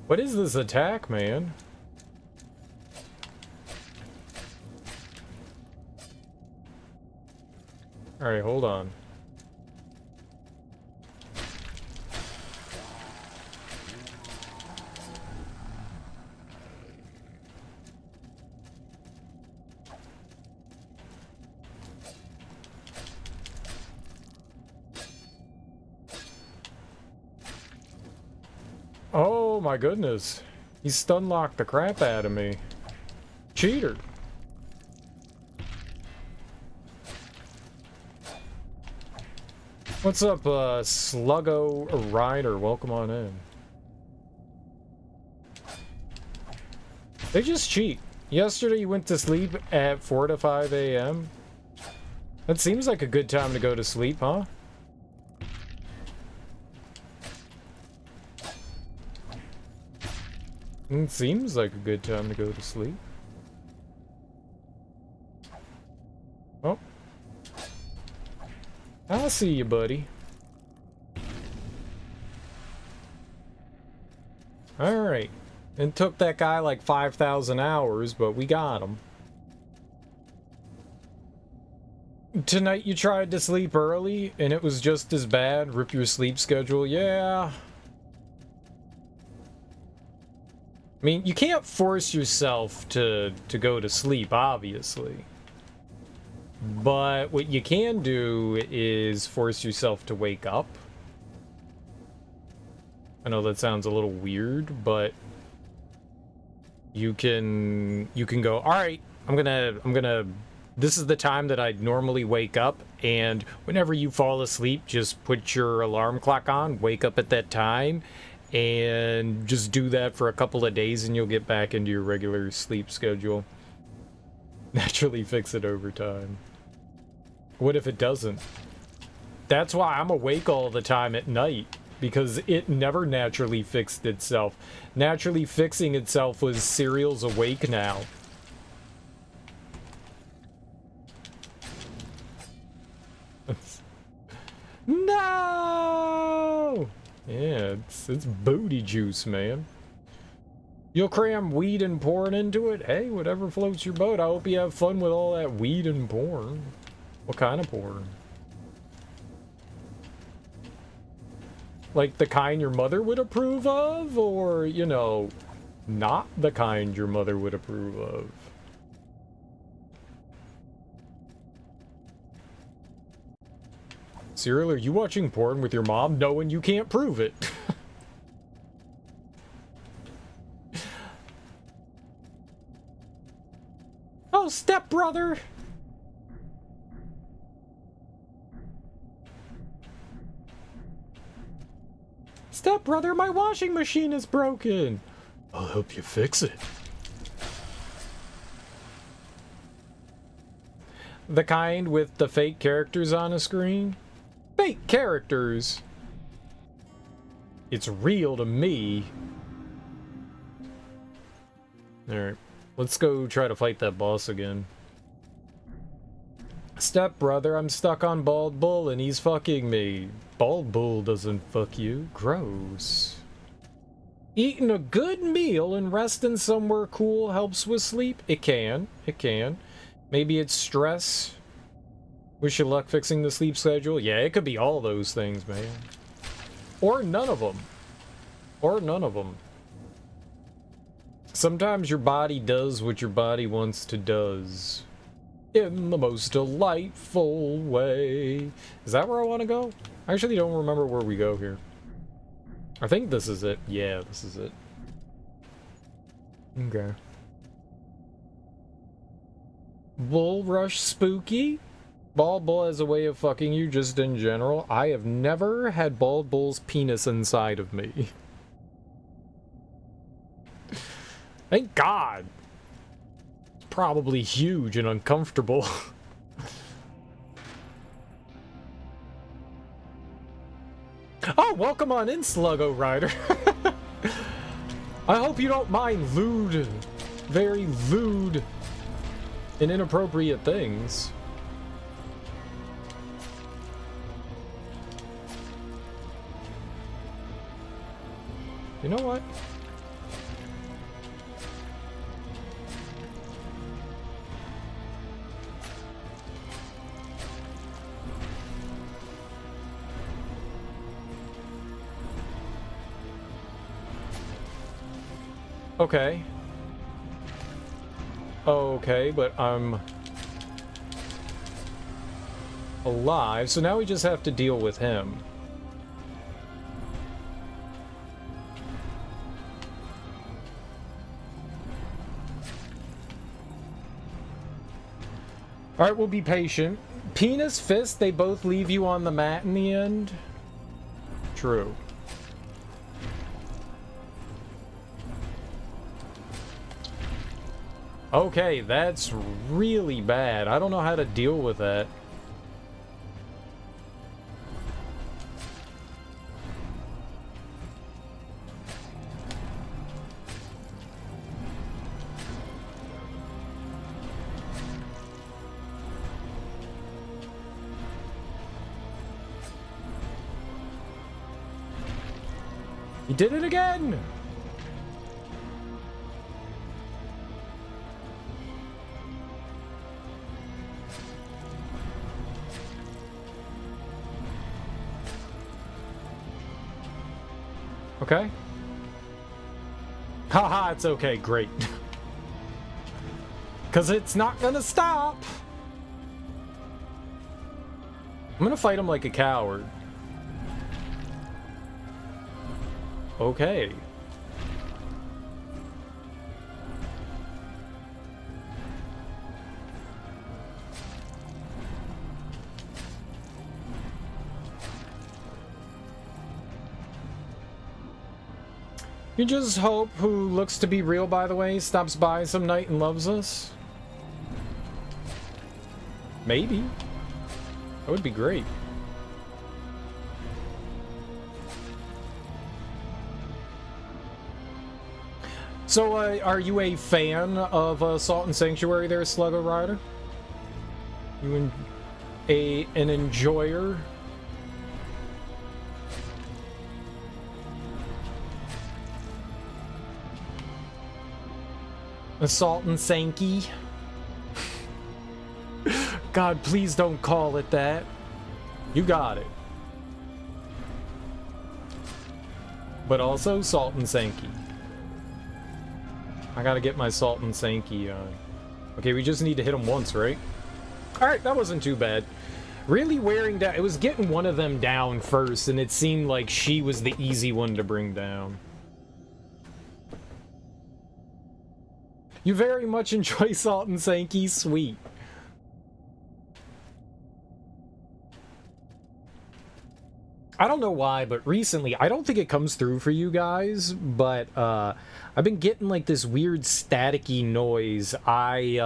What is this attack, man? Alright, hold on. Oh my goodness. He stun locked the crap out of me. Cheater. What's up, Sluggo Rider? Welcome on in. They just cheat. Yesterday you went to sleep at 4 to 5 a.m. That seems like a good time to go to sleep, huh? It seems like a good time to go to sleep. Oh. I see you, buddy. Alright. It took that guy like 5,000 hours, but we got him. Tonight you tried to sleep early, and it was just as bad. Rip your sleep schedule. Yeah. I mean, you can't force yourself to go to sleep, obviously. But what you can do is force yourself to wake up. I know that sounds a little weird, but you can go, all right, I'm gonna this is the time that I'd normally wake up, and whenever you fall asleep, just put your alarm clock on, wake up at that time, and just do that for a couple of days and you'll get back into your regular sleep schedule. Naturally fix it over time. What if it doesn't? That's why I'm awake all the time at night, because it never naturally fixed itself. Naturally fixing itself was Serial's Awake Now. No! Yeah, it's booty juice, man. You'll cram weed and porn into it? Hey, whatever floats your boat. I hope you have fun with all that weed and porn. What kind of porn? Like the kind your mother would approve of? Or, you know, not the kind your mother would approve of? Cyril, are you watching porn with your mom knowing you can't prove it? Oh, stepbrother! Stepbrother, my washing machine is broken! I'll help you fix it. The kind with the fake characters on a screen? Fake characters! It's real to me. Alright, let's go try to fight that boss again. Stepbrother, I'm stuck on Bald Bull and he's fucking me. Bald Bull doesn't fuck you. Gross. Eating a good meal and resting somewhere cool helps with sleep? It can. It can. Maybe it's stress. Wish you luck fixing the sleep schedule. Yeah, it could be all those things, man. Or none of them. Or none of them. Sometimes your body does what your body wants to does. In the most delightful way. Is that where I want to go? I actually don't remember where we go here. I think this is it. Yeah, this is it. Okay. Bull Rush Spooky? Bald Bull has a way of fucking you just in general. I have never had Bald Bull's penis inside of me. Thank God. It's probably huge and uncomfortable. Oh, welcome on in, Sluggo Rider. I hope you don't mind lewd, very lewd and inappropriate things. You know what? Okay. Okay, but I'm alive, so now we just have to deal with him. Alright, we'll be patient. Penis, fist, they both leave you on the mat in the end? True. Okay, that's really bad. I don't know how to deal with that. He did it again! Okay. Haha, it's okay, great. Because it's not gonna stop! I'm gonna fight him like a coward. Okay. You just hope who looks to be real, by the way, stops by some night and loves us? Maybe. That would be great. So, are you a fan of Salt and Sanctuary there, Sluggo Rider? You an enjoyer? A Salt and Sankey? God, please don't call it that. You got it. But also Salt and Sankey. I gotta get my Salt and Sankey on. Okay, we just need to hit him once, right? Alright, that wasn't too bad. Really wearing down. It was getting one of them down first, and it seemed like she was the easy one to bring down. You very much enjoy Salt and Sankey? Sweet. I don't know why, but recently, I don't think it comes through for you guys, but I've been getting like this weird staticky noise. I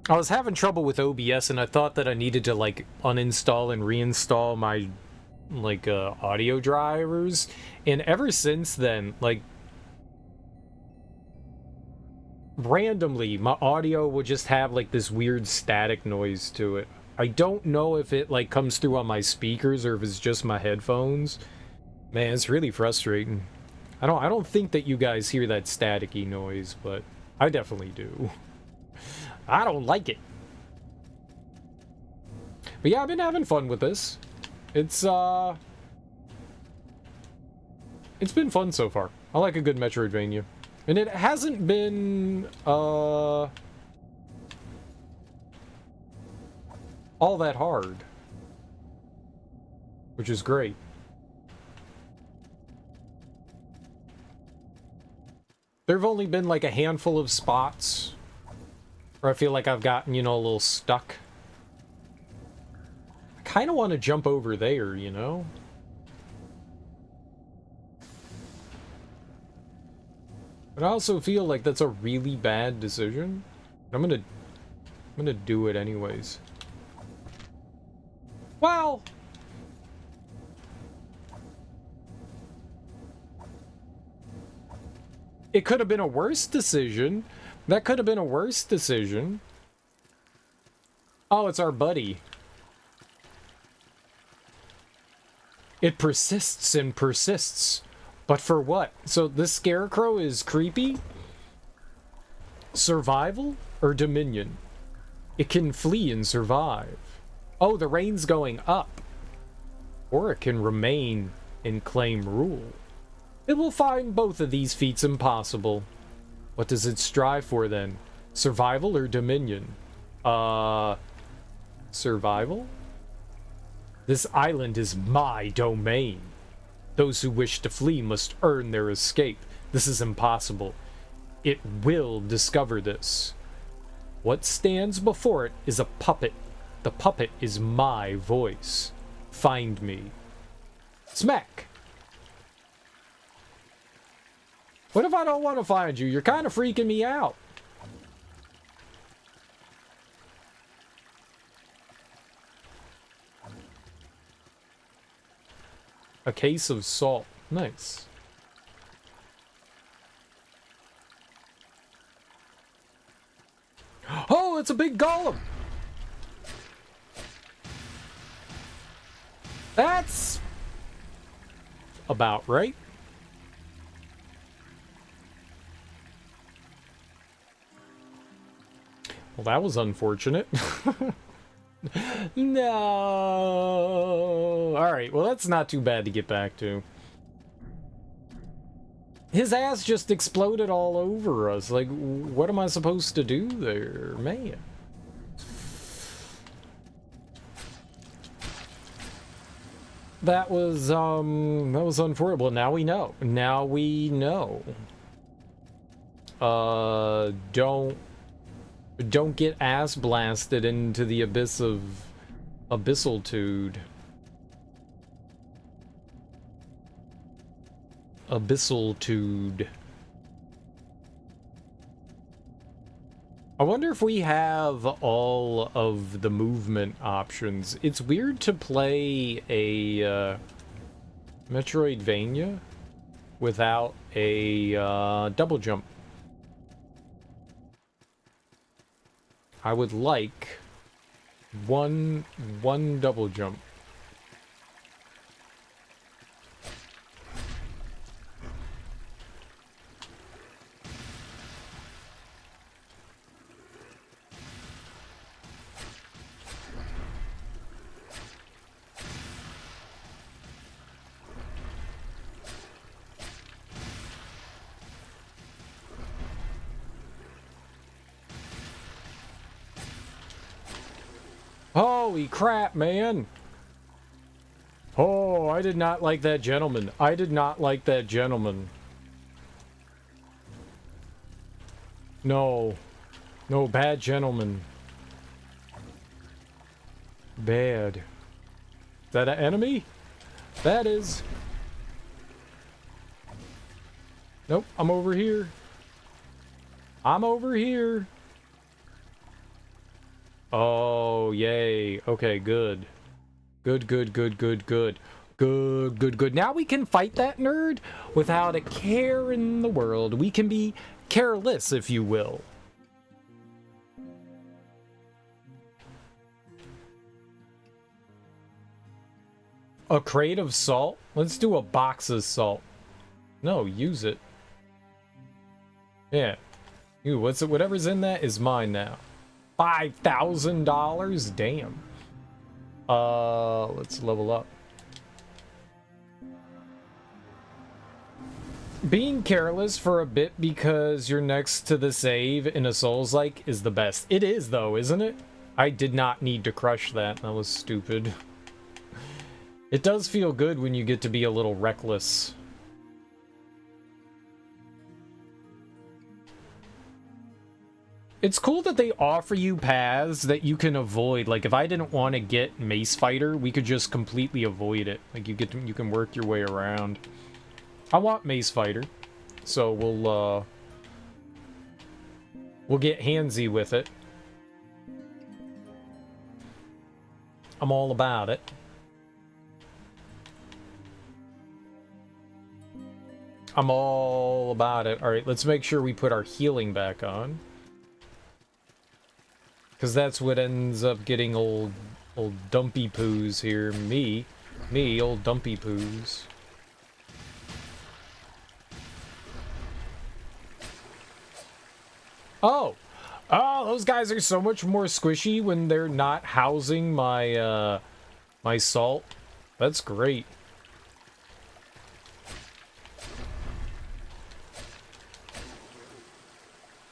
was having trouble with OBS, and I thought that I needed to like uninstall and reinstall my like audio drivers, and ever since then, like randomly my audio will just have like this weird static noise to it. I don't know if it like comes through on my speakers or if it's just my headphones. Man, it's really frustrating. I don't think that you guys hear that staticky noise, but I definitely do. I don't like it. But yeah, I've been having fun with this. It's been fun so far. I like a good metroidvania. And it hasn't been all that hard, which is great. There have only been like a handful of spots where I feel like I've gotten, you know, a little stuck. I kind of want to jump over there, you know? But I also feel like that's a really bad decision. I'm gonna do it anyways. Well, it could have been a worse decision. That could have been a worse decision. Oh, it's our buddy. It persists and persists. But for what? So this scarecrow is creepy? Survival or dominion? It can flee and survive. Oh, the rain's going up. Or it can remain and claim rule. It will find both of these feats impossible. What does it strive for then? Survival or dominion? Survival? This island is my domain. Those who wish to flee must earn their escape. This is impossible. It will discover this. What stands before it is a puppet. The puppet is my voice. Find me. Smack! What if I don't want to find you? You're kind of freaking me out. A case of salt. Nice. Oh, it's a big golem! That's about right. Well, that was unfortunate. No. Alright, well, that's not too bad to get back to. His ass just exploded all over us. Like, what am I supposed to do there? Man. That was unfortunate. Well, now we know. Now we know. Don't get ass blasted into the abyss of abyssaltude. Abyssaltude. I wonder if we have all of the movement options. It's weird to play a Metroidvania without a double jump. I would like one double jump. Holy crap, man. Oh, I did not like that gentleman. I did not like that gentleman. No. No, bad gentleman. Bad. Is that an enemy? That is. Nope, I'm over here. I'm over here. Oh, yay. Okay, good. Good, good, good, good, good. Good, good, good. Now we can fight that nerd without a care in the world. We can be careless, if you will. A crate of salt? Let's do a box of salt. No, use it. Yeah. Ooh, what's it? Whatever's in that is mine now. $5,000? Damn. Let's level up. Being careless for a bit because you're next to the save in a Souls-like is the best. It is, though, isn't it? I did not need to crush that. That was stupid. It does feel good when you get to be a little reckless. It's cool that they offer you paths that you can avoid. Like, if I didn't want to get Mace Fighter, we could just completely avoid it. Like, you can work your way around. I want Mace Fighter, so we'll get handsy with it. I'm all about it. I'm all about it. All right, let's make sure we put our healing back on. Because that's what ends up getting old dumpy poos here. Me, old dumpy poos. Oh, those guys are so much more squishy when they're not housing my my salt. That's great.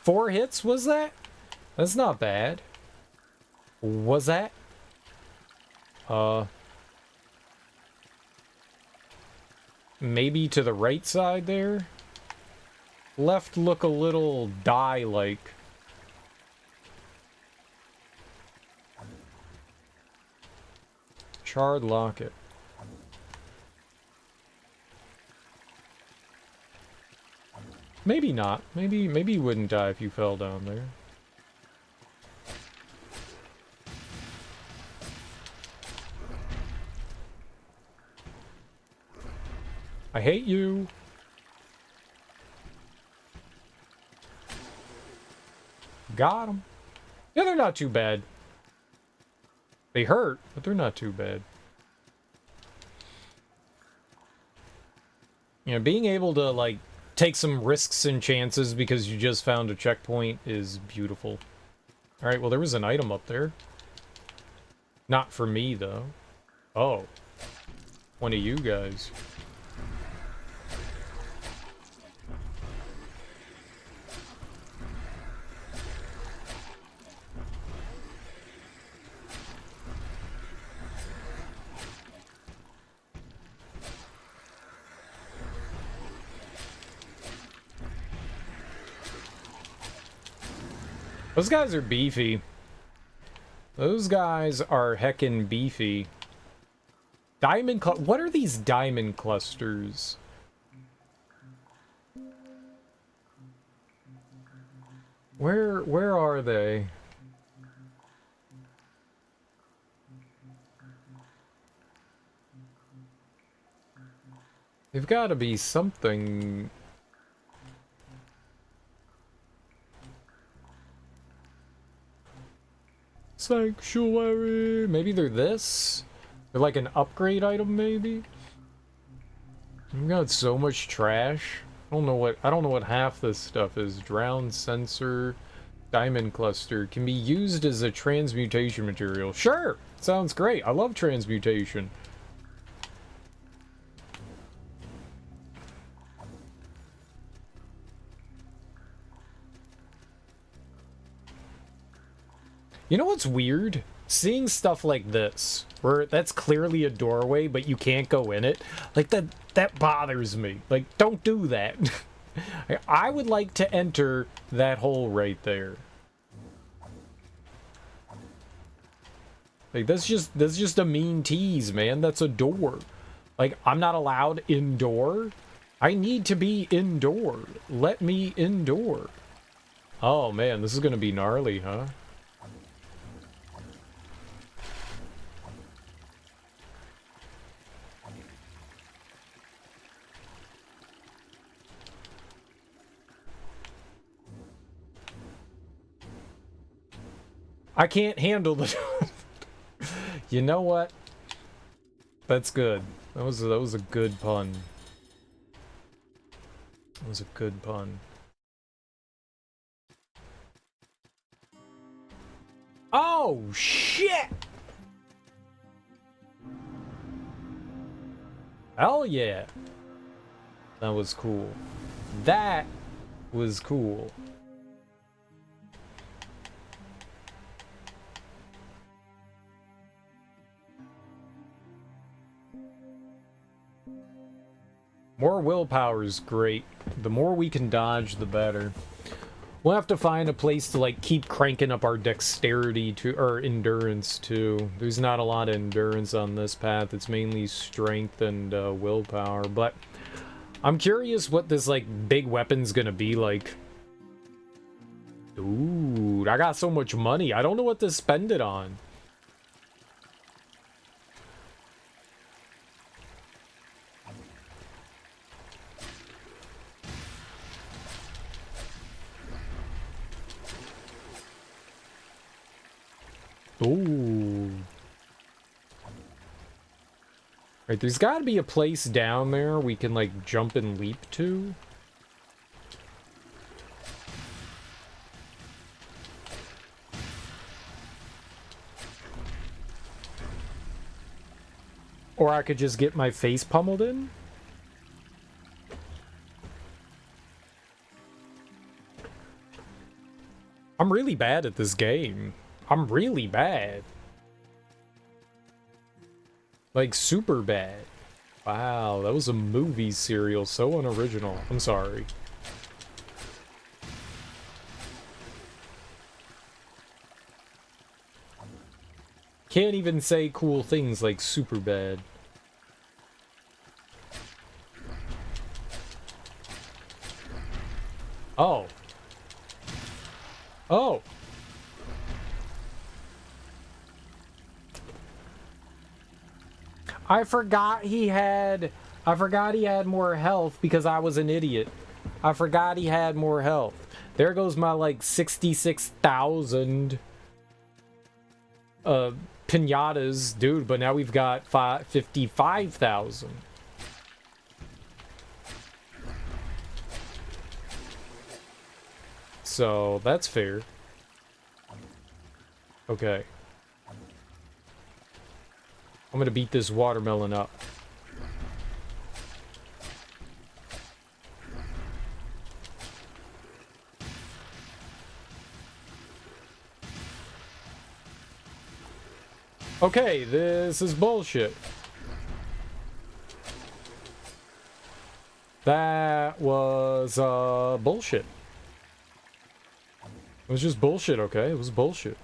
Four hits, was that? That's not bad. Was that? Maybe to the right side there? Left look a little die-like. Charred locket. Maybe not. Maybe you wouldn't die if you fell down there. I hate you. Got them. Yeah, they're not too bad. They hurt, but they're not too bad. You know, being able to, like, take some risks and chances because you just found a checkpoint is beautiful. Alright, well, there was an item up there. Not for me, though. Oh. One of you guys. Those guys are beefy. Those guys are heckin' beefy. Diamond what are these diamond clusters? Where are they? They've got to be something. Sanctuary. Maybe they're this? They're like an upgrade item, maybe? We've got so much trash. I don't know what half this stuff is. Drowned sensor, diamond cluster can be used as a transmutation material. Sure, sounds great. I love transmutation. You know what's weird? seeing stuff like this, where that's clearly a doorway, but you can't go in it, like that bothers me. Like, don't do that. I would like to enter that hole right there. Like, that's just a mean tease, man. That's a door. Like, I'm not allowed indoor. I need to be indoor. Let me indoor. Oh man, this is gonna be gnarly, huh? I can't handle the... You know what? That's good. That was a good pun. That was a good pun. Oh, shit! Hell yeah. That was cool. That was cool. More willpower is great. The more we can dodge, the better. We'll have to find a place to, like, keep cranking up our dexterity to, or endurance too. There's not a lot of endurance on this path. It's mainly strength and willpower. But I'm curious what this, like, big weapon's gonna be like. Ooh, I got so much money. I don't know what to spend it on. Ooh. Right, there's got to be a place down there we can, like, jump and leap to. Or I could just get my face pummeled in. I'm really bad at this game. I'm really bad. Like, super bad. Wow, that was a movie serial. So unoriginal. I'm sorry. Can't even say cool things like super bad. Oh. Oh. I forgot he had more health because I was an idiot. I forgot he had more health. There goes my, like, 66,000 pinatas, dude, but now we've got 55,000. So, that's fair. Okay. I'm gonna beat this watermelon up. Okay, this is bullshit. That was, bullshit. It was just bullshit, okay? It was bullshit.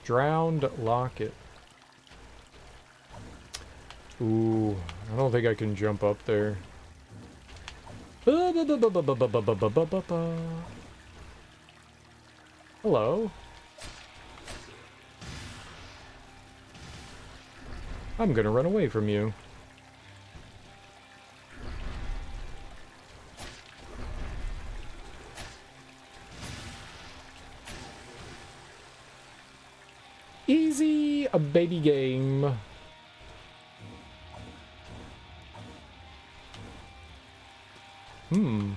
Drowned locket. Ooh, I don't think I can jump up there. Hello. I'm gonna run away from you. Easy, a baby game. Hmm.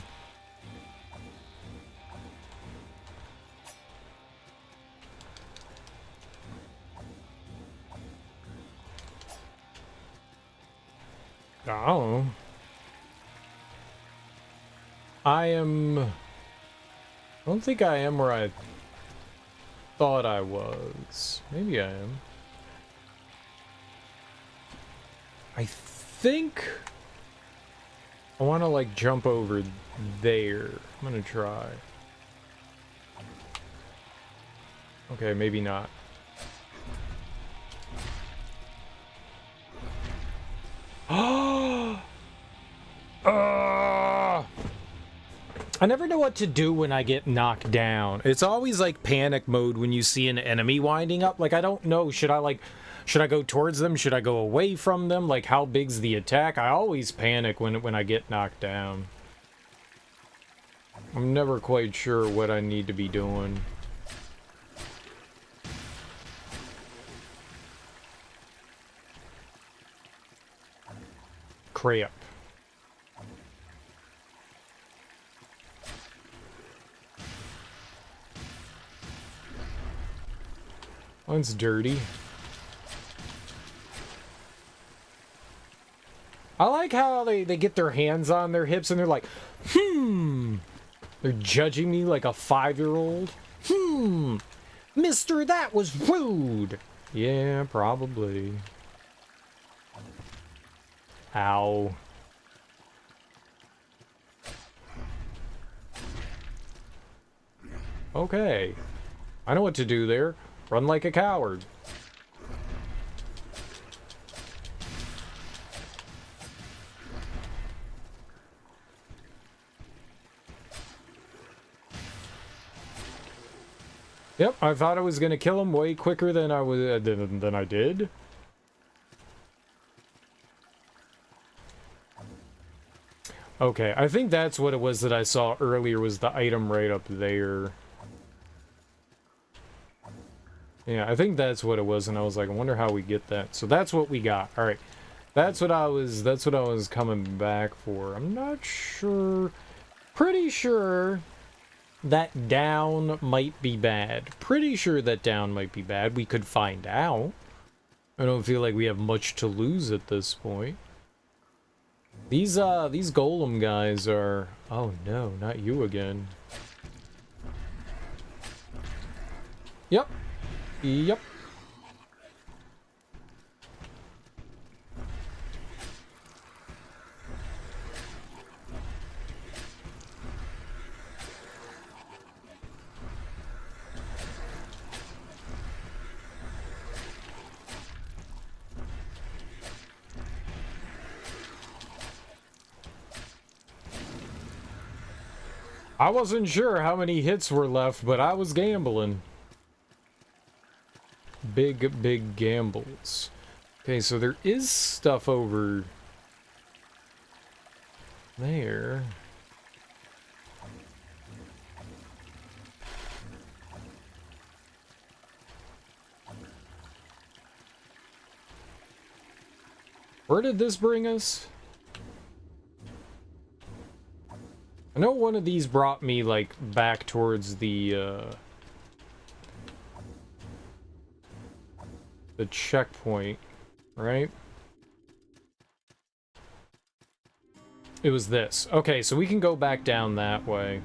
Oh. I don't think I am where I thought I was. Maybe I am. I think I want to like jump over there. I'm gonna try. Okay, maybe not. I never know what to do when I get knocked down. It's always like panic mode when you see an enemy winding up. Like, I don't know. Should I go towards them? Should I go away from them? Like, how big's the attack? I always panic when I get knocked down. I'm never quite sure what I need to be doing. Crap. One's dirty. I like how they get their hands on their hips and they're like, They're judging me like a 5-year-old. Mister, that was rude. Yeah, probably. Ow. Okay. I know what to do there. Run like a coward. Yep, I thought I was gonna kill him way quicker than I did. Okay, I think that's what it was that I saw earlier, was the item right up there. Yeah, I think that's what it was, and I was like, I wonder how we get that. So that's what we got. All right, that's what I was coming back for. I'm not sure. Pretty sure that down might be bad. Pretty sure that down might be bad. We could find out. I don't feel like we have much to lose at this point. These golem guys are... Oh no, not you again. Yep. Yep. I wasn't sure how many hits were left, but I was gambling. Big gambles. Okay, so there is stuff over there. Where did this bring us? I know one of these brought me, like, back towards the checkpoint, right? It was this. Okay, so we can go back down that way.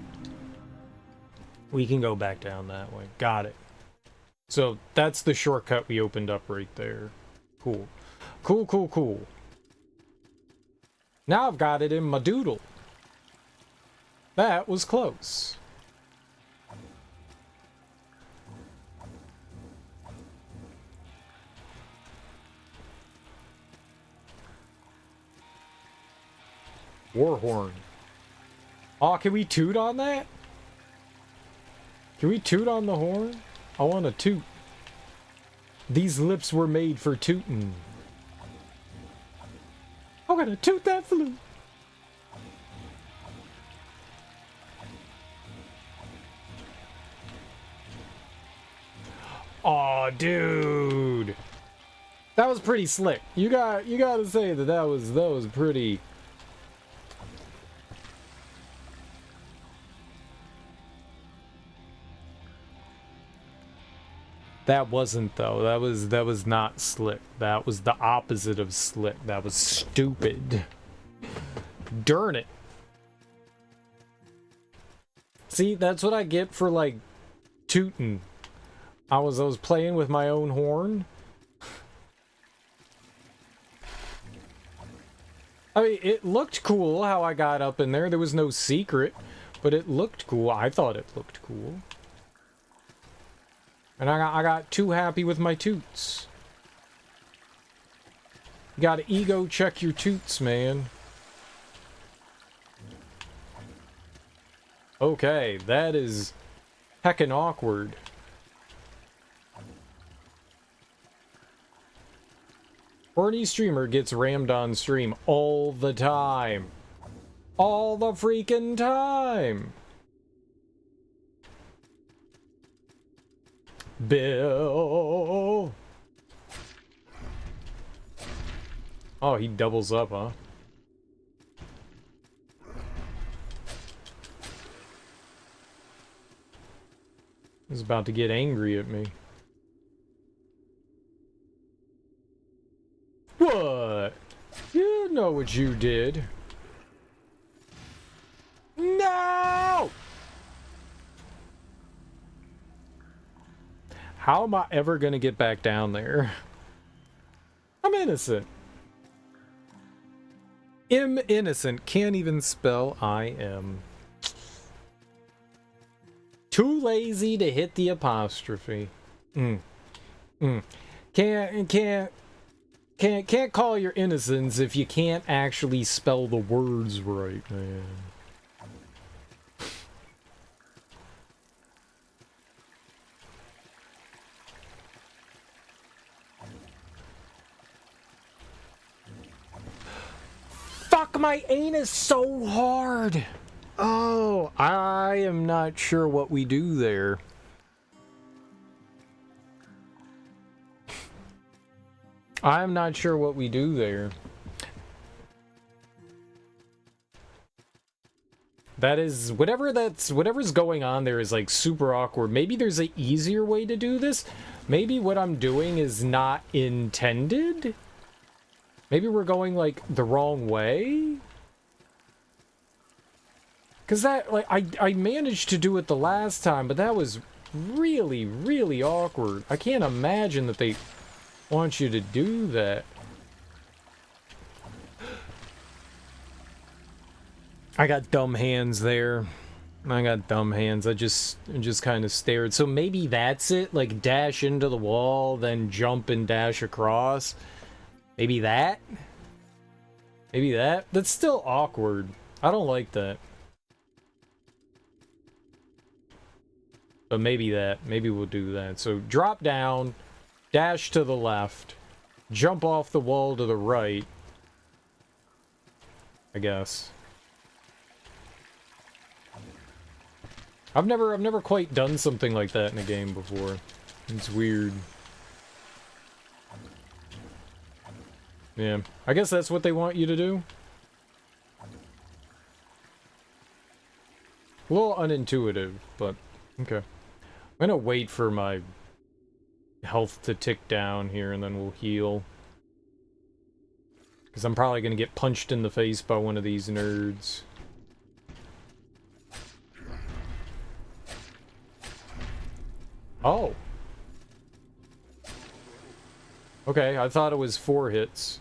We can go back down that way. Got it. So, that's the shortcut we opened up right there. Cool. Cool, cool, cool. Now I've got it in my doodle. That was close. Warhorn. Oh, can we toot on that? Can we toot on the horn? I want to toot. These lips were made for tooting. I'm gonna toot that flute. Aw, dude. That was pretty slick. You gotta say that was pretty. That wasn't though. That was not slick. That was the opposite of slick. That was stupid. Darn it. See, that's what I get for, like, tooting. I was playing with my own horn. I mean, it looked cool how I got up in there. There was no secret, but it looked cool. I thought it looked cool. And I got too happy with my toots. You gotta ego check your toots, man. Okay, that is heckin' awkward. Horny streamer gets rammed on stream all the time. All the freaking time. Bill. Oh, he doubles up, huh? He's about to get angry at me. What? You know what you did. No! How am I ever gonna get back down there? I'm innocent. Innocent. Can't even spell I am. Too lazy to hit the apostrophe. Can't call your innocence if you can't actually spell the words right, man. Fuck my anus so hard! Oh, I am not sure what we do there. I'm not sure what we do there. That is, whatever's going on there is like super awkward. Maybe there's an easier way to do this. Maybe what I'm doing is not intended. Maybe we're going like the wrong way. Cause that, like, I managed to do it the last time, but that was really, really awkward. I can't imagine that they want you to do that. I got dumb hands there. I got dumb hands. I just kind of stared. So maybe that's it. Like dash into the wall, then jump and dash across. Maybe that? Maybe that? That's still awkward. I don't like that. But maybe that. Maybe we'll do that. So drop down, dash to the left, jump off the wall to the right. I guess. I've never quite done something like that in a game before. It's weird. Yeah, I guess that's what they want you to do. A little unintuitive, but okay. I'm gonna wait for my health to tick down here and then we'll heal. Because I'm probably gonna get punched in the face by one of these nerds. Oh. Okay, I thought it was 4 hits.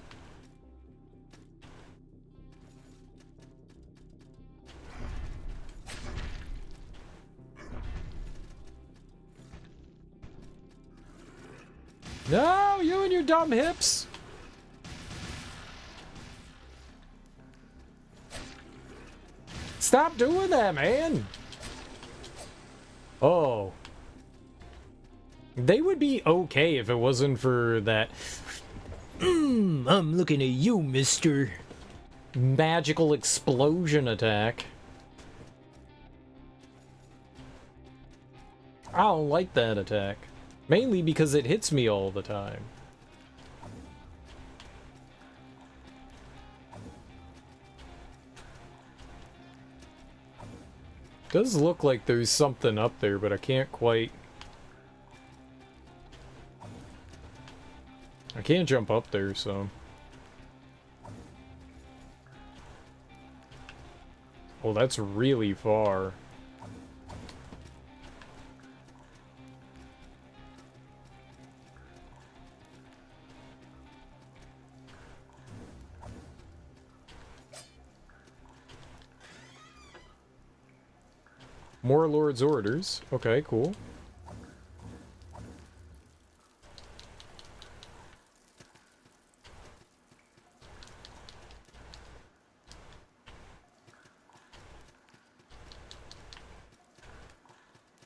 No, you and your dumb hips. Stop doing that, man. Oh. They would be okay if it wasn't for that. I'm looking at you, mister. Magical explosion attack. I don't like that attack. Mainly because it hits me all the time. Does look like there's something up there, but I can't quite... I can't jump up there, so... Oh, that's really far. More Lord's orders. Okay, cool.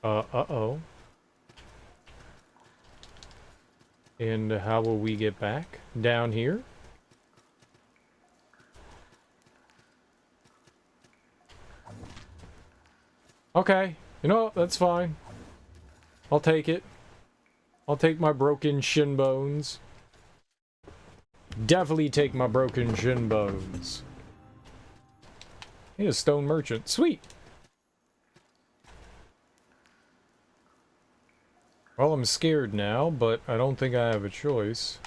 Uh-oh. And how will we get back? Down here? Okay. You know what? That's fine. I'll take it. I'll take my broken shin bones. Definitely take my broken shin bones. Hey, a stone merchant. Sweet! Well, I'm scared now, but I don't think I have a choice.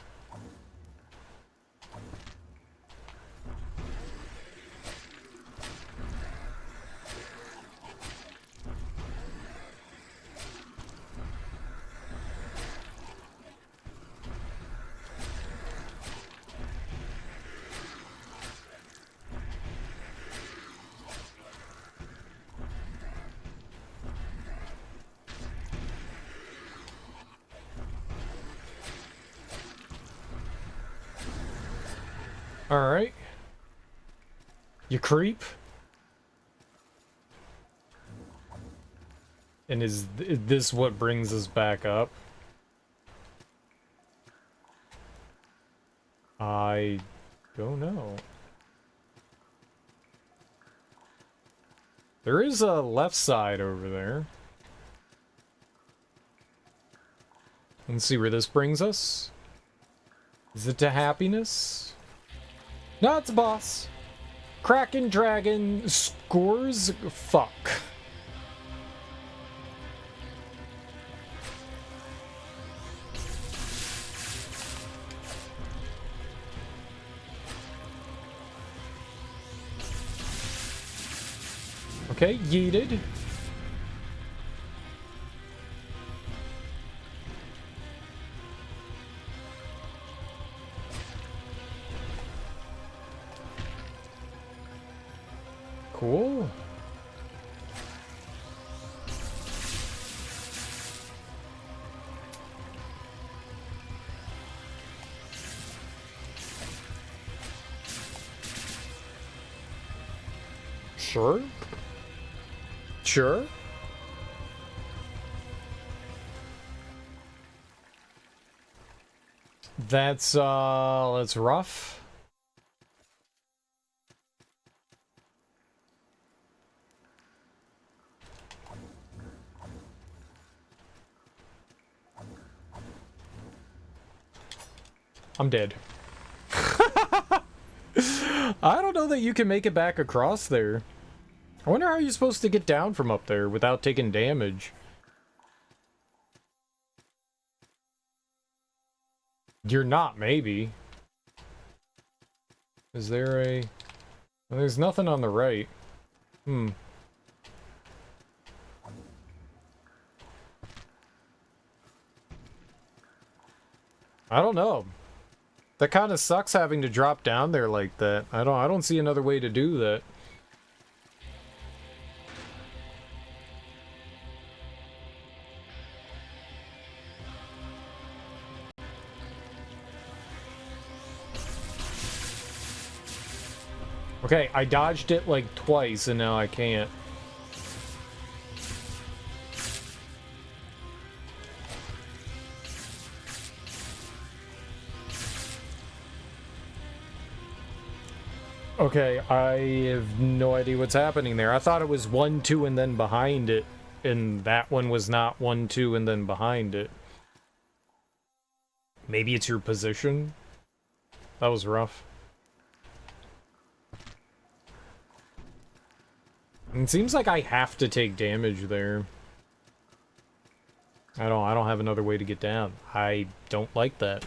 Alright. You creep? And is this what brings us back up? I don't know. There is a left side over there. Let's see where this brings us. Is it to happiness? No, it's a boss. Kraken Dragon scores fuck. Okay, yeeted. Cool. Sure. Sure. That's rough. I'm dead. I don't know that you can make it back across there. I wonder how you're supposed to get down from up there without taking damage. You're not, maybe. Is there a... Well, there's nothing on the right. I don't know. That kind of sucks having to drop down there like that. I don't see another way to do that. Okay, I dodged it like twice and now I can't. Okay, I have no idea what's happening there. I thought it was 1, 2, and then behind it. And that one was not 1, 2, and then behind it. Maybe it's your position? That was rough. It seems like I have to take damage there. I don't have another way to get down. I don't like that.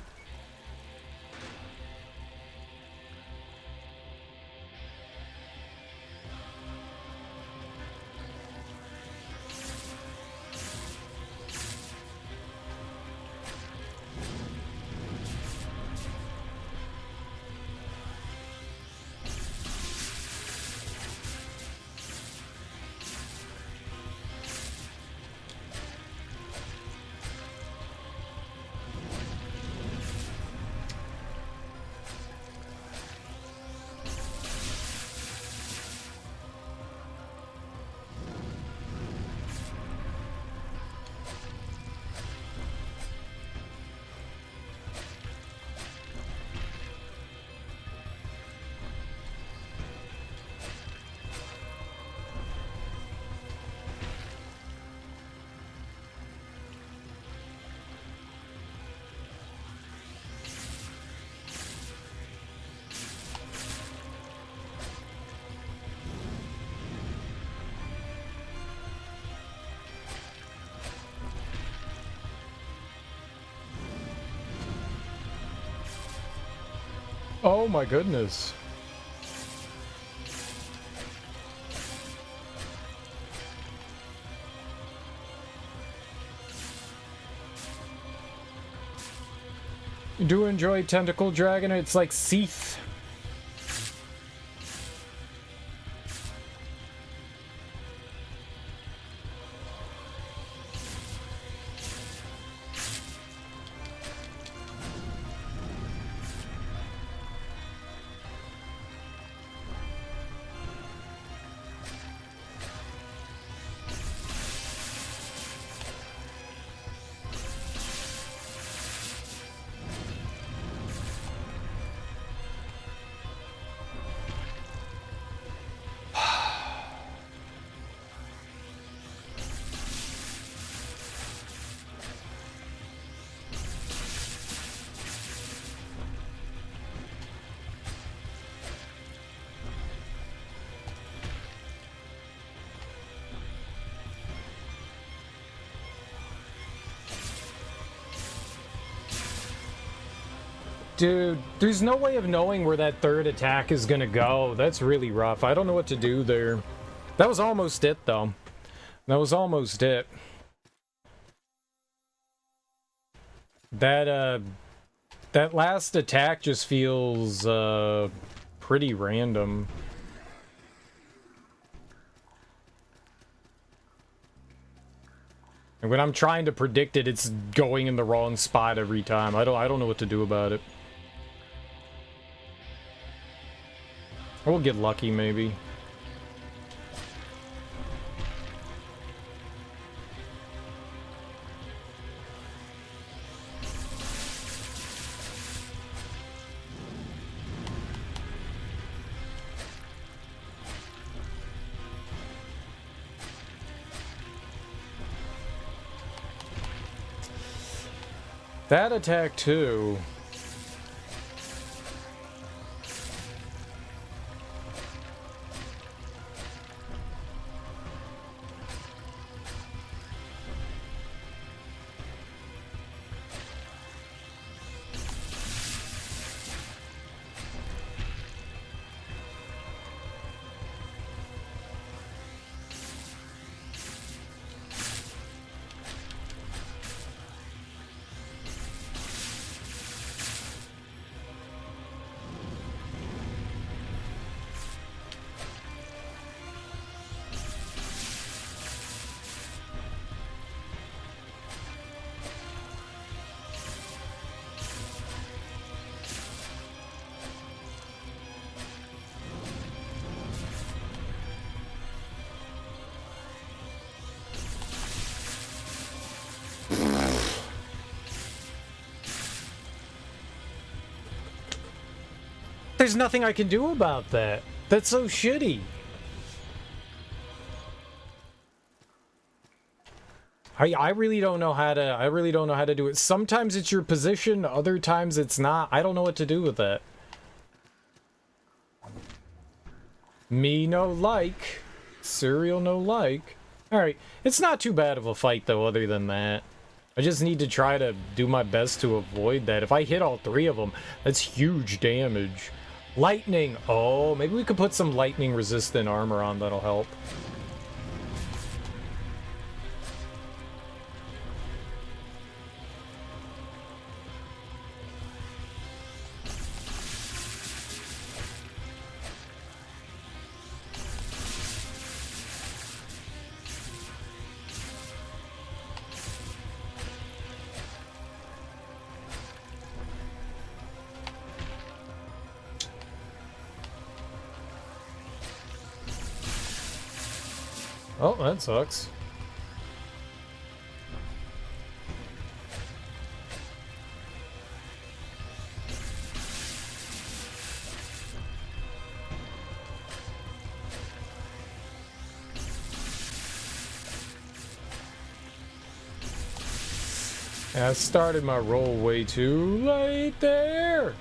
Oh my goodness. You do enjoy Tentacle Dragon? It's like Seath. Dude, there's no way of knowing where that third attack is gonna go. That's really rough. I don't know what to do there. That was almost it, though. That was almost it. That last attack just feels, pretty random. And when I'm trying to predict it, it's going in the wrong spot every time. I don't know what to do about it. We'll get lucky, maybe. That attack, too. There's nothing I can do about that. That's so shitty. I really don't know how to do it. Sometimes it's your position, other times it's not. I don't know what to do with that. Me no like. Cereal no like. Alright, it's not too bad of a fight though, other than that. I just need to try to do my best to avoid that. If I hit all three of them, that's huge damage. Lightning! Oh, maybe we could put some lightning resistant armor on, that'll help. Oh, that sucks. I started my roll way too late there.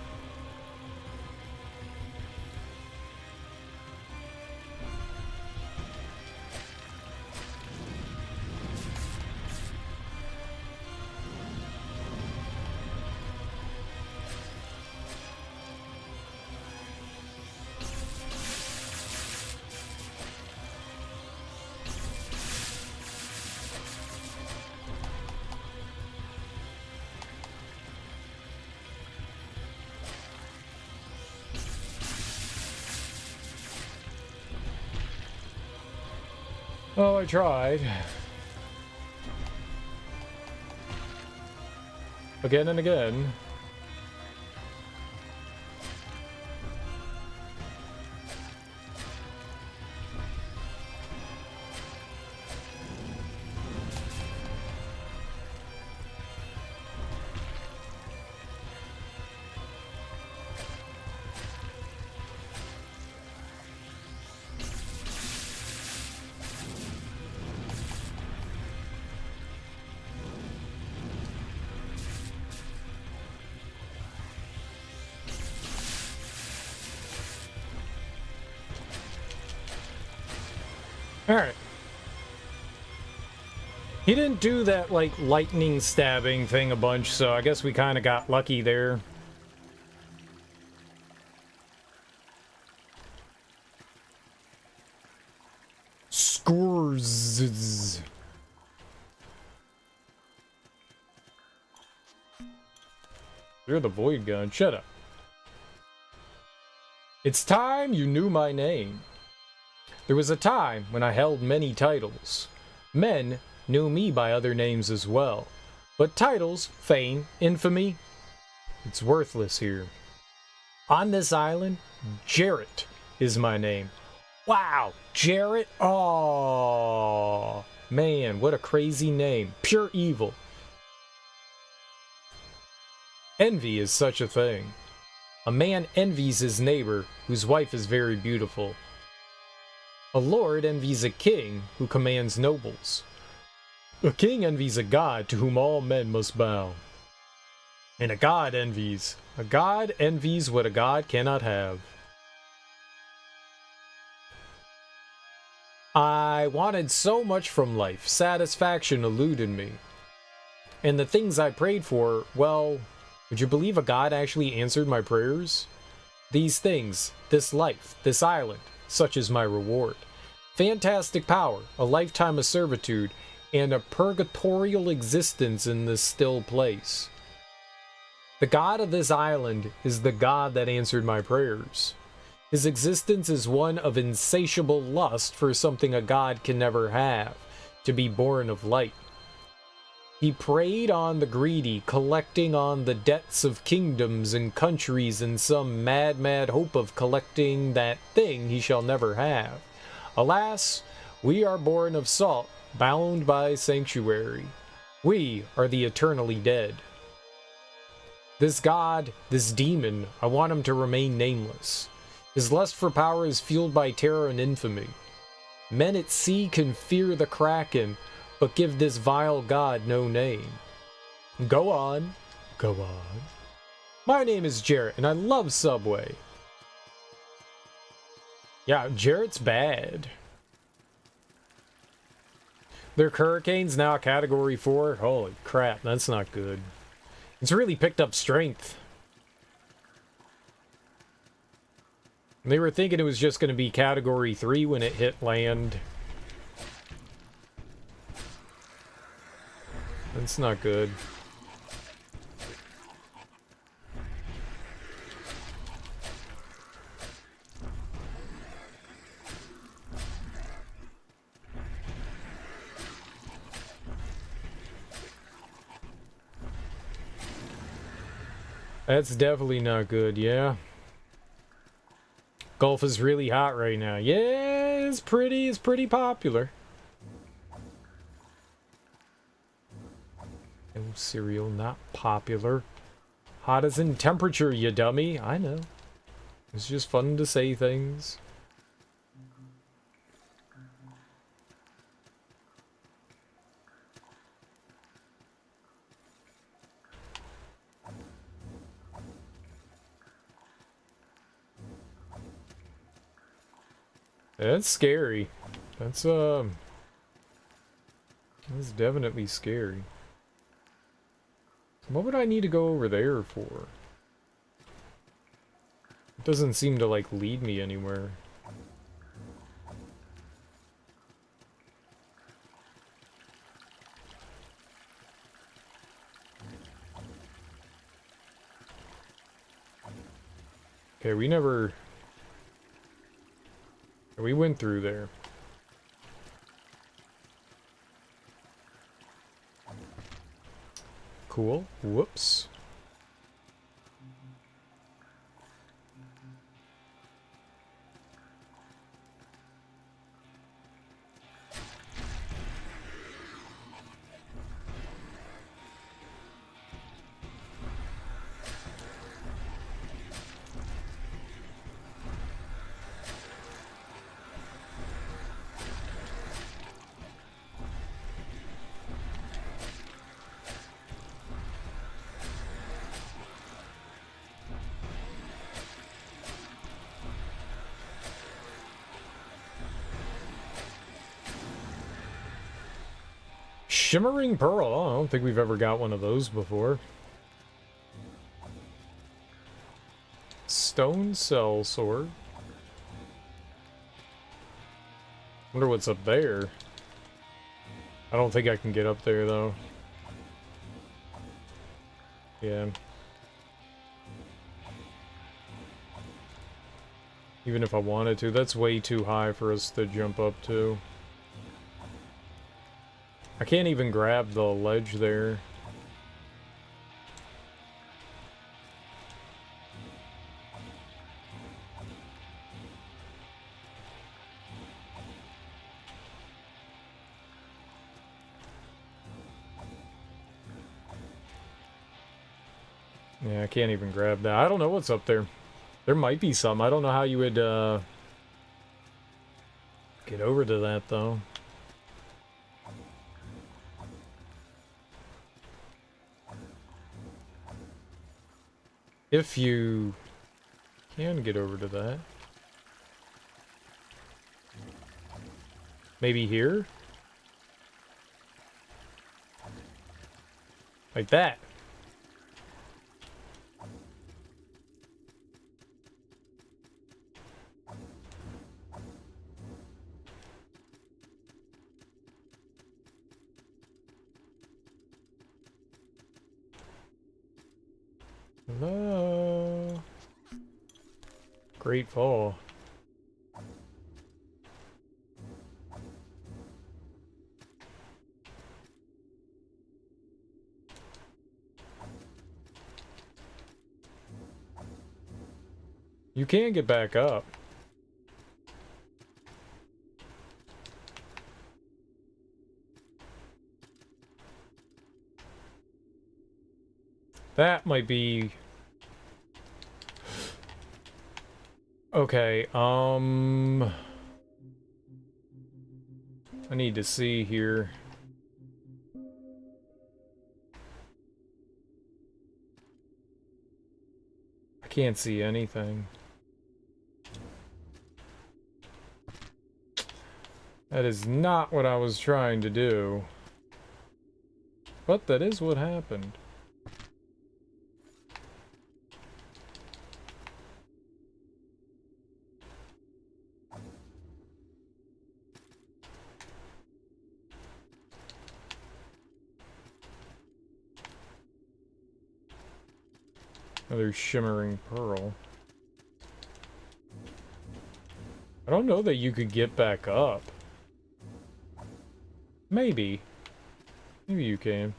Oh, I tried. Again and again. Alright. He didn't do that, like, lightning stabbing thing a bunch, so I guess we kind of got lucky there. Scores. You're the void gun. Shut up. It's time you knew my name. There was a time when I held many titles. Men knew me by other names as well. But titles, fame, infamy, it's worthless here. On this island, Jarrett is my name. Wow, Jarrett? Oh, man, what a crazy name. Pure evil. Envy is such a thing. A man envies his neighbor whose wife is very beautiful. A lord envies a king who commands nobles. A king envies a god to whom all men must bow. And a god envies what a god cannot have. I wanted so much from life, satisfaction eluded me. And the things I prayed for, well, would you believe a god actually answered my prayers? These things, this life, this island, such is my reward. Fantastic power, a lifetime of servitude, and a purgatorial existence in this still place. The god of this island is the god that answered my prayers. His existence is one of insatiable lust for something a god can never have, to be born of light. He preyed on the greedy, collecting on the debts of kingdoms and countries in some mad hope of collecting that thing he shall never have. Alas, we are born of salt, bound by sanctuary. We are the eternally dead. This god, this demon, I want him to remain nameless. His lust for power is fueled by terror and infamy. Men at sea can fear the Kraken, but give this vile god no name. Go on, go on. My name is Jarrett, and I love Subway. Yeah, Jarrett's bad. Their hurricane's now category 4. Holy crap, that's not good. It's really picked up strength. They were thinking it was just going to be category 3 when it hit land. That's not good. That's definitely not good, yeah. Golf is really hot right now. Yeah, it's pretty popular. No cereal, not popular. Hot as in temperature, you dummy. I know. It's just fun to say things. That's scary. That's definitely scary. What would I need to go over there for? It doesn't seem to, like, lead me anywhere. Okay, we went through there. Cool. Whoops. Shimmering Pearl. Oh, I don't think we've ever got one of those before. Stone Cell Sword. Wonder what's up there. I don't think I can get up there, though. Yeah. Even if I wanted to, that's way too high for us to jump up to. I can't even grab the ledge there. Yeah, I can't even grab that. I don't know what's up there. There might be some. I don't know how you would get over to that, though. If you can get over to that. Maybe here? Like that. Hello. Great fall. You can get back up. That might be... Okay, I need to see here. I can't see anything. That is not what I was trying to do. But that is what happened. Another shimmering pearl. I don't know that you could get back up. Maybe. Maybe you can.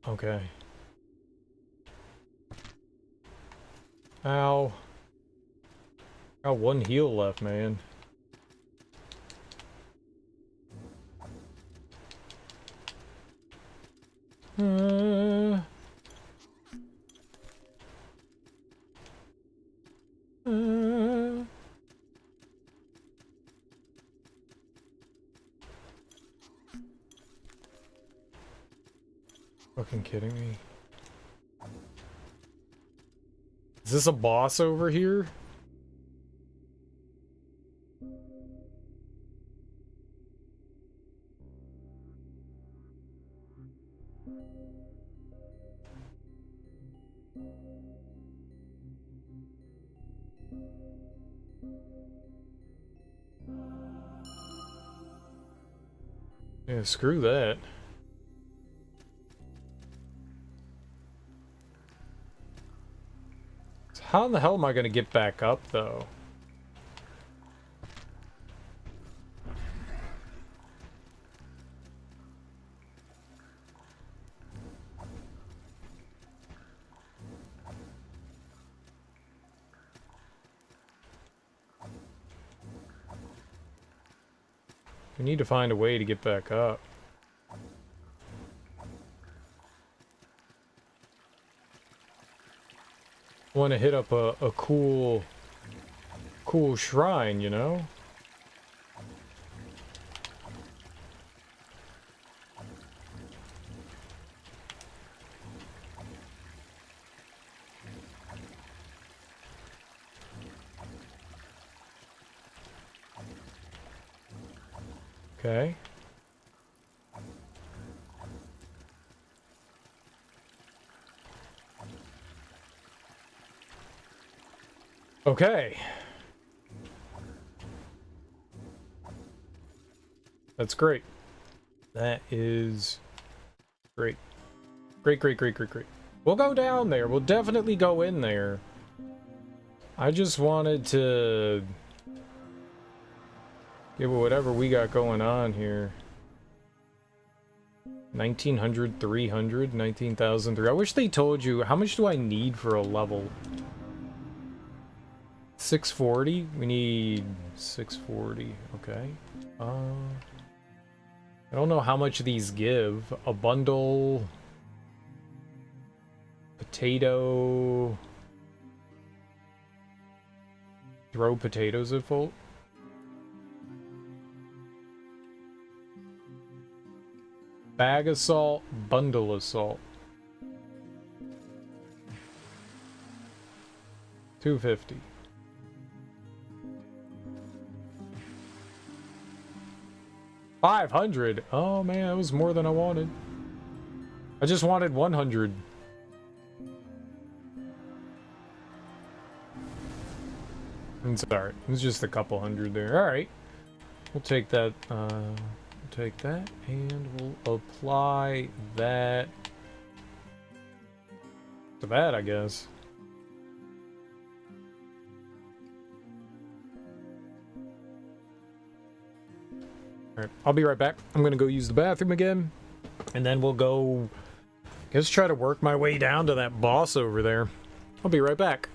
Okay. Ow. Got one heal left, man. Uh, uh. Fucking kidding me. Is this a boss over here? Yeah, screw that. So how in the hell am I gonna get back up, though? We need to find a way to get back up. Want to hit up a cool shrine, you know? Okay. Okay. That's great. That is great. Great, great, great, great, great. We'll go down there. We'll definitely go in there. I just wanted to give whatever we got going on here. 1900, 300, 19,003. I wish they told you, how much do I need for a level? 640? We need 640. Okay. I don't know how much these give. A bundle... Potato... Throw potatoes at full? Bag of salt, bundle of salt. 250. $500? Oh man, that was more than I wanted. I just wanted 100. I'm sorry, it was just a couple hundred there. Alright. We'll take that, and we'll apply that to that, I guess. Alright, I'll be right back. I'm gonna go use the bathroom again, and then we'll go, I guess, try to work my way down to that boss over there. I'll be right back.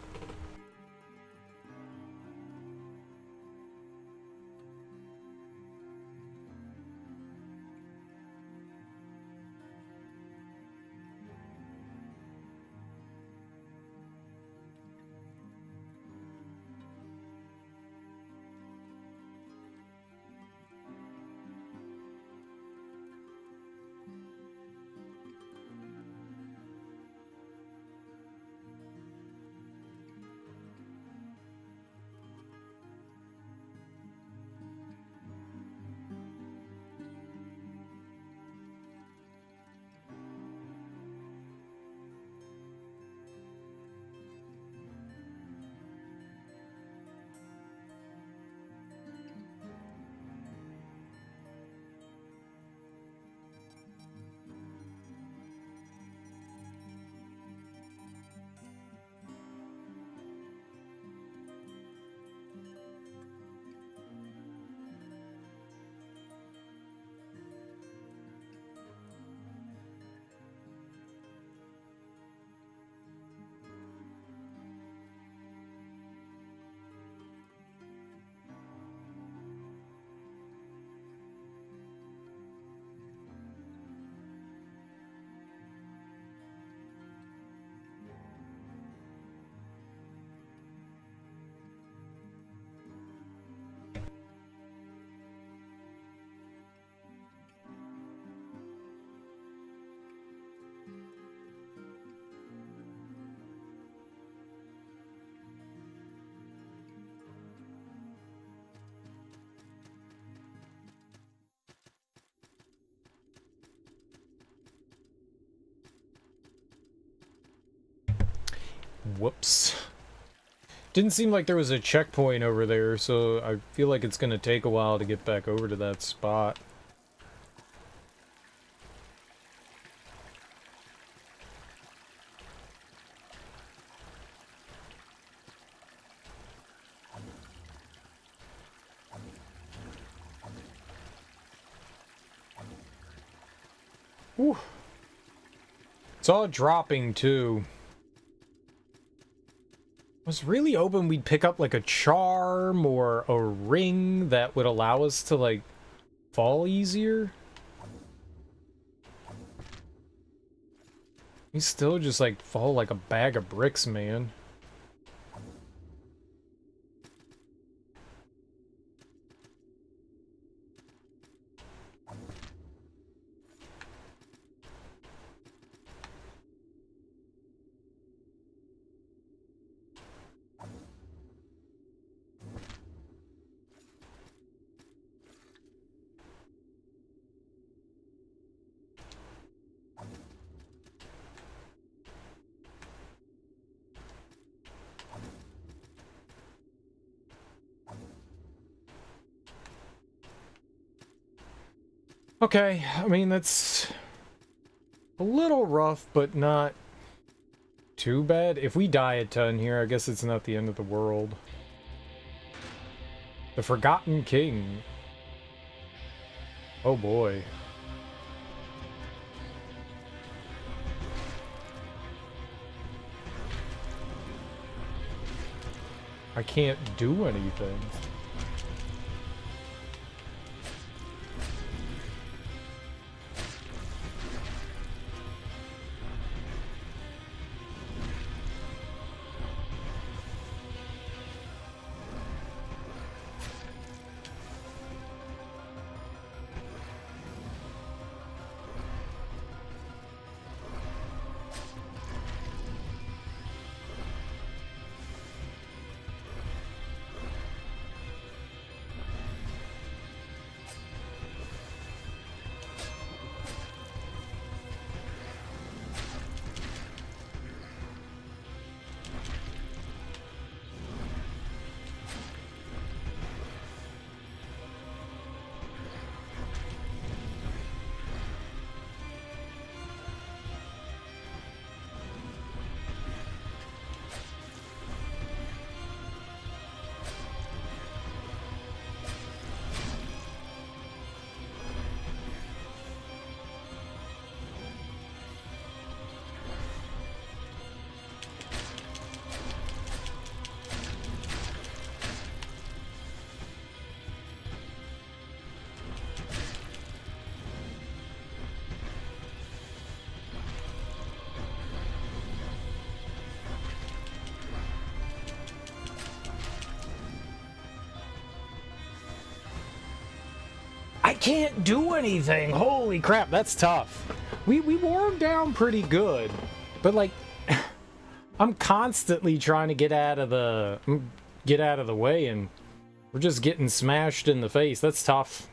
Whoops. Didn't seem like there was a checkpoint over there, so I feel like it's gonna take a while to get back over to that spot. Whew. It's all dropping, too. I was really hoping we'd pick up, like, a charm or a ring that would allow us to, like, fall easier. We still just, like, fall like a bag of bricks, man. Okay, I mean, that's a little rough, but not too bad. If we die a ton here, I guess it's not the end of the world. The Forgotten King. Oh boy. I can't do anything. I can't do anything. Holy crap, that's tough. We wore him down pretty good, but like, I'm constantly trying to get out of the way, and we're just getting smashed in the face. That's tough.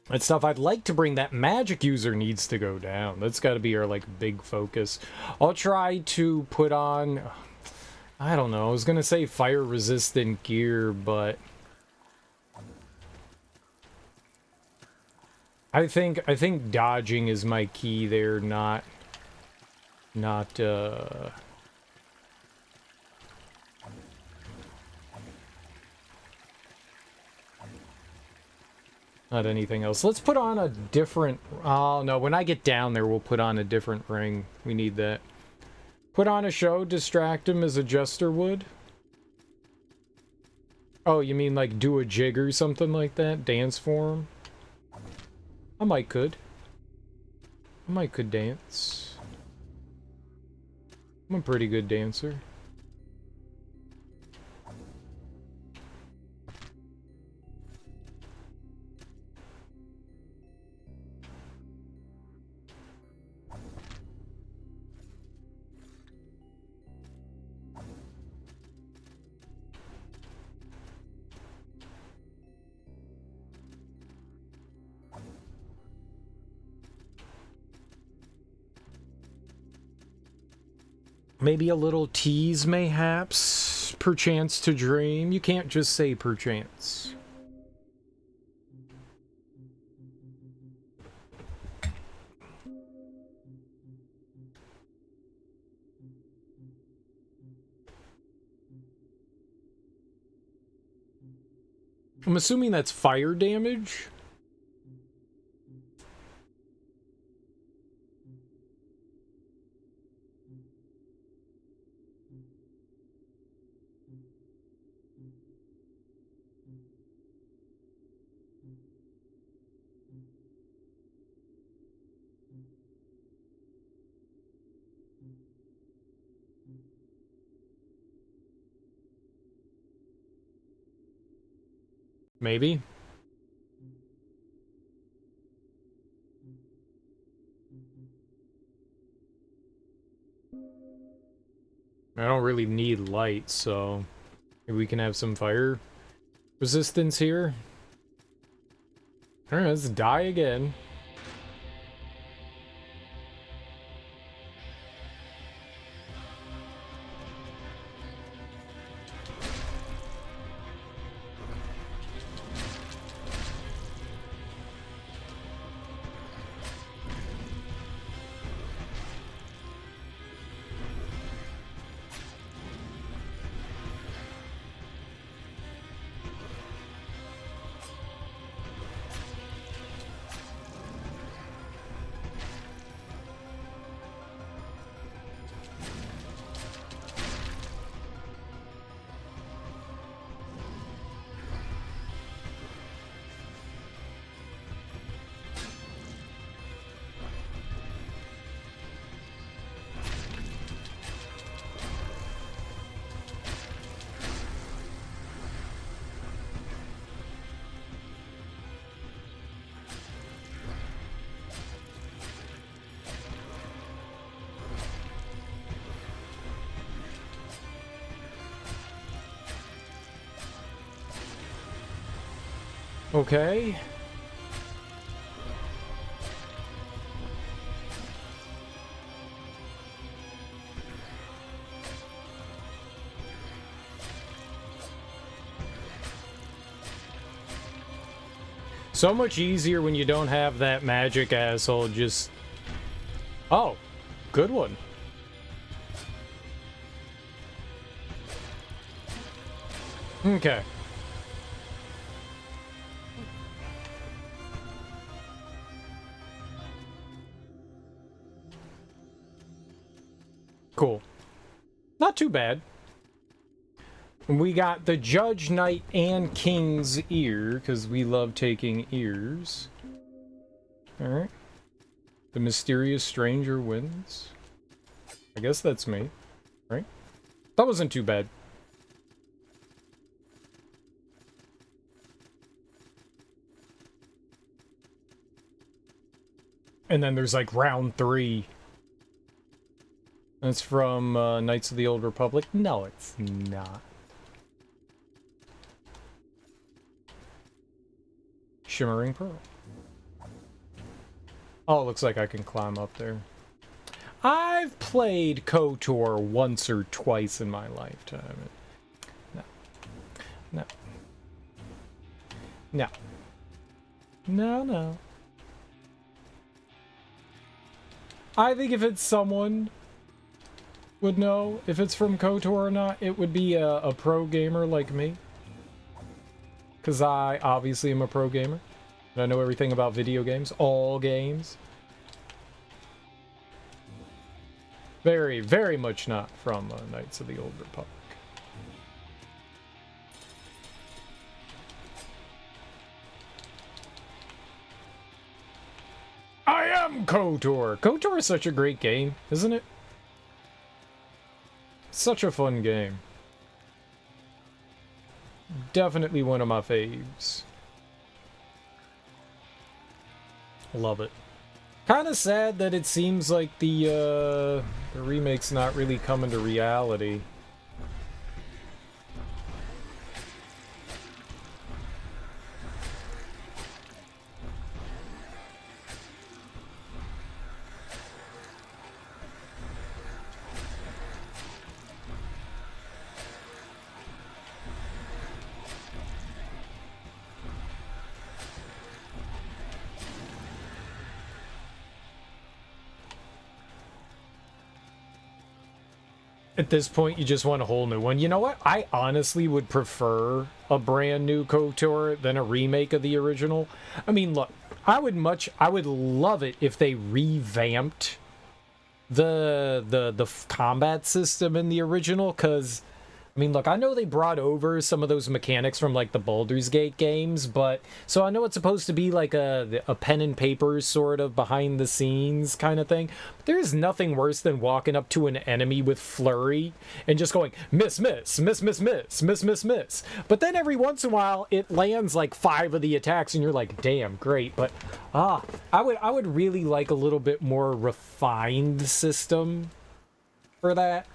That's tough. I'd like to bring that magic user needs to go down. That's got to be our like big focus. I'll try to put on. I don't know. I was gonna say fire resistant gear, but I think dodging is my key there, not not anything else. Let's put on a different... Oh, no, when I get down there, we'll put on a different ring. We need that. Put on a show, distract him as a jester would. Oh, you mean like do a jig or something like that? Dance for him? I might could dance. I'm a pretty good dancer. Maybe a little tease, mayhaps. Perchance to dream. You can't just say perchance. I'm assuming that's fire damage. Maybe. I don't really need light, so maybe we can have some fire resistance here. Alright, let's die again. Okay. So much easier when you don't have that magic asshole just... Oh, good one. Okay. Cool. Not too bad. We got the Judge, Knight, and King's Ear, because we love taking ears. Alright. The Mysterious Stranger wins. I guess that's me. Right? That wasn't too bad. And then there's like round 3. That's from Knights of the Old Republic. No, it's not. Shimmering Pearl. Oh, it looks like I can climb up there. I've played KOTOR once or twice in my lifetime. No. No. No. No, no. I think if it's someone would know if it's from KOTOR or not, it would be a pro gamer like me. Because I obviously am a pro gamer. And I know everything about video games. All games. Very, very much not from Knights of the Old Republic. I am KOTOR! KOTOR is such a great game, isn't it? Such a fun game. Definitely one of my faves. Love it. Kind of sad that it seems like the remake's not really coming to reality. At this point, you just want a whole new one. You know what? I honestly would prefer a brand new KOTOR than a remake of the original. I mean, look, I would love it if they revamped the combat system in the original, because I mean, look, I know they brought over some of those mechanics from like the Baldur's Gate games, but so I know it's supposed to be like a pen and paper sort of behind the scenes kind of thing. But there is nothing worse than walking up to an enemy with flurry and just going miss, miss, miss, miss, miss, miss, miss, miss. But then every once in a while it lands like 5 of the attacks, and you're like, damn, great. But I would really like a little bit more refined system for that.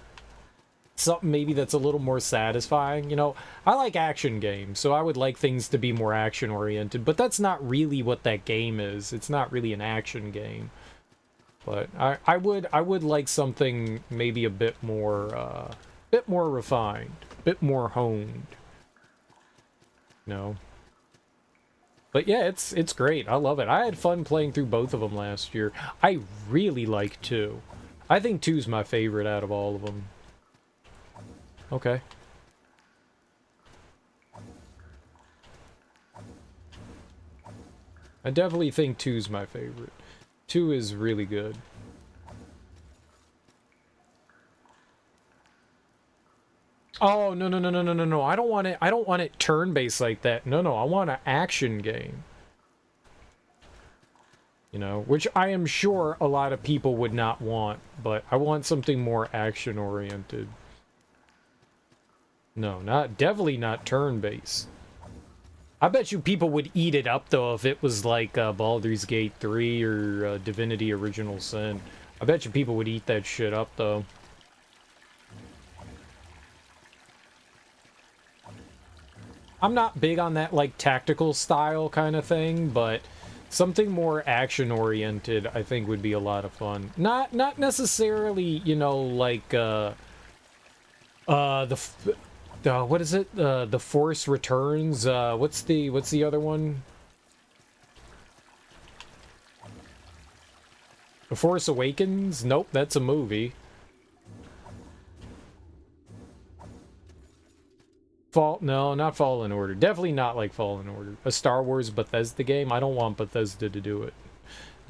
Something maybe that's a little more satisfying. You know, I like action games, so I would like things to be more action oriented, but that's not really what that game is. It's not really an action game. But I would like something maybe a bit more refined, a bit more honed. You know. But yeah, it's great. I love it. I had fun playing through both of them last year. I really like 2. I think 2's my favorite out of all of them. Okay. I definitely think 2's my favorite. 2 is really good. Oh, no, no, no, no, no, no, no. I don't want it turn-based like that. No, no, I want an action game. You know, which I am sure a lot of people would not want, but I want something more action-oriented. No, definitely not turn-based. I bet you people would eat it up, though, if it was like Baldur's Gate 3 or Divinity Original Sin. I bet you people would eat that shit up, though. I'm not big on that, like, tactical style kind of thing, but something more action-oriented, I think, would be a lot of fun. Not necessarily, you know, like, what is it? The Force Returns. What's the other one? The Force Awakens? Nope, that's a movie. No, not Fallen Order. Definitely not like Fallen Order. A Star Wars Bethesda game? I don't want Bethesda to do it.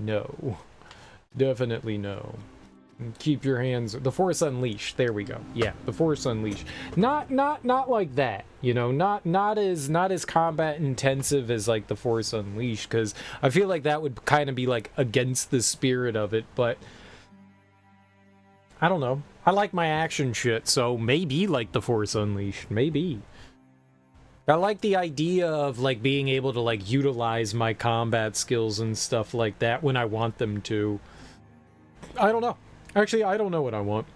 No. Definitely no. Keep your hands. The Force Unleashed. There we go. Yeah, the Force Unleashed. Not like that. You know, not as combat intensive as like the Force Unleashed, because I feel like that would kind of be like against the spirit of it. But I don't know. I like my action shit, so maybe like the Force Unleashed. Maybe. I like the idea of like being able to like utilize my combat skills and stuff like that when I want them to. I don't know. Actually, I don't know what I want.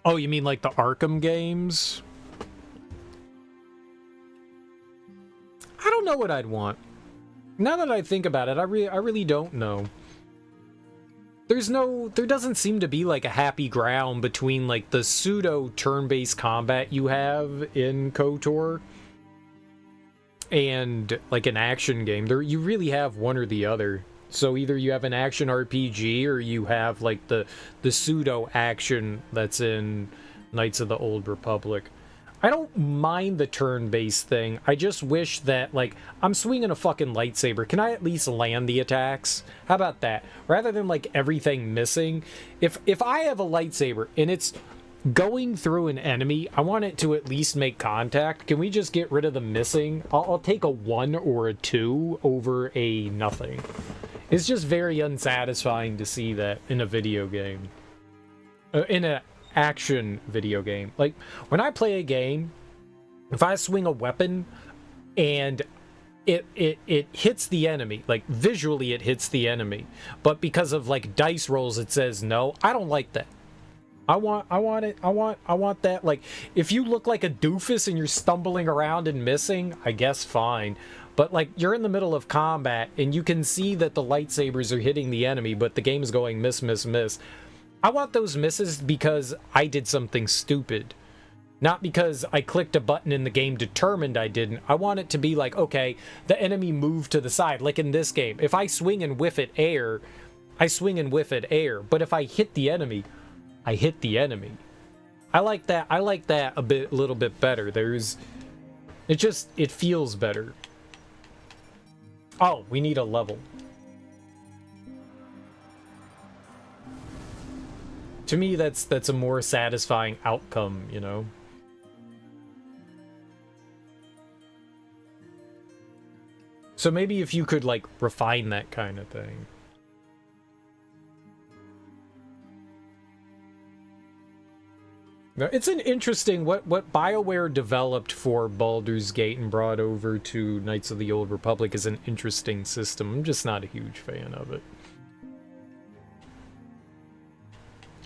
Oh, you mean like the Arkham games? I don't know what I'd want. Now that I think about it, I really don't know. There doesn't seem to be like a happy ground between like the pseudo turn-based combat you have in KOTOR and like an action game. You really have one or the other. So either you have an action RPG or you have like the pseudo action that's in Knights of the Old Republic. I don't mind the turn-based thing. I just wish that, like, I'm swinging a fucking lightsaber. Can I at least land the attacks? How about that? Rather than, like, everything missing. If I have a lightsaber and it's going through an enemy, I want it to at least make contact. Can we just get rid of the missing? I'll take a 1 or a 2 over a nothing. It's just very unsatisfying to see that in a video game. In a action video game. Like, when I play a game, if I swing a weapon and it hits the enemy, like visually it hits the enemy, but because of like dice rolls it says no, I don't like that. I want that. Like, if you look like a doofus and you're stumbling around and missing, I guess fine. But like, you're in the middle of combat and you can see that the lightsabers are hitting the enemy, but the game is going miss, miss, miss. I want those misses because I did something stupid. Not because I clicked a button in the game determined I didn't. I want it to be like, okay, the enemy moved to the side. Like in this game, if I swing and whiff at air, I swing and whiff at air. But if I hit the enemy, I hit the enemy. I like that. I like that a little bit better. It feels better. Oh, we need a level. To me, that's a more satisfying outcome, you know? So maybe if you could, like, refine that kind of thing. Now, it's an interesting, what BioWare developed for Baldur's Gate and brought over to Knights of the Old Republic is an interesting system. I'm just not a huge fan of it.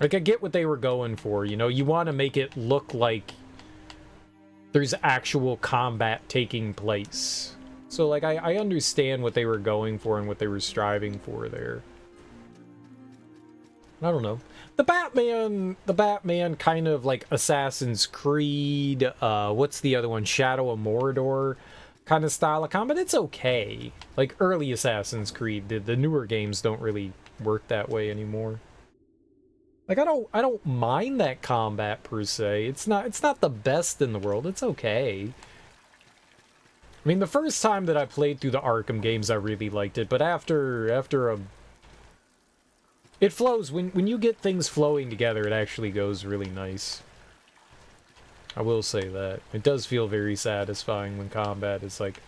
Like, I get what they were going for, you know? You want to make it look like there's actual combat taking place. So, like, I understand what they were going for and what they were striving for there. I don't know. The Batman kind of like Assassin's Creed, what's the other one? Shadow of Mordor kind of style of combat. It's okay. Like early Assassin's Creed, the newer games don't really work that way anymore. Like I don't mind that combat per se. It's not the best in the world. It's okay. I mean, the first time that I played through the Arkham games, I really liked it, but after a... It flows. When you get things flowing together, it actually goes really nice. I will say that. It does feel very satisfying when combat is, like,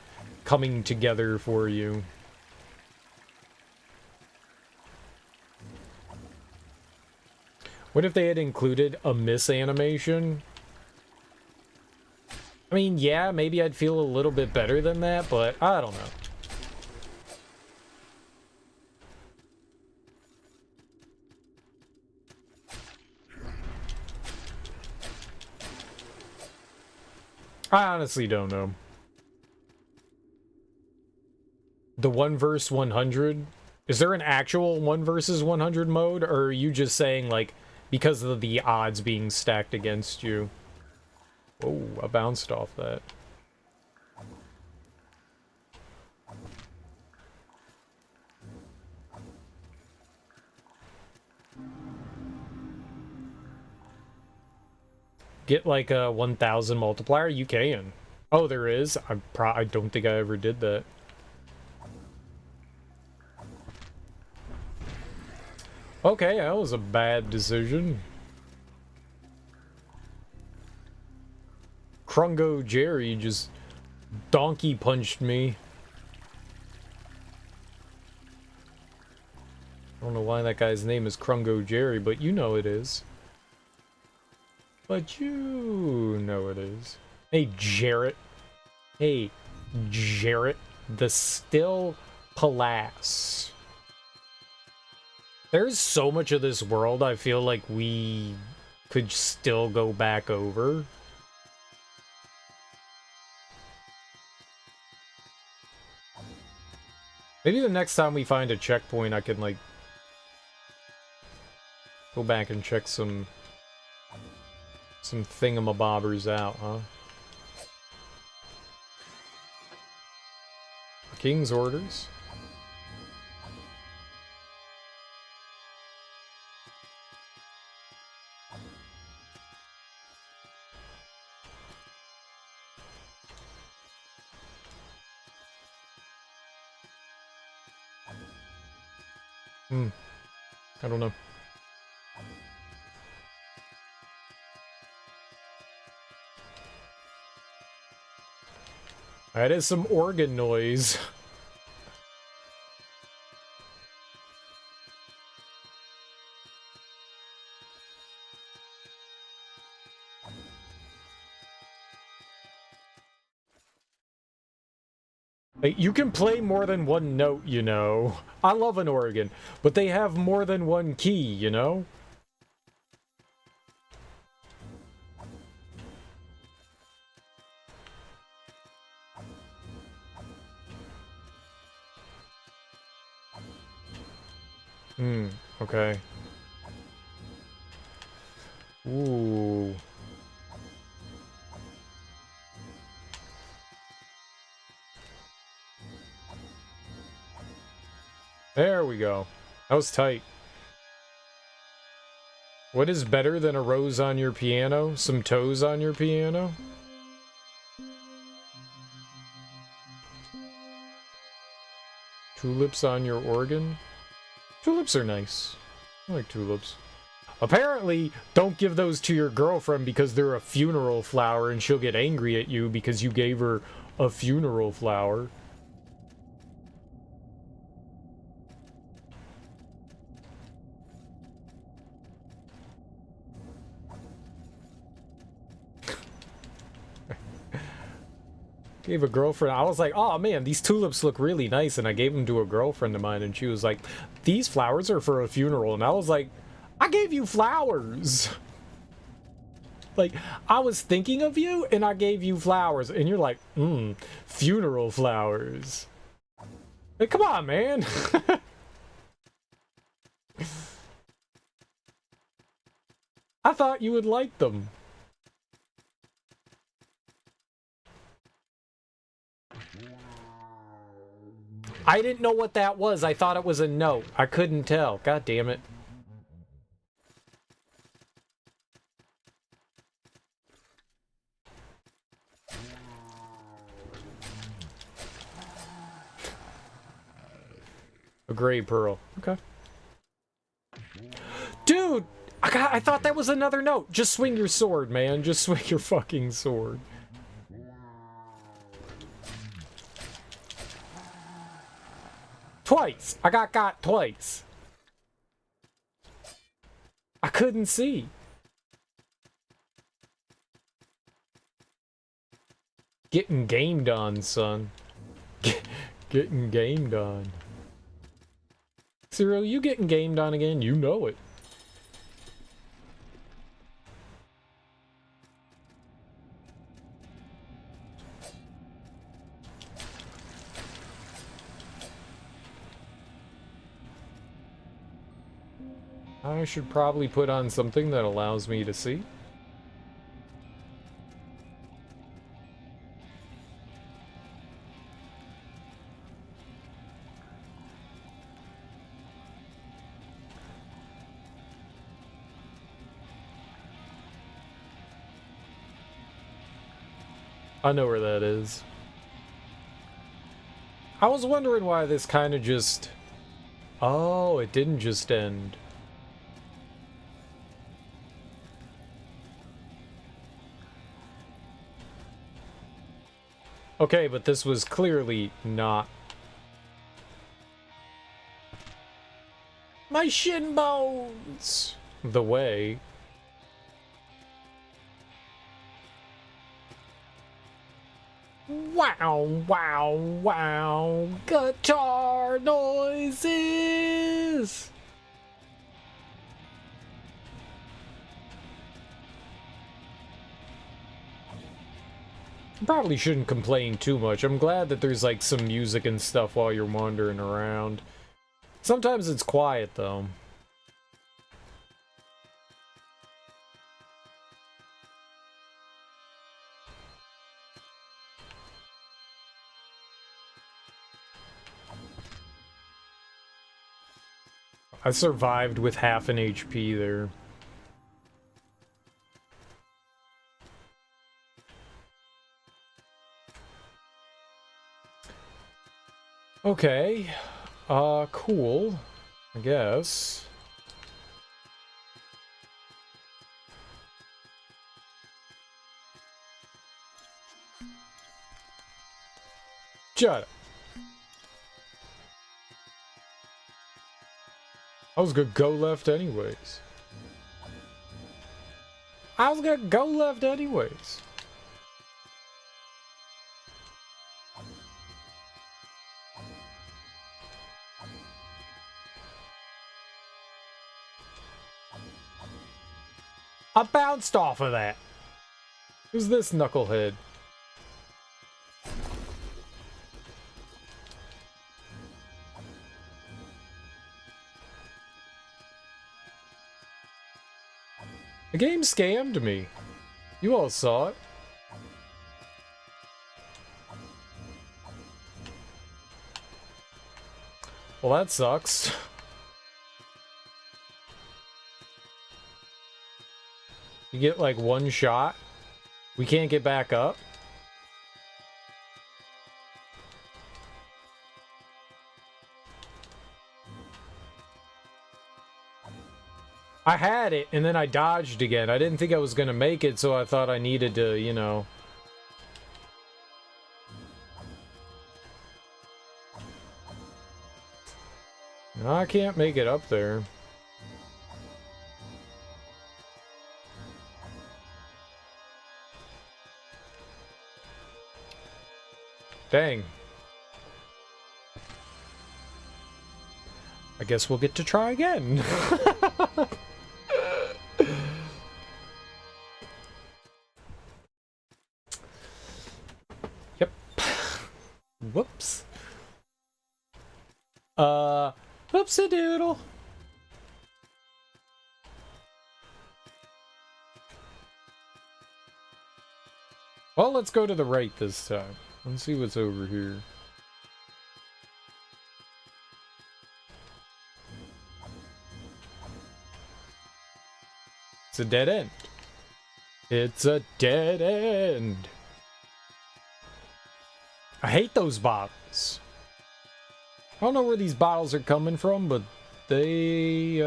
coming together for you. What if they had included a miss animation? I mean, yeah, maybe I'd feel a little bit better than that, but I don't know. I honestly don't know. The 1 vs 100? Is there an actual 1 vs 100 mode, or are you just saying, like, because of the odds being stacked against you? Oh, I bounced off that. Get like a 1000 multiplier? You can. Oh, there is? I don't think I ever did that. Okay, that was a bad decision. Krungo Jerry just donkey punched me. I don't know why that guy's name is Krungo Jerry, but you know it is. But you know it is. Hey, Jarrett. Hey, Jarrett. The Still Palace. There's so much of this world I feel like we could still go back over. Maybe the next time we find a checkpoint, I can, like, go back and check some thingamabobbers out, huh? King's orders. I don't know. That is some organ noise. Like, you can play more than one note, you know. I love an organ, but they have more than one key, you know? Okay. Ooh. There we go. That was tight. What is better than a rose on your piano? Some toes on your piano? Tulips on your organ? Tulips are nice. I like tulips. apparently, don't give those to your girlfriend because they're a funeral flower and she'll get angry at you because you gave her a funeral flower. Gave a girlfriend. I was like, oh man, these tulips look really nice, and I gave them to a girlfriend of mine, and she was like, these flowers are for a funeral. And I was like, I gave you flowers. Like, I was thinking of you and I gave you flowers, and you're like, funeral flowers. Like, come on, man. I thought you would like them. I didn't know what that was. I thought it was a note. I couldn't tell. God damn it. A gray pearl. Okay. Dude! I thought that was another note. Just swing your sword, man. Just swing your fucking sword. Twice! I got twice. I couldn't see. Getting gamed on, son. Getting gamed on. Cyril, you getting gamed on again? You know it. I should probably put on something that allows me to see. I know where that is. I was wondering why this kind of just... Oh, it didn't just end. Okay, but this was clearly not... My shin bones! The way. Wow, wow, wow. Guitar noises! Probably shouldn't complain too much. I'm glad that there's like some music and stuff while you're wandering around. Sometimes it's quiet though. I survived with half an HP there. Okay. Cool. I guess. Shut up. I was gonna go left anyways. I was gonna go left anyways. I bounced off of that. Who's this knucklehead? The game scammed me. You all saw it. Well, that sucks. You get like one shot. We can't get back up. I had it, and then I dodged again. I didn't think I was going to make it, so I thought I needed to, you know... No, I can't make it up there. Dang. I guess we'll get to try again. Yep. Whoops. Whoopsie doodle. Well, let's go to the right this time. Let's see what's over here. It's a dead end. It's a dead end. I hate those bottles. I don't know where these bottles are coming from, but they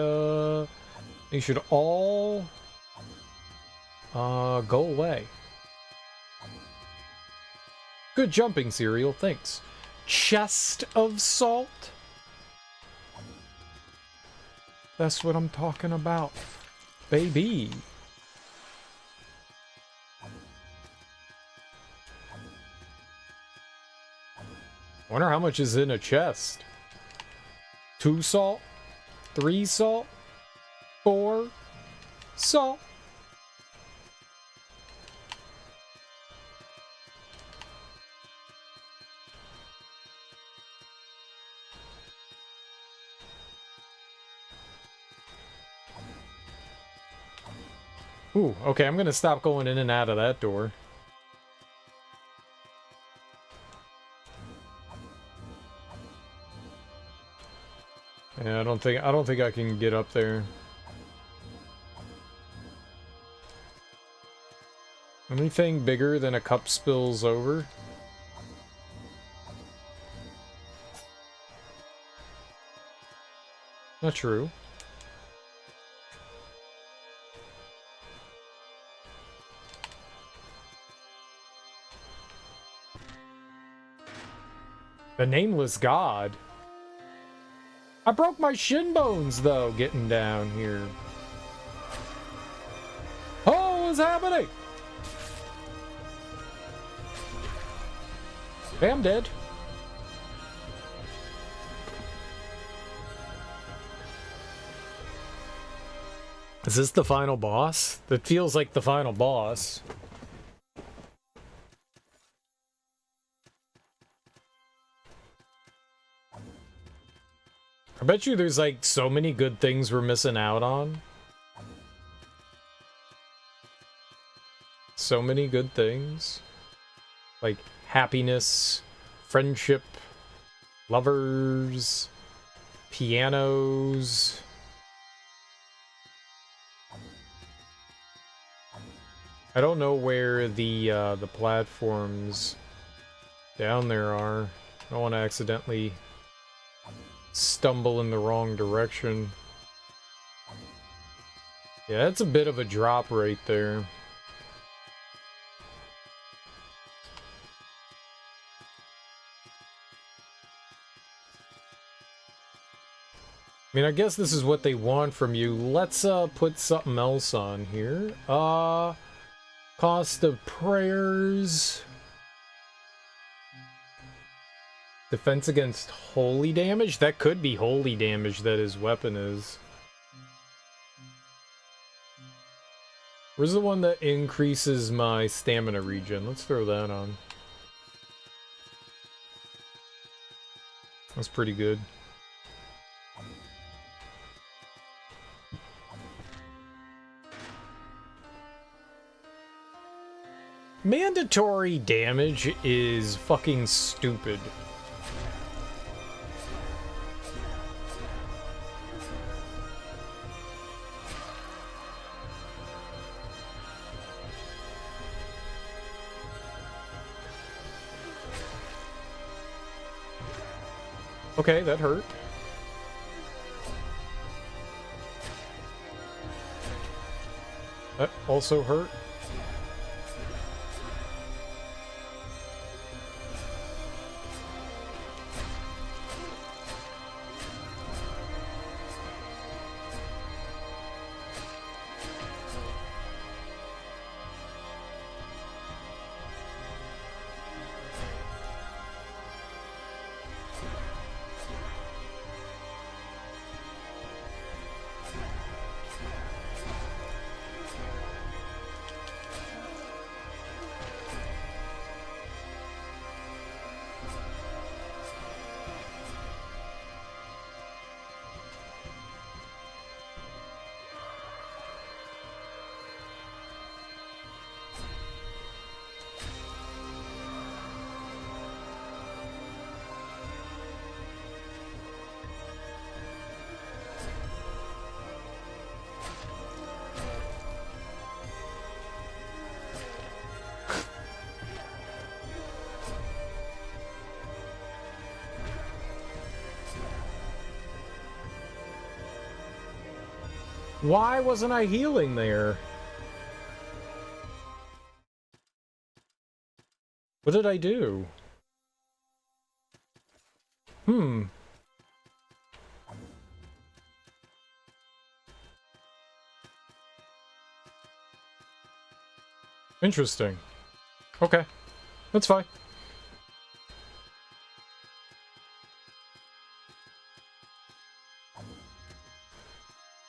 should all go away. Good jumping, cereal, thanks. Chest of salt? That's what I'm talking about, baby. Wonder how much is in a chest. 2 salt? 3 salt? 4 salt? Ooh, okay, I'm gonna stop going in and out of that door. Yeah, I don't think I can get up there. Anything bigger than a cup spills over? Not true. The Nameless God. I broke my shin bones, though, getting down here. Oh, what's happening? Hey, I'm dead. Is this the final boss? That feels like the final boss. I bet you there's like so many good things we're missing out on. So many good things. Like happiness, friendship, lovers, pianos. I don't know where the platforms down there are. I don't want to accidentally stumble in the wrong direction. Yeah, that's a bit of a drop right there. I mean, I guess this is what they want from you. Let's put something else on here. Cost of prayers. Defense against holy damage? That could be holy damage that his weapon is. Where's the one that increases my stamina regen? Let's throw that on. That's pretty good. Mandatory damage is fucking stupid. Okay, that hurt. That also hurt. Why wasn't I healing there? What did I do? Interesting. Okay. That's fine.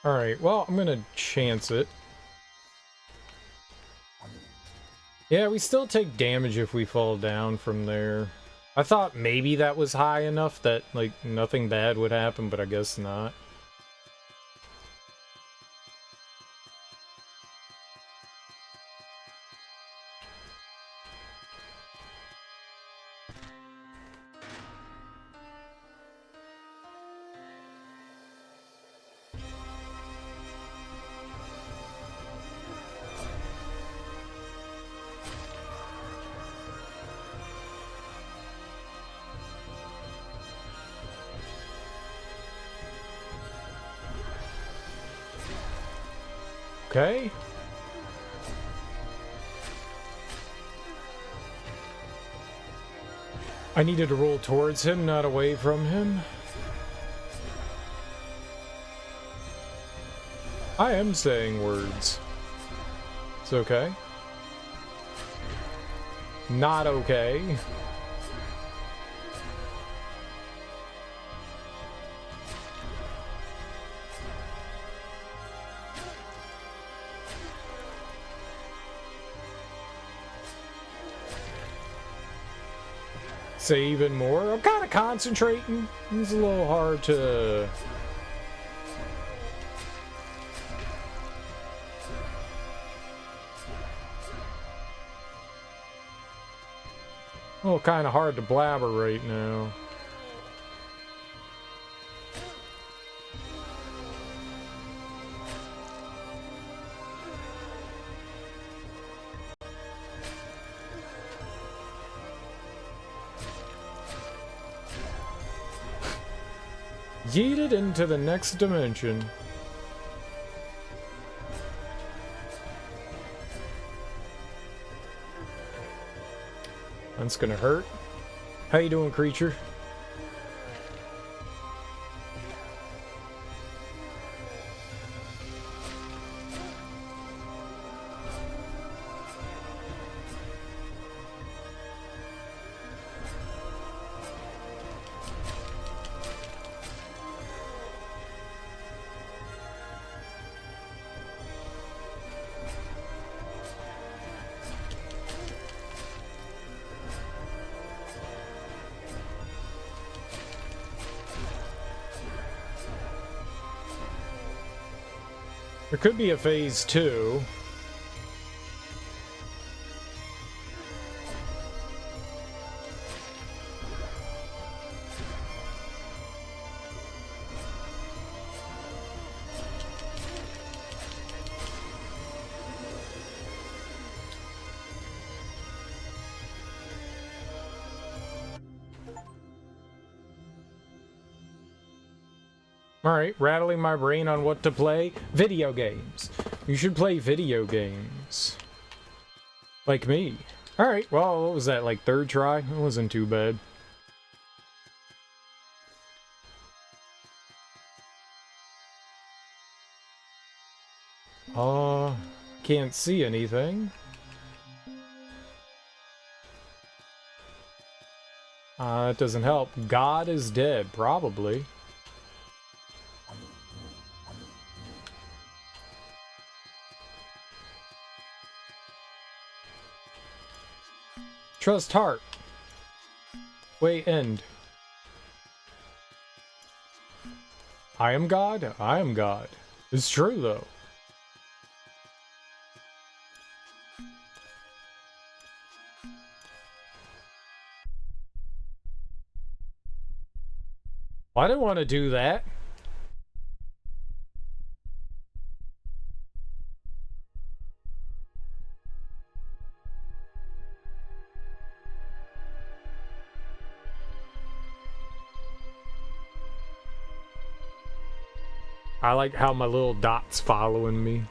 Alright, well, I'm gonna chance it. Yeah, we still take damage if we fall down from there. I thought maybe that was high enough that, like, nothing bad would happen, but I guess not. Okay. I needed to roll towards him, not away from him. I am saying words. It's okay. Not okay. Say even more. I'm kind of concentrating. It's a little hard to... Oh, kind of hard to blabber right now. Yeeted into the next dimension. That's gonna hurt. How you doing, creature? There could be a phase 2. Alright, rattling my brain on what to play. Video games. You should play video games. Like me. Alright, well, what was that, like third try? It wasn't too bad. Can't see anything. It doesn't help. God is dead, probably. Trust heart. Way end. I am God? I am God. It's true, though. I didn't want to do that. I like how my little dot's following me.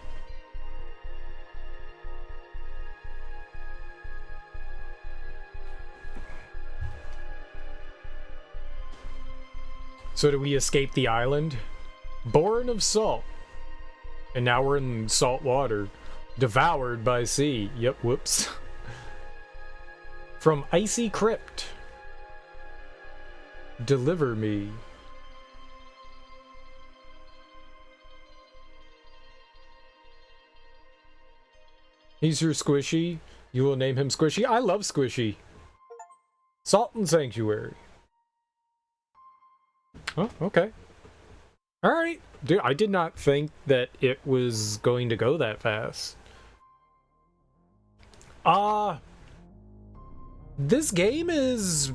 So do we escape the island? Born of salt. And now we're in salt water. Devoured by sea. Yep, whoops. From icy crypt. Deliver me. He's your Squishy. You will name him Squishy. I love Squishy. Salt and Sanctuary. Oh, okay. Alright. Dude, I did not think that it was going to go that fast. This game is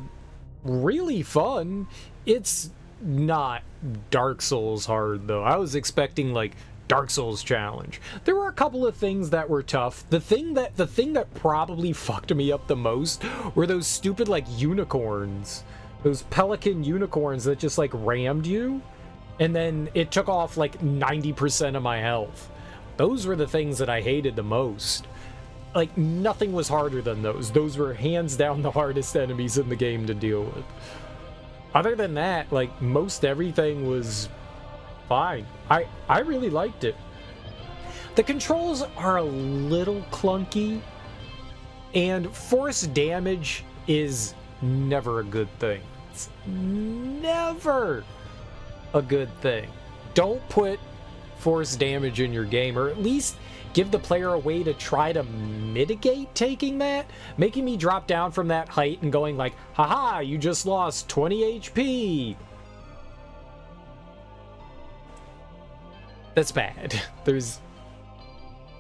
really fun. It's not Dark Souls hard, though. I was expecting, like, Dark Souls challenge. There were a couple of things that were tough. The thing that probably fucked me up the most were those stupid, like, unicorns. Those pelican unicorns that just, like, rammed you. And then it took off, like, 90% of my health. Those were the things that I hated the most. Like, nothing was harder than those. Those were hands down the hardest enemies in the game to deal with. Other than that, like, most everything was fine. I really liked it. The controls are a little clunky, and force damage is never a good thing. It's never a good thing. Don't put force damage in your game, or at least give the player a way to try to mitigate taking that. Making me drop down from that height and going like, haha, you just lost 20 HP. That's bad.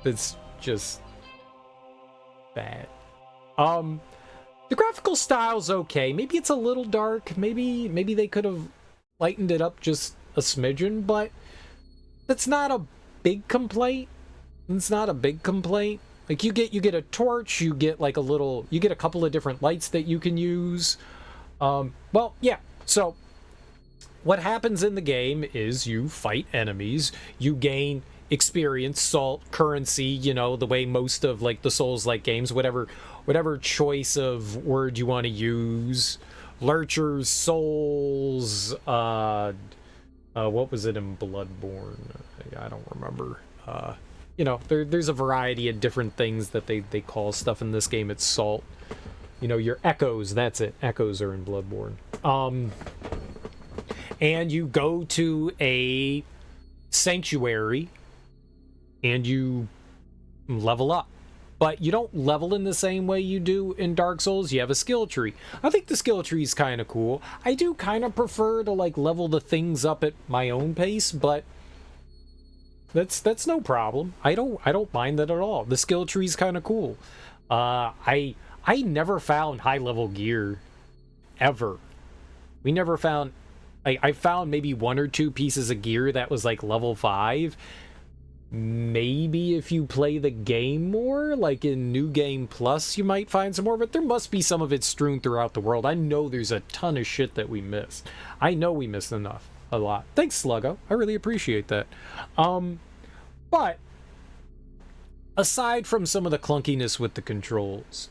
That's just bad. The graphical style's okay. Maybe it's a little dark. Maybe they could have lightened it up just a smidgen, but that's not a big complaint. It's not a big complaint. Like, you get a torch, you get like you get a couple of different lights that you can use. Well, yeah. So what happens in the game is you fight enemies, you gain experience, salt, currency, you know, the way most of like the Souls-like games, whatever choice of word you want to use. Lurchers, souls, what was it in Bloodborne? I don't remember. You know, there's a variety of different things that they call stuff in this game. It's salt. You know, your echoes, that's it. Echoes are in Bloodborne. And you go to a sanctuary and you level up. But you don't level in the same way you do in Dark Souls. You have a skill tree. I think the skill tree is kind of cool. I do kind of prefer to like level the things up at my own pace, but that's no problem. I don't mind that at all. The skill tree is kind of cool. I never found high level gear ever. We never found. I found maybe one or two pieces of gear that was like level 5. Maybe if you play the game more, like in New Game Plus, you might find some more, but there must be some of it strewn throughout the world. I know there's a ton of shit that we missed. I know we missed enough. a lot. Thanks, Sluggo. I really appreciate that. But aside from some of the clunkiness with the controls,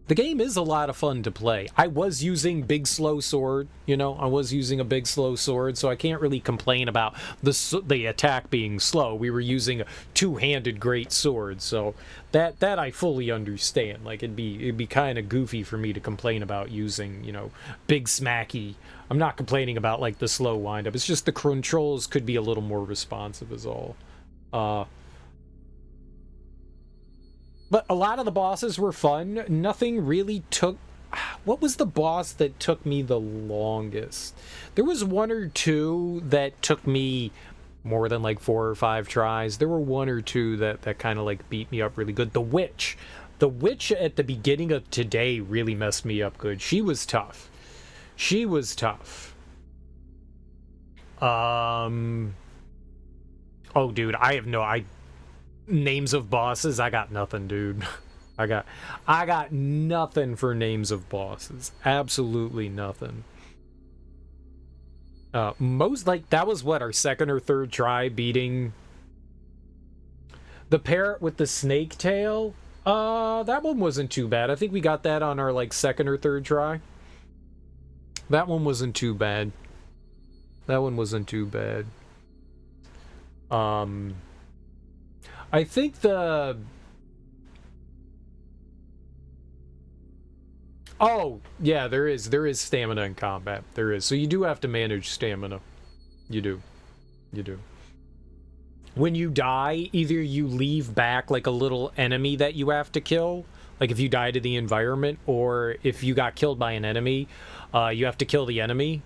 the game is a lot of fun to play. I was using big slow sword, you know, I was using a big slow sword, so I can't really complain about the attack being slow. We were using a two-handed great sword, so that I fully understand. Like, it'd be kind of goofy for me to complain about using, you know, big smacky. I'm not complaining about like the slow windup. It's just the controls could be a little more responsive is all. But a lot of the bosses were fun. Nothing really took... What was the boss that took me the longest? There was one or two that took me more than like 4 or 5 tries. There were one or two that kind of like beat me up really good. The Witch. The Witch at the beginning of today really messed me up good. She was tough. She was tough. Oh, dude, I have no... Names of bosses, I got nothing, dude. I got nothing for names of bosses. Absolutely nothing. Most, like, that was what, our second or third try beating the parrot with the snake tail. That one wasn't too bad. I think we got that on our like second or third try. That one wasn't too bad. That one wasn't too bad. I think the... Oh, yeah, there is stamina in combat. There is. So you do have to manage stamina. You do. You do. When you die, either you leave back like a little enemy that you have to kill, like if you die to the environment, or if you got killed by an enemy, you have to kill the enemy.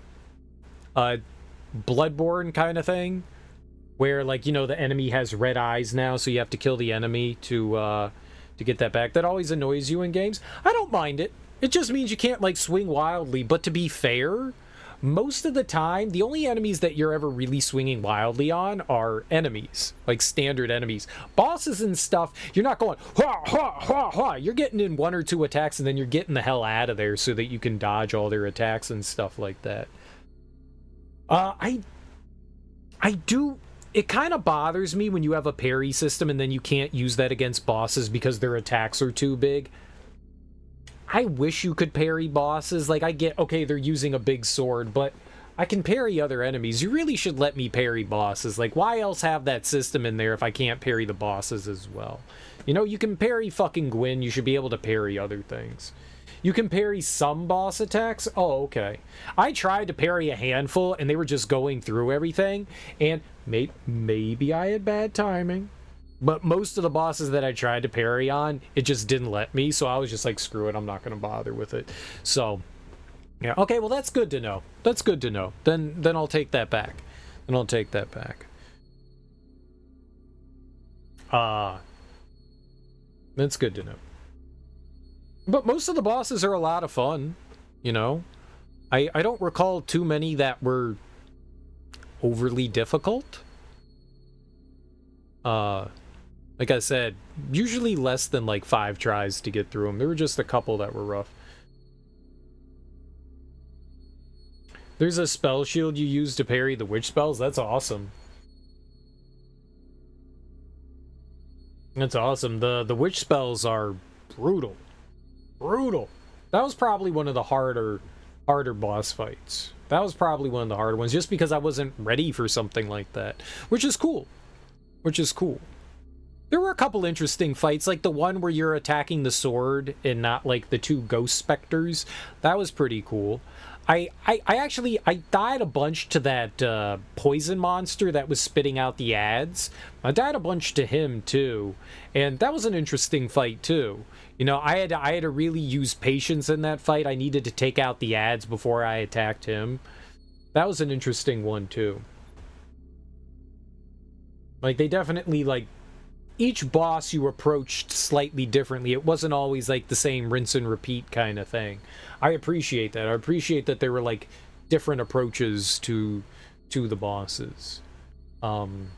Bloodborne kind of thing. Where, like, you know, the enemy has red eyes now, so you have to kill the enemy to get that back. That always annoys you in games. I don't mind it. It just means you can't, like, swing wildly. But to be fair, most of the time, the only enemies that you're ever really swinging wildly on are enemies. Like, standard enemies. Bosses and stuff, you're not going, ha, ha, ha, ha. You're getting in 1 or 2 attacks, and then you're getting the hell out of there so that you can dodge all their attacks and stuff like that. I do... It kind of bothers me when you have a parry system and then you can't use that against bosses because their attacks are too big. I wish you could parry bosses. Like, I get, okay, they're using a big sword, but I can parry other enemies. You really should let me parry bosses. Like, why else have that system in there if I can't parry the bosses as well? You know, you can parry fucking Gwyn. You should be able to parry other things. You can parry some boss attacks? Oh, okay. I tried to parry a handful, and they were just going through everything, and maybe I had bad timing. But most of the bosses that I tried to parry on, it just didn't let me, so I was just like, screw it, I'm not going to bother with it. So, yeah, okay, well, that's good to know. That's good to know. Then I'll take that back. Then I'll take that back. That's good to know. But most of the bosses are a lot of fun, you know? I don't recall too many that were overly difficult. Like I said, usually less than like 5 tries to get through them. There were just a couple that were rough. There's a spell shield you use to parry the witch spells. That's awesome. That's awesome. The witch spells are brutal. Brutal. That was probably one of the harder boss fights. That was probably one of the harder ones, just because I wasn't ready for something like that. Which is cool. Which is cool. There were a couple interesting fights, like the one where you're attacking the sword and not like the 2 ghost specters. That was pretty cool. I died a bunch to that poison monster that was spitting out the ads. I died a bunch to him too, and that was an interesting fight too. You know, I had to really use patience in that fight. I needed to take out the ads before I attacked him. That was an interesting one too. Like, they definitely, like, each boss you approached slightly differently. It wasn't always like the same rinse and repeat kind of thing. I appreciate that. I appreciate that there were like different approaches to the bosses. The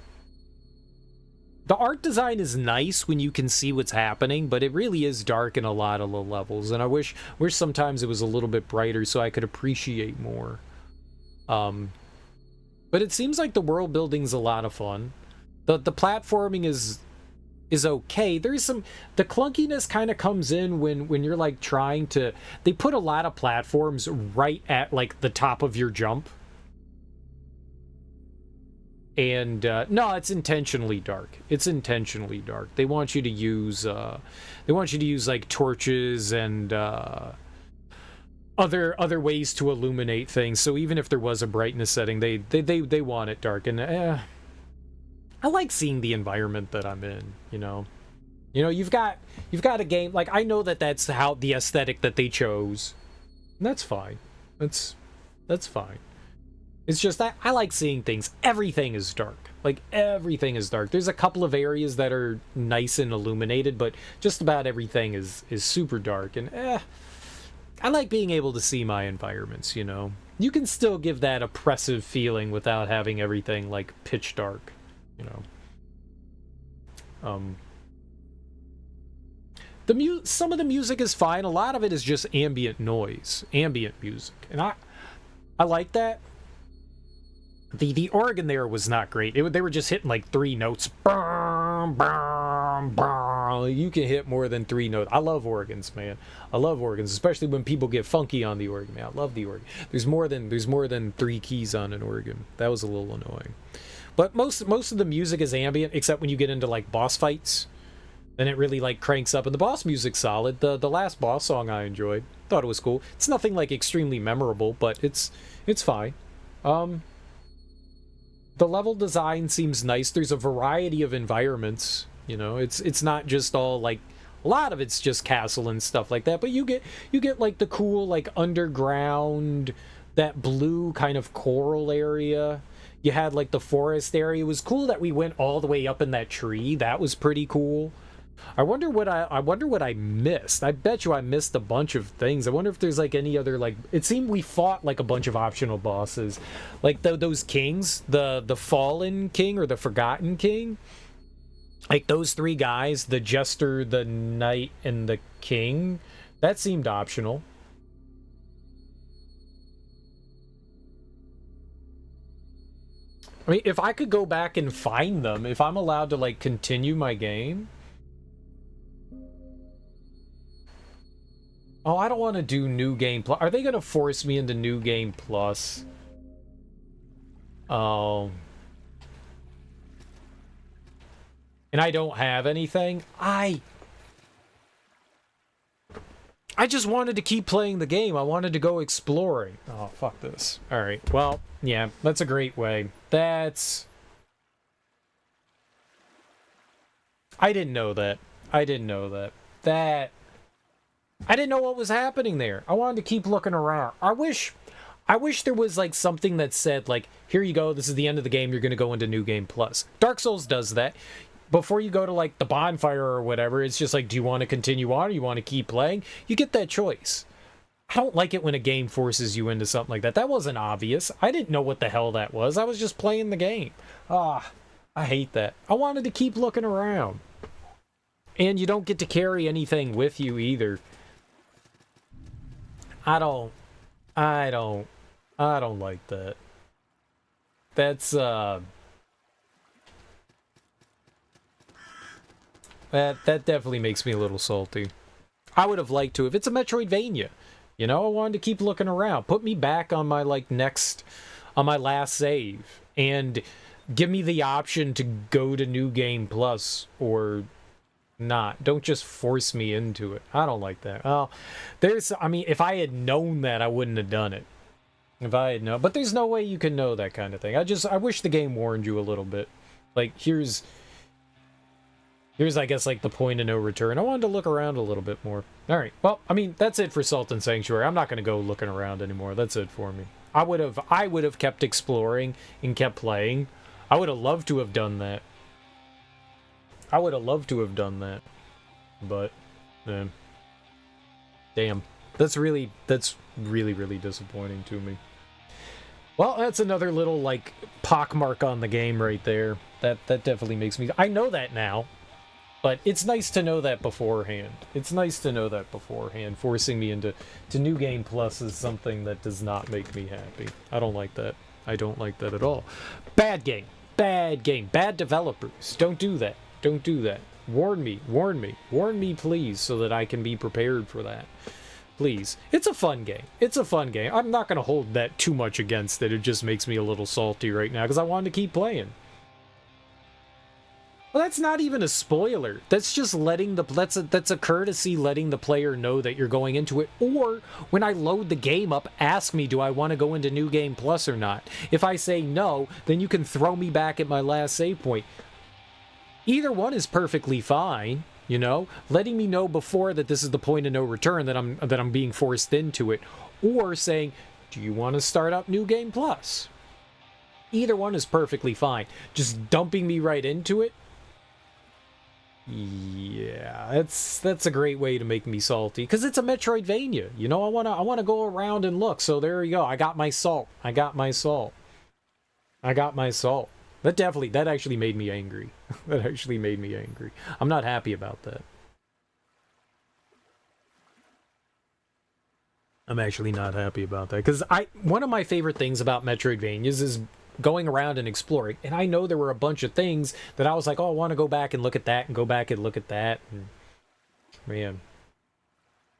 art design is nice when you can see what's happening, but it really is dark in a lot of the levels, and I wish sometimes it was a little bit brighter so I could appreciate more. But it seems like the world building's a lot of fun. The platforming is okay. There's some, the clunkiness kind of comes in when you're like trying to, they put a lot of platforms right at like the top of your jump. And no, it's intentionally dark. It's intentionally dark. They want you to use like torches and other ways to illuminate things. So even if there was a brightness setting, they want it dark. And I like seeing the environment that I'm in. You know, you've got a game like, I know that that's how the aesthetic that they chose. And that's fine. That's fine. It's just that I like seeing things. Everything is dark. Like, everything is dark. There's a couple of areas that are nice and illuminated, but just about everything is super dark. And I like being able to see my environments, you know. You can still give that oppressive feeling without having everything like pitch dark, you know. Some of the music is fine. A lot of it is just ambient noise, ambient music, and I like that. The organ there was not great. They were just hitting like 3 notes. You can hit more than 3 notes. I love organs, man. I love organs, especially when people get funky on the organ. Man, I love the organ. There's more than 3 keys on an organ. That was a little annoying. But most of the music is ambient, except when you get into like boss fights. Then it really like cranks up, and the boss music's solid. The last boss song I enjoyed. Thought it was cool. It's nothing like extremely memorable, but it's fine. The level design seems nice. There's a variety of environments, you know. It's not just all like, a lot of it's just castle and stuff like that, but you get like the cool like underground, that blue kind of coral area. You had like the forest area. It was cool that we went all the way up in that tree. That was pretty cool. I wonder what I missed. I bet you I missed a bunch of things. I wonder if there's like any other, like, it seemed we fought like a bunch of optional bosses, like those kings, the fallen king or the forgotten king, like those 3 guys, the jester, the knight, and the king. That seemed optional. I mean, if I could go back and find them, if I'm allowed to like continue my game. Oh, I don't want to do New Game Plus. Are they going to force me into New Game Plus? Oh. And I don't have anything? I just wanted to keep playing the game. I wanted to go exploring. Oh, fuck this. Alright, well, yeah, that's a great way. I didn't know that. I didn't know what was happening there. I wanted to keep looking around. I wish there was like something that said like, here you go, this is the end of the game, you're going to go into New Game Plus. Dark Souls does that. Before you go to like the bonfire or whatever, it's just like, do you want to continue on or you want to keep playing? You get that choice. I don't like it when a game forces you into something like that. That wasn't obvious. I didn't know what the hell that was. I was just playing the game. I hate that. I wanted to keep looking around. And you don't get to carry anything with you either. I don't like that. That's that definitely makes me a little salty. I would have liked to, if it's a metroidvania, you know, I wanted to keep looking around. Put me back on my on my last save and give me the option to go to New Game Plus or not. Don't just force me into it. I don't like that. Well, I mean, if I had known that, I wouldn't have done it. If I had known, but there's no way you can know that kind of thing. I wish the game warned you a little bit. Like, here's I guess like the point of no return. I wanted to look around a little bit more. All right. Well, I mean, that's it for Sultan Sanctuary. I'm not going to go looking around anymore. That's it for me. I would have kept exploring and kept playing. I would have loved to have done that. But, damn. That's really disappointing to me. Well, that's another little, like, pockmark on the game right there. That definitely makes me... I know that now, but it's nice to know that beforehand. Forcing me into New Game Plus is something that does not make me happy. I don't like that. I don't like that at all. Bad game. Bad game. Bad developers. Don't do that. Don't do that. Warn me. Warn me. Warn me, please, so that I can be prepared for that. Please. It's a fun game. It's a fun game. I'm not going to hold that too much against it. It just makes me a little salty right now because I wanted to keep playing. Well, that's not even a spoiler. That's just letting the... That's a courtesy letting the player know that you're going into it. Or, when I load the game up, ask me, do I want to go into New Game Plus or not? If I say no, then you can throw me back at my last save point. Either one is perfectly fine, you know? Letting me know before that this is the point of no return, that I'm being forced into it. Or saying, do you want to start up New Game Plus? Either one is perfectly fine. Just dumping me right into it? Yeah, that's a great way to make me salty, because it's a metroidvania, you know. I wanna go around and look. So there you go. I got my salt. I got my salt. That actually made me angry. That actually made me angry. I'm not happy about that. I'm actually not happy about that, because one of my favorite things about metroidvanias is going around and exploring, and I know there were a bunch of things that I was like, oh, I want to go back and look at that, and go back and look at that, and man,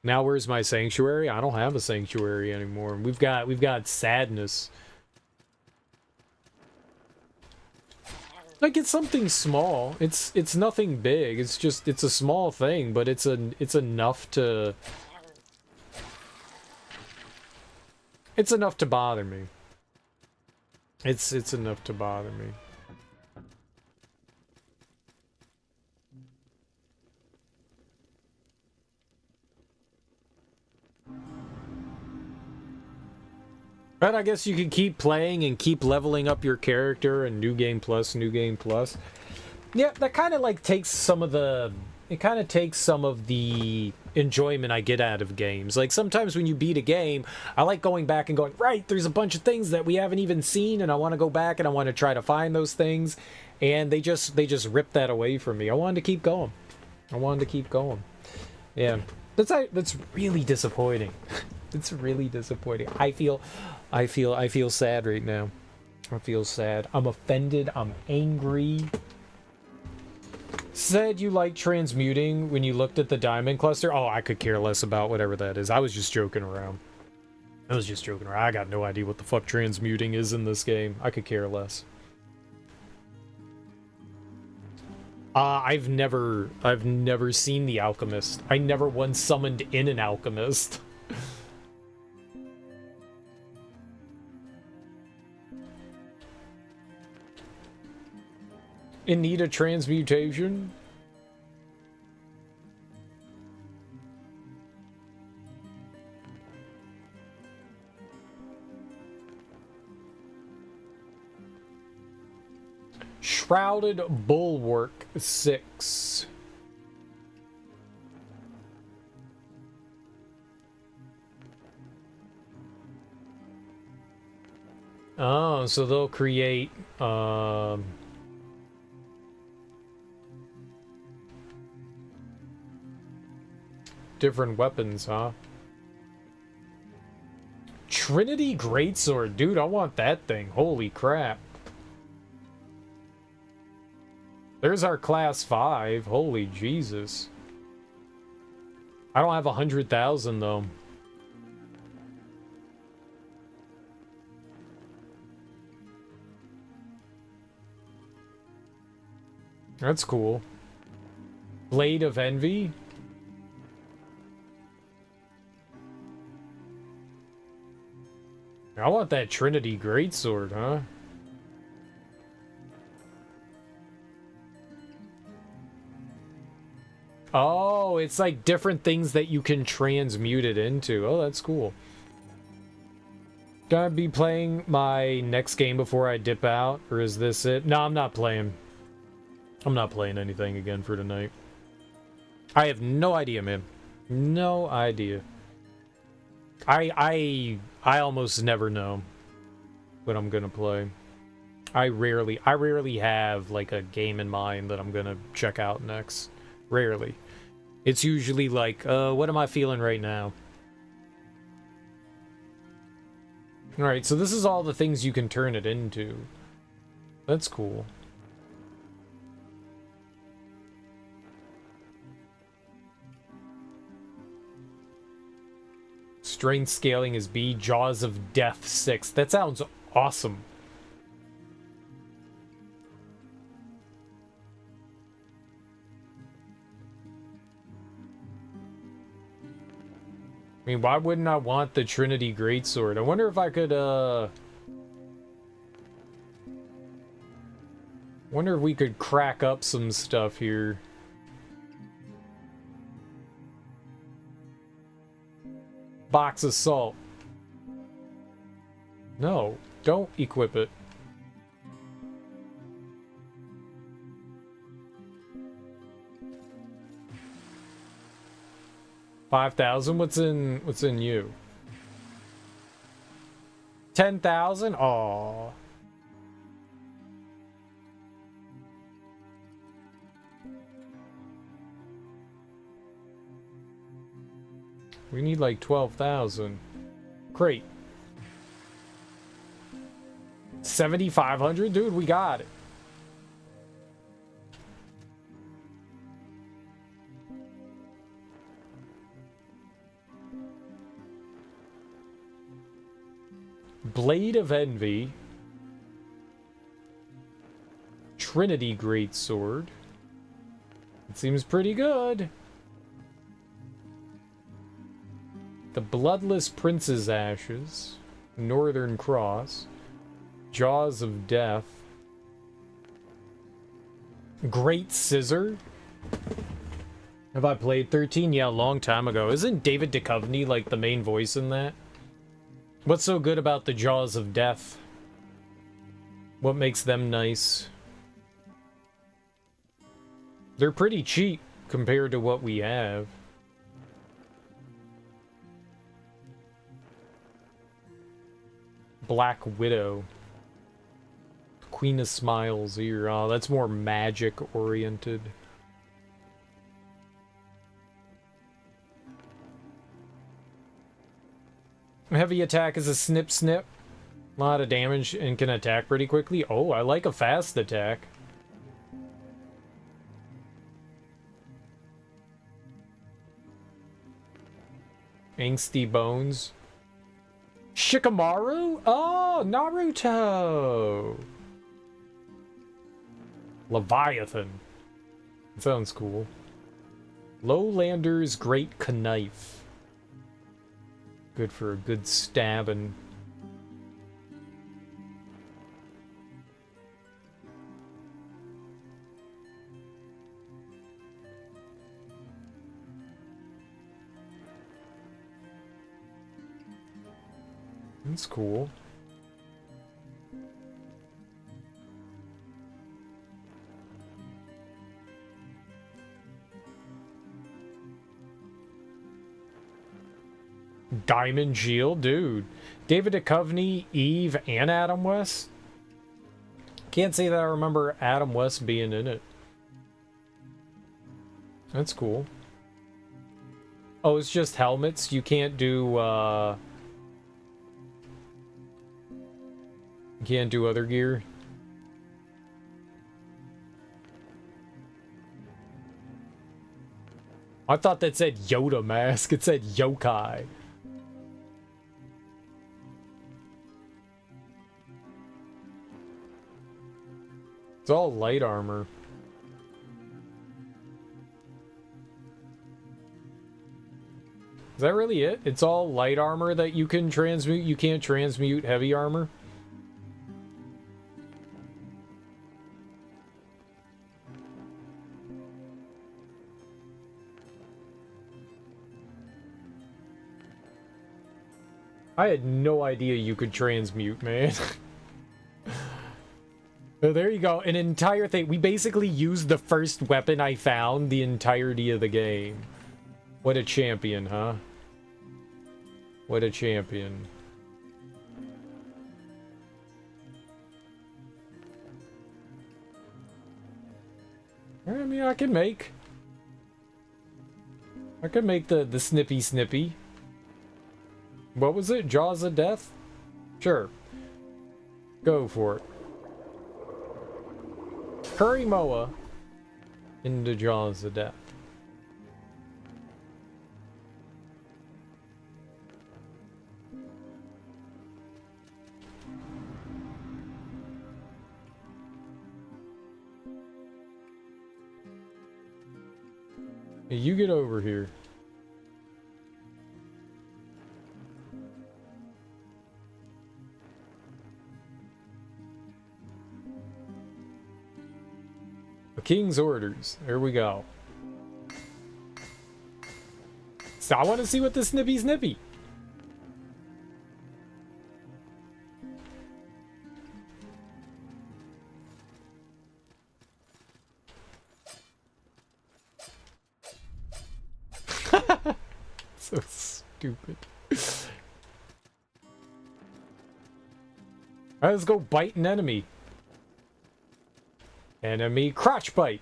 now where's my sanctuary? I don't have a sanctuary anymore. We've got sadness. Like, it's something small. It's nothing big. It's a small thing, but it's enough to... It's enough to bother me. It's enough to bother me. But I guess you can keep playing and keep leveling up your character and New Game Plus, New Game Plus. Yeah, that kind of like takes some of the... It kind of takes some of the enjoyment I get out of games. Like, sometimes when you beat a game, I like going back and going, right, there's a bunch of things that we haven't even seen, and I want to go back and I want to try to find those things, and they just rip that away from me. I wanted to keep going. Yeah, that's really disappointing. It's really disappointing. I feel sad right now. I feel sad. I'm offended. I'm angry. Said you like transmuting when you looked at the diamond cluster. Oh, I could care less about whatever that is. I was just joking around. I got no idea what the fuck transmuting is in this game. I could care less. I've never seen the alchemist. I never once summoned in an alchemist. In need of transmutation? Shrouded Bulwark 6. Oh, so they'll create different weapons, huh? Trinity Greatsword. Dude, I want that thing. Holy crap. There's our class 5. Holy Jesus. I don't have 100,000 though. That's cool. Blade of Envy. I want that Trinity Greatsword, huh? Oh, it's like different things that you can transmute it into. Oh, that's cool. Gonna be playing my next game before I dip out, or is this it? No, I'm not playing. I'm not playing anything again for tonight. I have no idea, man. No idea. I almost never know what I'm gonna play. I rarely have like a game in mind that I'm gonna check out next. Rarely. It's usually like, what am I feeling right now? Alright, so this is all the things you can turn it into. That's cool. Strength scaling is B, Jaws of Death 6. That sounds awesome. I mean, why wouldn't I want the Trinity Greatsword? I wonder if I could, wonder if we could crack up some stuff here. Box of salt. No, don't equip it. $5,000? What's in you? 10,000? Aw. We need like 12,000. Great. 7,500? Dude, we got it. Blade of Envy. Trinity Greatsword. It seems pretty good. The Bloodless Prince's Ashes. Northern Cross. Jaws of Death. Great Scissor. Have I played 13? Yeah, a long time ago. Isn't David Duchovny like the main voice in that? What's so good about the Jaws of Death? What makes them nice? They're pretty cheap compared to what we have. Black Widow. Queen of Smiles here. Oh, that's more magic oriented. Heavy attack is a snip snip. A lot of damage and can attack pretty quickly. Oh, I like a fast attack. Angsty Bones. Shikamaru? Oh, Naruto! Leviathan. Sounds cool. Lowlander's Great Knife. Good for a good stabbing. That's cool. Diamond Shield, dude. David Duchovny, Eve, and Adam West. Can't say that I remember Adam West being in it. That's cool. Oh, it's just helmets. You can't do, you can't do other gear. I thought that said Yoda mask. It said yokai. It's all light armor. Is that really it? It's all light armor that you can transmute? You can't transmute heavy armor? I had no idea you could transmute, man. So there you go, an entire thing. We basically used the first weapon I found the entirety of the game. What a champion, huh? What a champion. I mean, I can make the snippy snippy. What was it? Jaws of Death? Sure. Go for it. Curry Moa into Jaws of Death. Hey, you get over here. The King's Orders. There we go. So I want to see what the snippy. So stupid. Alright, let's go bite an enemy. Enemy crotch bite.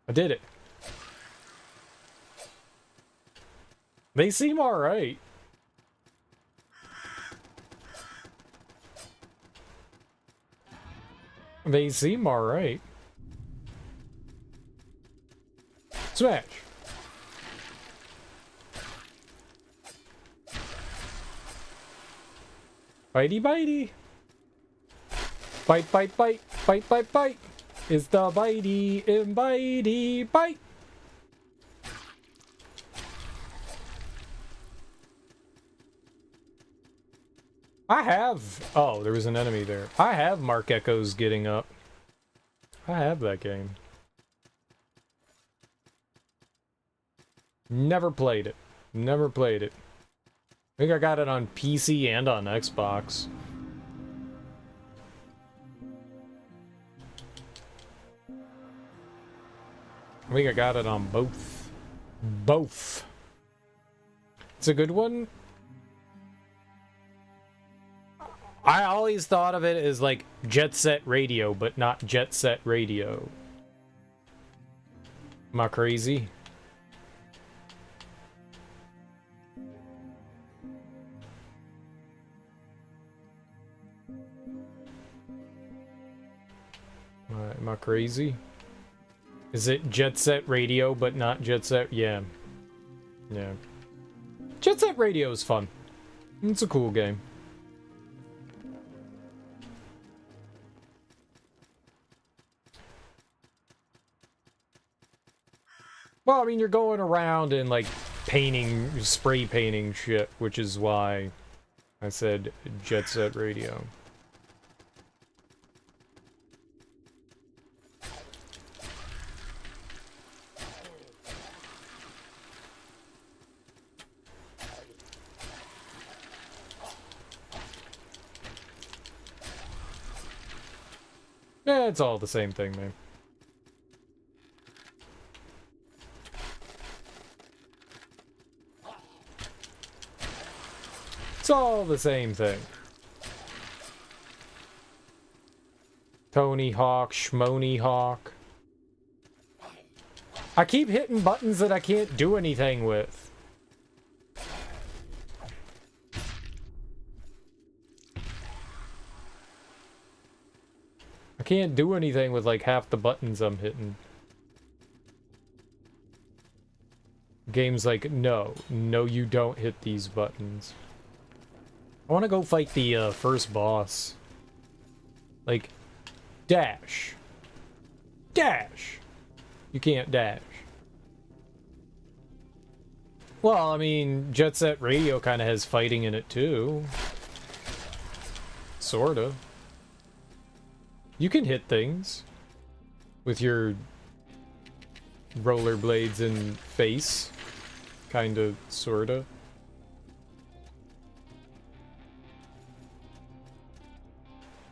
I did it. They seem alright. They seem alright. Smash. Bitey bitey. Bite bite bite. Bite bite bite. It's the bitey and bitey bite. I have... Oh, there was an enemy there. I have Mark Echoes getting up. I have that game. Never played it. Never played it. I think I got it on PC and on Xbox. I think I got it on both. Both. It's a good one. I always thought of it as like Jet Set Radio, but not Jet Set Radio. Am I crazy? Am I crazy? Is it Jet Set Radio, but not Jet Set? Yeah. Yeah. Jet Set Radio is fun. It's a cool game. Well, I mean, you're going around and, like, painting, spray painting shit, which is why I said Jet Set Radio. Yeah, it's all the same thing, man. It's all the same thing. Tony Hawk, Schmony Hawk. I keep hitting buttons that I can't do anything with. I can't do anything with like half the buttons I'm hitting. Game's like, no, you don't hit these buttons. I want to go fight the first boss. Like, dash. Dash! You can't dash. Well, I mean, Jet Set Radio kind of has fighting in it too. Sorta. You can hit things with your rollerblades and face. Kinda, sorta.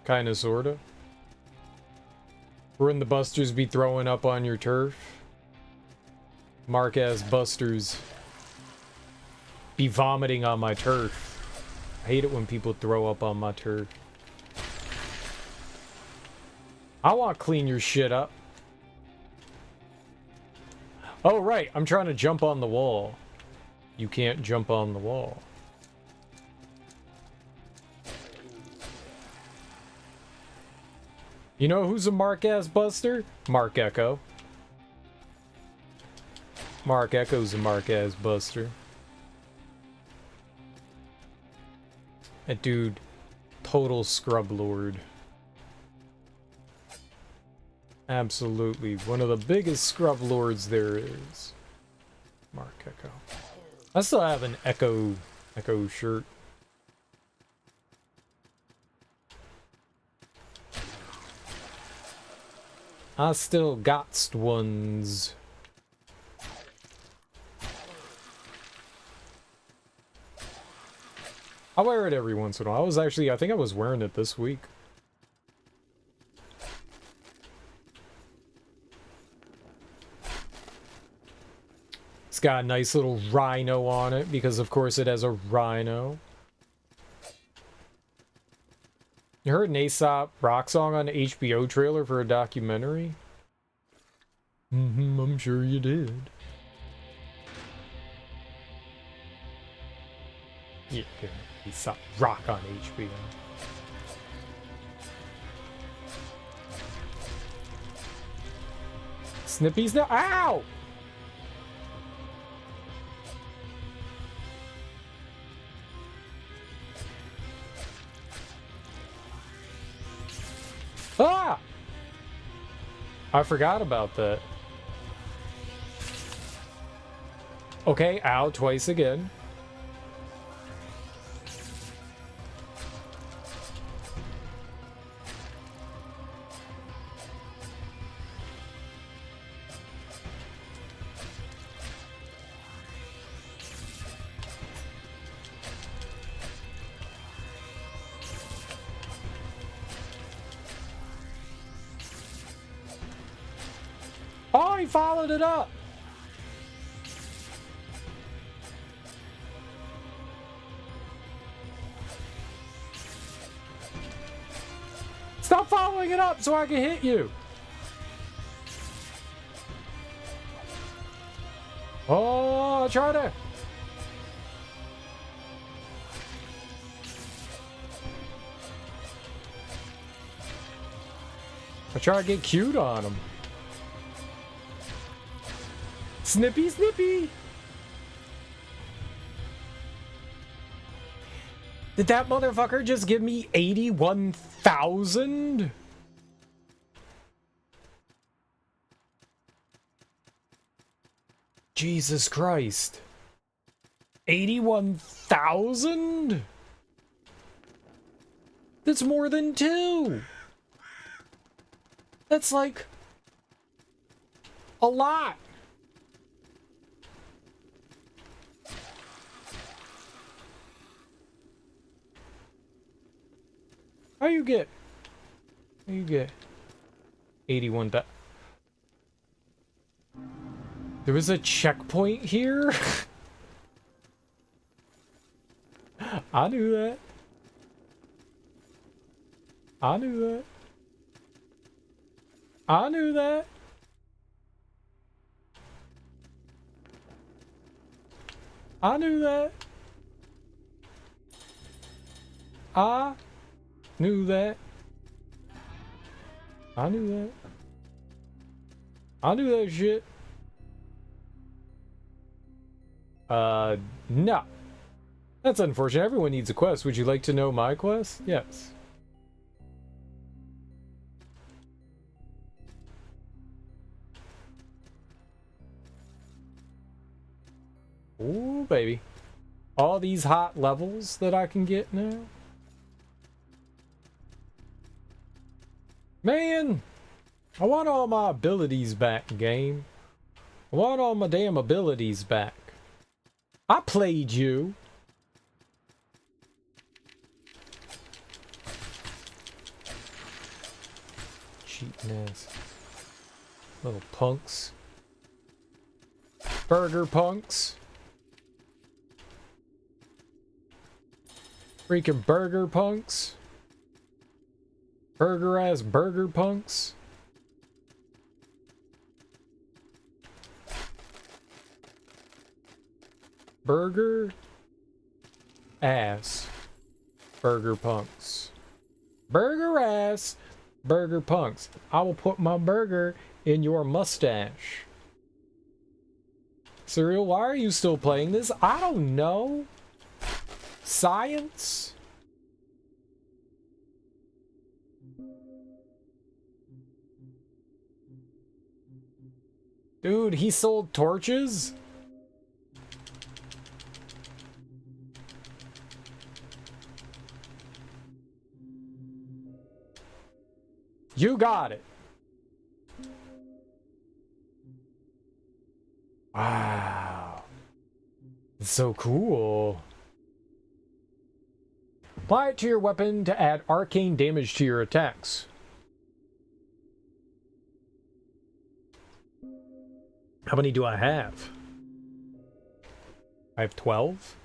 Kinda, sorta. Wouldn't the busters be throwing up on your turf? Mark-ass busters be vomiting on my turf. I hate it when people throw up on my turf. I want to clean your shit up. Oh, right. I'm trying to jump on the wall. You can't jump on the wall. You know who's a Mark-ass buster? Mark Echo. Mark Echo's a Mark-ass buster. That dude, total scrub lord. Absolutely. One of the biggest scrub lords there is. Mark Echo. I still have an Echo shirt. I still got ones. I wear it every once in a while. I think I was wearing it this week. It's got a nice little rhino on it because of course it has a rhino. You heard an Aesop rock song on the HBO trailer for a documentary? I'm sure you did. Yeah, Aesop rock on HBO. Snippy's now. Ow! Ah! I forgot about that. Okay, ow, twice again. Oh, he followed it up. Stop following it up so I can hit you. Oh, try to. I try to get cute on him. Snippy, snippy! Did that motherfucker just give me 81,000? Jesus Christ. 81,000? That's more than 2. That's like a lot. How you get 81? There was a checkpoint here? I knew that. I knew that. I knew that. I knew that. I knew that. I knew that. I knew that shit. No. That's unfortunate. Everyone needs a quest. Would you like to know my quest? Yes. Ooh, baby. All these hot levels that I can get now. Man, I want all my abilities back, game. I want all my damn abilities back. I played you. Cheating ass. Little punks. Burger punks. Freaking burger punks. Burger ass burger punks. Burger ass burger punks. Burger ass burger punks. I will put my burger in your mustache. Serial, why are you still playing this? I don't know. Science? Dude, he sold torches? You got it. Wow. It's so cool. Apply it to your weapon to add arcane damage to your attacks. How many do I have? I have 12.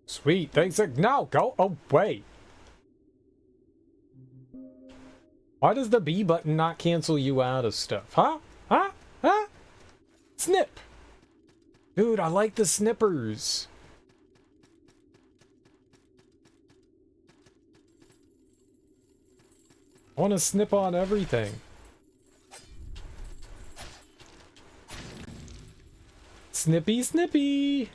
Sweet, thanks. No, go. Oh, wait. Why does the B button not cancel you out of stuff? Huh? Huh? Huh? Snip. Dude, I like the snippers. I want to snip on everything. Snippy, snippy.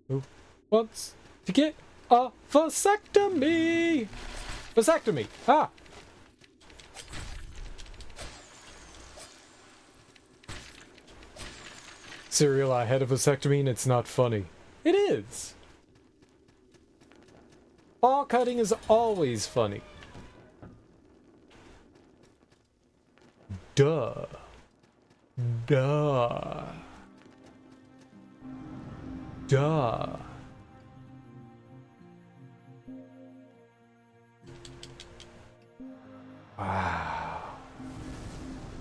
Who wants to get a vasectomy? Vasectomy. Ah. Serial, I had a vasectomy and it's not funny. It is. Ball cutting is always funny. Duh. Duh. Duh. Wow.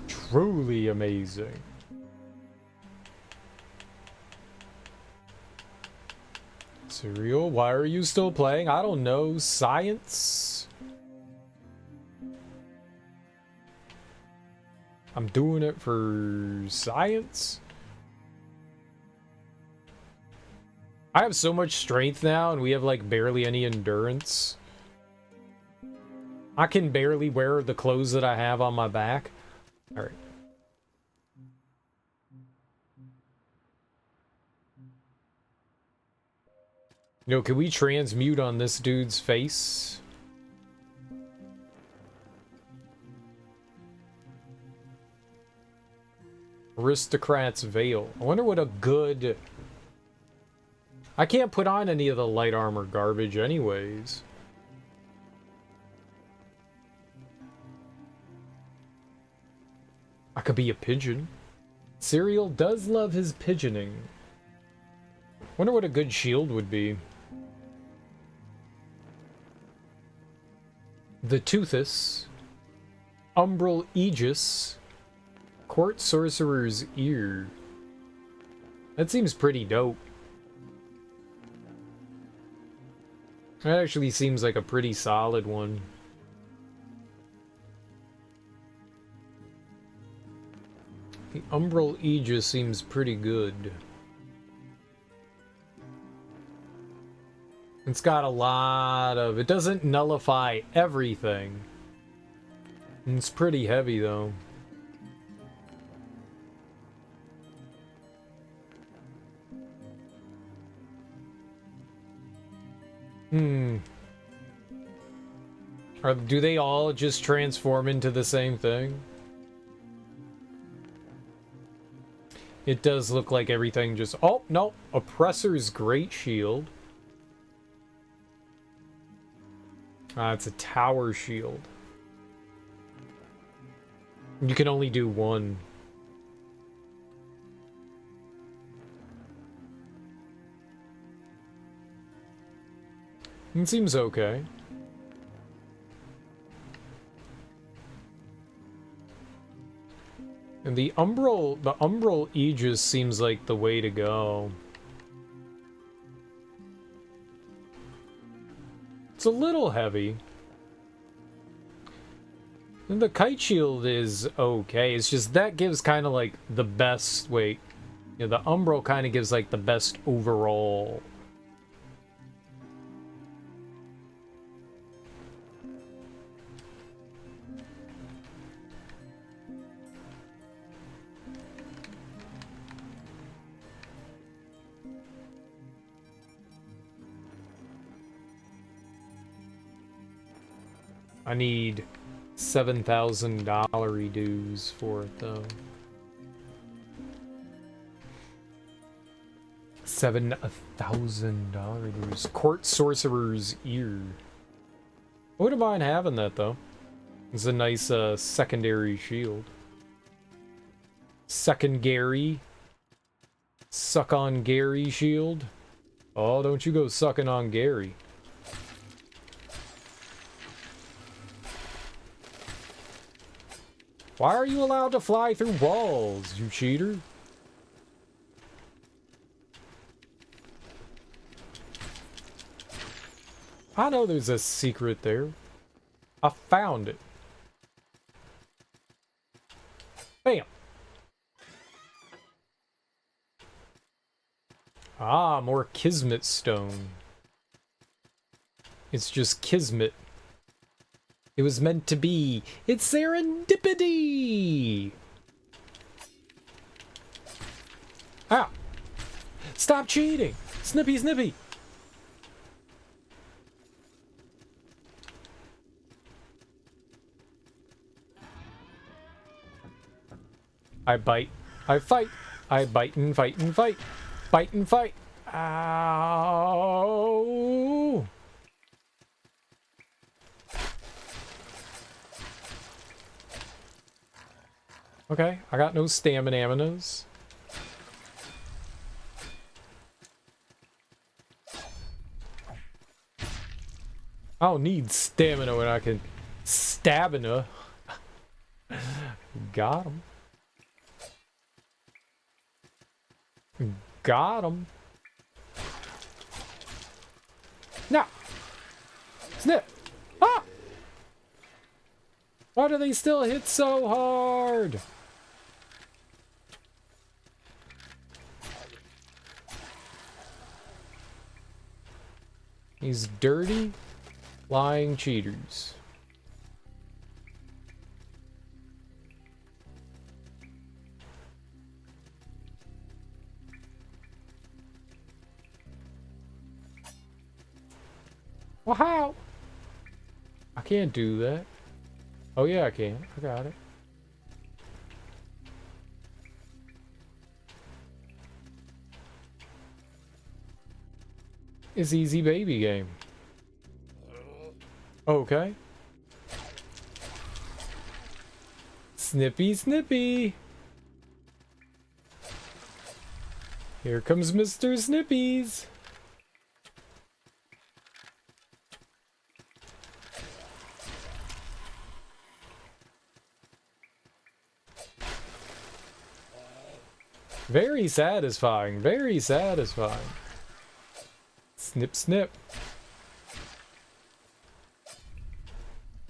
Truly amazing. Serial, why are you still playing? I don't know. Science? I'm doing it for science? I have so much strength now, and we have like barely any endurance. I can barely wear the clothes that I have on my back. Alright. You know, can we transmute on this dude's face? Aristocrat's veil. I wonder what a good... I can't put on any of the light armor garbage anyways. I could be a pigeon. Serial does love his pigeoning. Wonder what a good shield would be. The Toothus. Umbral Aegis. Court Sorcerer's Ear. That seems pretty dope. That actually seems like a pretty solid one. The Umbral Aegis seems pretty good. It's got a lot of... It doesn't nullify everything. It's pretty heavy, though. Do they all just transform into the same thing? It does look like everything just... Oh, no! Oppressor's Great Shield. It's a tower shield. You can only do one. It seems okay. And the umbral aegis seems like the way to go. It's a little heavy. And the kite shield is okay. It's just that gives kind of like the best. Wait, yeah, the umbral kind of gives like the best overall. I need $7,000 dues for it, though. $7,000 dues. Court Sorcerer's Ear. I wouldn't mind having that, though. It's a nice secondary shield. Second-Gary. Suck on Gary shield. Oh, don't you go sucking on Gary. Why are you allowed to fly through walls, you cheater? I know there's a secret there. I found it. Bam! Ah, more Kismet stone. It's just Kismet. It was meant to be. It's serendipity! Ah! Stop cheating! Snippy, snippy! I bite. I fight. I bite and fight and fight. Bite and fight. Ow! Okay, I got no stamina-minas. I don't need stamina when I can stamina. Got him. Got him. Now. Snip. Ah! Why do they still hit so hard? These dirty, lying cheaters. Well, how? I can't do that. Oh yeah, I can. I got it. It's easy baby game. Okay. Snippy, snippy. Here comes Mr. Snippies. Very satisfying, very satisfying. Snip, snip.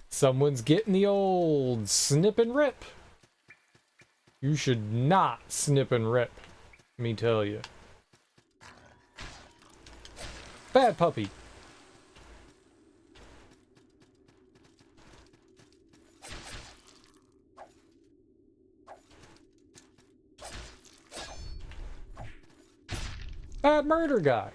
Someone's getting the old snip and rip. You should not snip and rip, let me tell you. Bad puppy. Bad murder guy.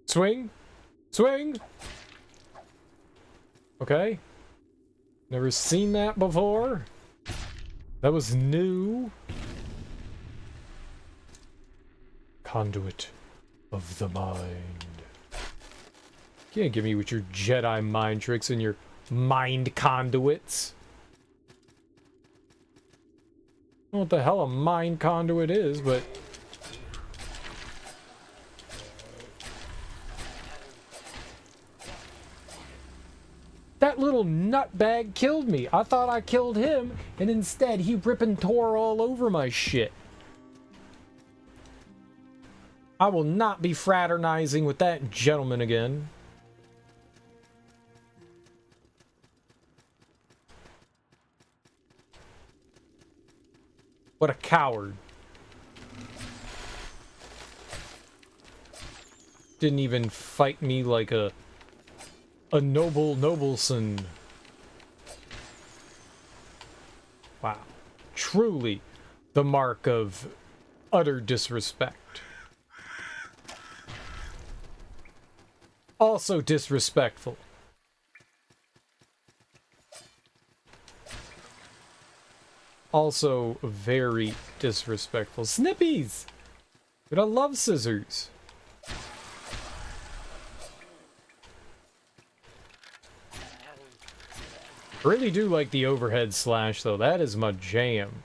Swing. Swing. Okay. Never seen that before. That was new. Conduit of the mind. Can't get me with your Jedi mind tricks and your mind conduits. I don't know what the hell a mind conduit is, but That little nutbag killed me. I thought I killed him, and instead he ripping tore all over my shit. I will not be fraternizing with that gentleman again. What a coward. Didn't even fight me like a noble son. Wow. Truly the mark of utter disrespect. Also disrespectful. Also very disrespectful. Snippies! But I love scissors. I really do like the overhead slash though. That is my jam.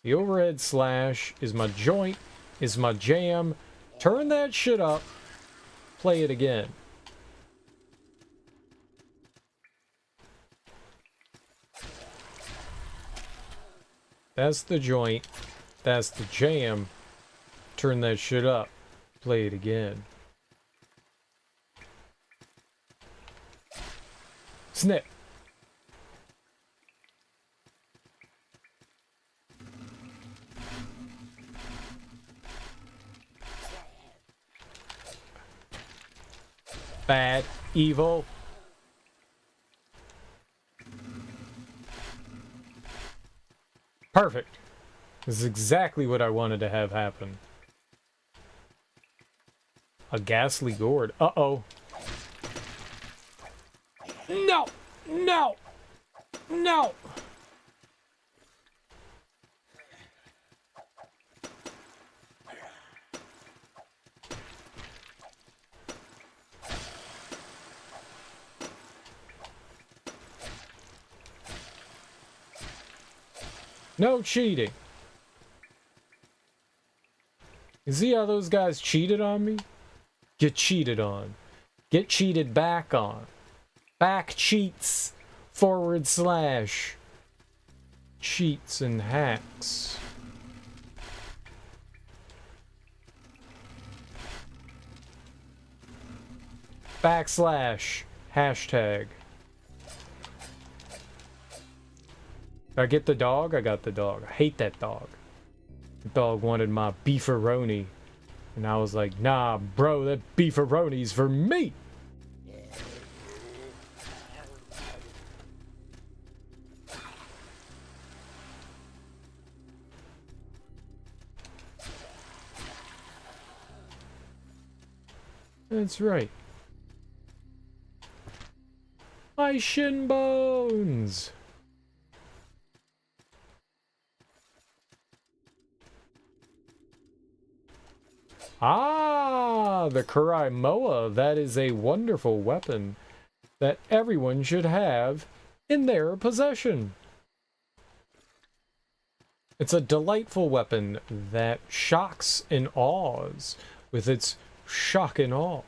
The overhead slash is my joint, is my jam. Turn that shit up. Play it again. That's the joint. That's the jam. Turn that shit up. Play it again. Snip. Bad. Evil. Perfect. This is exactly what I wanted to have happen. A ghastly gourd. Uh-oh. No! No! No! No cheating. You see how those guys cheated on me? Get cheated on. Get cheated back on. Back cheats. / cheats and hacks. / hashtag. Did I get the dog? I got the dog. I hate that dog. The dog wanted my beefaroni. And I was like, nah, bro, that beefaroni's for me. That's right. My shin bones. Ah, the Kurai Moa. That is a wonderful weapon that everyone should have in their possession. It's a delightful weapon that shocks and awes with its shock and awe.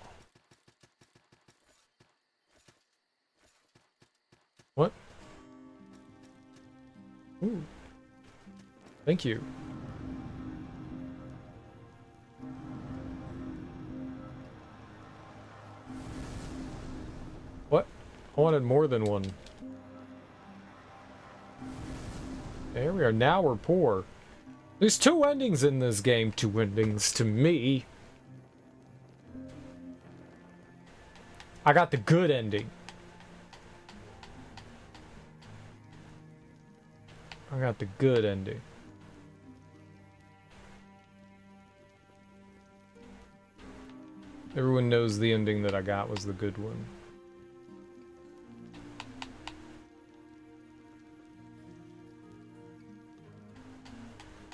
What? Ooh. Thank you. What? I wanted more than one. There we are. Now we're poor. There's 2 endings in this game. 2 endings to me. I got the good ending. I got the good ending. Everyone knows the ending that I got was the good one.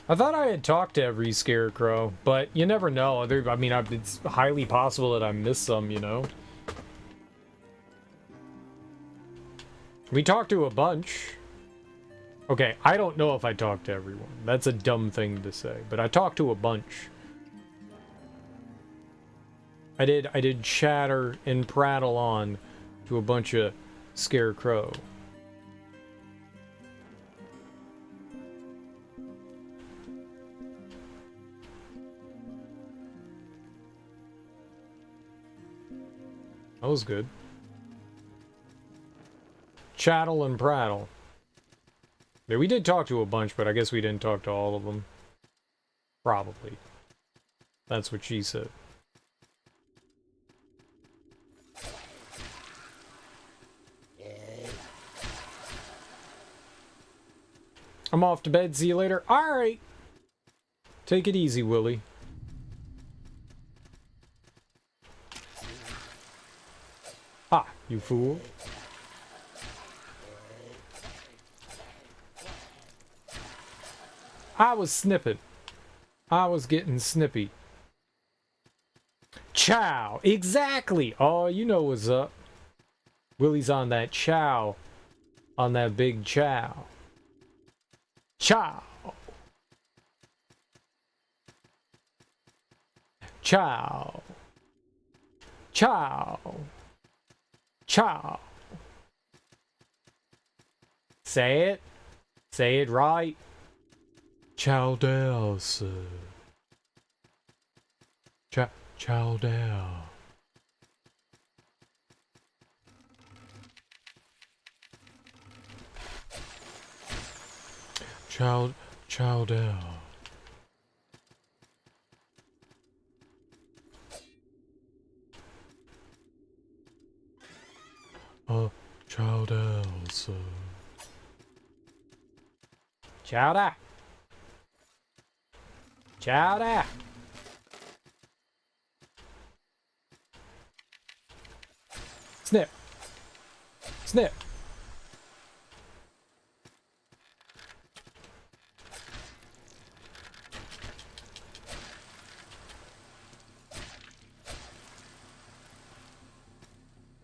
I thought I had talked to every scarecrow, but you never know. I mean, it's highly possible that I missed some, you know? We talked to a bunch. Okay, I don't know if I talked to everyone. That's a dumb thing to say, but I talked to a bunch. I did chatter and prattle on to a bunch of scarecrow. That was good. Chattel and prattle. Yeah, we did talk to a bunch, but I guess we didn't talk to all of them. Probably. That's what she said. I'm off to bed. See you later. Alright. Take it easy, Willie. Ah, you fool. I was snipping. I was getting snippy. Chow! Exactly! Oh, you know what's up. Willie's on that chow. On that big chow. Chow! Chow! Chow! Chow! Say it. Say it right. Chow down, sir. Chow down. Chow down. Chow down, sir. Chowder. Chowder. Snip. Snip.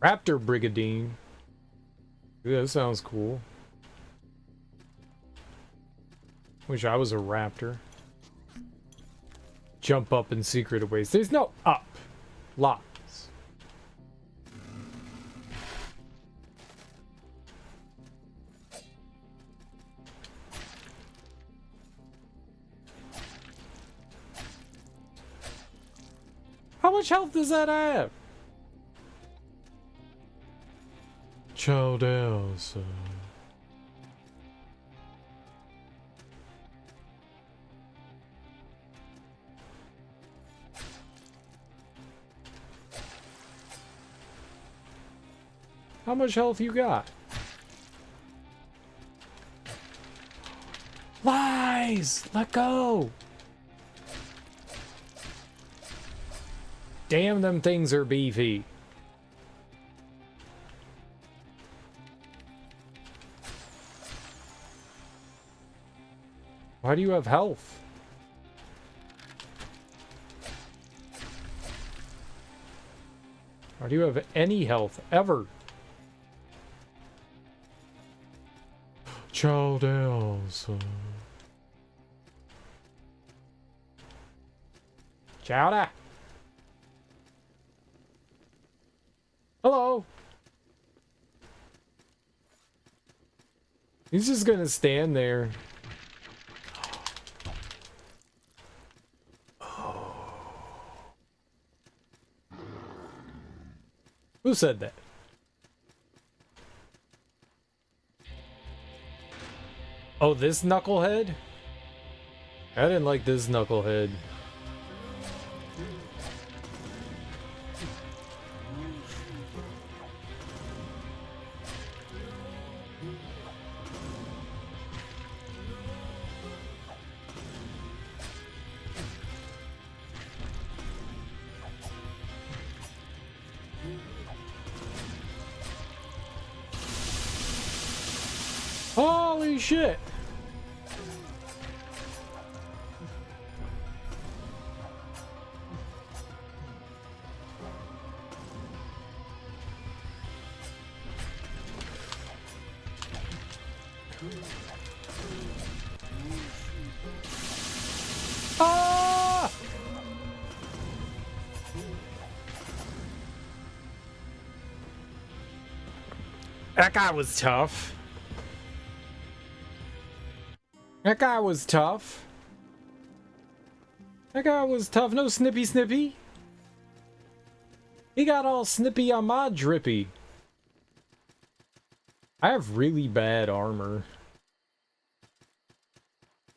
Raptor Brigadine. Yeah, that sounds cool. Wish I was a raptor. Jump up in secret ways. There's no up. Lots. How much health does that have? Chow down, son. How much health you got? Lies! Let go! Damn, them things are beefy. Why do you have health? Why do you have any health ever? Chow down, son. Chowder. Hello. He's just gonna stand there. Who said that? Oh, this knucklehead? I didn't like this knucklehead. Holy shit! Ah! That guy was tough. That guy was tough. That guy was tough. No snippy snippy. He got all snippy on my drippy. I have really bad armor.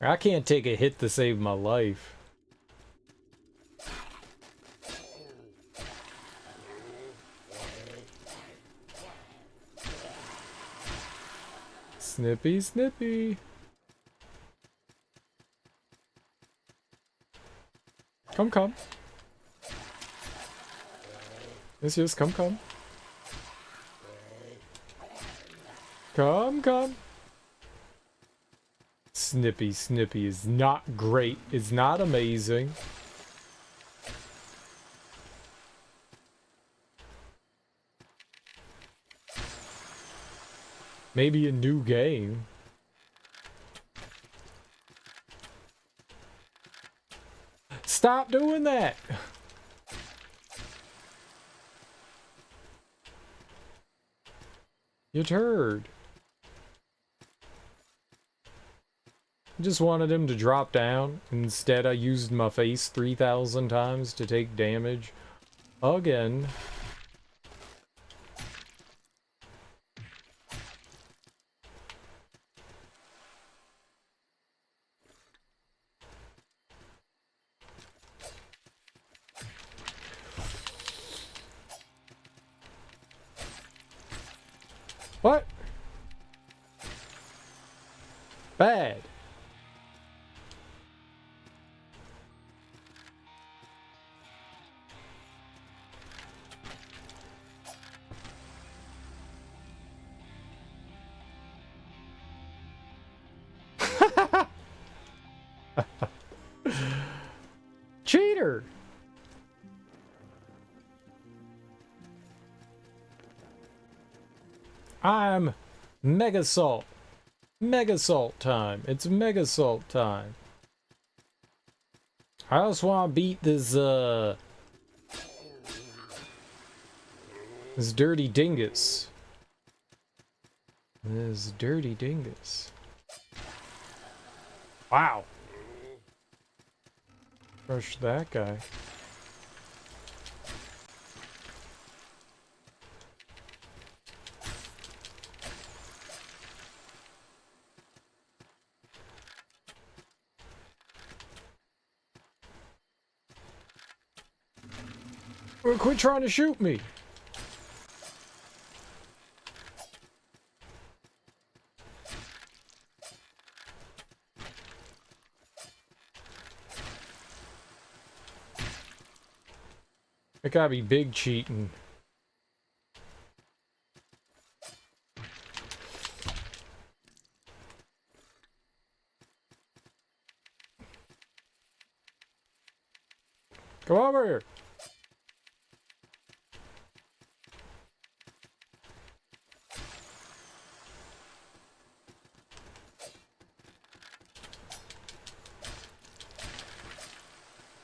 I can't take a hit to save my life. Snippy, snippy. Come, come. Yes, yes, come, come. Come, come. Snippy, snippy is not great. It's not amazing. Maybe a new game. Stop doing that! You turd. I just wanted him to drop down. Instead, I used my face 3,000 times to take damage. Again. What? Bad. Cheater. I'm Mega Salt. Mega Salt time. It's Mega Salt time. I just want to beat this dirty dingus. This dirty dingus. Wow. Crush that guy. Quit trying to shoot me. That gotta be big cheating. Come over here.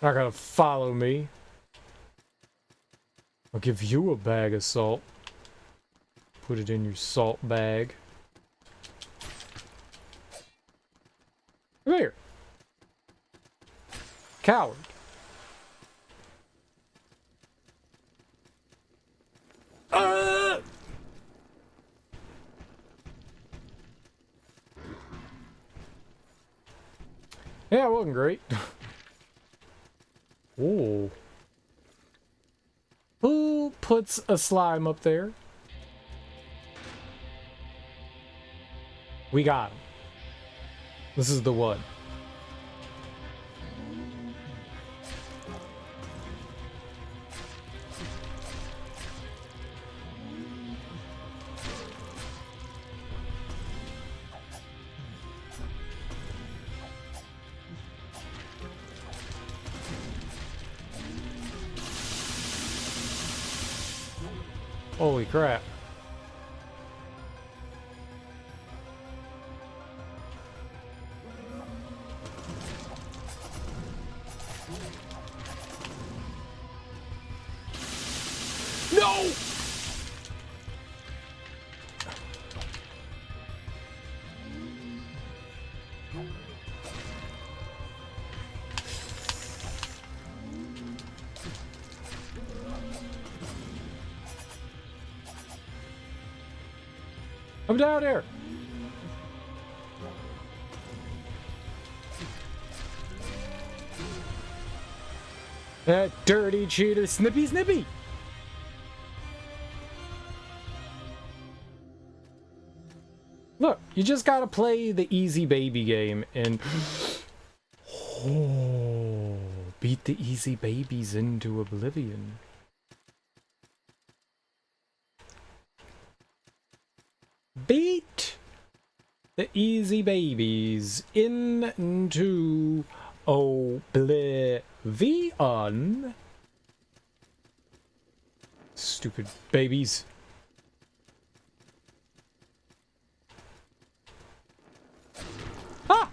Not gonna follow me. I'll give you a bag of salt. Put it in your salt bag. Come here. Coward. Yeah, it wasn't great. Ooh. Who puts a slime up there? We got him. This is the one. Holy crap. No! I'm down here. That dirty cheater, Snippy Snippy! Look, you just gotta play the easy baby game and oh, beat the easy babies into oblivion. Beat the easy babies into oblivion. Stupid babies. Ah!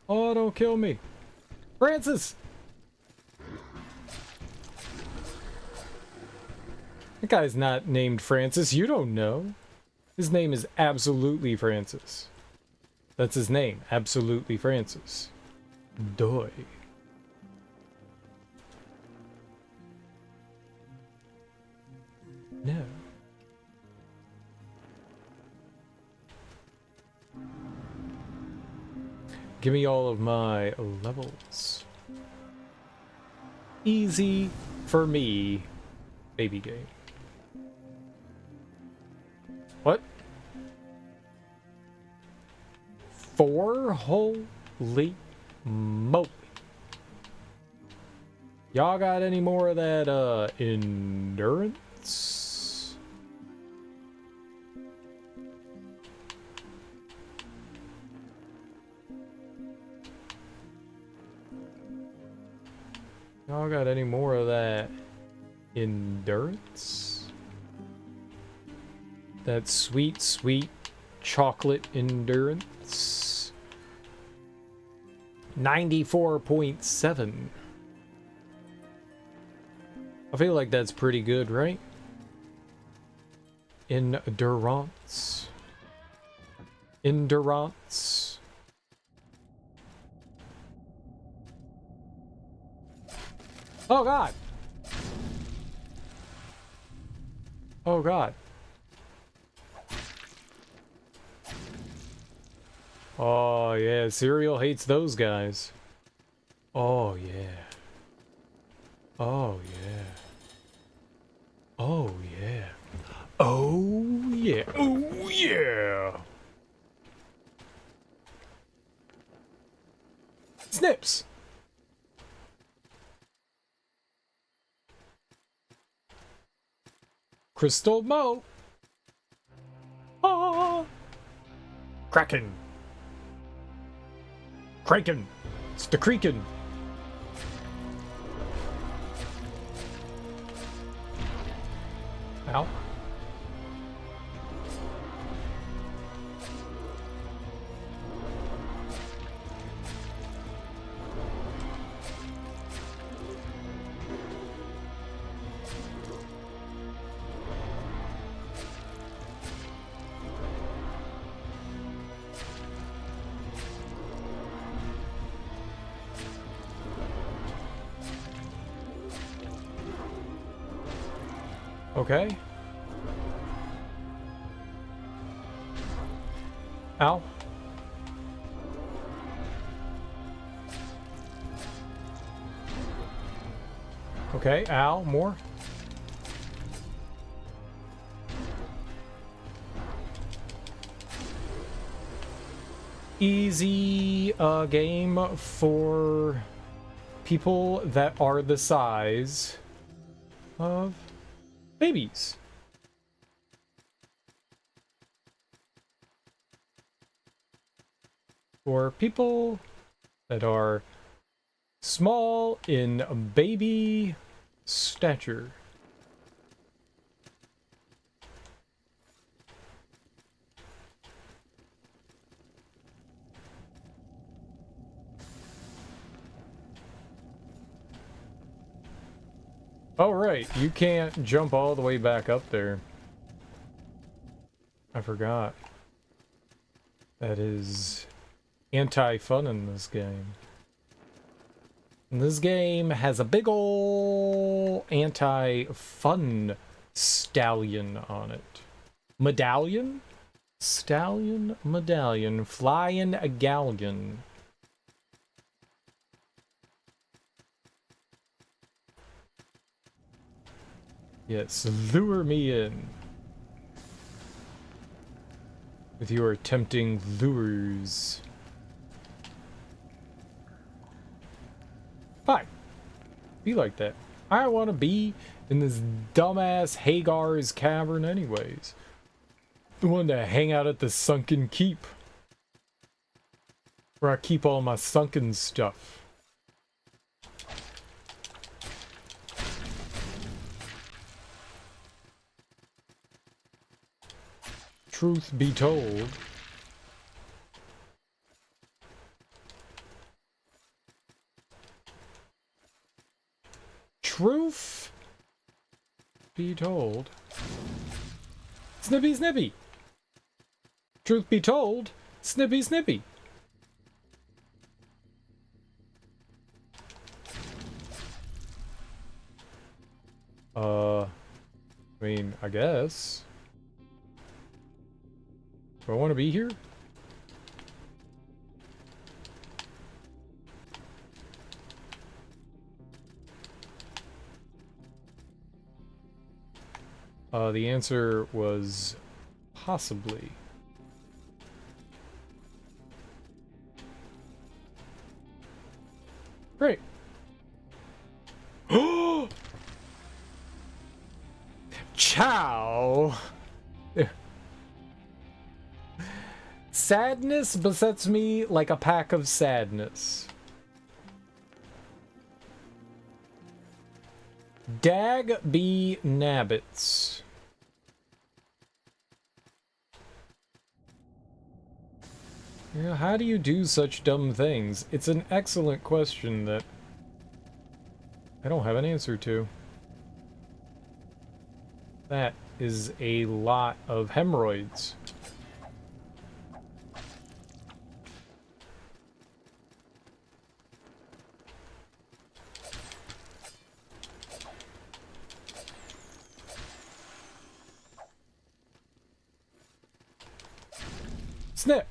Oh, don't kill me. Francis! That guy's not named Francis. You don't know. His name is absolutely Francis. That's his name. Absolutely Francis. Doy. No. Give me all of my levels. Easy for me. Baby game. What? 4? Holy moly. Y'all got any more of that, endurance? Y'all got any more of that endurance? That sweet, sweet chocolate endurance. 94.7. I feel like that's pretty good, right? Endurance. Endurance. Oh god. Oh god. Oh yeah, Cereal hates those guys. Oh yeah. Oh yeah. Oh yeah. Oh yeah. Oh yeah. Snips. Crystal Mo. Ah. Kraken. Kraken. It's the Kraken. Ow. Okay. Ow. Okay, ow, more. Easy game for people that are the size of babies. For people that are small in baby stature. Oh right, you can't jump all the way back up there. I forgot. That is anti-fun in this game. And this game has a big ol' anti-fun stallion on it. Medallion? Stallion medallion, flying a galleon. Yes, lure me in with your tempting lures. Fine. Be like that. I want to be in this dumbass Hagar's cavern anyways. The one to hang out at the sunken keep. Where I keep all my sunken stuff. Truth be told, truth be told, snippy snippy. Truth be told, snippy snippy. I mean, I guess. Do I want to be here? The answer was possibly. Great. Ciao. Sadness besets me like a pack of sadness. Dag be nabbits. Yeah, how do you do such dumb things? It's an excellent question that I don't have an answer to. That is a lot of hemorrhoids. Snip!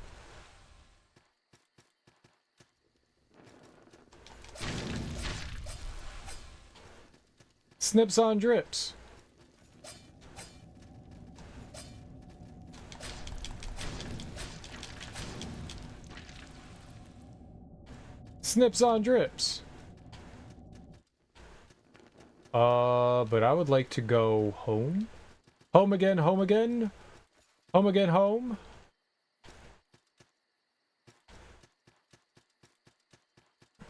Snips on drips. Snips on drips. But I would like to go home. Home again, home again. Home again, home.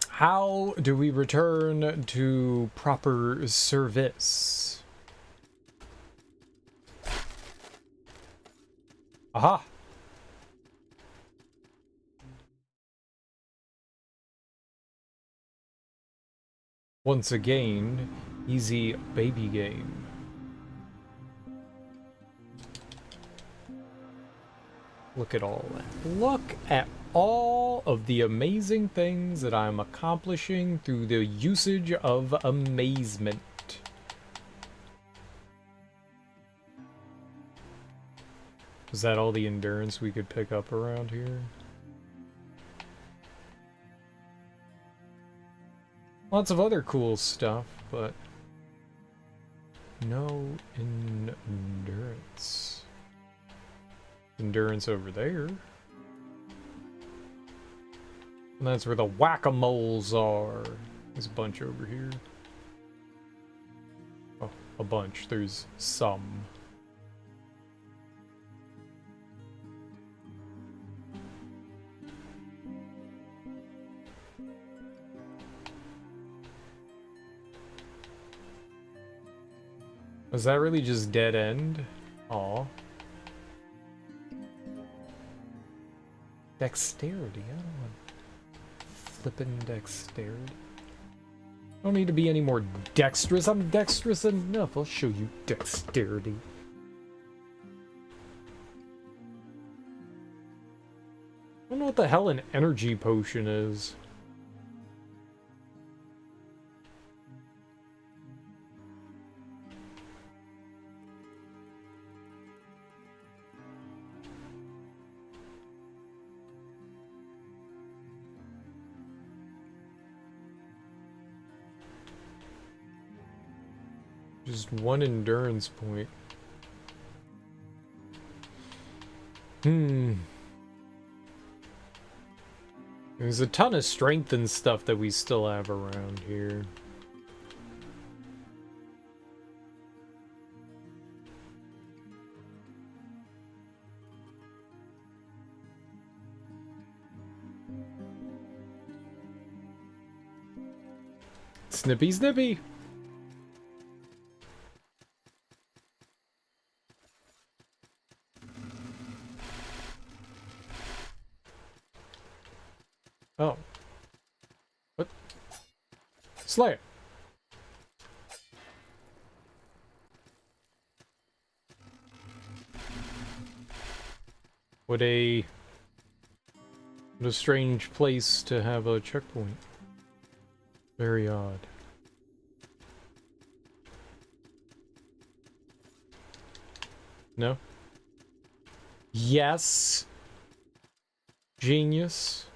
How do we return to proper service? Aha! Once again, easy baby game. Look at all that. Look at all of the amazing things that I'm accomplishing through the usage of amazement. Is that all the endurance we could pick up around here? Lots of other cool stuff, but no endurance. Endurance over there. And that's where the whack-a-moles are. There's a bunch over here. Oh, a bunch. There's some. Was that really just dead end? Aw. Dexterity, I don't want flippin' dexterity. I don't need to be any more dexterous. I'm dexterous enough. I'll show you dexterity. I don't know what the hell an energy potion is. Just one endurance point. There's a ton of strength and stuff that we still have around here. Snippy, snippy! Oh. What? Slayer! What a strange place to have a checkpoint. Very odd. No? Yes! Genius.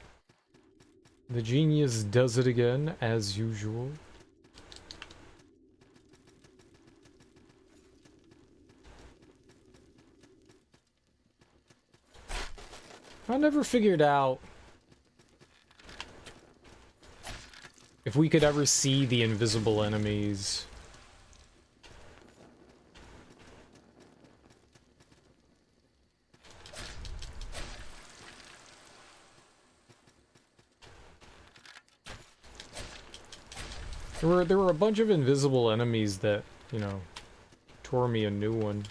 The genius does it again, as usual. I never figured out if we could ever see the invisible enemies. There were a bunch of invisible enemies that, you know, tore me a new one.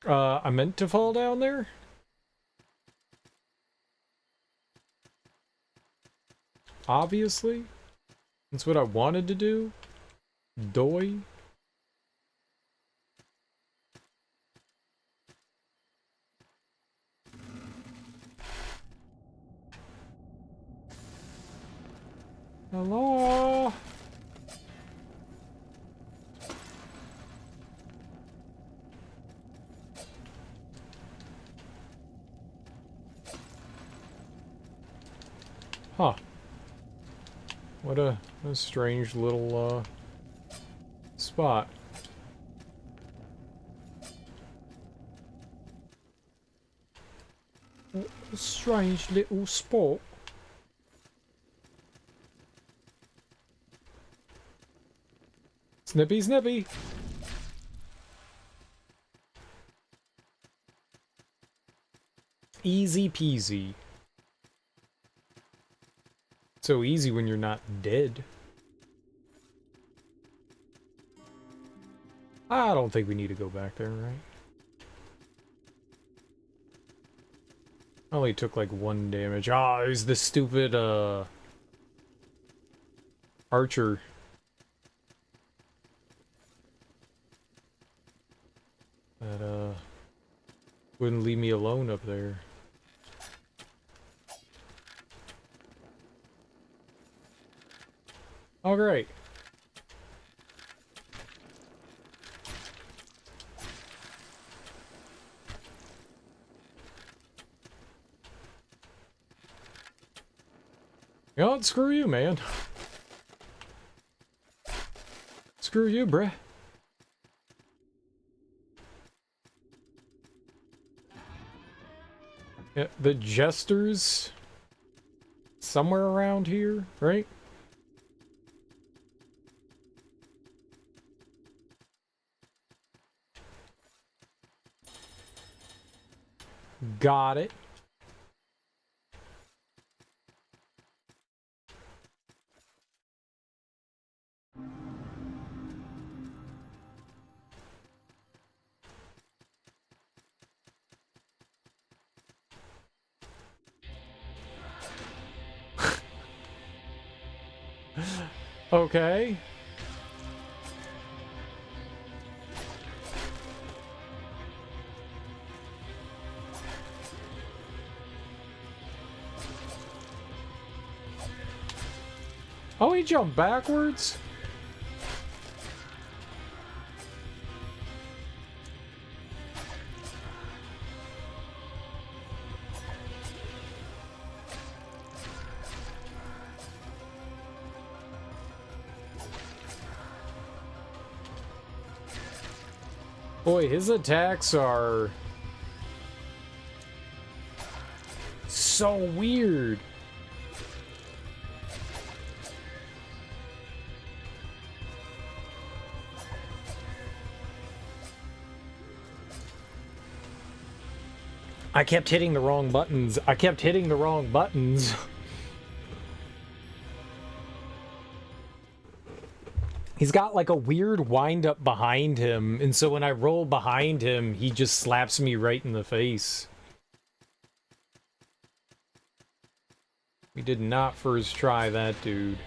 I meant to fall down there? Obviously. That's what I wanted to do. Doy. Hello? Huh. What a strange little, spot. A strange little spot. Snippy, snippy. Easy peasy. So easy when you're not dead. I don't think we need to go back there, right? I only took like 1 damage. Ah, there's this stupid, archer. That, wouldn't leave me alone up there. Oh, great. You know what? Screw you, man. Screw you, bruh. Yeah, the jesters somewhere around here, right? Got it. Okay. Oh, he jumped backwards? Boy, his attacks are so weird. I kept hitting the wrong buttons. I kept hitting the wrong buttons. He's got like a weird wind up behind him, and so when I roll behind him, he just slaps me right in the face. We did not first try that, dude.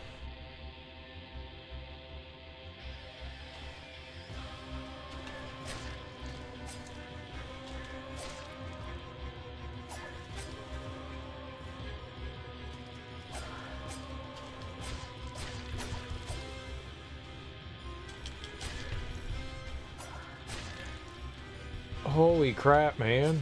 Holy crap, man.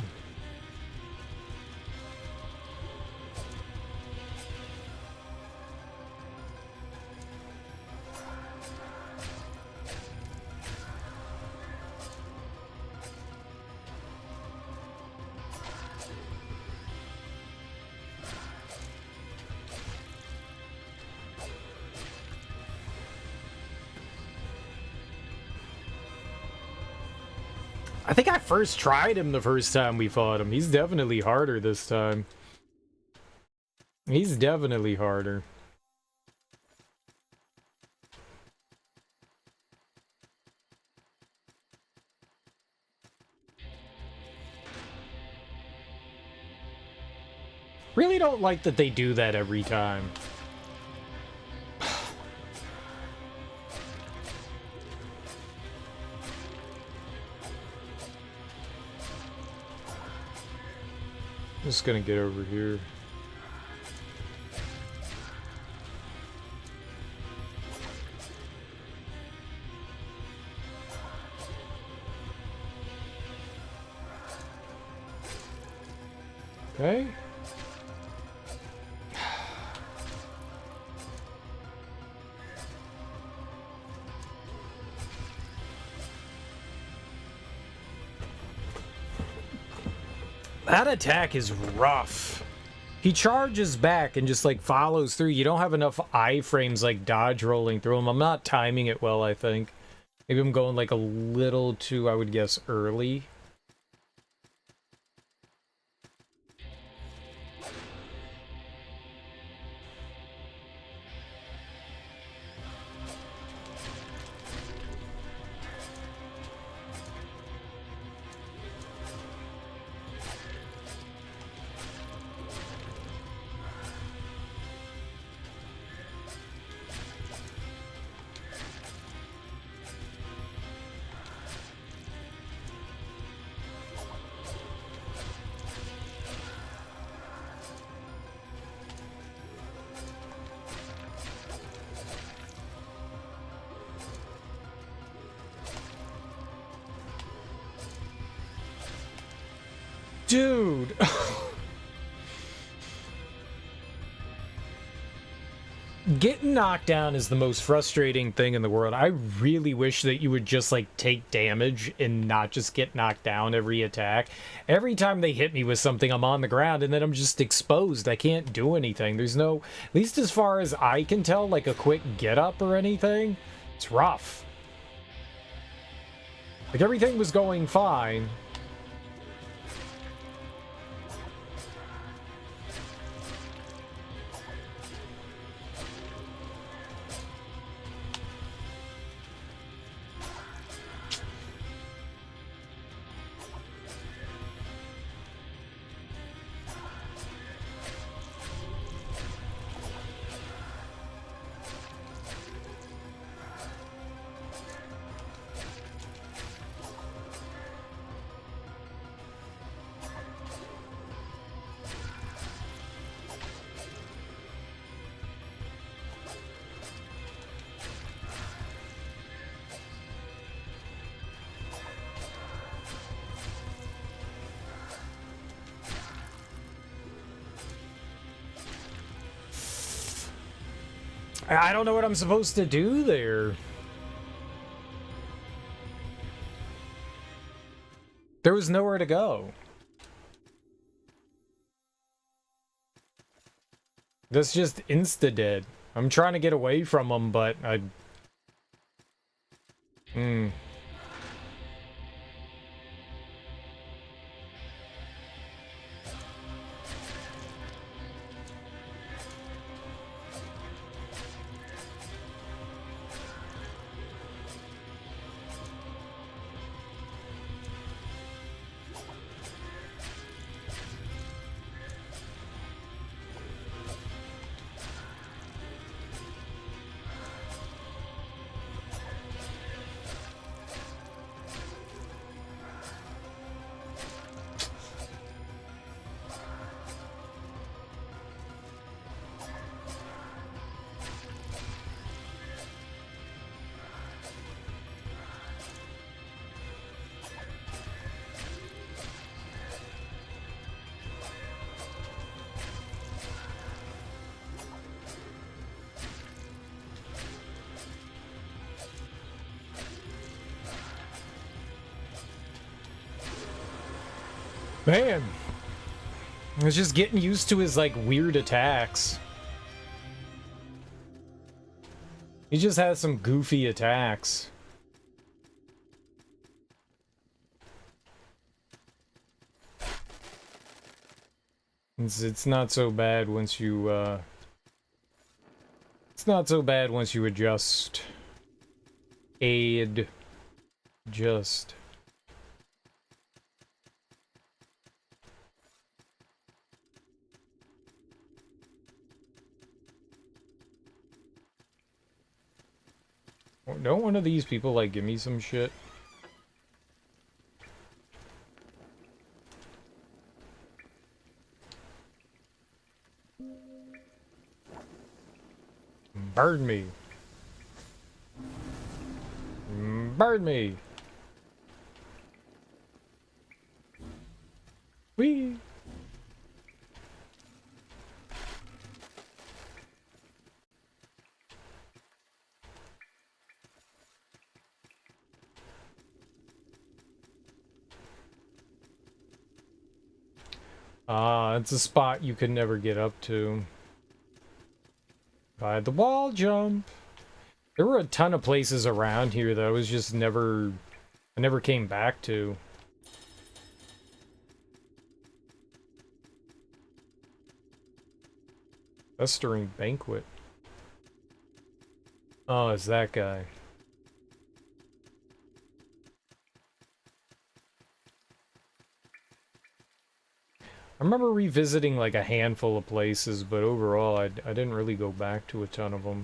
I think I first tried him the first time we fought him. He's definitely harder this time. He's definitely harder. Really don't like that they do that every time. Just gonna get over here. Okay. That attack is rough. He charges back and just like follows through. You don't have enough iframes like dodge rolling through him. I'm not timing it well, I think. Maybe I'm going like a little too, I would guess, early. Dude! Getting knocked down is the most frustrating thing in the world. I really wish that you would just, like, take damage and not just get knocked down every attack. Every time they hit me with something, I'm on the ground, and then I'm just exposed. I can't do anything. There's no, at least as far as I can tell, like, a quick get-up or anything. It's rough. Like, everything was going fine. I don't know what I'm supposed to do there. There was nowhere to go. That's just insta-dead. I'm trying to get away from them, but I... Man, I was just getting used to his, like, weird attacks. He just has some goofy attacks. It's not so bad once you, It's not so bad once you adjust. Just... Don't one of these people, like, give me some shit? Burn me. Burn me. Whee! Ah, it's a spot you could never get up to. By the wall jump. There were a ton of places around here that I was just never... I never came back to. Festering Banquet. Oh, it's that guy. I remember revisiting like a handful of places, but overall I didn't really go back to a ton of them.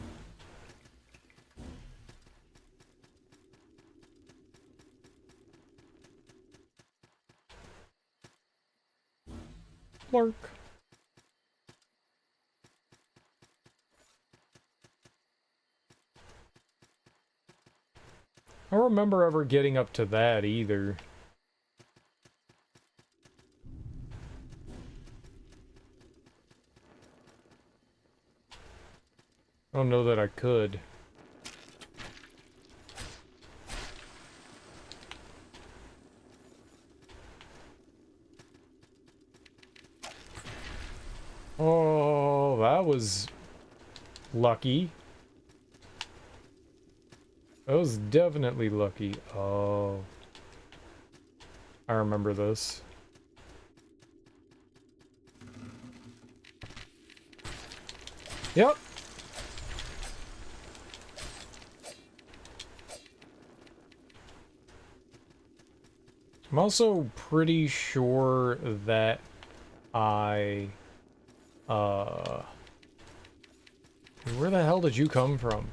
Lark. I don't remember ever getting up to that either. I don't know that I could. Oh, that was lucky. That was definitely lucky. Oh. I remember this. Yep. I'm also pretty sure that I... Where the hell did you come from?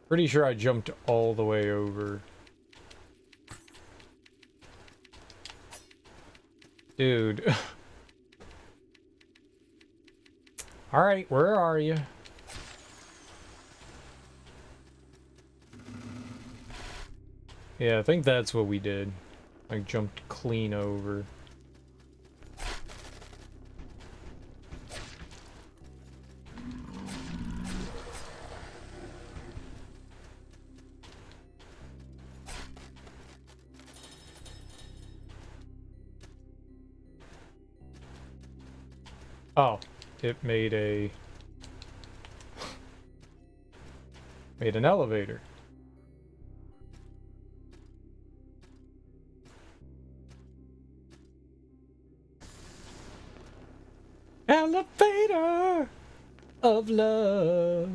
Pretty sure I jumped all the way over. Dude. Alright, where are you? Yeah, I think that's what we did. I jumped clean over. Oh, it made a... made an elevator. Elevator of love.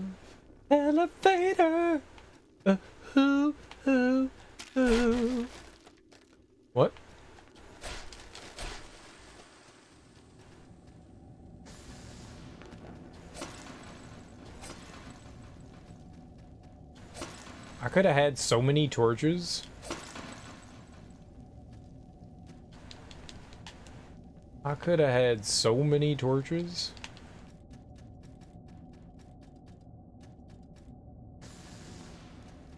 Elevator. Hoo, hoo, hoo. What? I could have had so many torches. I could have had so many torches.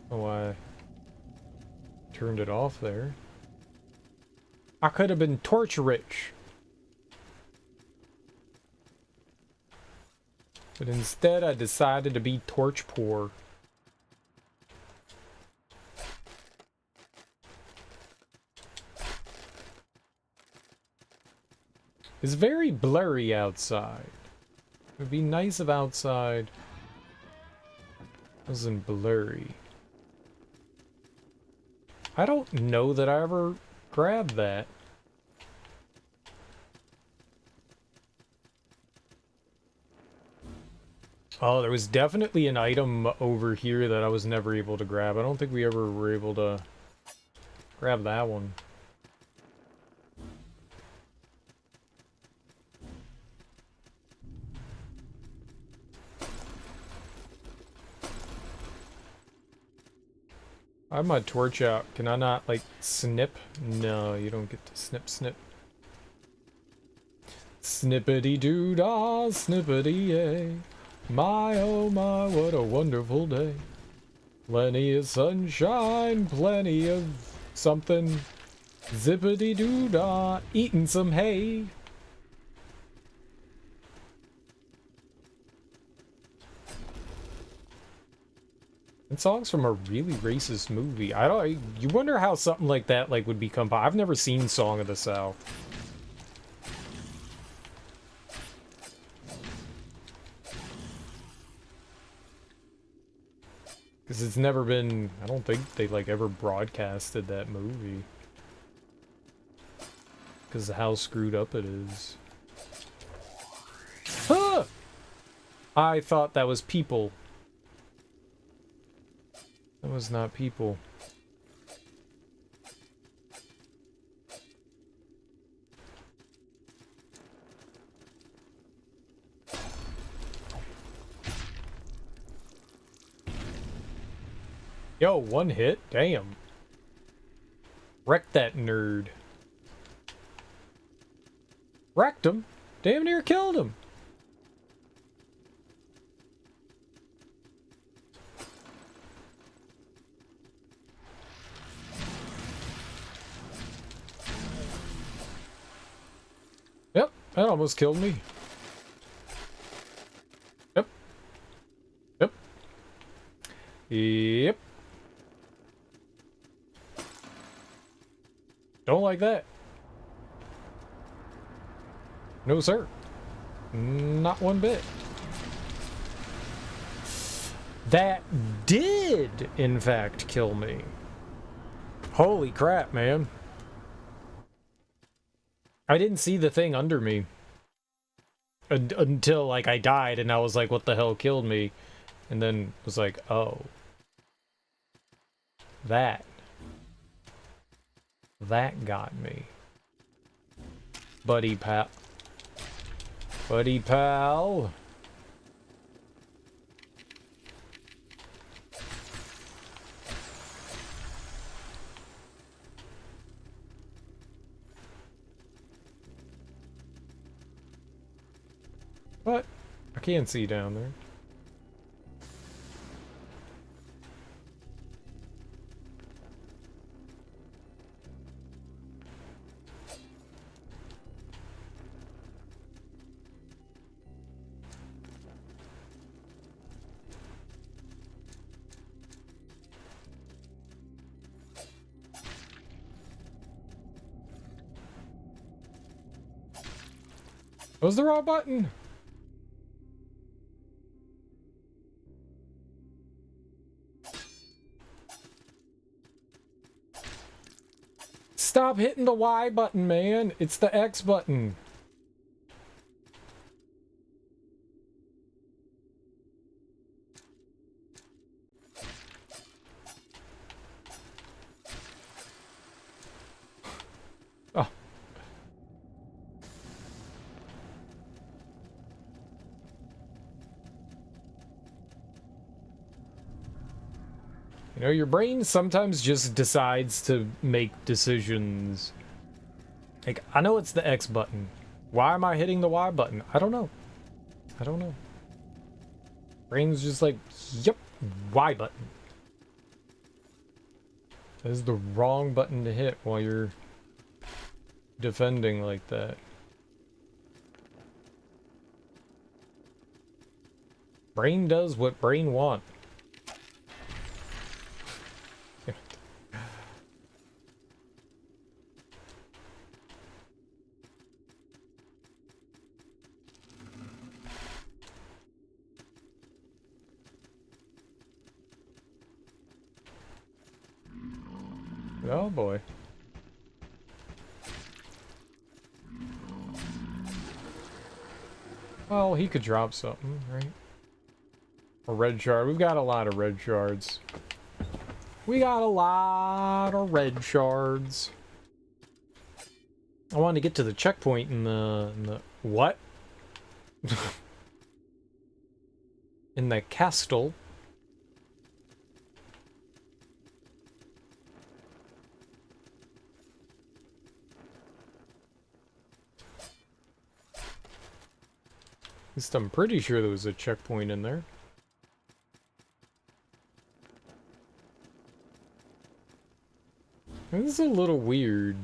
Oh, I turned it off there. I could have been torch rich. But instead I decided to be torch poor. It's very blurry outside. It would be nice if outside wasn't blurry. I don't know that I ever grabbed that. Oh, there was definitely an item over here that I was never able to grab. I don't think we ever were able to grab that one. I have my torch out. Can I not, like, snip? No, you don't get to snip, snip. Snippity-doo-dah, snippity-yay. My, oh my, what a wonderful day. Plenty of sunshine, plenty of something. Zippity-doo-dah, eating some hay. And songs from a really racist movie. You wonder how something like that like would become. I've never seen Song of the South. Because it's never been, I don't think they like ever broadcasted that movie. Because of how screwed up it is. Ah! I thought that was people. That was not people. Yo, one hit? Damn. Wrecked that nerd. Wrecked him? Damn near killed him. Yep, that almost killed me. Yep. Yep. Yep. Don't like that. No, sir. Not one bit. That did, in fact, kill me. Holy crap, man. I didn't see the thing under me. Until, like, I died, and I was like, what the hell killed me? And then was like, oh. That got me. Buddy pal. Buddy pal. What? I can't see down there. Was the wrong button? Stop hitting the Y button, man. It's the X button. Oh. You know, your brain sometimes just decides to make decisions. Like, I know it's the X button. Why am I hitting the Y button? I don't know. I don't know. Brain's just like, yep, Y button. That is the wrong button to hit while you're defending like that. Brain does what brain wants. Oh boy. Well, he could drop something, right? A red shard. We've got a lot of red shards. We got a lot of red shards. I wanted to get to the checkpoint in the what? In the castle. At least I'm pretty sure there was a checkpoint in there. This is a little weird.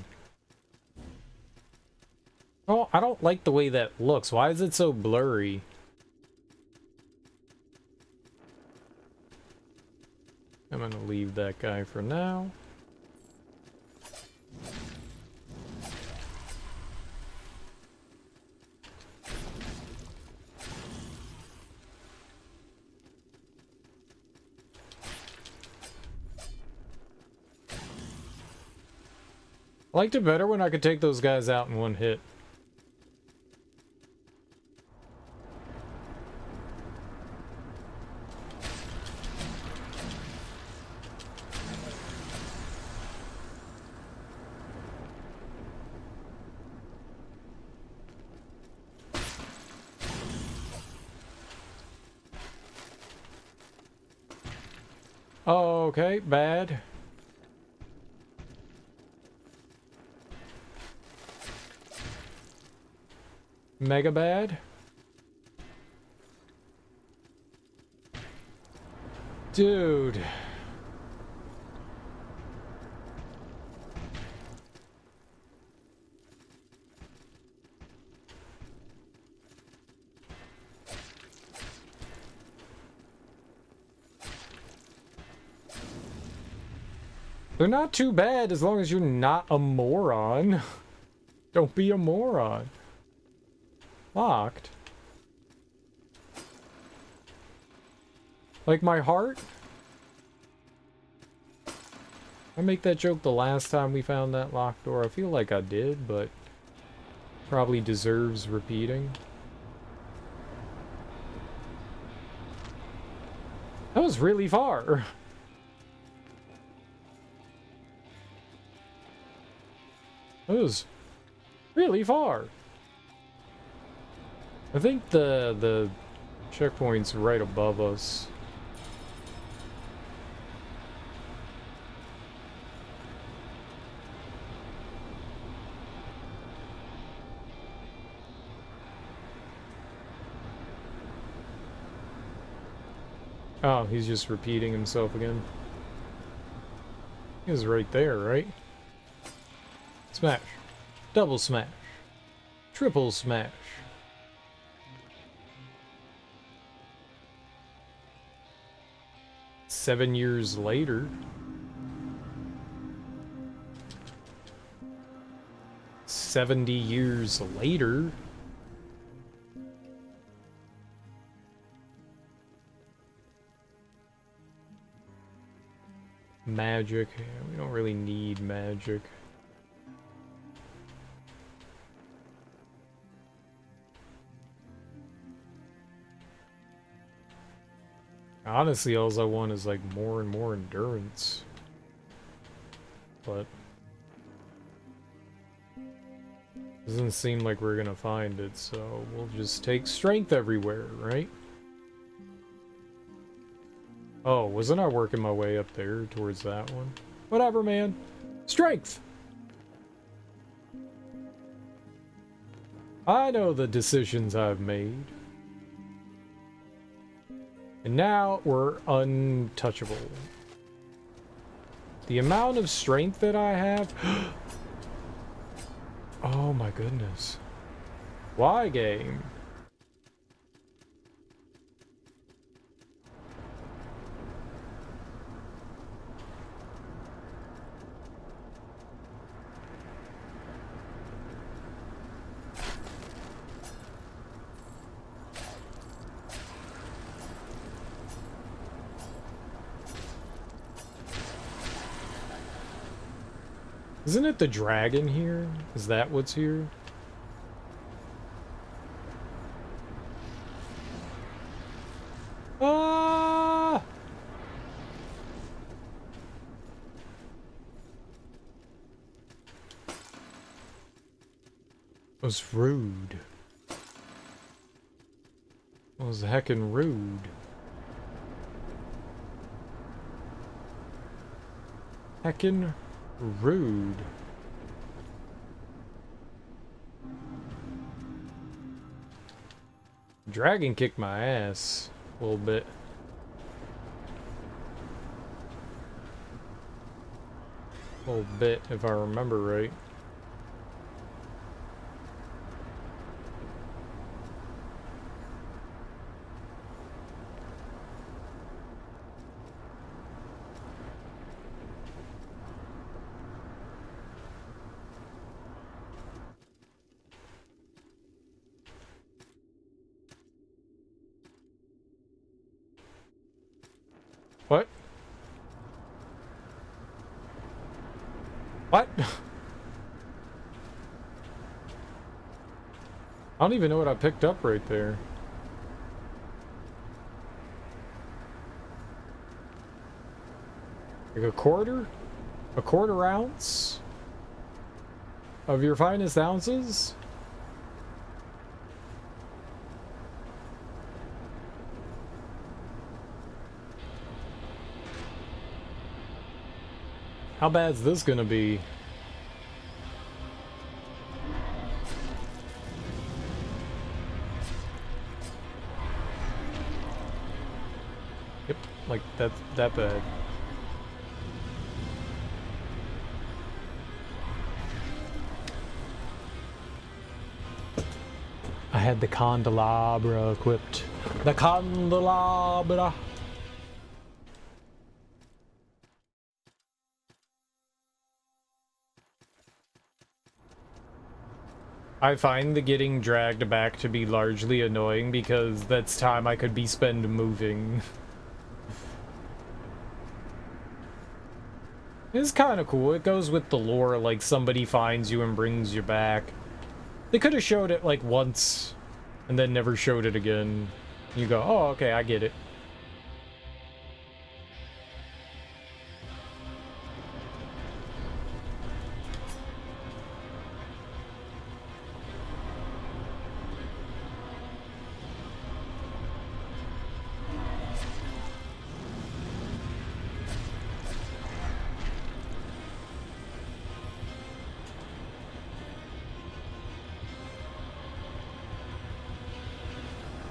Oh, I don't like the way that looks. Why is it so blurry? I'm gonna leave that guy for now. I liked it better when I could take those guys out in one hit. Oh, okay, bad. Mega bad. Dude. They're not too bad as long as you're not a moron. Don't be a moron. Locked. Like my heart? I make that joke the last time we found that locked door. I feel like I did, but probably deserves repeating. That was really far. That was really far. I think the checkpoint's right above us. Oh, he's just repeating himself again. He was right there, right? Smash. Double smash. Triple smash. Seven years later. $70 years later. Magic. Yeah, we don't really need magic. Honestly, all I want is like more and more endurance. But doesn't seem like we're gonna find it, so we'll just take strength everywhere, right? Oh, wasn't I working my way up there towards that one? Whatever, man. Strength! I know the decisions I've made. And now we're untouchable. The amount of strength that I have... Oh my goodness. Why, game? Isn't it the dragon here? Is that what's here? Ah! It was rude. It was heckin' rude. Heckin' rude. Dragon kicked my ass a little bit. A little bit, if I remember right. What? What? I don't even know what I picked up right there. Like a quarter? A quarter ounce? Of your finest ounces? How bad's this gonna be? Yep, like that's that bad. I had the candelabra equipped. The candelabra. I find the getting dragged back to be largely annoying because that's time I could be spent moving. It's kind of cool. It goes with the lore, like somebody finds you and brings you back. They could have showed it like once and then never showed it again. You go, oh, okay, I get it.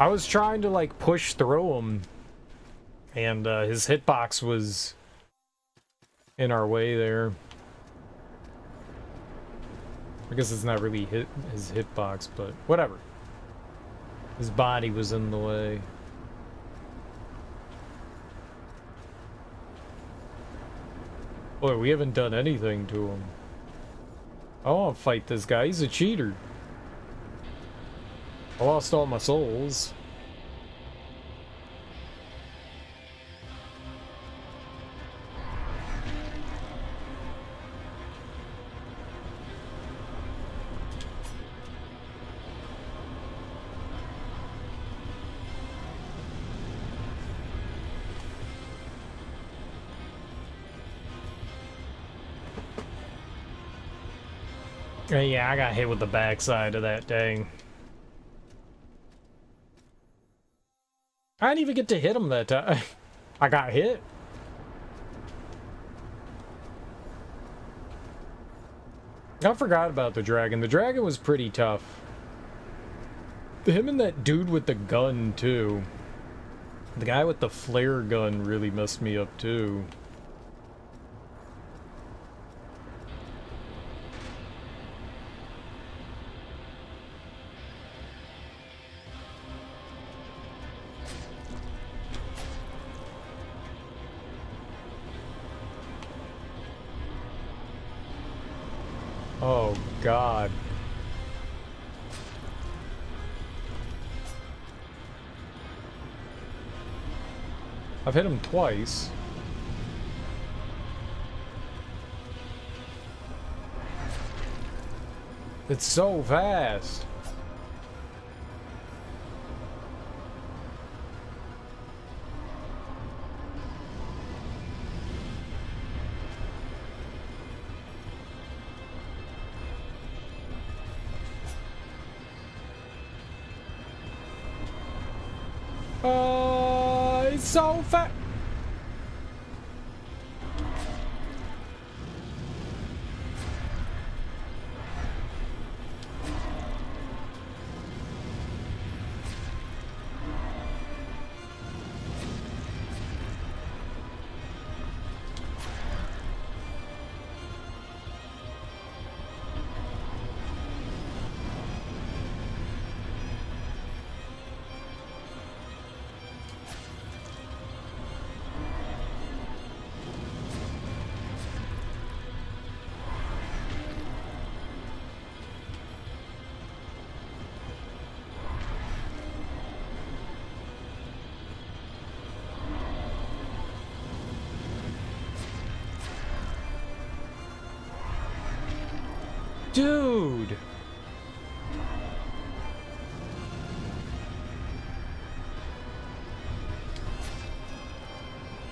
I was trying to like push through him, and his hitbox was in our way there. I guess it's not really his hitbox, but whatever. His body was in the way. Boy, we haven't done anything to him. I want to fight this guy. He's a cheater. I lost all my souls. Yeah, I got hit with the backside of that thing. I didn't even get to hit him that time. I got hit. I forgot about the dragon. The dragon was pretty tough. Him and that dude with the gun, too. The guy with the flare gun really messed me up, too. Oh, God. I've hit him twice. It's so fast. It's so fast. Dude!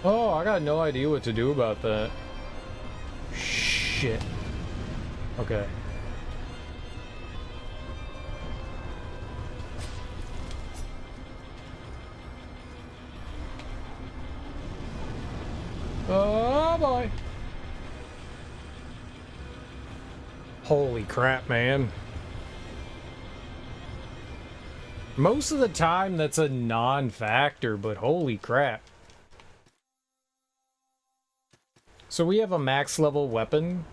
Oh, I got no idea what to do about that. Shit. Okay. Oh boy. Holy crap, man. Most of the time that's a non-factor, but holy crap. So we have a max level weapon.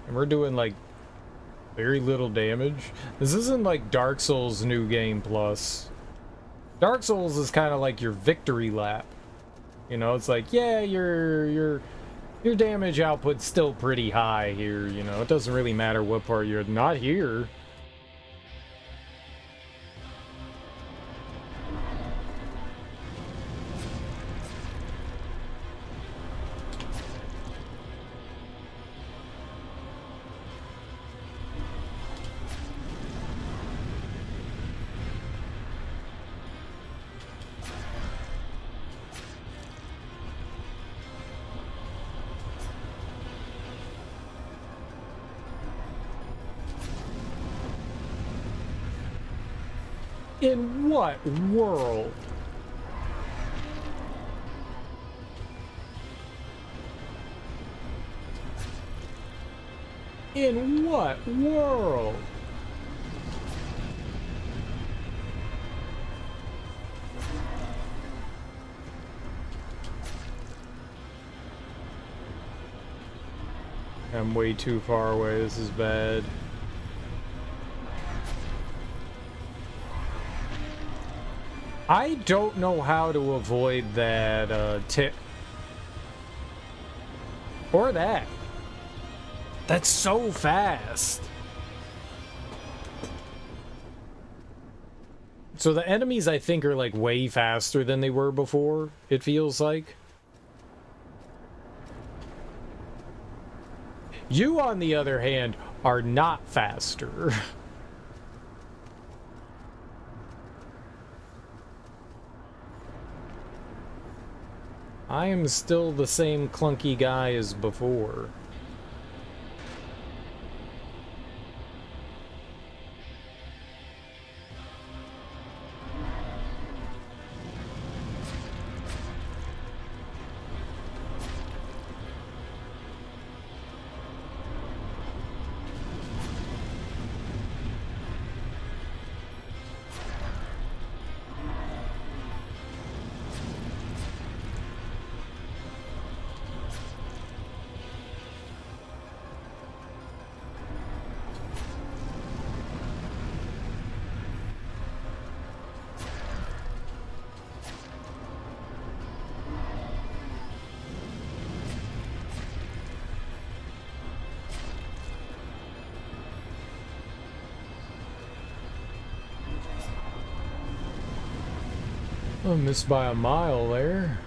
And we're doing like very little damage. This isn't like Dark Souls New Game Plus. Dark Souls is kind of like your victory lap. You know, it's like, yeah, your damage output's still pretty high here, you know. It doesn't really matter what part you're not here. In what world? In what world? I'm way too far away. This is bad. I don't know how to avoid that tip. Or that. That's so fast. So the enemies, I think, are like way faster than they were before, it feels like. You, on the other hand, are not faster. I am still the same clunky guy as before. I missed by a mile there.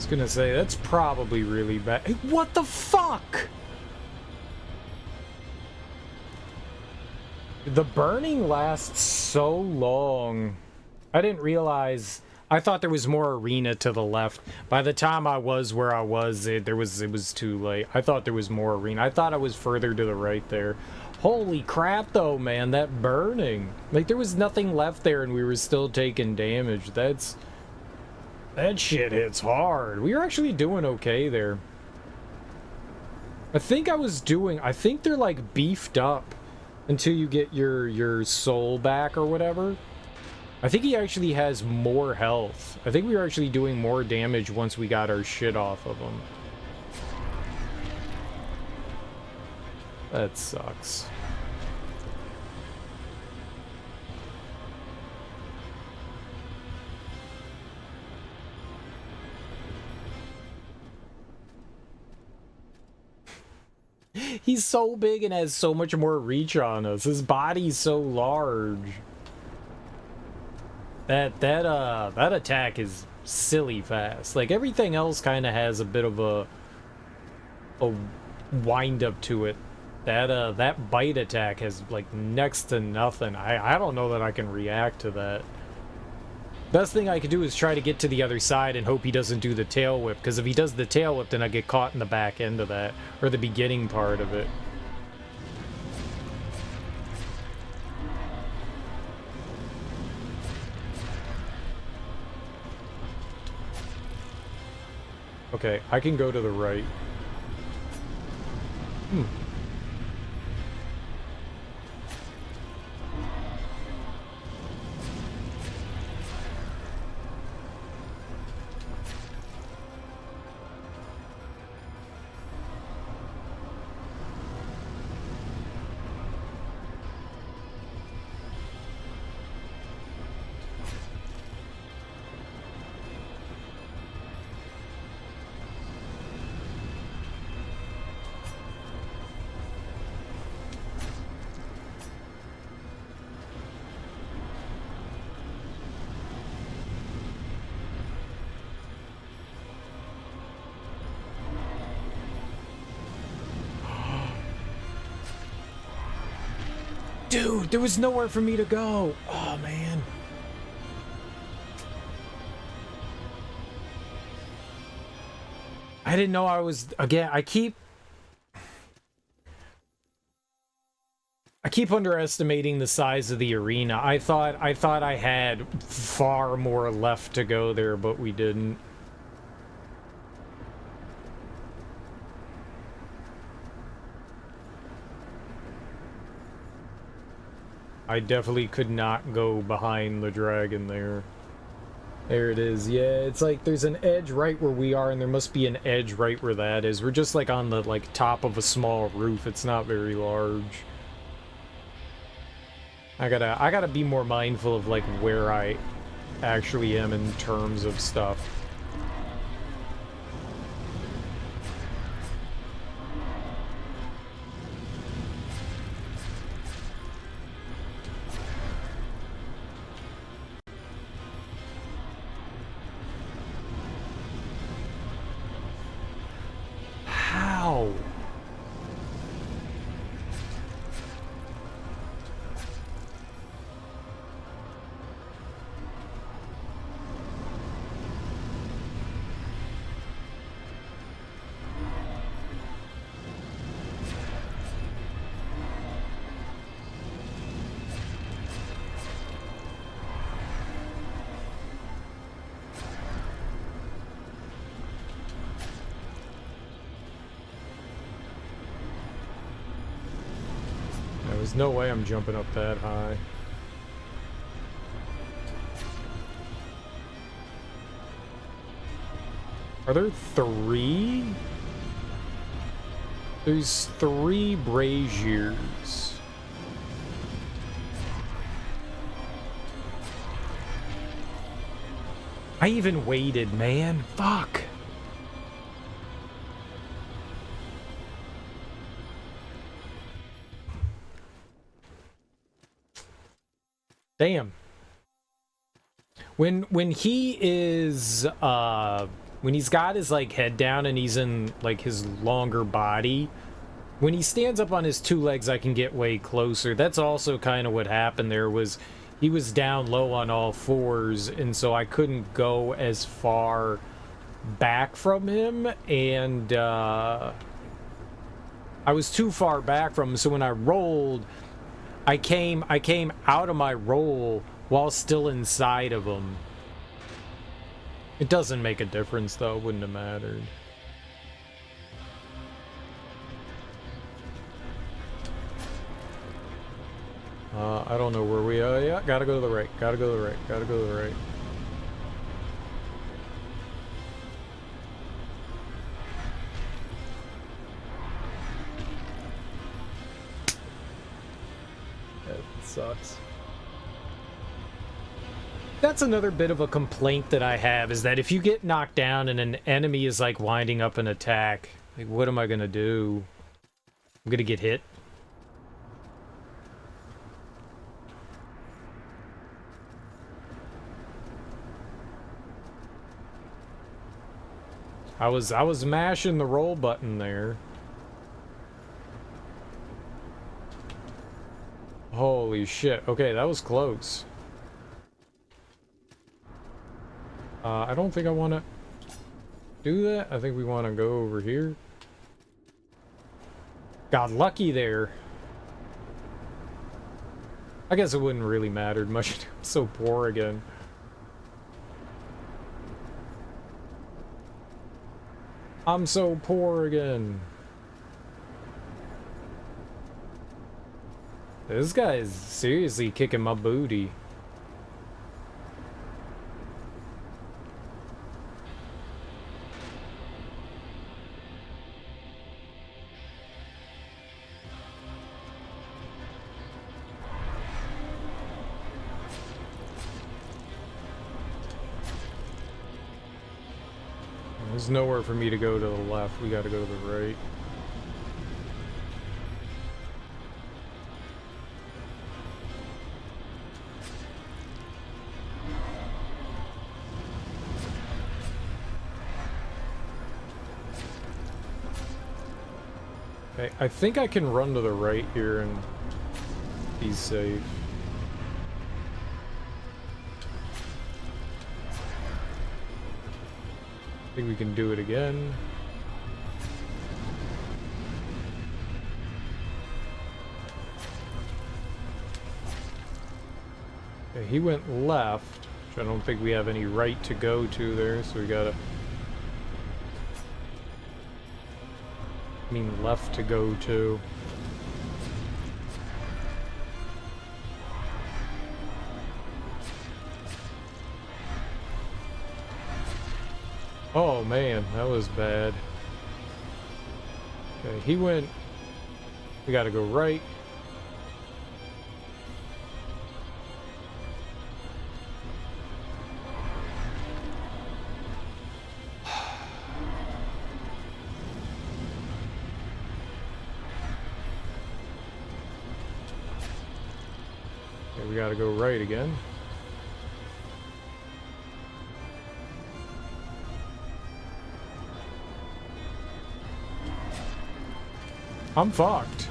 Gonna say that's probably really bad. Hey, what the fuck? The burning lasts so long. I didn't realize. I thought there was more arena to the left. By the time I was where I was, it was too late. I thought there was more arena. I thought I was further to the right there. Holy crap, though, man! That burning. Like there was nothing left there, and we were still taking damage. That shit hits hard. We were actually doing okay there. I think they're like beefed up until you get your soul back or whatever. I think he actually has more health. I think we were actually doing more damage once we got our shit off of him. That sucks. He's so big and has so much more reach on us. His body's so large. That attack is silly fast. Like everything else kind of has a bit of a wind up to it. That bite attack has like next to nothing. I don't know that I can react to that. Best thing I could do is try to get to the other side and hope he doesn't do the tail whip, because if he does the tail whip, then I get caught in the back end of that, or the beginning part of it. Okay, I can go to the right. Dude, there was nowhere for me to go. Oh, man. I didn't know I was... Again, I keep underestimating the size of the arena. I thought I had far more left to go there, but we didn't. I definitely could not go behind the dragon there. There it is. Yeah, it's like there's an edge right where we are, and there must be an edge right where that is. We're just like on the top of a small roof. It's not very large. I gotta be more mindful of like where I actually am in terms of stuff. How? There's no way I'm jumping up that high. Are there 3? There's 3 braziers. I even waited, man. Fuck. Damn. When he is when he's got his like head down and he's in like his longer body, when he stands up on his 2 legs I can get way closer. That's also kind of what happened there. Was he was down low on all 4s, and so I couldn't go as far back from him, and I was too far back from him, so when I rolled, I came out of my roll while still inside of him. It doesn't make a difference, though. It wouldn't have mattered. I don't know where we are. Yeah, gotta go to the right. Gotta go to the right. Gotta go to the right. That sucks. That's another bit of a complaint that I have, is that if you get knocked down and an enemy is like winding up an attack, like what am I gonna do? I'm gonna get hit? I was mashing the roll button there. Holy shit. Okay, that was close. I don't think I want to do that. I think we want to go over here. Got lucky there. I guess it wouldn't really matter much. I'm so poor again. I'm so poor again. This guy is seriously kicking my booty. There's nowhere for me to go to the left. We gotta go to the right. Okay, I think I can run to the right here and be safe. I think we can do it again. Okay, he went left, which I don't think we have any right to go to there, so we gotta... I mean left to go to. Oh man, that was bad. Okay, he went... We gotta go right. gotta go right again. I'm fucked.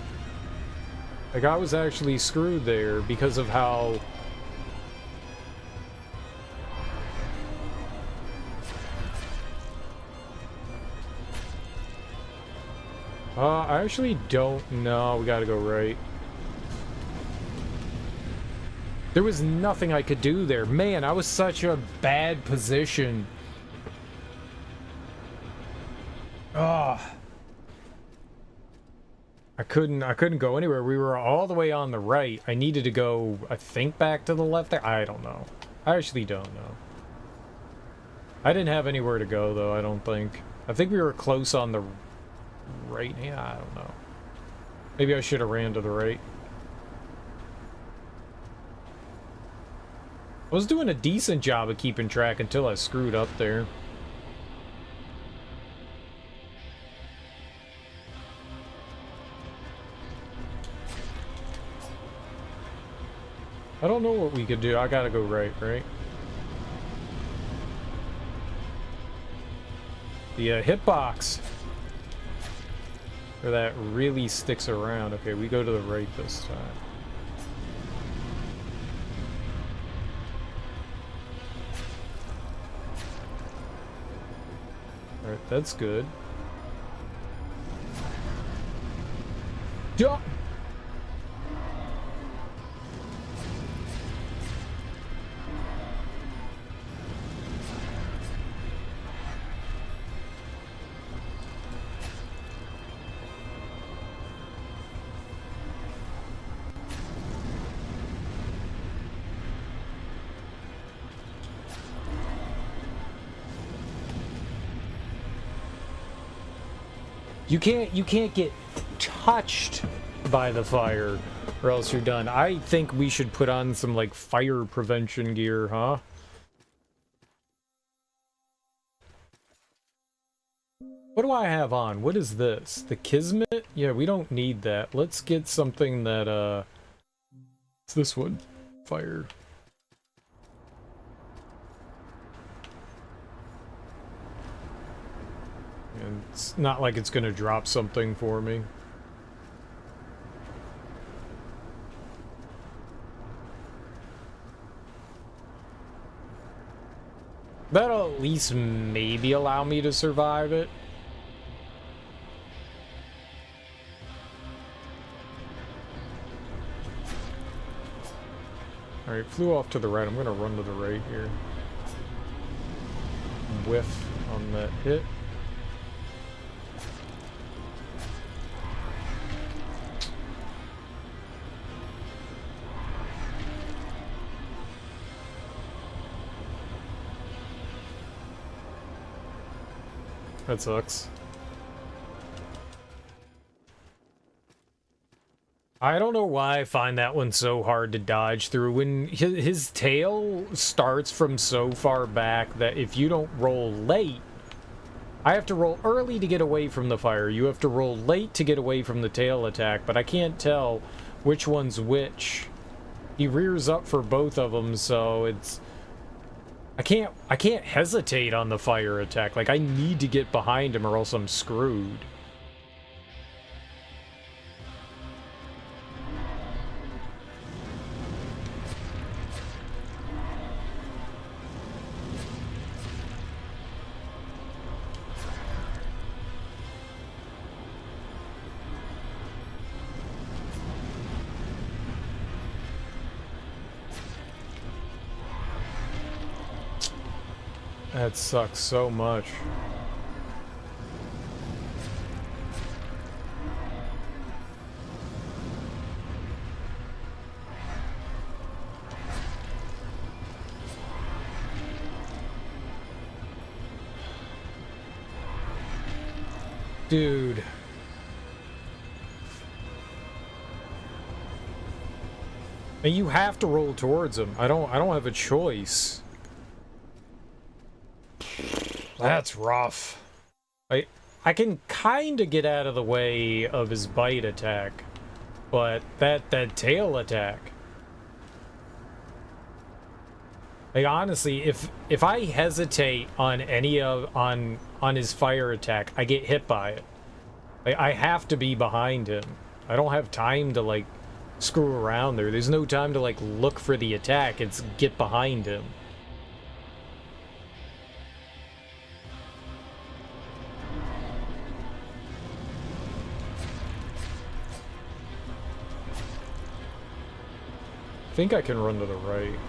Like, I was actually screwed there because of how... I actually don't know. We gotta go right. There was nothing I could do there. Man, I was such a bad position. Ugh. I couldn't go anywhere. We were all the way on the right. I needed to go, I think, back to the left there. I don't know. I actually don't know. I didn't have anywhere to go, though, I don't think. I think we were close on the right. Yeah, I don't know. Maybe I should have ran to the right. I was doing a decent job of keeping track until I screwed up there. I don't know what we could do. I gotta go right? The hitbox. Or that really sticks around. Okay, we go to the right this time. Alright, that's good. Jump! You can't get touched by the fire, or else you're done. I think we should put on some, like, fire prevention gear, huh? What do I have on? What is this? The Kismet? Yeah, we don't need that. Let's get something that, it's this one. Fire. And it's not like it's gonna drop something for me. That'll at least maybe allow me to survive it. Alright, flew off to the right. I'm gonna run to the right here. Whiff on that hit. That sucks. I don't know why I find that one so hard to dodge through. When his tail starts from so far back that if you don't roll late, I have to roll early to get away from the fire. You have to roll late to get away from the tail attack, but I can't tell which one's which. He rears up for both of them, so it's... I can't hesitate on the fire attack. Like, I need to get behind him or else I'm screwed. That sucks so much. Dude. And you have to roll towards him. I don't have a choice. That's rough. I can kind of get out of the way of his bite attack, but that tail attack. Like honestly, if I hesitate on any of on his fire attack, I get hit by it. Like, I have to be behind him. I don't have time to like screw around there. There's no time to like look for the attack. It's get behind him. I think I can run to the right.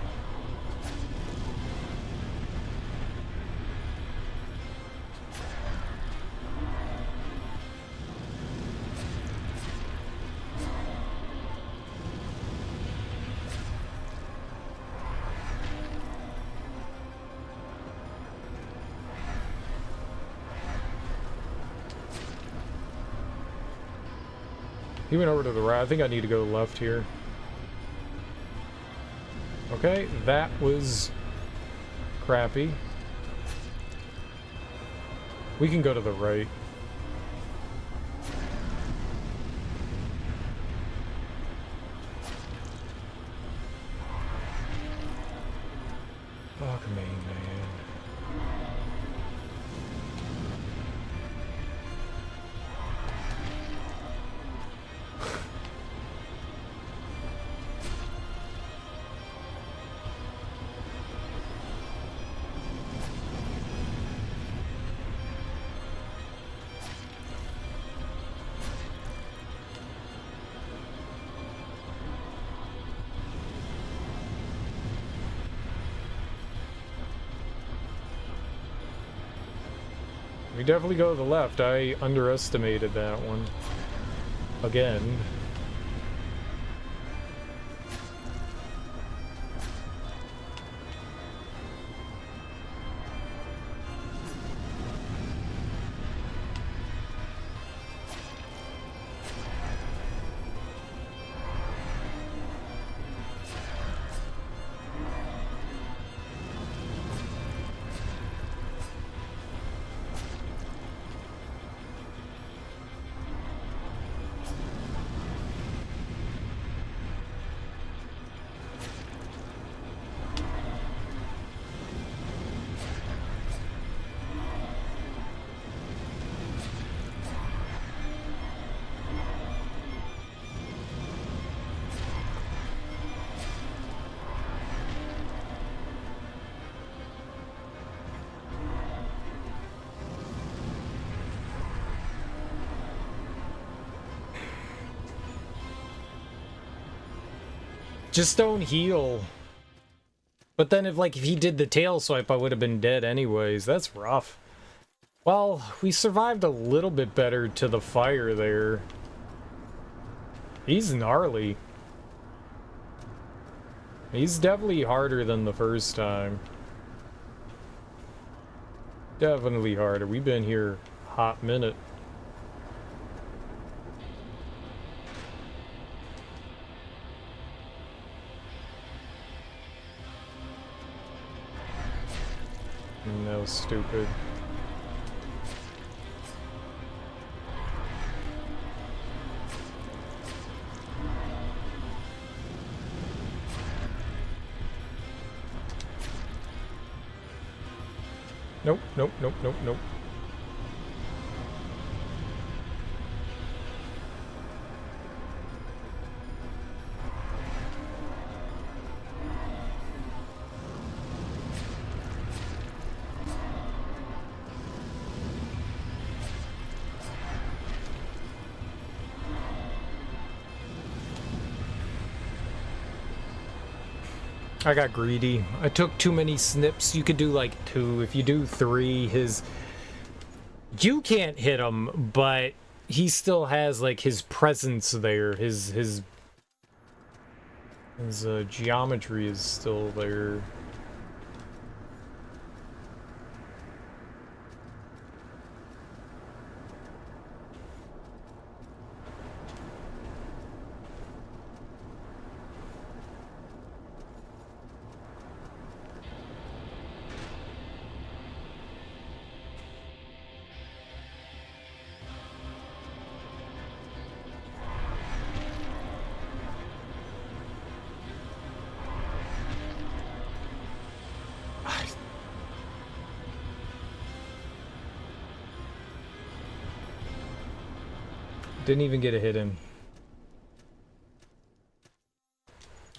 He went over to the right. I think I need to go left here. Okay, that was crappy. We can go to the right. Fuck me, man. We definitely go to the left. I underestimated that one. Again. Just don't heal. But then if he did the tail swipe, I would have been dead anyways. That's rough. Well, we survived a little bit better to the fire there. He's gnarly. He's definitely harder than the first time. Definitely harder. We've been here a hot minute. That was stupid. Nope, nope, nope, nope, nope. I got greedy. I took too many snips. You could do like 2. If you do 3, you can't hit him, but he still has like his presence there. His geometry is still there. Didn't even get a hit in.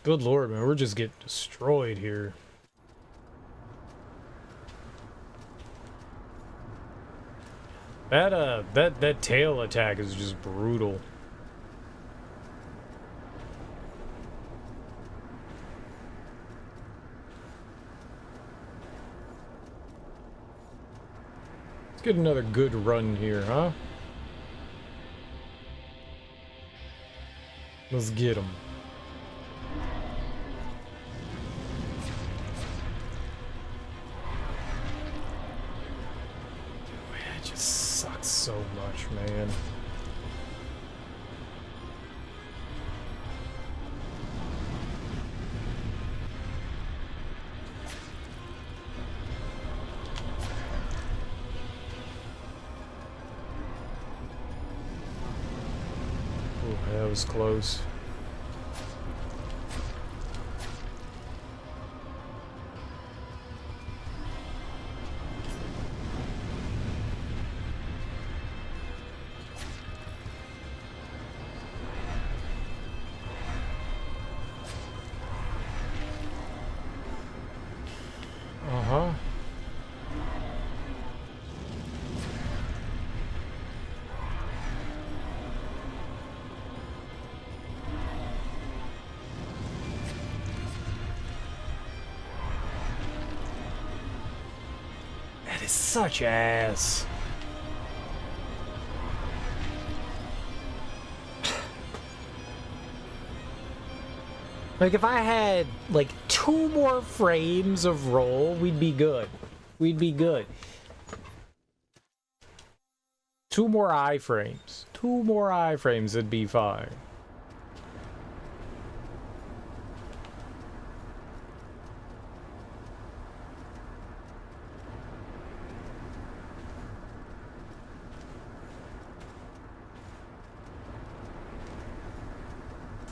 Good lord, man, we're just getting destroyed here. That tail attack is just brutal. Let's get another good run here, huh? Let's get him. It just sucks so much, man. Oh, that was close. Uh-huh. That is such ass. Like, if I had, like, 2 more frames of roll, we'd be good. We'd be good. 2 more iframes. 2 more iframes, it'd be fine.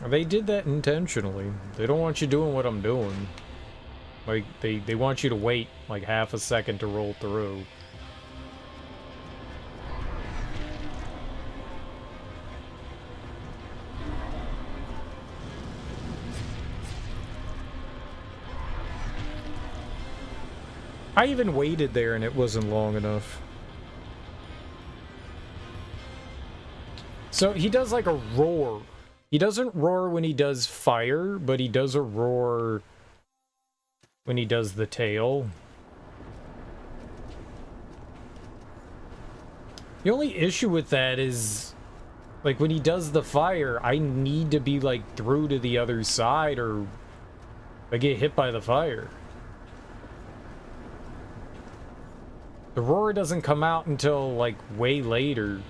They did that intentionally. They don't want you doing what I'm doing. Like, they want you to wait, like, half a second to roll through. I even waited there and it wasn't long enough. So he does like a roar. He doesn't roar when he does fire, but he does a roar when he does the tail. The only issue with that is, like, when he does the fire, I need to be, like, through to the other side or I get hit by the fire. The roar doesn't come out until, like, way later.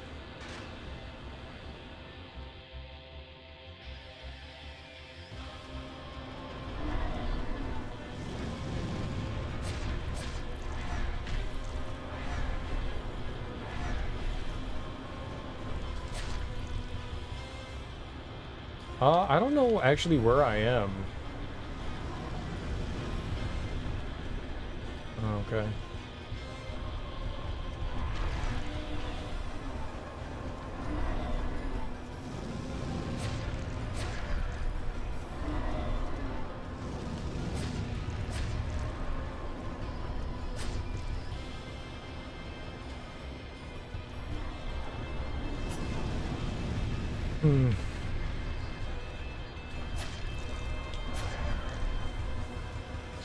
I don't know actually where I am. Oh, okay.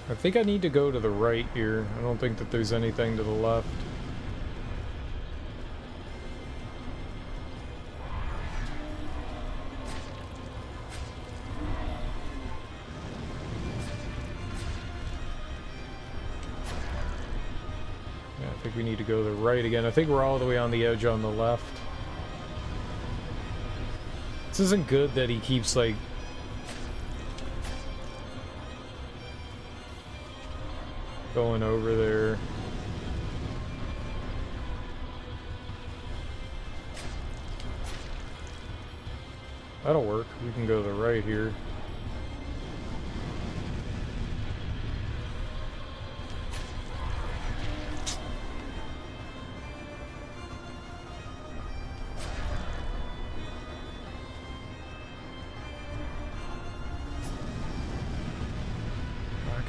I think I need to go to the right here. I don't think that there's anything to the left. Yeah, I think we need to go to the right again. I think we're all the way on the edge on the left. This isn't good that he keeps, like, going over there. That'll work. We can go to the right here.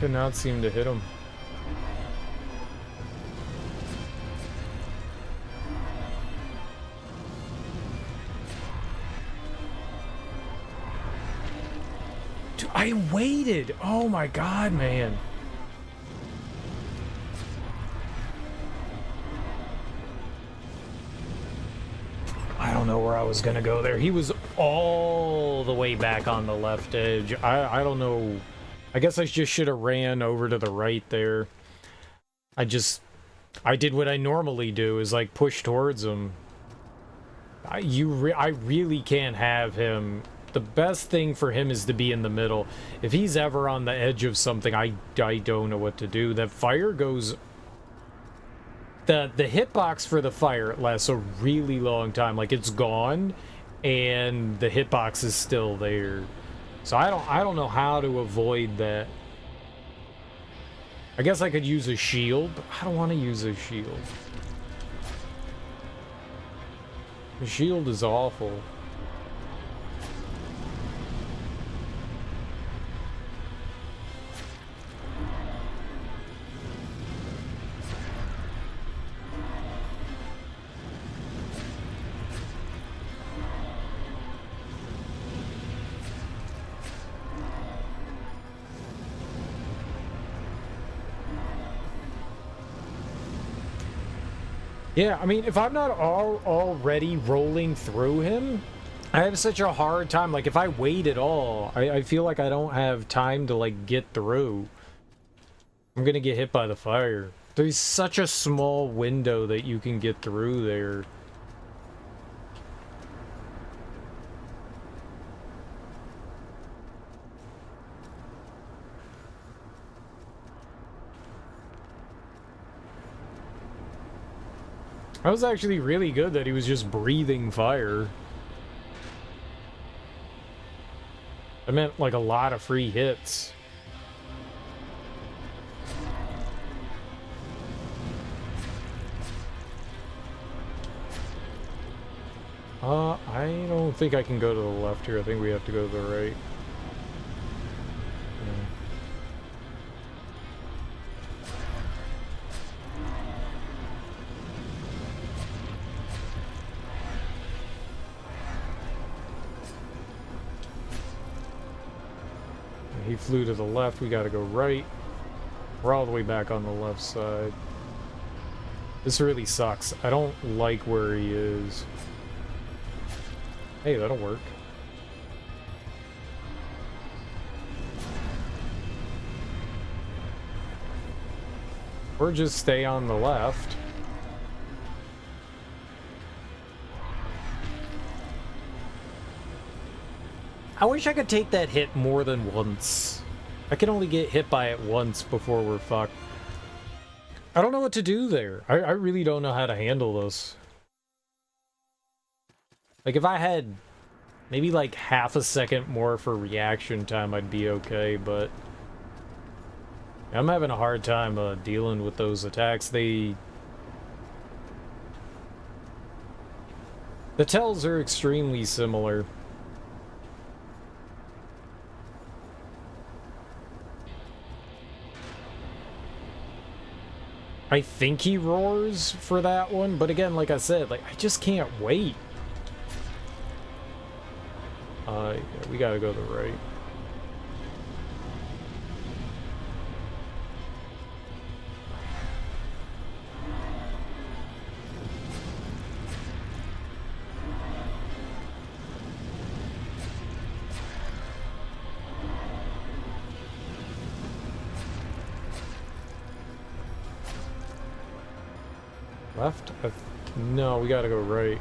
could not seem to hit him. Dude, I waited! Oh my god, man. I don't know where I was gonna go there. He was all the way back on the left edge. I don't know. I guess I just should have ran over to the right there. I did what I normally do, is like push towards him. I really can't have him. The best thing for him is to be in the middle. If he's ever on the edge of something, I don't know what to do. That fire goes... The hitbox for the fire lasts a really long time. Like, it's gone, and the hitbox is still there. So I don't know how to avoid that. I guess I could use a shield, but I don't want to use a shield. The shield is awful. Yeah, I mean, if I'm not already rolling through him, I have such a hard time. Like, if I wait at all, I feel like I don't have time to, like, get through. I'm gonna get hit by the fire. There's such a small window that you can get through there. That was actually really good that he was just breathing fire. I meant like a lot of free hits. I don't think I can go to the left here. I think we have to go to the right. He flew to the left, we gotta go right. We're all the way back on the left side. This really sucks. I don't like where he is. Hey, that'll work. Or just stay on the left. I wish I could take that hit more than once. I can only get hit by it once before we're fucked. I don't know what to do there. I really don't know how to handle this. Like, if I had maybe like half a second more for reaction time, I'd be okay, but I'm having a hard time dealing with those attacks. The tells are extremely similar. I think he roars for that one, but again, like I said, like, I just can't wait. Yeah, we gotta go to the right. Left? No, we gotta go right.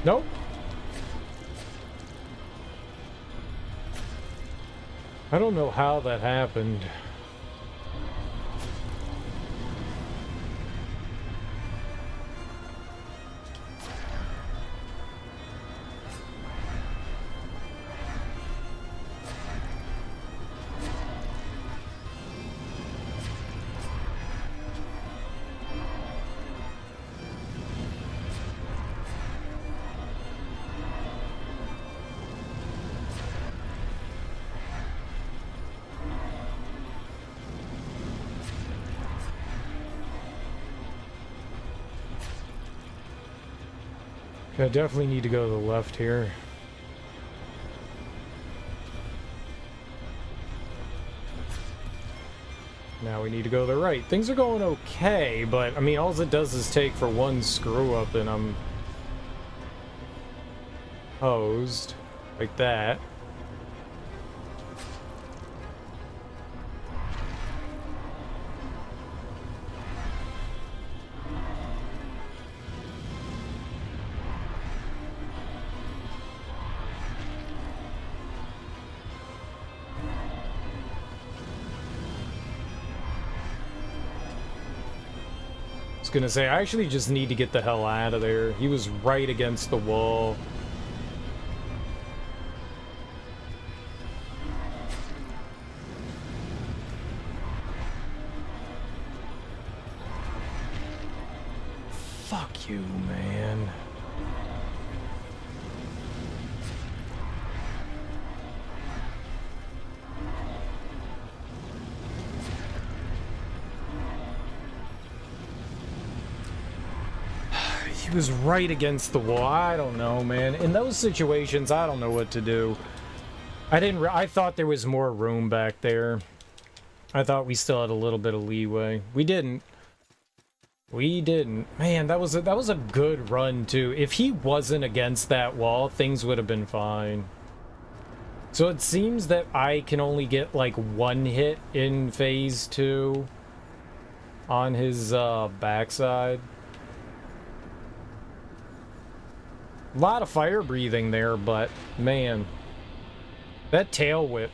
Nope. I don't know how that happened. I definitely need to go to the left here. Now we need to go to the right. Things are going okay, but I mean, all it does is take for one screw up and I'm hosed like that. Gonna say, I actually just need to get the hell out of there. He was right against the wall. Fuck you, man. He was right against the wall. I don't know, man. In those situations, I don't know what to do. I thought there was more room back there. I thought we still had a little bit of leeway. We didn't. We didn't. Man, that was a good run too. If he wasn't against that wall, things would have been fine. So it seems that I can only get like one hit in phase 2 on his backside. A lot of fire breathing there, but man, that tail whip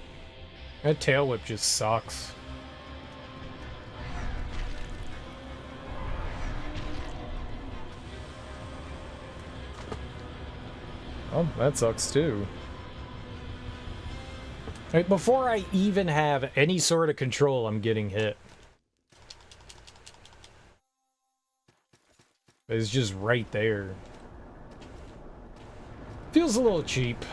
just sucks. Oh, that sucks too. Right, before I even have any sort of control, I'm getting hit. It's just right there. Feels a little cheap.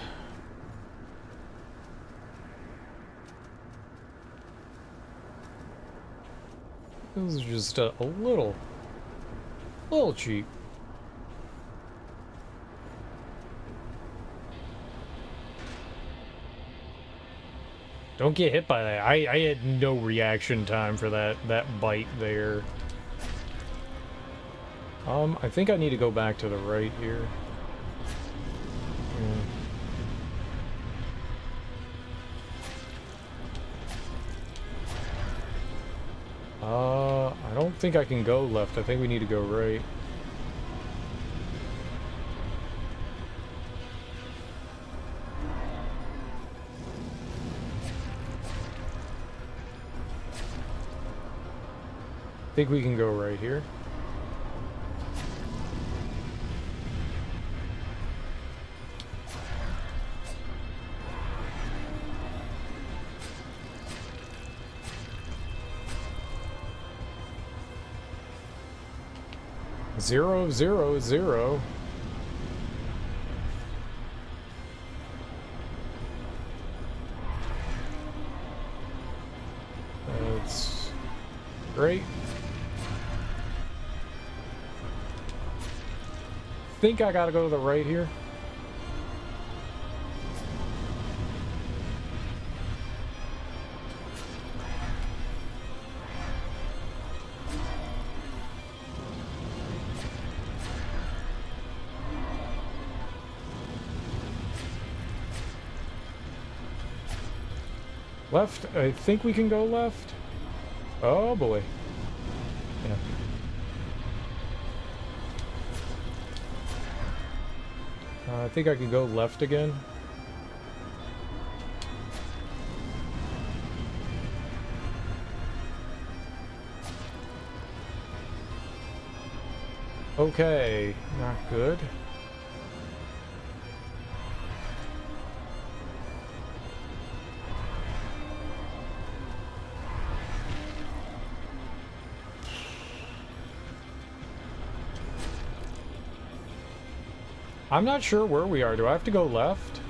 Feels just a little cheap. Don't get hit by that. I had no reaction time for that bite there. I think I need to go back to the right here. I don't think I can go left. I think we need to go right. I think we can go right here. Zero, zero, zero. That's great. Think I gotta go to the right here. Left? I think we can go left. Oh boy. Yeah. I think I could go left again. Okay, not good. I'm not sure where we are. Do I have to go left?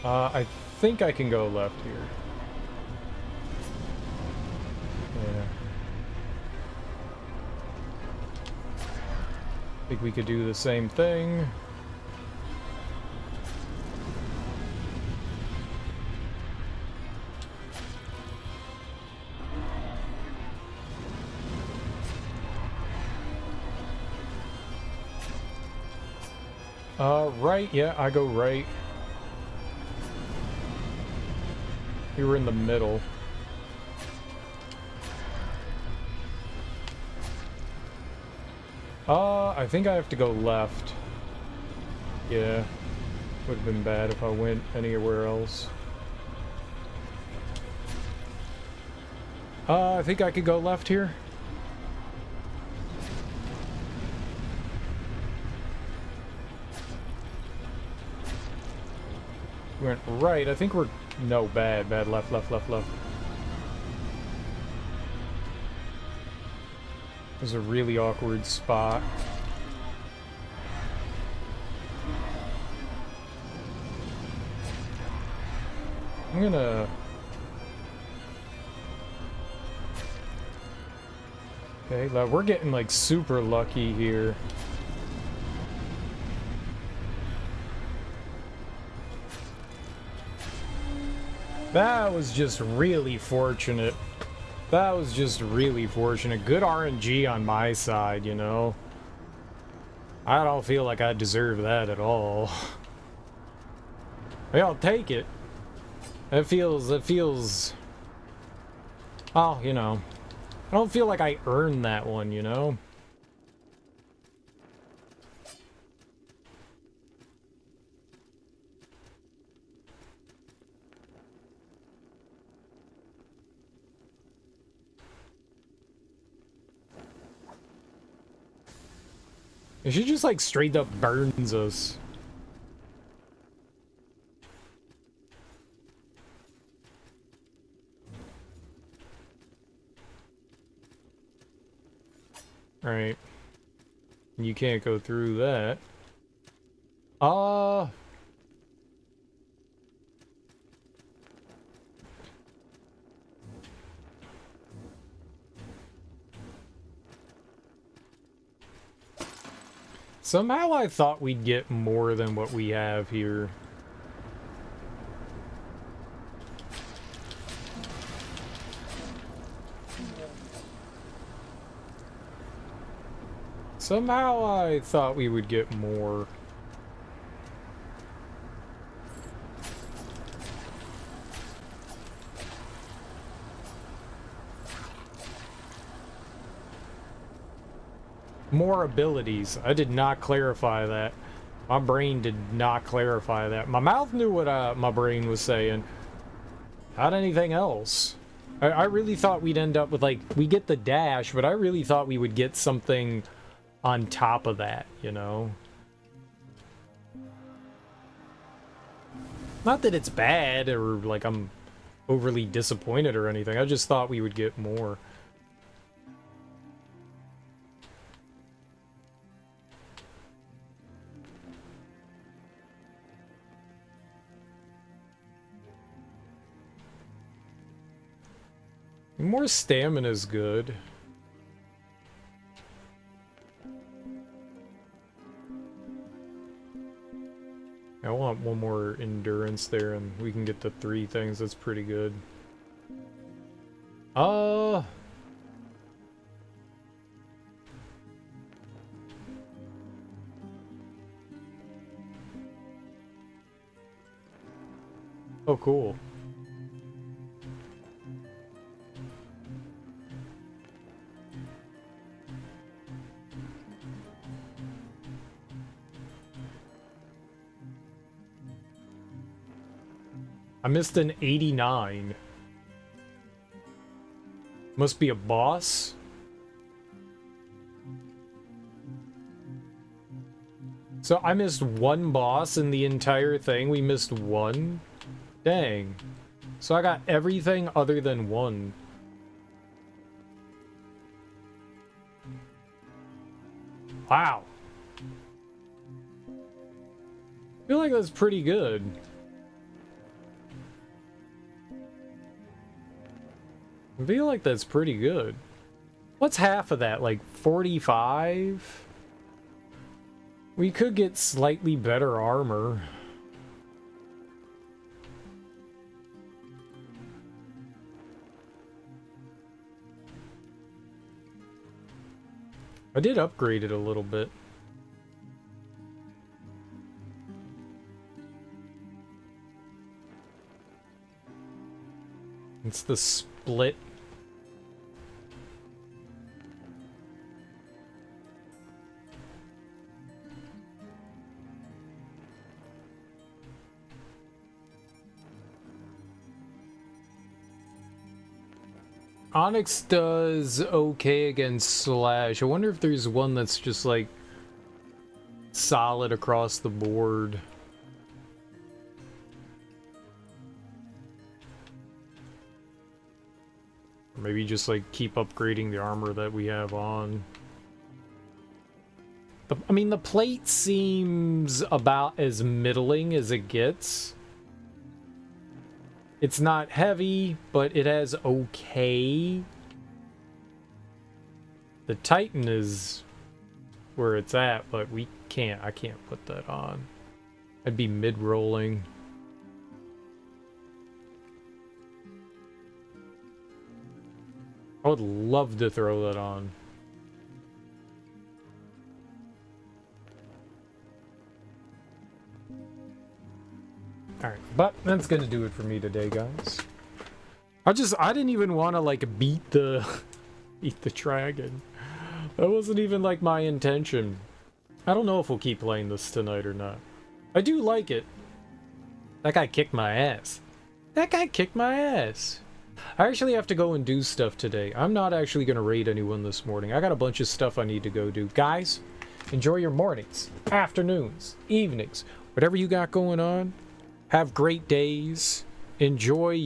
I think I can go left here. Yeah. I think we could do the same thing. Right, yeah, I go right. We were in the middle. I think I have to go left. Yeah. Would have been bad if I went anywhere else. I think I could go left here. We went right. I think we're... No, bad. Left, left, left, left. It was a really awkward spot. I'm gonna... Okay, we're getting like super lucky here. That was just really fortunate. That was just really fortunate. Good RNG on my side, you know? I don't feel like I deserve that at all. Hey, I'll take it. It feels... Oh, you know. I don't feel like I earned that one, you know? She just like straight up burns us. Alright. You can't go through that. Somehow I thought we'd get more than what we have here. Somehow I thought we would get more. More abilities. I did not clarify that. My brain did not clarify that. My mouth knew what my brain was saying. Not anything else. I really thought we'd end up with, like, we get the dash, but I really thought we would get something on top of that, you know? Not that it's bad or, like, I'm overly disappointed or anything. I just thought we would get more. More stamina is good. I want one more endurance there and we can get the 3 things. That's pretty good. Oh, cool. I missed an 89. Must be a boss? So I missed one boss in the entire thing? We missed one? Dang. So I got everything other than one. Wow. I feel like that's pretty good. I feel like that's pretty good. What's half of that? Like 45? We could get slightly better armor. I did upgrade it a little bit. It's the split. Onyx does okay against Slash. I wonder if there's one that's just like solid across the board. Or maybe just like keep upgrading the armor that we have on. I mean, the plate seems about as middling as it gets. It's not heavy, but it has okay. The Titan is where it's at, but I can't put that on. I'd be mid-rolling. I would love to throw that on. Alright, but that's gonna do it for me today, guys. I didn't even want to, like, beat the dragon. That wasn't even, like, my intention. I don't know if we'll keep playing this tonight or not. I do like it. That guy kicked my ass. That guy kicked my ass. I actually have to go and do stuff today. I'm not actually gonna raid anyone this morning. I got a bunch of stuff I need to go do. Guys, enjoy your mornings, afternoons, evenings, whatever you got going on. Have great days. Enjoy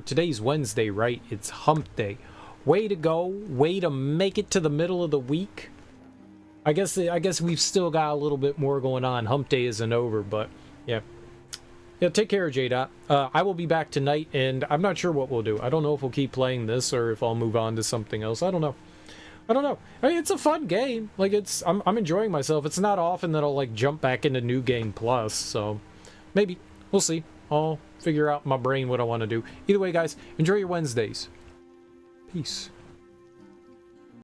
today's Wednesday, right? It's hump day. Way to go. Way to make it to the middle of the week. I guess we've still got a little bit more going on. Hump day isn't over, but yeah. Yeah, take care, J-Dot. I will be back tonight, and I'm not sure what we'll do. I don't know if we'll keep playing this or if I'll move on to something else. I don't know. I mean, it's a fun game. Like, I'm enjoying myself. It's not often that I'll, like, jump back into New Game Plus, so maybe. We'll see. I'll figure out in my brain what I want to do. Either way, guys, enjoy your Wednesdays. Peace.